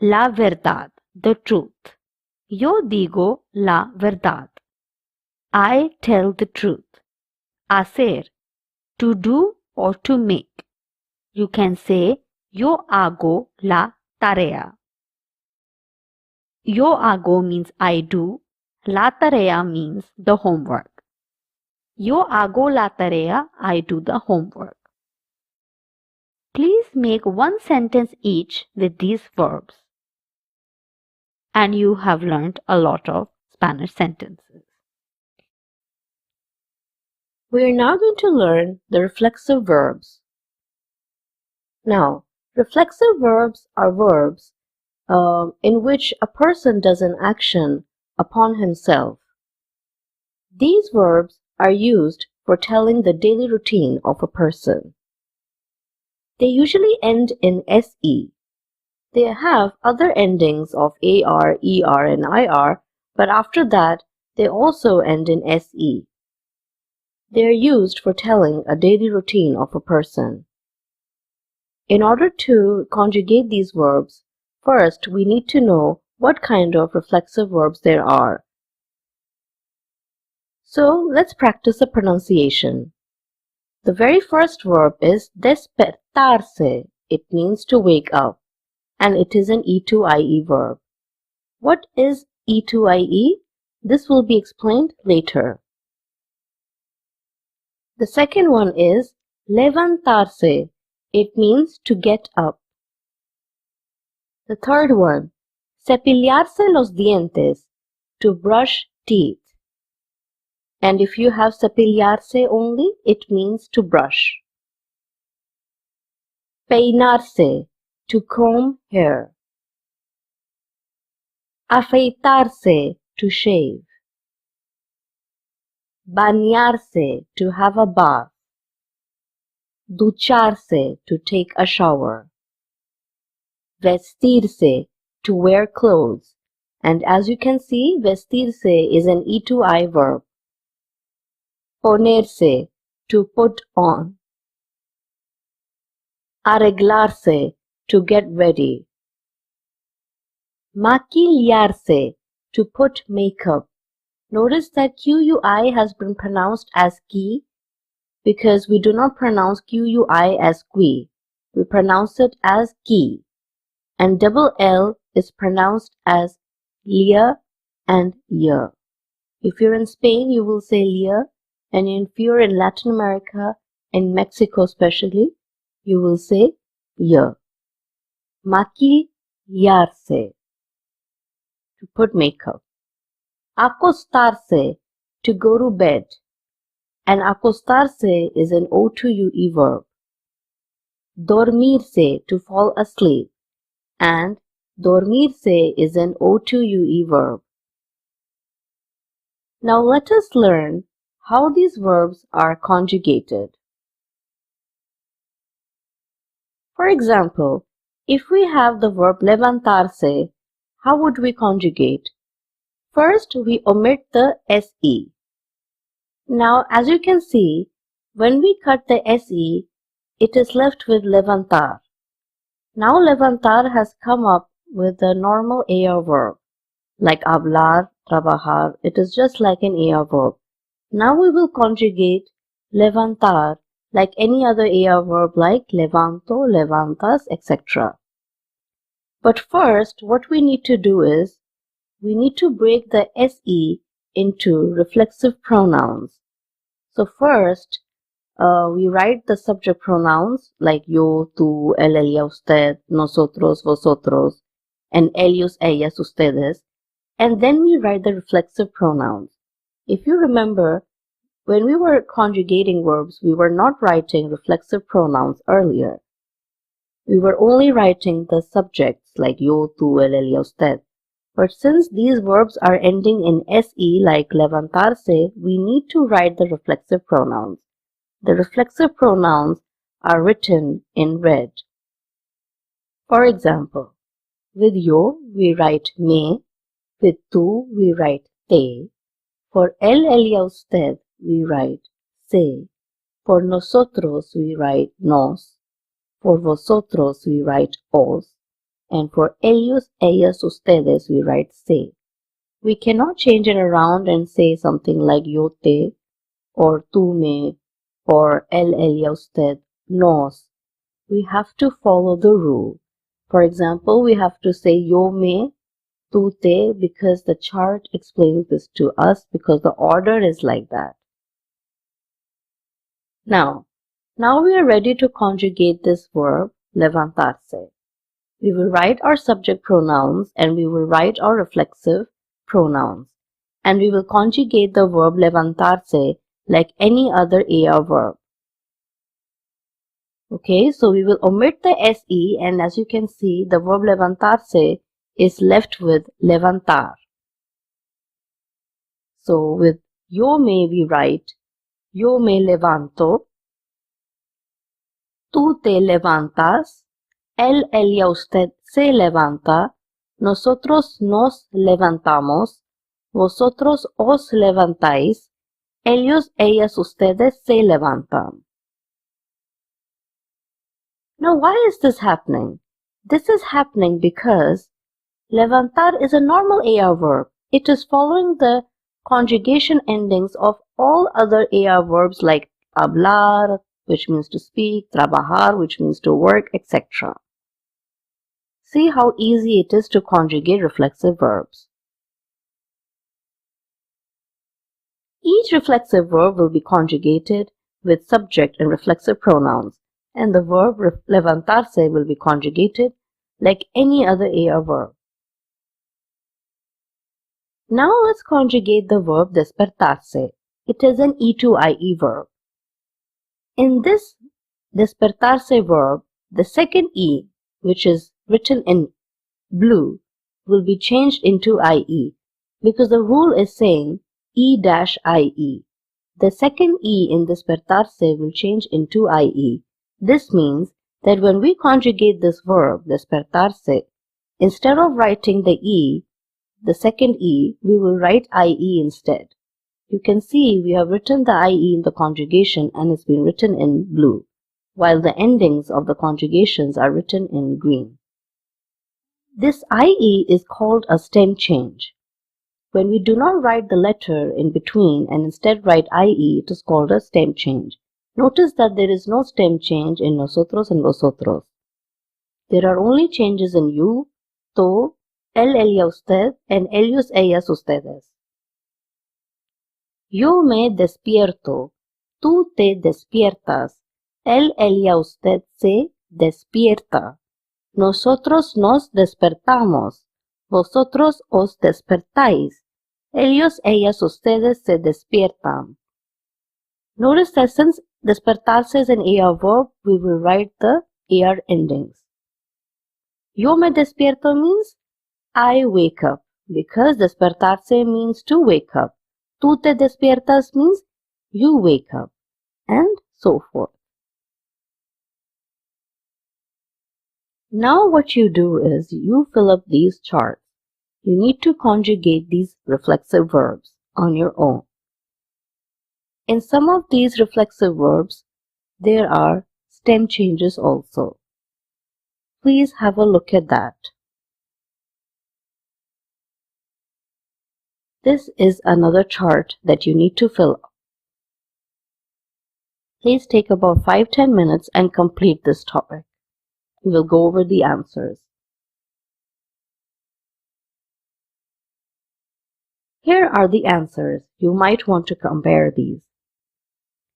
La verdad, the truth. Yo digo la verdad. I tell the truth. Hacer, to do or to make. You can say yo hago la tarea. Yo hago means I do. La tarea means the homework. Yo hago la tarea, I do the homework. Please make one sentence each with these verbs. And you have learned a lot of Spanish sentences. We are now going to learn the reflexive verbs. Now, reflexive verbs are verbs in which a person does an action upon himself. These verbs are used for telling the daily routine of a person. They usually end in SE. They have other endings of AR, ER, and IR, but after that, they also end in SE. They are used for telling a daily routine of a person. In order to conjugate these verbs, first we need to know what kind of reflexive verbs there are. So let's practice the pronunciation. The very first verb is despertarse. It means to wake up, and it is an E2IE verb. What is E2IE? This will be explained later. The second one is levantarse. It means to get up. The third one, cepillarse los dientes, to brush teeth. And if you have cepillarse only, it means to brush. Peinarse, to comb hair. Afeitarse, to shave. Bañarse, to have a bath. Ducharse, to take a shower. Vestirse, to wear clothes. And as you can see, vestirse is an E2I verb. Ponerse, to put on. Arreglarse, to get ready. Maquillarse, to put makeup. Notice that QUI has been pronounced as ki because we do not pronounce QUI as qui. We pronounce it as ki. And double L is pronounced as lia and ya. If you're in Spain, you will say lia, and if you're in Latin America, in Mexico especially, you will say ya. Maquillarse, to put makeup. Acostarse, to go to bed. And acostarse is an O2UE verb. Dormirse, to fall asleep. And dormirse is an O2UE verb. Now let us learn how these verbs are conjugated. For example, if we have the verb levantarse, how would we conjugate? First, we omit the SE. Now, as you can see, when we cut the SE, it is left with levantar. Now, levantar has come up with the normal AR verb, like hablar, trabajar. It is just like an AR verb. Now, we will conjugate levantar like any other AR verb like levanto, levantas, etc. But first, what we need to do is, we need to break the SE into reflexive pronouns. So first, we write the subject pronouns like yo, tú, él, ella, usted, nosotros, vosotros, and ellos, ellas, ustedes, and then we write the reflexive pronouns. If you remember, when we were conjugating verbs, we were not writing reflexive pronouns earlier. We were only writing the subjects like yo, tú, él, ella, usted. But since these verbs are ending in SE like levantarse, we need to write the reflexive pronouns. The reflexive pronouns are written in red. For example, with yo we write me, with tú we write te, for él, ella, usted we write se, for nosotros we write nos, for vosotros we write os, and for ellos, ellas, ustedes we write se. We cannot change it around and say something like yo te, or tú me, or él, ella, usted, nos. We have to follow the rule. For example, we have to say yo me, tú te, because the chart explains this to us because the order is like that. Now we are ready to conjugate this verb, levantarse. We will write our subject pronouns and we will write our reflexive pronouns. And we will conjugate the verb levantarse like any other AR verb. Okay, so we will omit the SE, and as you can see, the verb levantarse is left with levantar. So with yo me we write yo me levanto, tú te levantas, él, ella, usted se levanta, nosotros nos levantamos, vosotros os levantáis, ellos, ellas, ustedes se levantan. Now, why is this happening? This is happening because levantar is a normal AR verb. It is following the conjugation endings of all other AR verbs like hablar, which means to speak, trabajar, which means to work, etc. See how easy it is to conjugate reflexive verbs. Each reflexive verb will be conjugated with subject and reflexive pronouns, and the verb levantarse will be conjugated like any other AR verb. Now let's conjugate the verb despertarse. It is an E2IE verb. In this despertarse verb, the second E, which is written in blue, will be changed into IE because the rule is saying E-IE. The second E in despertarse will change into IE. This means that when we conjugate this verb, despertarse, instead of writing the E, the second E, we will write IE instead. You can see we have written the IE in the conjugation and it's been written in blue, while the endings of the conjugations are written in green. This IE is called a stem change. When we do not write the letter in between and instead write IE, it is called a stem change. Notice that there is no stem change in nosotros and vosotros. There are only changes in you, tú, él, ella, usted, and ellos, ellas, ustedes. Yo me despierto, tú te despiertas, él, ella, usted se despierta. Nosotros nos despertamos, vosotros os despertáis, ellos, ellas, ustedes se despiertan. Notice that since despertarse is an AR verb, we will write the AR endings. Yo me despierto means I wake up, because despertarse means to wake up. Tú te despiertas means you wake up, and so forth. Now what you do is you fill up these charts. You need to conjugate these reflexive verbs on your own. In some of these reflexive verbs, there are stem changes also. Please have a look at that. This is another chart that you need to fill up. Please take about 5-10 minutes and complete this topic. We will go over the answers. Here are the answers. You might want to compare these.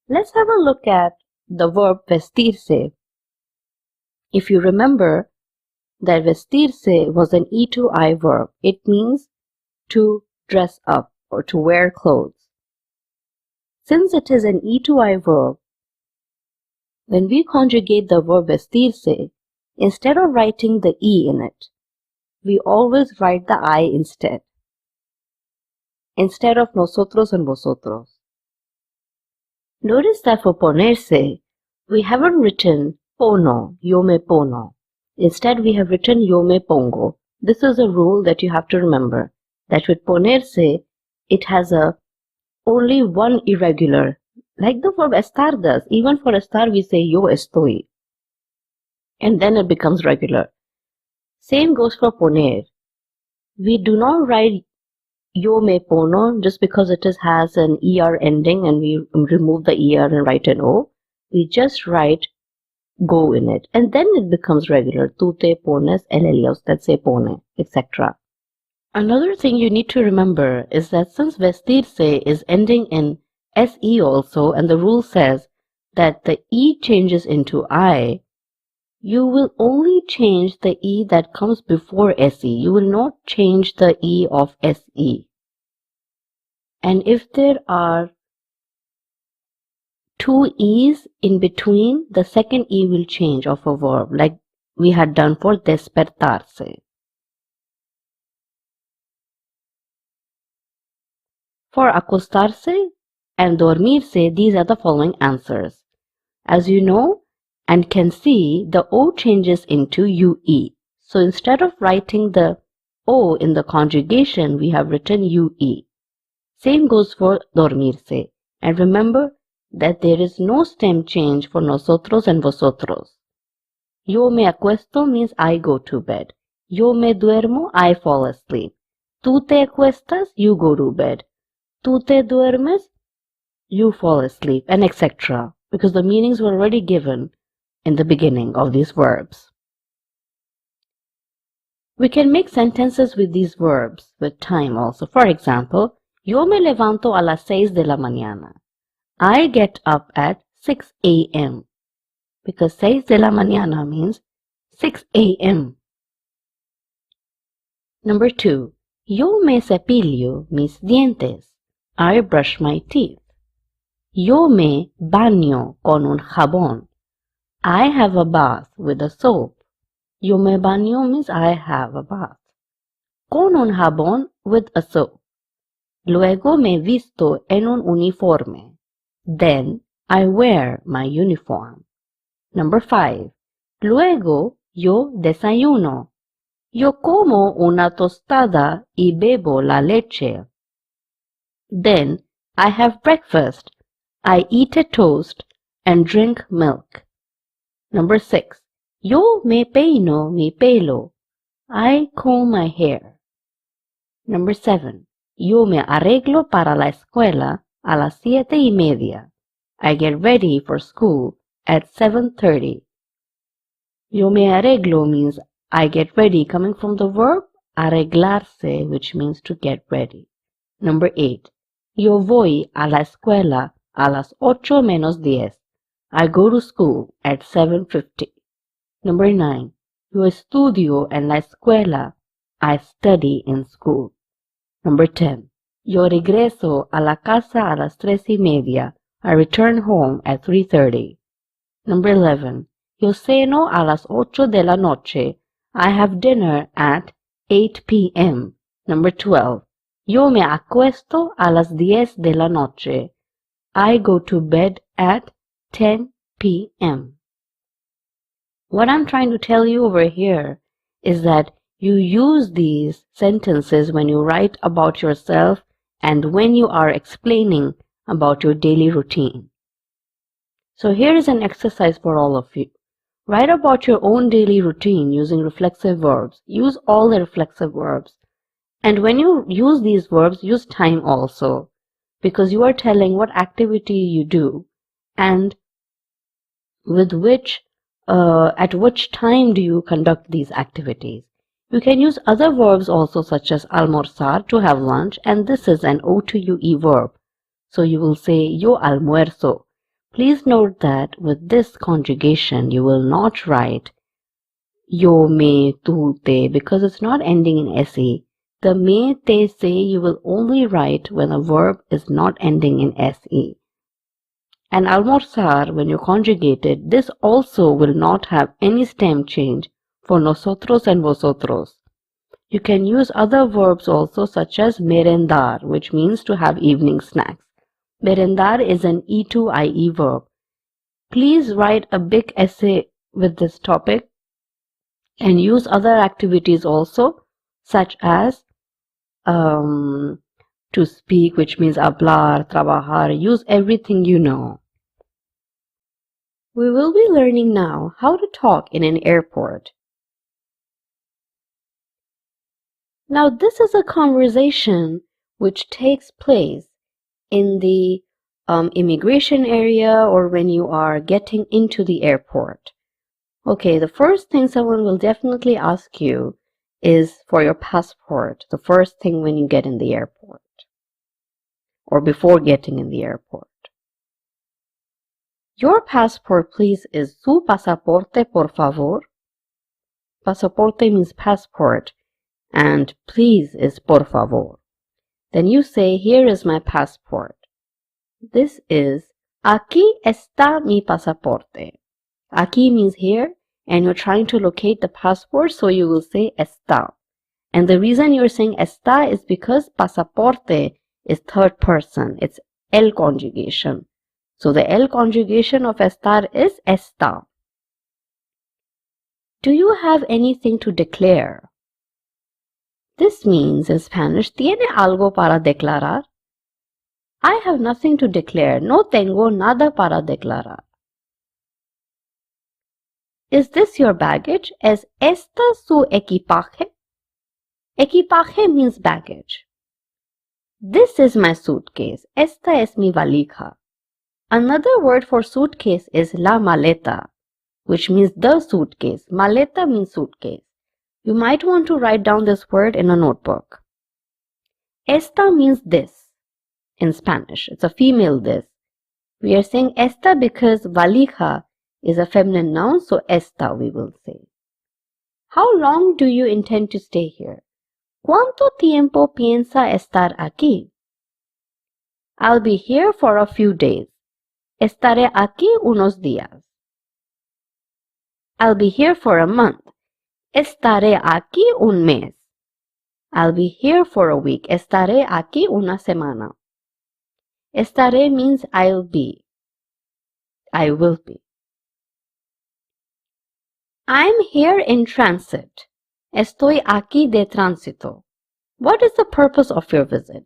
Let's have a look at the verb vestirse. If you remember that vestirse was an E2I verb, it means to dress up or to wear clothes. Since it is an E2I verb, when we conjugate the verb vestirse, instead of writing the E in it, we always write the I instead of nosotros and vosotros. Notice that for ponerse, we haven't written pono, yo me pono. Instead, we have written yo me pongo. This is a rule that you have to remember, that with ponerse, it has only one irregular, like the verb estar does. Even for estar, we say yo estoy, and then it becomes regular. Same goes for poner. We do not write yo me pono just because it has an ER ending and we remove the ER and write an O. We just write go in it, and then it becomes regular. Tú te pones, él, ella, usted se pone, etc. Another thing you need to remember is that since vestirse is ending in SE also, and the rule says that the E changes into I, you will only change the E that comes before SE. You will not change the E of SE. And if there are two E's in between, the second E will change of a verb, like we had done for despertarse. For acostarse and dormirse, these are the following answers. As you know and can see, the O changes into UE. So instead of writing the O in the conjugation, we have written UE. Same goes for dormirse. And remember that there is no stem change for nosotros and vosotros. Yo me acuesto means I go to bed. Yo me duermo, I fall asleep. Tú te acuestas, you go to bed. Tú te duermes, you fall asleep, and etc. Because the meanings were already given in the beginning of these verbs. We can make sentences with these verbs with time also. For example, yo me levanto a las 6 de la mañana. I get up at 6 a.m. because 6 de la mañana means 6 a.m. Number 2. Yo me cepillo mis dientes. I brush my teeth. Yo me baño con un jabón. I have a bath with a soap. Yo me baño means I have a bath. Con un jabón with a soap. Luego me visto en un uniforme. Then I wear my uniform. Number 5. Luego yo desayuno. Yo como una tostada y bebo la leche. Then I have breakfast. I eat a toast and drink milk. Number 6. Yo me peino mi pelo. I comb my hair. Number 7. Yo me arreglo para la escuela a las 7:30. I get ready for school at 7:30. Yo me arreglo means I get ready, coming from the verb arreglarse, which means to get ready. Number 8. Yo voy a la escuela a las 8:10. I go to school at 7:50. Number 9. Yo estudio en la escuela. I study in school. Number 10. Yo regreso a la casa a las 3:30. I return home at 3:30. Number 11. Yo ceno a las 8 de la noche. I have dinner at 8 p.m. Number 12. Yo me acuesto a las 10 de la noche. I go to bed at 10 p.m. What I'm trying to tell you over here is that you use these sentences when you write about yourself and when you are explaining about your daily routine. So here is an exercise for all of you. Write about your own daily routine using reflexive verbs. Use all the reflexive verbs. And when you use these verbs, use time also, because you are telling what activity you do and with which, at which time do you conduct these activities. You can use other verbs also, such as almorzar, to have lunch, and this is an O to UE verb. So you will say yo almuerzo. Please note that with this conjugation, you will not write yo, me, tu, te, because it's not ending in se. The me, te, se you will only write when a verb is not ending in se. And almorzar, when you conjugate it, this also will not have any stem change for nosotros and vosotros. You can use other verbs also, such as merendar, which means to have evening snacks. Merendar is an E2IE verb. Please write a big essay with this topic and use other activities also, such as to speak, which means hablar, trabajar. Use everything you know. We will be learning now how to talk in an airport. Now, this is a conversation which takes place in the immigration area or when you are getting into the airport. Okay, the first thing someone will definitely ask you is for your passport, the first thing when you get in the airport or before getting in the airport. Your passport, please, is su pasaporte, por favor. Pasaporte means passport, and please is por favor. Then you say, here is my passport. This is, aquí está mi pasaporte. Aquí means here, and you're trying to locate the passport, so you will say está. And the reason you're saying está is because pasaporte is third person. It's el conjugation. So the el conjugation of estar is está. Do you have anything to declare? This means in Spanish, ¿tiene algo para declarar? I have nothing to declare. No tengo nada para declarar. Is this your baggage? ¿Es esta su equipaje? Equipaje means baggage. This is my suitcase. Esta es mi valija. Another word for suitcase is la maleta, which means the suitcase. Maleta means suitcase. You might want to write down this word in a notebook. Esta means this in Spanish. It's a female this. We are saying esta because valija is a feminine noun, so esta we will say. How long do you intend to stay here? ¿Cuánto tiempo piensa estar aquí? I'll be here for a few days. Estaré aquí unos días. I'll be here for a month. Estaré aquí un mes. I'll be here for a week. Estaré aquí una semana. Estaré means I'll be. I will be. I'm here in transit. Estoy aquí de tránsito. What is the purpose of your visit?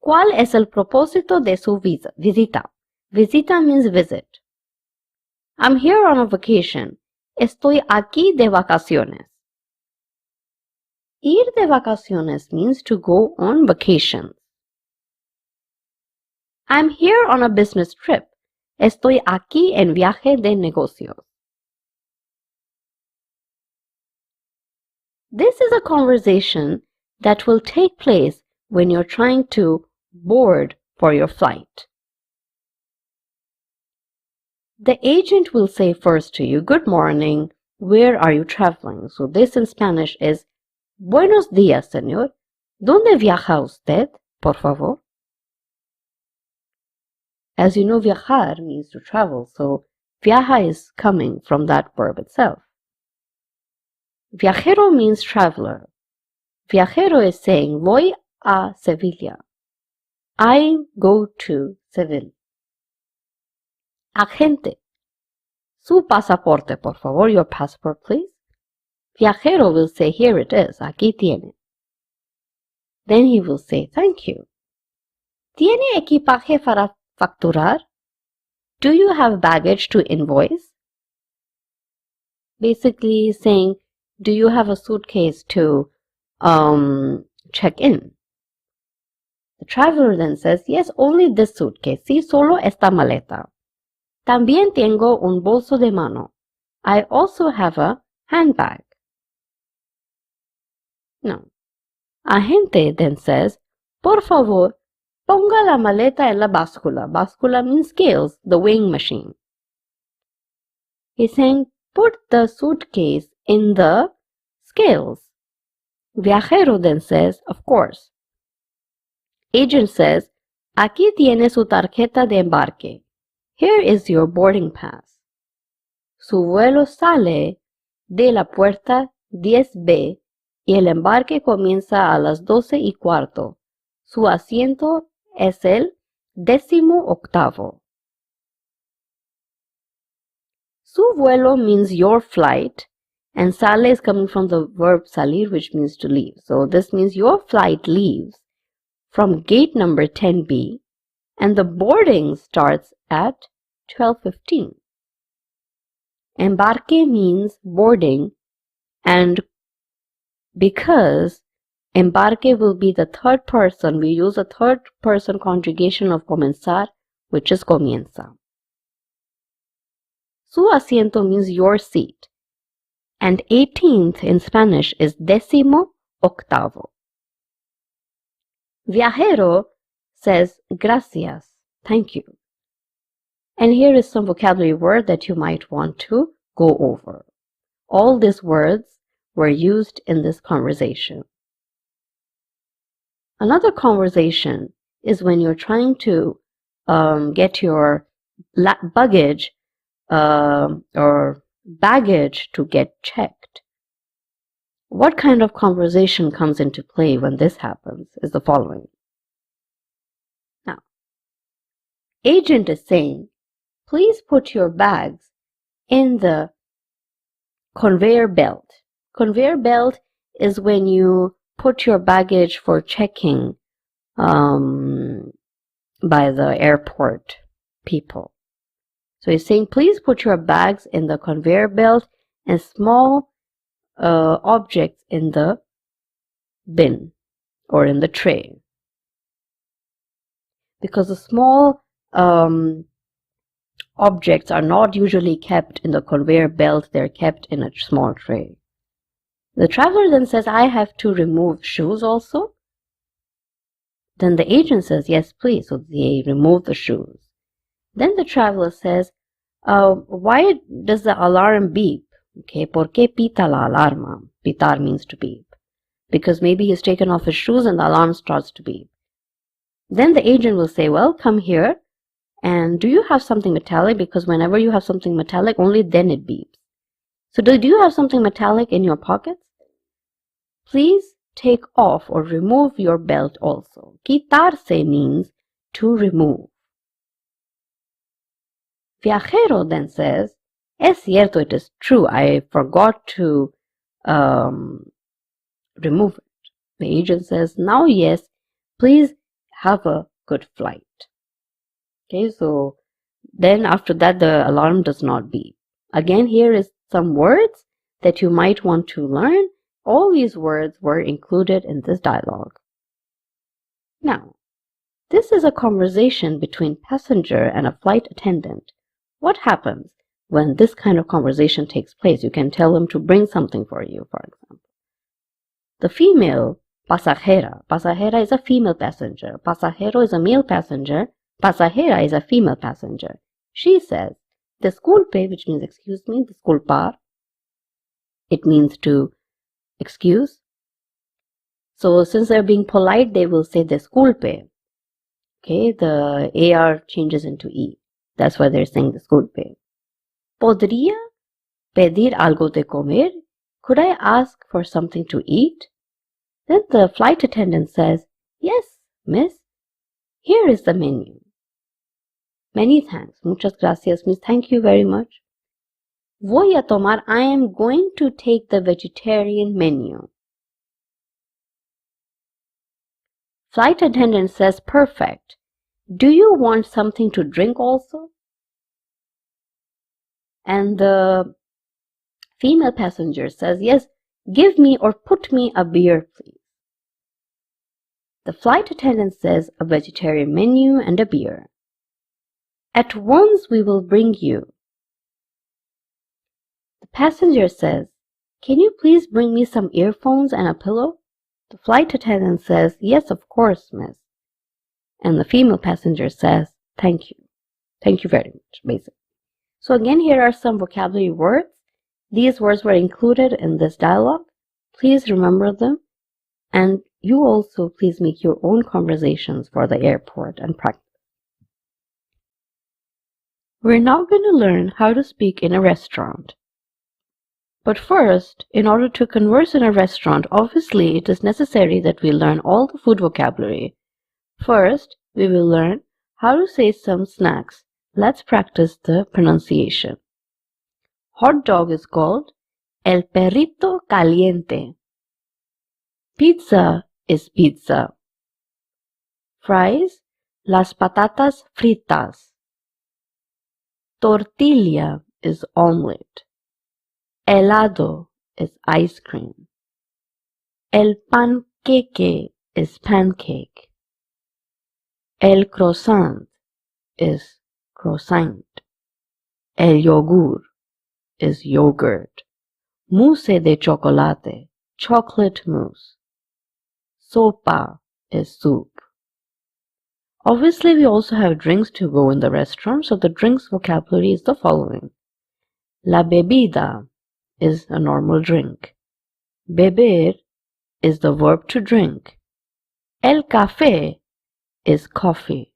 ¿Cuál es el propósito de su visita? Visita means visit. I'm here on a vacation. Estoy aquí de vacaciones. Ir de vacaciones means to go on vacation. I'm here on a business trip. Estoy aquí en viaje de negocios. This is a conversation that will take place when you're trying to board for your flight. The agent will say first to you, "Good morning, where are you traveling?" So this in Spanish is, "Buenos días, señor. ¿Dónde viaja usted, por favor?" As you know, viajar means to travel, so viaja is coming from that verb itself. Viajero means traveler. Viajero is saying, voy a Sevilla. I go to Seville. Agente. Su pasaporte, por favor, your passport, please. Viajero will say, here it is, aquí tiene. Then he will say, thank you. ¿Tiene equipaje para facturar? Do you have baggage to invoice? Basically saying, do you have a suitcase to check in? The traveler then says, yes, only this suitcase. Sí, solo esta maleta. También tengo un bolso de mano. I also have a handbag. No. Agente then says, por favor, ponga la maleta en la báscula. Báscula means scales, the weighing machine. He's saying, put the suitcase in the scales. Viajero then says, of course. Agent says, aquí tiene su tarjeta de embarque. Here is your boarding pass. Su vuelo sale de la puerta 10B y el embarque comienza a las 12:15. Su asiento es el 18º. Su vuelo means your flight, and sale is coming from the verb salir, which means to leave. So this means your flight leaves from gate number 10B, and the boarding starts at 12:15. Embarque means boarding, and because embarque will be the third person, we use a third person conjugation of comenzar, which is comienza. Su asiento means your seat, and 18th in Spanish is 18º. Viajero says gracias, thank you. And here is some vocabulary word that you might want to go over. All these words were used in this conversation. Another conversation is when you're trying to get your luggage or baggage to get checked. What kind of conversation comes into play when this happens is the following. Now, agent is saying, please put your bags in the conveyor belt. Conveyor belt is when you put your baggage for checking by the airport people. So he's saying, please put your bags in the conveyor belt and small objects in the bin or in the tray. Because the small objects are not usually kept in the conveyor belt, they're kept in a small tray. The traveler then says, I have to remove shoes also. Then the agent says, yes, please. So they remove the shoes. Then the traveler says, why does the alarm beep? Okay, ¿por qué pita la alarma? Pitar means to beep. Because maybe he's taken off his shoes and the alarm starts to beep. Then the agent will say, well, come here. And do you have something metallic? Because whenever you have something metallic, only then it beeps. So do you have something metallic in your pockets? Please take off or remove your belt also. Quitarse means to remove. Viajero then says, es cierto, it is true, I forgot to remove it. The agent says, now yes, please have a good flight. Okay, so then after that the alarm does not beep. Again, here is some words that you might want to learn. All these words were included in this dialogue. Now, this is a conversation between passenger and a flight attendant. What happens when this kind of conversation takes place? You can tell them to bring something for you, for example. The female pasajera. Pasajera is a female passenger. Pasajero is a male passenger. Pasajera is a female passenger. She says, disculpe, which means excuse me, disculpar. It means to excuse. So since they're being polite, they will say disculpe. Okay, the AR changes into E. That's why they're saying disculpe. ¿Podría pedir algo de comer? Could I ask for something to eat? Then the flight attendant says, yes, miss. Here is the menu. Many thanks. Muchas gracias means thank you very much. Voy a tomar, I am going to take the vegetarian menu. Flight attendant says, perfect. Do you want something to drink also? And the female passenger says, yes, give me or put me a beer, please. The flight attendant says, a vegetarian menu and a beer. At once we will bring you. The passenger says, can you please bring me some earphones and a pillow? The flight attendant says, yes, of course, miss. And the female passenger says, thank you. Thank you very much, basically. So again, here are some vocabulary words. These words were included in this dialogue. Please remember them. And you also please make your own conversations for the airport and practice. We're now going to learn how to speak in a restaurant. But first, in order to converse in a restaurant, obviously it is necessary that we learn all the food vocabulary. First, we will learn how to say some snacks. Let's practice the pronunciation. Hot dog is called el perrito caliente. Pizza is pizza. Fries, las patatas fritas. Tortilla is omelette. Helado is ice cream. El panqueque is pancake. El croissant is croissant. El yogur is yogurt. Mousse de chocolate, chocolate mousse. Sopa is soup. Obviously, we also have drinks to go in the restaurant, so the drinks vocabulary is the following. La bebida is a normal drink. Beber is the verb to drink. El café is coffee.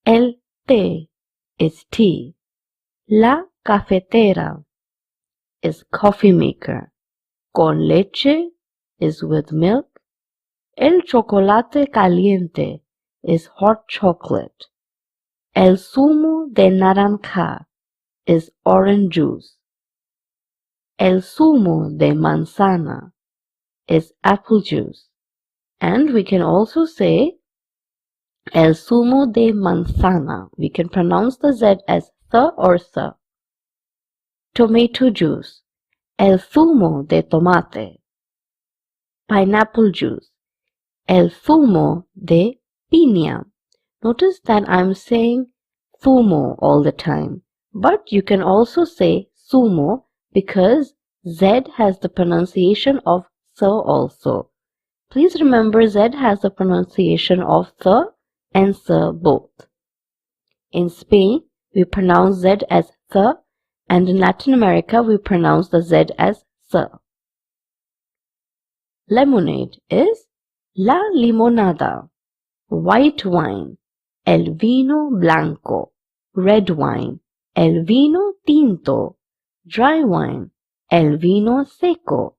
El té is tea. La cafetera is coffee maker. Con leche is with milk. El chocolate caliente is hot chocolate. El zumo de naranja is orange juice. El zumo de manzana is apple juice. And we can also say el zumo de manzana. We can pronounce the Z as th or th. tomato juice, el zumo de tomate. Pineapple juice, el zumo de piña. Notice that I'm saying zumo all the time, but you can also say sumo because Z has the pronunciation of th also. Please remember Z has the pronunciation of th and th both. In Spain, we pronounce Z as th, and in Latin America, we pronounce the Z as th. Lemonade is la limonada. White wine, el vino blanco. Red wine, el vino tinto. Dry wine, el vino seco.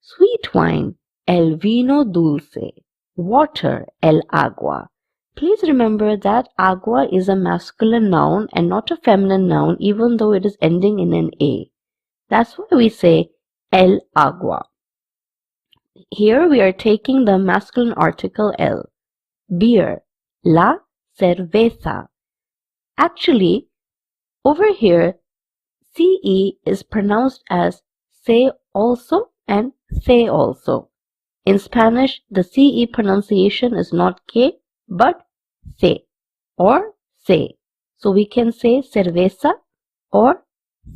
Sweet wine, el vino dulce. Water, el agua. Please remember that agua is a masculine noun and not a feminine noun, even though it is ending in an A. That's why we say el agua. Here we are taking the masculine article el. Beer, la cerveza. Actually, over here, CE is pronounced as se also and se also. In Spanish, the CE pronunciation is not que, but se or se. So we can say cerveza or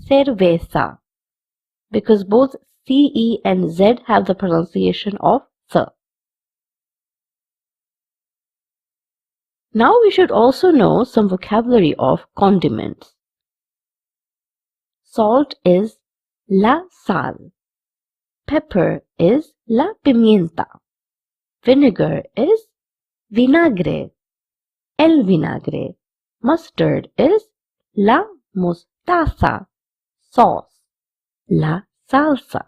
cerveza because both CE and Z have the pronunciation of th. Now we should also know some vocabulary of condiments. Salt is la sal. Pepper is la pimienta. Vinegar is vinagre, el vinagre. Mustard is la mostaza. Sauce, la salsa.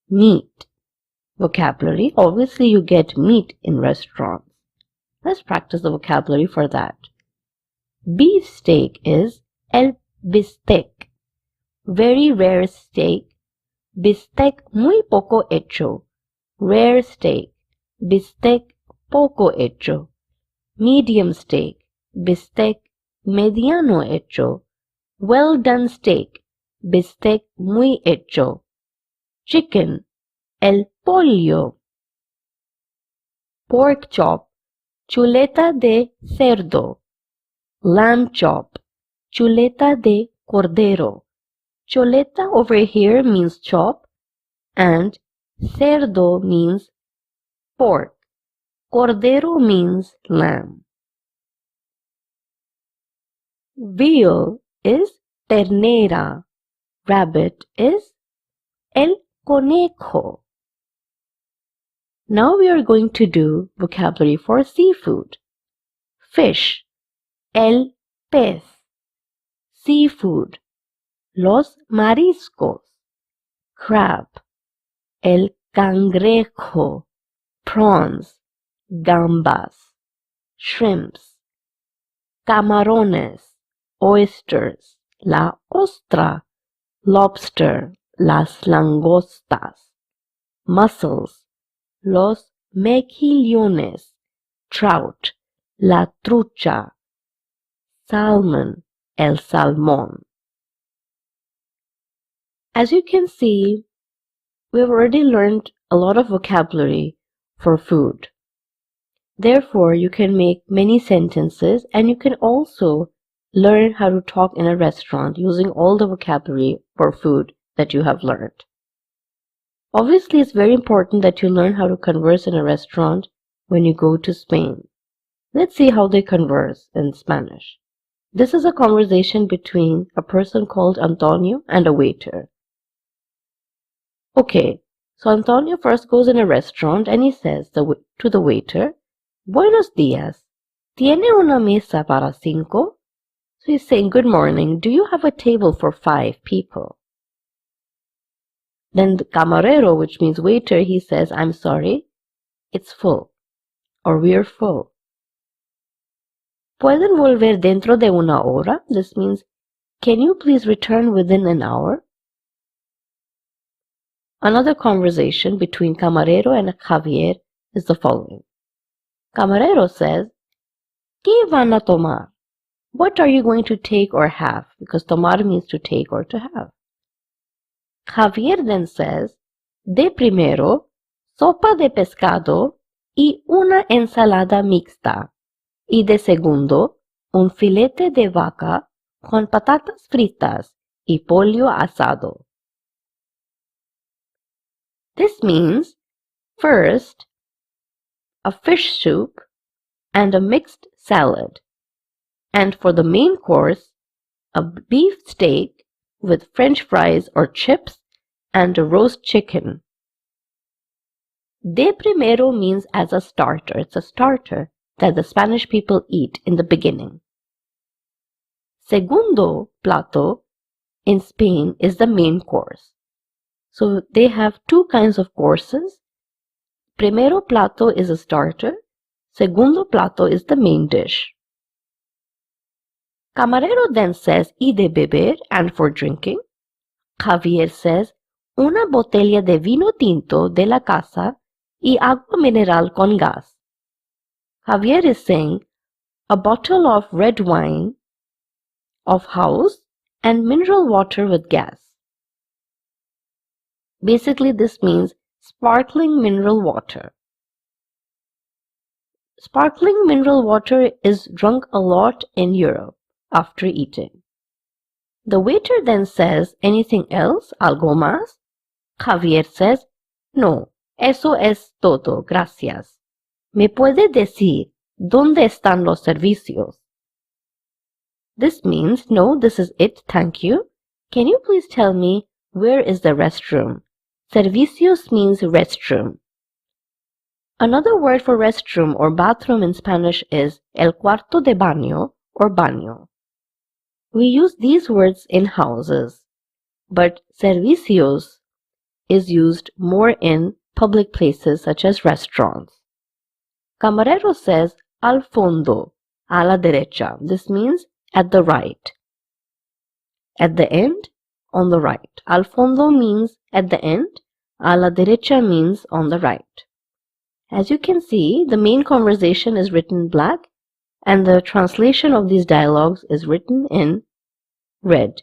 Meat. Vocabulary. Obviously, you get meat in restaurants. Let's practice the vocabulary for that. Beef steak is el bistec. Very rare steak. Bistec muy poco hecho. Rare steak. Bistec poco hecho. Medium steak. Bistec mediano hecho. Well done steak. Bistec muy hecho. Chicken. El pollo. Pork chop. Chuleta de cerdo. Lamb chop. Chuleta de cordero. Chuleta over here means chop and cerdo means pork. Cordero means lamb. Veal is ternera. Rabbit is el conejo. Now we are going to do vocabulary for seafood. Fish, el pez. Seafood, los mariscos. Crab, el cangrejo. Prawns, gambas. Shrimps, camarones. Oysters, la ostra. Lobster, las langostas. Mussels, los mejillones. Trout, la trucha. Salmon, el salmón. As you can see, we've already learned a lot of vocabulary for food. Therefore, you can make many sentences and you can also learn how to talk in a restaurant using all the vocabulary for food that you have learned. Obviously, it's very important that you learn how to converse in a restaurant when you go to Spain. Let's see how they converse in Spanish. This is a conversation between a person called Antonio and a waiter. Okay, so Antonio first goes in a restaurant and he says to the waiter, Buenos días, ¿tiene una mesa para 5? So he's saying, good morning, do you have a table for 5 people? Then the camarero, which means waiter, he says, I'm sorry, it's full, or we're full. ¿Pueden volver dentro de una hora? This means, can you please return within an hour? Another conversation between camarero and Javier is the following. Camarero says, ¿Qué van a tomar? What are you going to take or have? Because tomar means to take or to have. Javier then says, de primero, sopa de pescado y una ensalada mixta. Y de segundo, un filete de vaca con patatas fritas y pollo asado. This means, first, a fish soup and a mixed salad. And for the main course, a beef steak with French fries or chips and a roast chicken. De primero means as a starter. It's a starter that the Spanish people eat in the beginning. Segundo plato in Spain is the main course. So they have two kinds of courses. Primero plato is a starter. Segundo plato is the main dish. Camarero then says, y de beber, and for drinking. Javier says, una botella de vino tinto de la casa y agua mineral con gas. Javier is saying, a bottle of red wine of house and mineral water with gas. Basically, this means sparkling mineral water. Sparkling mineral water is drunk a lot in Europe after eating. The waiter then says, anything else, algo más? Javier says, no, eso es todo, gracias. ¿Me puede decir dónde están los servicios? This means, no, this is it, thank you. Can you please tell me where is the restroom? Servicios means restroom. Another word for restroom or bathroom in Spanish is el cuarto de baño or baño. We use these words in houses, but servicios is used more in public places such as restaurants. Camarero says al fondo, a la derecha. This means at the right. At the end, on the right. Al fondo means at the end. A la derecha means on the right. As you can see, the main conversation is written in black and the translation of these dialogues is written in red.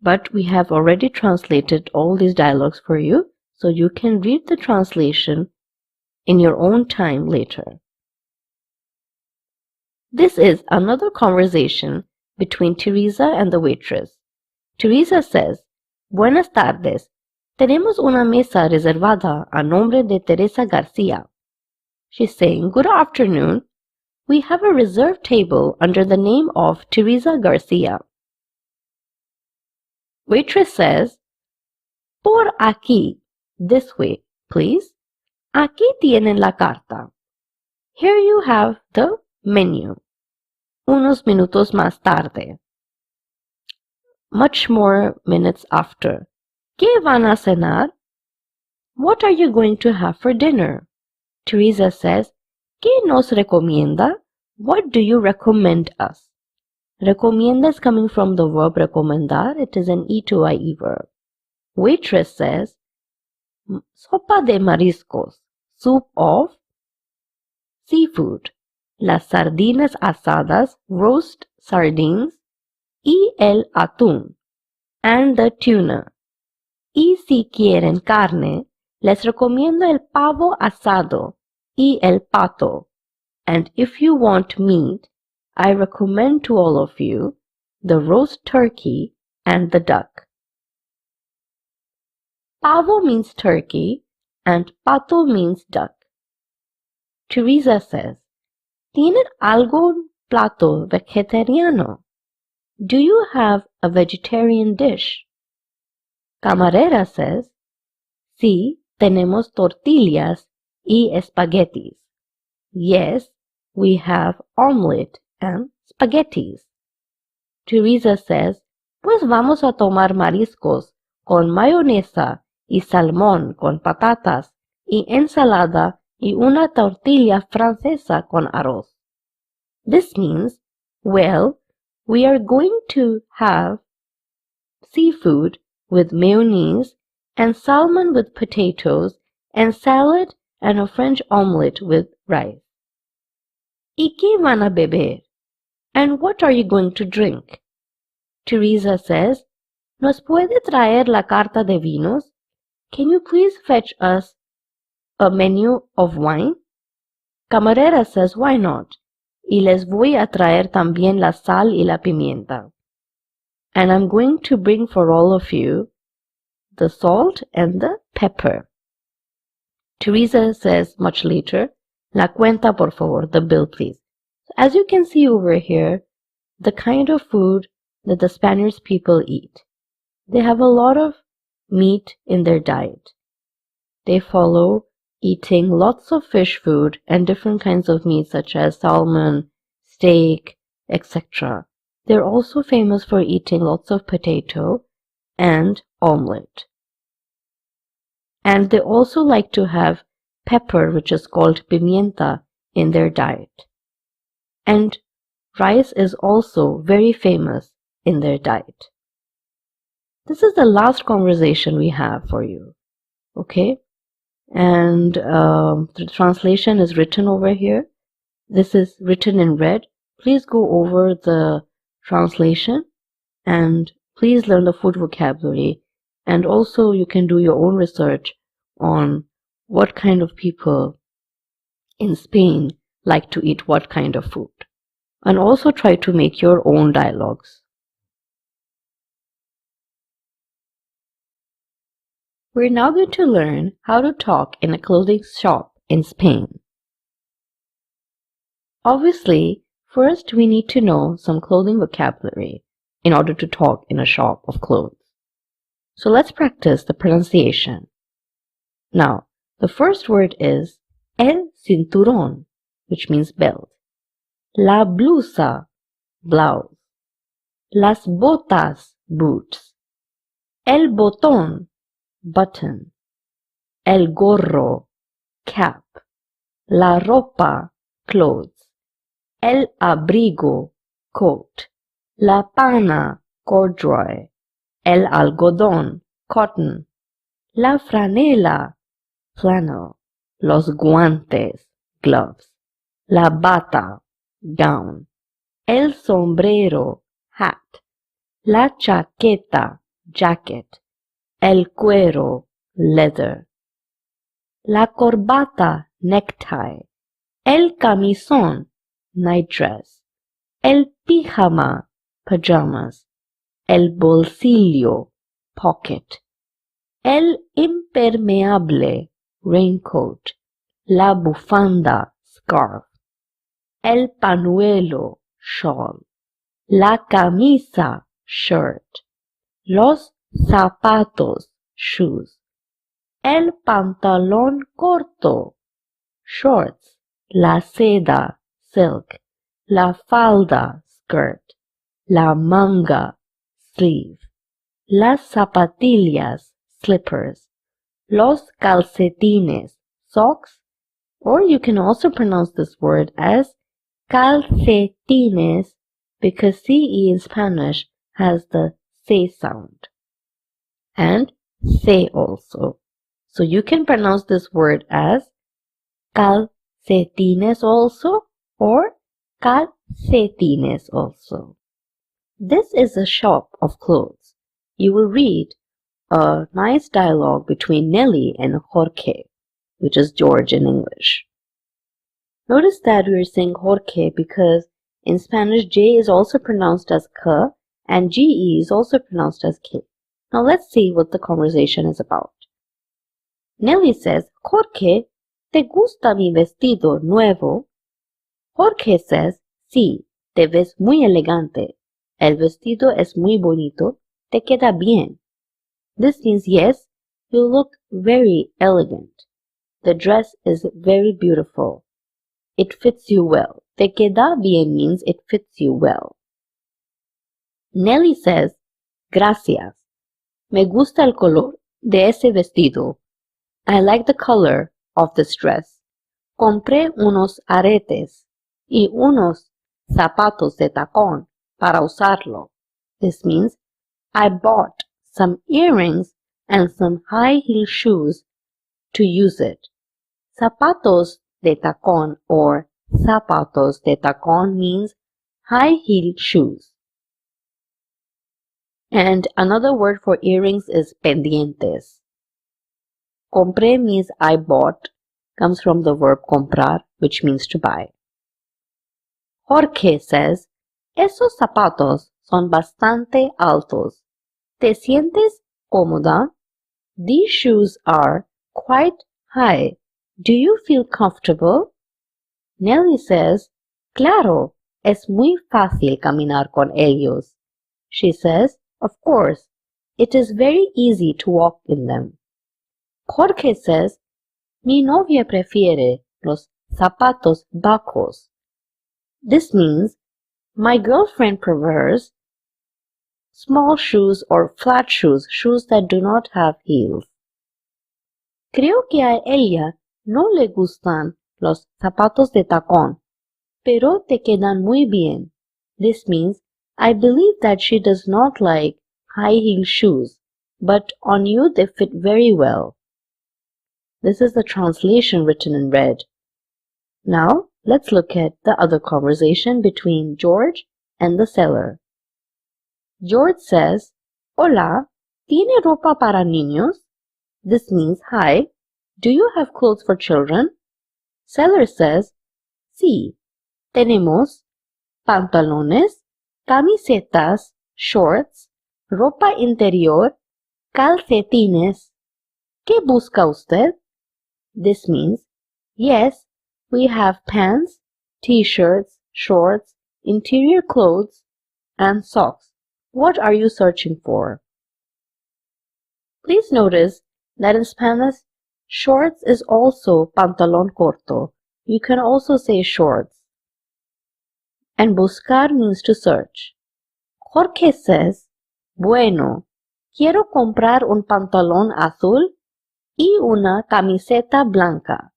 But we have already translated all these dialogues for you, so you can read the translation in your own time later. This is another conversation between Teresa and the waitress. Teresa says, Buenas tardes. Tenemos una mesa reservada a nombre de Teresa Garcia. She's saying, Good afternoon. We have a reserved table under the name of Teresa Garcia. Waitress says, Por aquí, this way, please. Aquí tienen la carta. Here you have the menu. Unos minutos más tarde. Much more minutes after. ¿Qué van a cenar? What are you going to have for dinner? Teresa says, ¿Qué nos recomienda? What do you recommend us? Recomienda is coming from the verb recomendar. It is an E2IE verb. Waitress says, Sopa de mariscos, soup of seafood. Las sardinas asadas, roast sardines, y el atún, and the tuna. Y si quieren carne, les recomiendo el pavo asado y el pato. And if you want meat, I recommend to all of you the roast turkey and the duck. Pavo means turkey and pato means duck. Teresa says, ¿Tienen algún plato vegetariano? Do you have a vegetarian dish? Camarera says, Sí, tenemos tortillas y espaguetis. Yes, we have omelette and spaghettis. Teresa says, Pues vamos a tomar mariscos con mayonesa y salmón con patatas y ensalada y una tortilla francesa con arroz. This means, well, we are going to have seafood with mayonnaise and salmon with potatoes and salad and a French omelette with rice. ¿Y qué van a beber? And what are you going to drink? Teresa says, ¿Nos puede traer la carta de vinos? Can you please fetch us a menu of wine? Camarera says, why not? Y les voy a traer también la sal y la pimienta. And I'm going to bring for all of you the salt and the pepper. Teresa says much later, la cuenta por favor, the bill please. As you can see over here, the kind of food that the Spanish people eat. They have a lot of meat in their diet. They follow eating lots of fish food and different kinds of meat such as salmon, steak, etc. They're also famous for eating lots of potato and omelette. And they also like to have pepper, which is called pimienta, in their diet. And rice is also very famous in their diet. This is the last conversation we have for you, okay? And the translation is written over here. This is written in red. Please go over the translation and please learn the food vocabulary. And also you can do your own research on what kind of people in Spain like to eat what kind of food. And also try to make your own dialogues. We're now going to learn how to talk in a clothing shop in Spain. Obviously, first we need to know some clothing vocabulary in order to talk in a shop of clothes. So let's practice the pronunciation. Now, the first word is el cinturón, which means belt. La blusa, blouse. Las botas, boots. El botón, button. El gorro, cap. La ropa, clothes. El abrigo, coat. La pana, corduroy. El algodón, cotton. La franela, flannel. Los guantes, gloves. La bata, gown. El sombrero, hat. La chaqueta, jacket. El cuero, leather. La corbata, necktie. El camisón, nightdress. El pijama, pajamas. El bolsillo, pocket. El impermeable, raincoat. La bufanda, scarf. El panuelo, shawl. La camisa, shirt. Los zapatos, shoes. El pantalón corto, shorts. La seda, silk. La falda, skirt. La manga, sleeve. Las zapatillas, slippers. Los calcetines, socks. Or you can also pronounce this word as calcetines because CE in Spanish has the C sound. And C also. So you can pronounce this word as calcetines also or calcetines also. This is a shop of clothes. You will read a nice dialogue between Nelly and Jorge, which is George in English. Notice that we are saying Jorge because in Spanish J is also pronounced as K and GE is also pronounced as K. Now let's see what the conversation is about. Nelly says, Jorge, ¿te gusta mi vestido nuevo? Jorge says, sí, te ves muy elegante. El vestido es muy bonito. Te queda bien. This means yes, you look very elegant. The dress is very beautiful. It fits you well. Te queda bien means it fits you well. Nelly says, gracias. Me gusta el color de ese vestido. I like the color of this dress. Compré unos aretes y unos zapatos de tacón para usarlo. This means I bought some earrings and some high heel shoes to use it. Zapatos de tacón or zapatos de tacón means high-heeled shoes. And another word for earrings is pendientes. Compré means I bought, comes from the verb comprar, which means to buy. Jorge says, esos zapatos son bastante altos. ¿Te sientes cómoda? These shoes are quite high. Do you feel comfortable? Nelly says, claro, es muy fácil caminar con ellos. She says, of course, it is very easy to walk in them. Jorge says, mi novia prefiere los zapatos bajos. This means my girlfriend prefers small shoes or flat shoes, shoes that do not have heels. Creo que a ella no le gustan los zapatos de tacón, pero te quedan muy bien. This means I believe that she does not like high-heel shoes, but on you they fit very well. This is the translation written in red. Now, let's look at the other conversation between George and the seller. George says, Hola, ¿tiene ropa para niños? This means, hi, do you have clothes for children? Seller says, Sí, tenemos pantalones, camisetas, shorts, ropa interior, calcetines. ¿Qué busca usted? This means, yes, we have pants, t-shirts, shorts, interior clothes, and socks. What are you searching for? Please notice that in Spanish, shorts is also pantalón corto. You can also say shorts. And buscar means to search. Jorge says, Bueno, quiero comprar un pantalón azul y una camiseta blanca.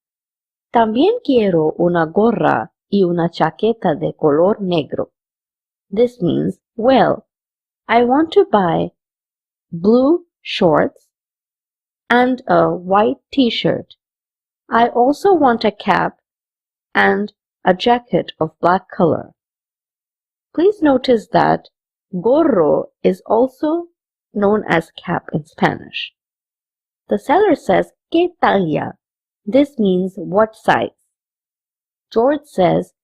También quiero una gorra y una chaqueta de color negro. This means, well, I want to buy blue shorts and a white t-shirt. I also want a cap and a jacket of black color. Please notice that gorro is also known as cap in Spanish. The seller says, ¿Qué talla? This means what size. George says,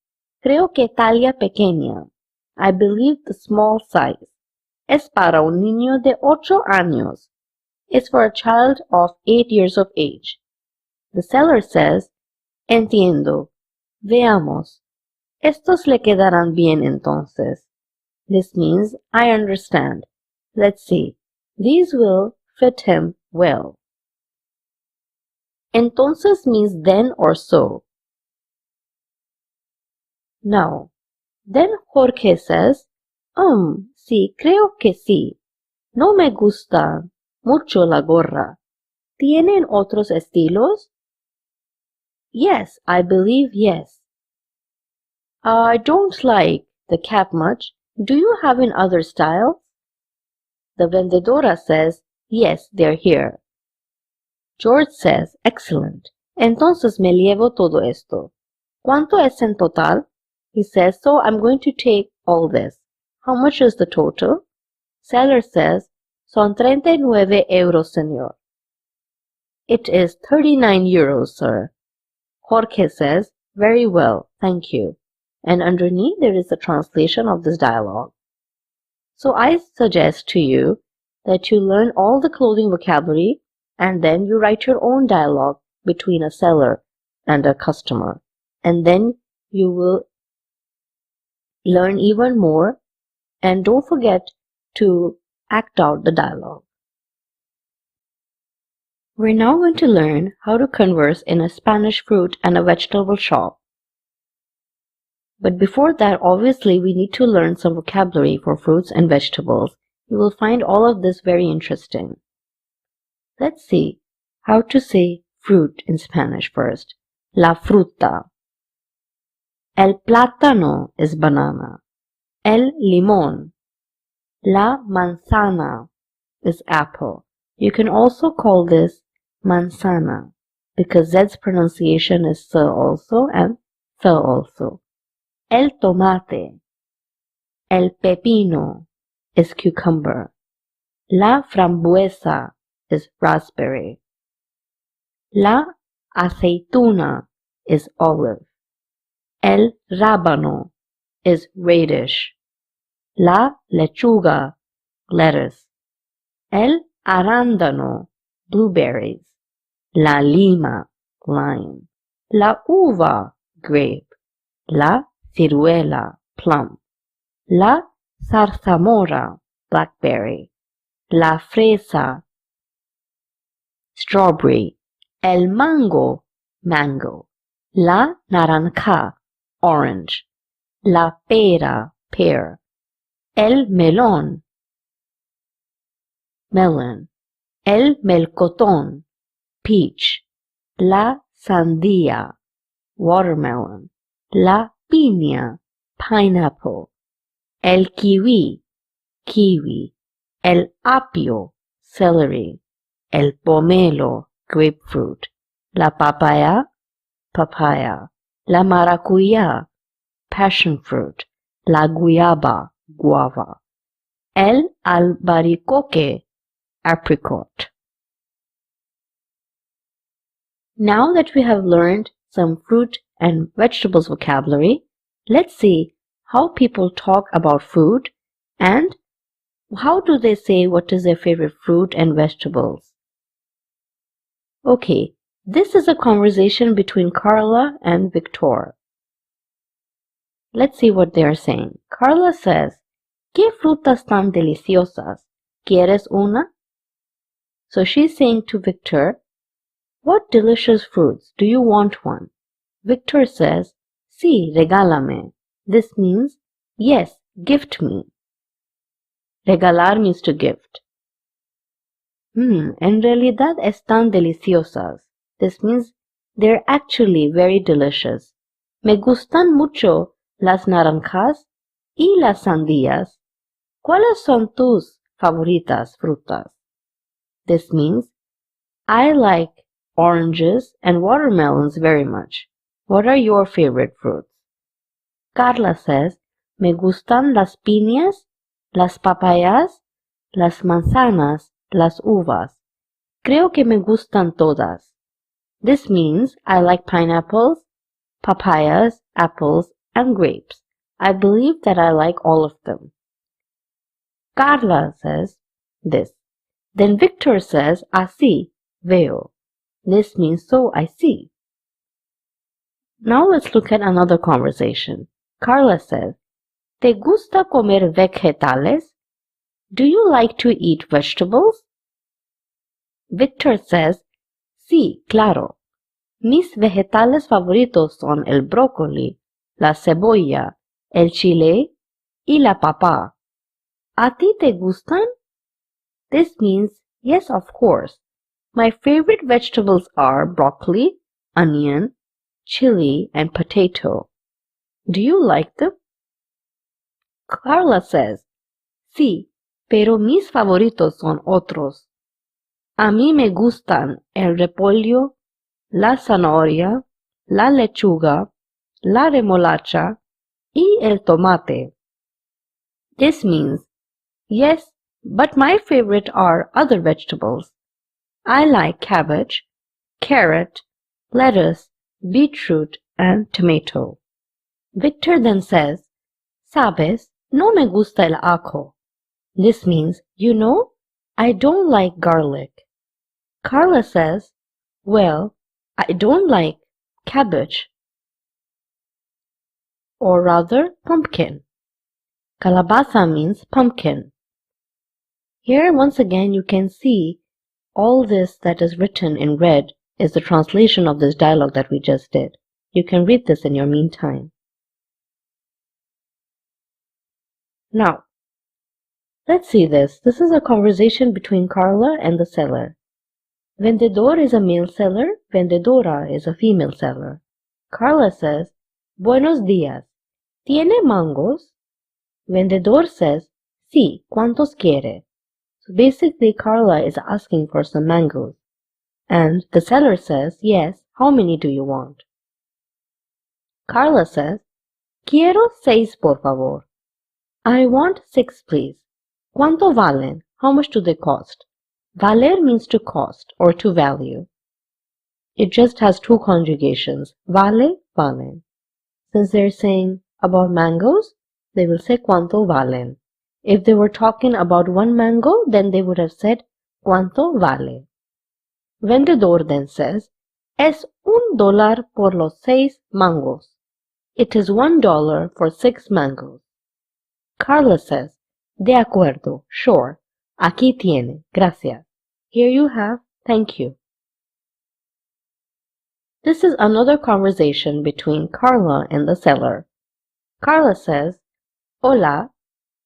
Creo que talla pequeña. I believe the small size. Es para un niño de 8 años. It's for a child of 8 years of age. The seller says, Entiendo. Veamos. Estos le quedarán bien entonces. This means, I understand. Let's see. These will fit him well. Entonces means then or so. Now, then Jorge says, sí, creo que sí. No me gusta mucho la gorra. ¿Tienen otros estilos? Yes, I believe yes. I don't like the cap much. Do you have in other styles? The vendedora says, yes, they're here. George says, excellent. Entonces me llevo todo esto. ¿Cuánto es en total? He says, so I'm going to take all this. How much is the total? Seller says, son 39 euros, señor. It is 39 euros, sir. Jorge says, very well, thank you. And underneath there is a translation of this dialogue. So I suggest to you that you learn all the clothing vocabulary and then you write your own dialogue between a seller and a customer. And then you will learn even more, and don't forget to act out the dialogue. We're now going to learn how to converse in a Spanish fruit and a vegetable shop. But before that, obviously, we need to learn some vocabulary for fruits and vegetables. You will find all of this very interesting. Let's see how to say fruit in Spanish first. La fruta. El plátano is banana. El limón. La manzana is apple. You can also call this manzana because Z's pronunciation is S also and Th also. El tomate. El pepino is cucumber. La frambuesa is raspberry. La aceituna is olive. El rábano is radish. La lechuga, lettuce. El arándano, blueberries. La lima, lime. La uva, grape. La ciruela, plum. La zarzamora, blackberry. La fresa, strawberry. El mango, mango. La naranja, orange. La pera, pear. El melón, melon. El melocotón, peach. La sandía, watermelon. La piña, pineapple. El kiwi, kiwi. El apio, celery. El pomelo, grapefruit. La papaya, papaya. La maracuyá, passion fruit. La guayaba, guava. El albaricoque, apricot. Now that we have learned some fruit and vegetables vocabulary, let's see how people talk about food and how do they say what is their favorite fruit and vegetables. Okay, this is a conversation between Carla and Victor. Let's see what they are saying. Carla says, ¿Qué frutas tan deliciosas? ¿Quieres una? So she's saying to Victor, what delicious fruits, do you want one? Victor says, Sí, regálame. This means, yes, gift me. Regalar means to gift. En realidad están deliciosas. This means they're actually very delicious. Me gustan mucho las naranjas y las sandías. ¿Cuáles son tus favoritas frutas? This means I like oranges and watermelons very much. What are your favorite fruits? Carla says, Me gustan las piñas, las papayas, las manzanas, las uvas. Creo que me gustan todas. This means I like pineapples, papayas, apples, and grapes. I believe that I like all of them. Carla says this. Then Victor says, Así, veo. This means so I see. Now let's look at another conversation. Carla says, ¿Te gusta comer vegetales? Do you like to eat vegetables? Victor says, Sí, claro. Mis vegetales favoritos son el brócoli, la cebolla, el chile y la papa. ¿A ti te gustan? This means, yes, of course. My favorite vegetables are broccoli, onion, chili, and potato. Do you like them? Carla says, Sí, pero mis favoritos son otros. A mí me gustan el repollo, la zanahoria, la lechuga, la remolacha, y el tomate. This means, yes, but my favorite are other vegetables. I like cabbage, carrot, lettuce, beetroot, and tomato. Victor then says, Sabes, no me gusta el ajo. This means, you know, I don't like garlic. Carla says, well, I don't like cabbage, or rather pumpkin. Calabaza means pumpkin. Here once again you can see all this that is written in red is the translation of this dialogue that we just did. You can read this in your meantime. Now, let's see this. This is a conversation between Carla and the seller. Vendedor is a male seller, vendedora is a female seller. Carla says, Buenos días. ¿Tiene mangos? Vendedor says, Sí, ¿cuántos quiere? So basically Carla is asking for some mangoes. And the seller says, Yes, how many do you want? Carla says, Quiero 6 por favor. I want 6, please. ¿Cuánto valen? How much do they cost? Valer means to cost or to value. It just has 2 conjugations. Vale, valen. Since they're saying about mangoes, they will say cuánto valen. If they were talking about 1 mango, then they would have said cuánto vale. Vendedor then says, es $1 por los 6 mangos. It is $1 for 6 mangoes. Carla says, de acuerdo, sure. Aquí tiene, gracias. Here you have, thank you. This is another conversation between Carla and the seller. Carla says, hola,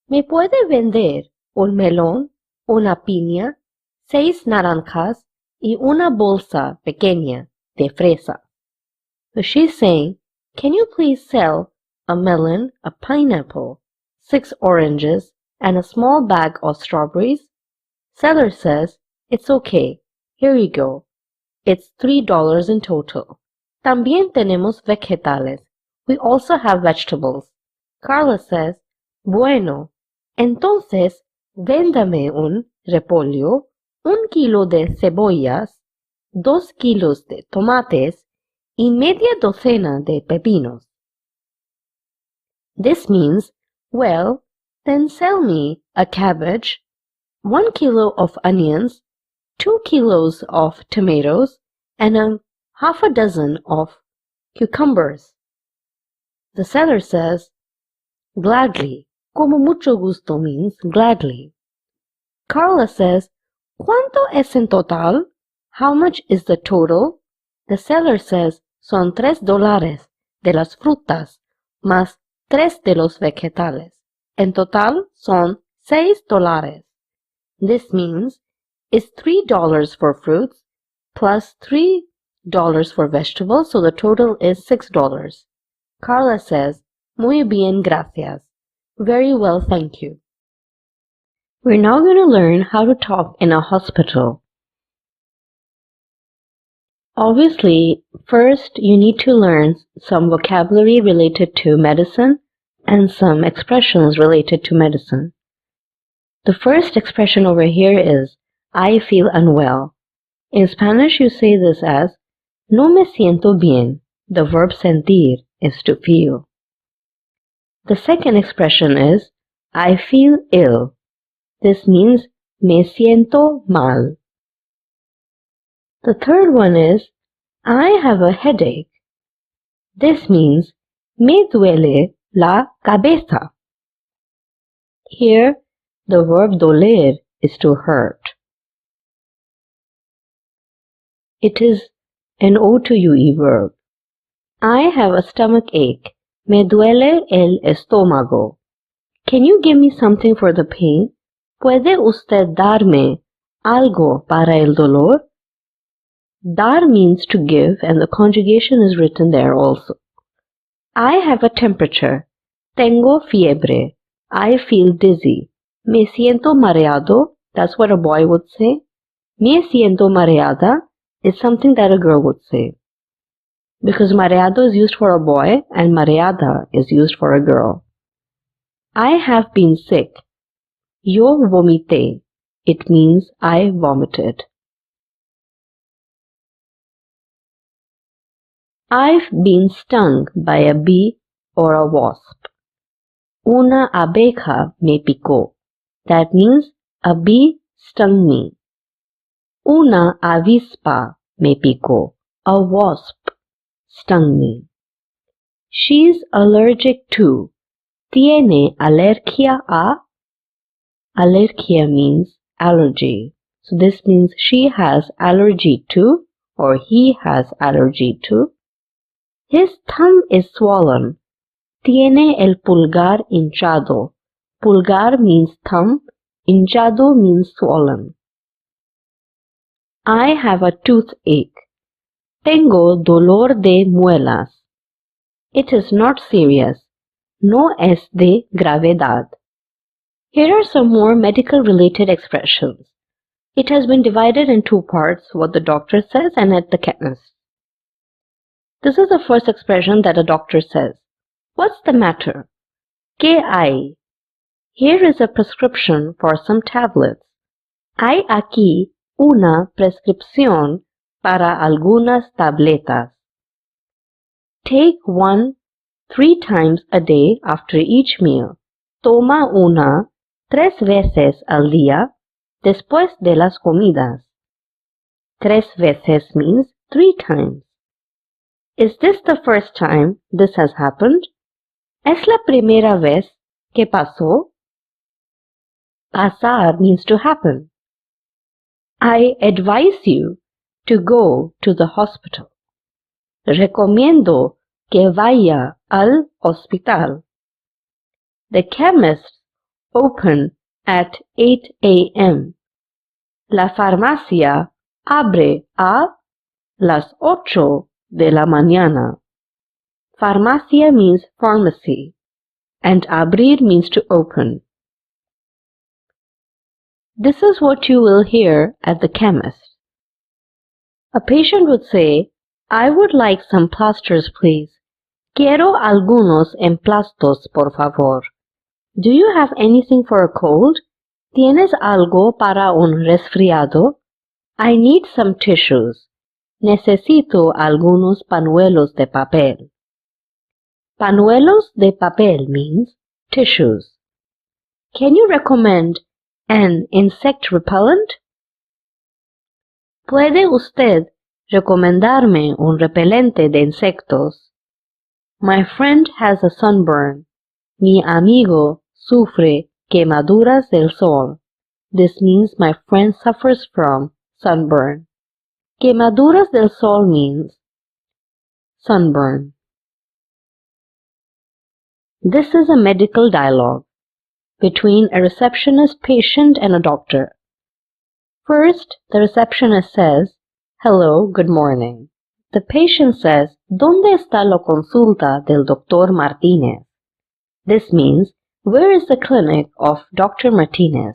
¿me puede vender un melón, una piña, 6 naranjas y una bolsa pequeña de fresa? So she's saying, can you please sell a melon, a pineapple, 6 oranges, and a small bag of strawberries? Seller says, it's okay. Here you go. It's $3 in total. También tenemos vegetales. We also have vegetables. Carla says, bueno, entonces véndame un repollo, 1 kilo de cebollas, 2 kilos de tomates, y media docena de pepinos. This means, well, then sell me a cabbage, 1 kilo of onions, 2 kilos of tomatoes, and half a dozen of cucumbers. The seller says, gladly. Como mucho gusto means gladly. Carla says, ¿cuánto es en total? How much is the total? The seller says, son $3 de las frutas, más 3 de los vegetales. En total son $6. This means it's $3 for fruits plus $3 for vegetables, so the total is $6. Carla says, muy bien, gracias. Very well, thank you. We're now going to learn how to talk in a hospital. Obviously, first you need to learn some vocabulary related to medicine and some expressions related to medicine. The first expression over here is, I feel unwell. In Spanish, you say this as, no me siento bien. The verb sentir is to feel. The second expression is, I feel ill. This means, me siento mal. The third one is, I have a headache. This means, me duele la cabeza. Here, the verb doler is to hurt. It is an O-to-UE verb. I have a stomach ache. Me duele el estómago. Can you give me something for the pain? ¿Puede usted darme algo para el dolor? Dar means to give, and the conjugation is written there also. I have a temperature. Tengo fiebre. I feel dizzy. Me siento mareado. That's what a boy would say. Me siento mareada is something that a girl would say. Because mareado is used for a boy and mareada is used for a girl. I have been sick. Yo vomité. It means I vomited. I've been stung by a bee or a wasp. Una abeja me picó. That means a bee stung me. Una avispa me picó. A wasp stung me. She's allergic to. Tiene alergia a. Alergia means allergy. So this means she has allergy to or he has allergy to. His thumb is swollen. Tiene el pulgar hinchado. Pulgar means thumb. Hinchado means swollen. I have a toothache. Tengo dolor de muelas. It is not serious. No es de gravedad. Here are some more medical related expressions. It has been divided in 2 parts, what the doctor says and at the chemist. This is the first expression that a doctor says. What's the matter? ¿Qué hay? Here is a prescription for some tablets. Hay aquí una prescripción para algunas tabletas. Take one 3 times a day after each meal. Toma una 3 veces al día después de las comidas. 3 veces means 3 times. Is this the first time this has happened? ¿Es la primera vez que pasó? Pasar means to happen. I advise you to go to the hospital. Recomiendo que vaya al hospital. The chemists open at 8 a.m. La farmacia abre a las 8 de la mañana. Farmacia means pharmacy, and abrir means to open. This is what you will hear at the chemist. A patient would say, I would like some plasters, please. Quiero algunos emplastos, por favor. Do you have anything for a cold? ¿Tienes algo para un resfriado? I need some tissues. Necesito algunos pañuelos de papel. Pañuelos de papel means tissues. Can you recommend an insect repellent? ¿Puede usted recomendarme un repelente de insectos? My friend has a sunburn. Mi amigo sufre quemaduras del sol. This means my friend suffers from sunburn. Quemaduras del sol means sunburn. This is a medical dialogue between a receptionist, patient, and a doctor. First, the receptionist says, Hello, good morning. The patient says, ¿Dónde está la consulta del Dr. Martínez? This means, where is the clinic of Dr. Martínez?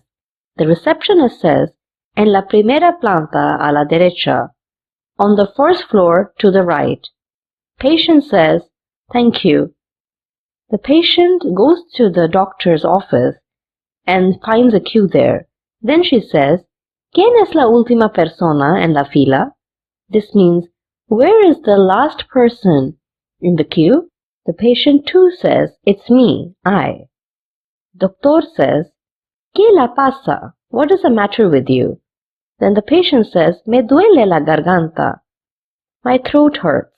The receptionist says, En la primera planta a la derecha, on the first floor to the right. Patient says, Thank you. The patient goes to the doctor's office and finds a queue there. Then she says, ¿Quién es la última persona en la fila? This means, where is the last person in the queue? The patient too says, It's me, I. Doctor says, ¿Qué la pasa? What is the matter with you? Then the patient says, Me duele la garganta. My throat hurts.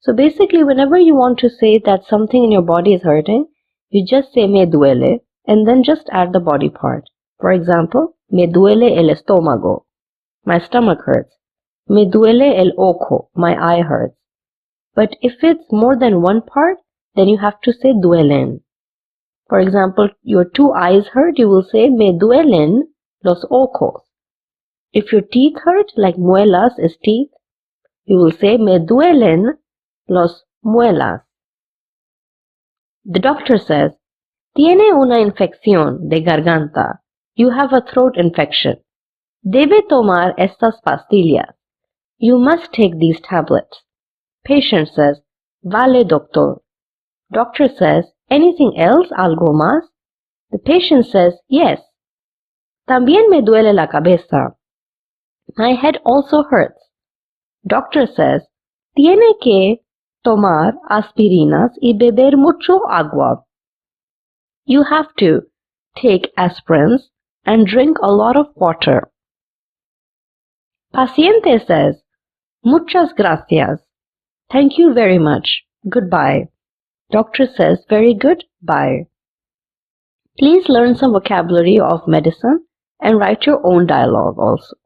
So basically, whenever you want to say that something in your body is hurting, you just say me duele and then just add the body part. For example, me duele el estómago. My stomach hurts. Me duele el ojo. My eye hurts. But if it's more than one part, then you have to say duelen. For example, your 2 eyes hurt, you will say me duelen los ojos. If your teeth hurt, like muelas is teeth, you will say me duelen los muelas. The doctor says, Tiene una infección de garganta. You have a throat infection. Debe tomar estas pastillas. You must take these tablets. Patient says, Vale, doctor. Doctor says, Anything else, algo más? The patient says, Yes. También me duele la cabeza. My head also hurts. Doctor says, Tiene que tomar aspirinas y beber mucho agua. You have to take aspirins and drink a lot of water. Paciente says, Muchas gracias. Thank you very much. Goodbye. Doctor says, Very good. Bye. Please learn some vocabulary of medicine and write your own dialogue also.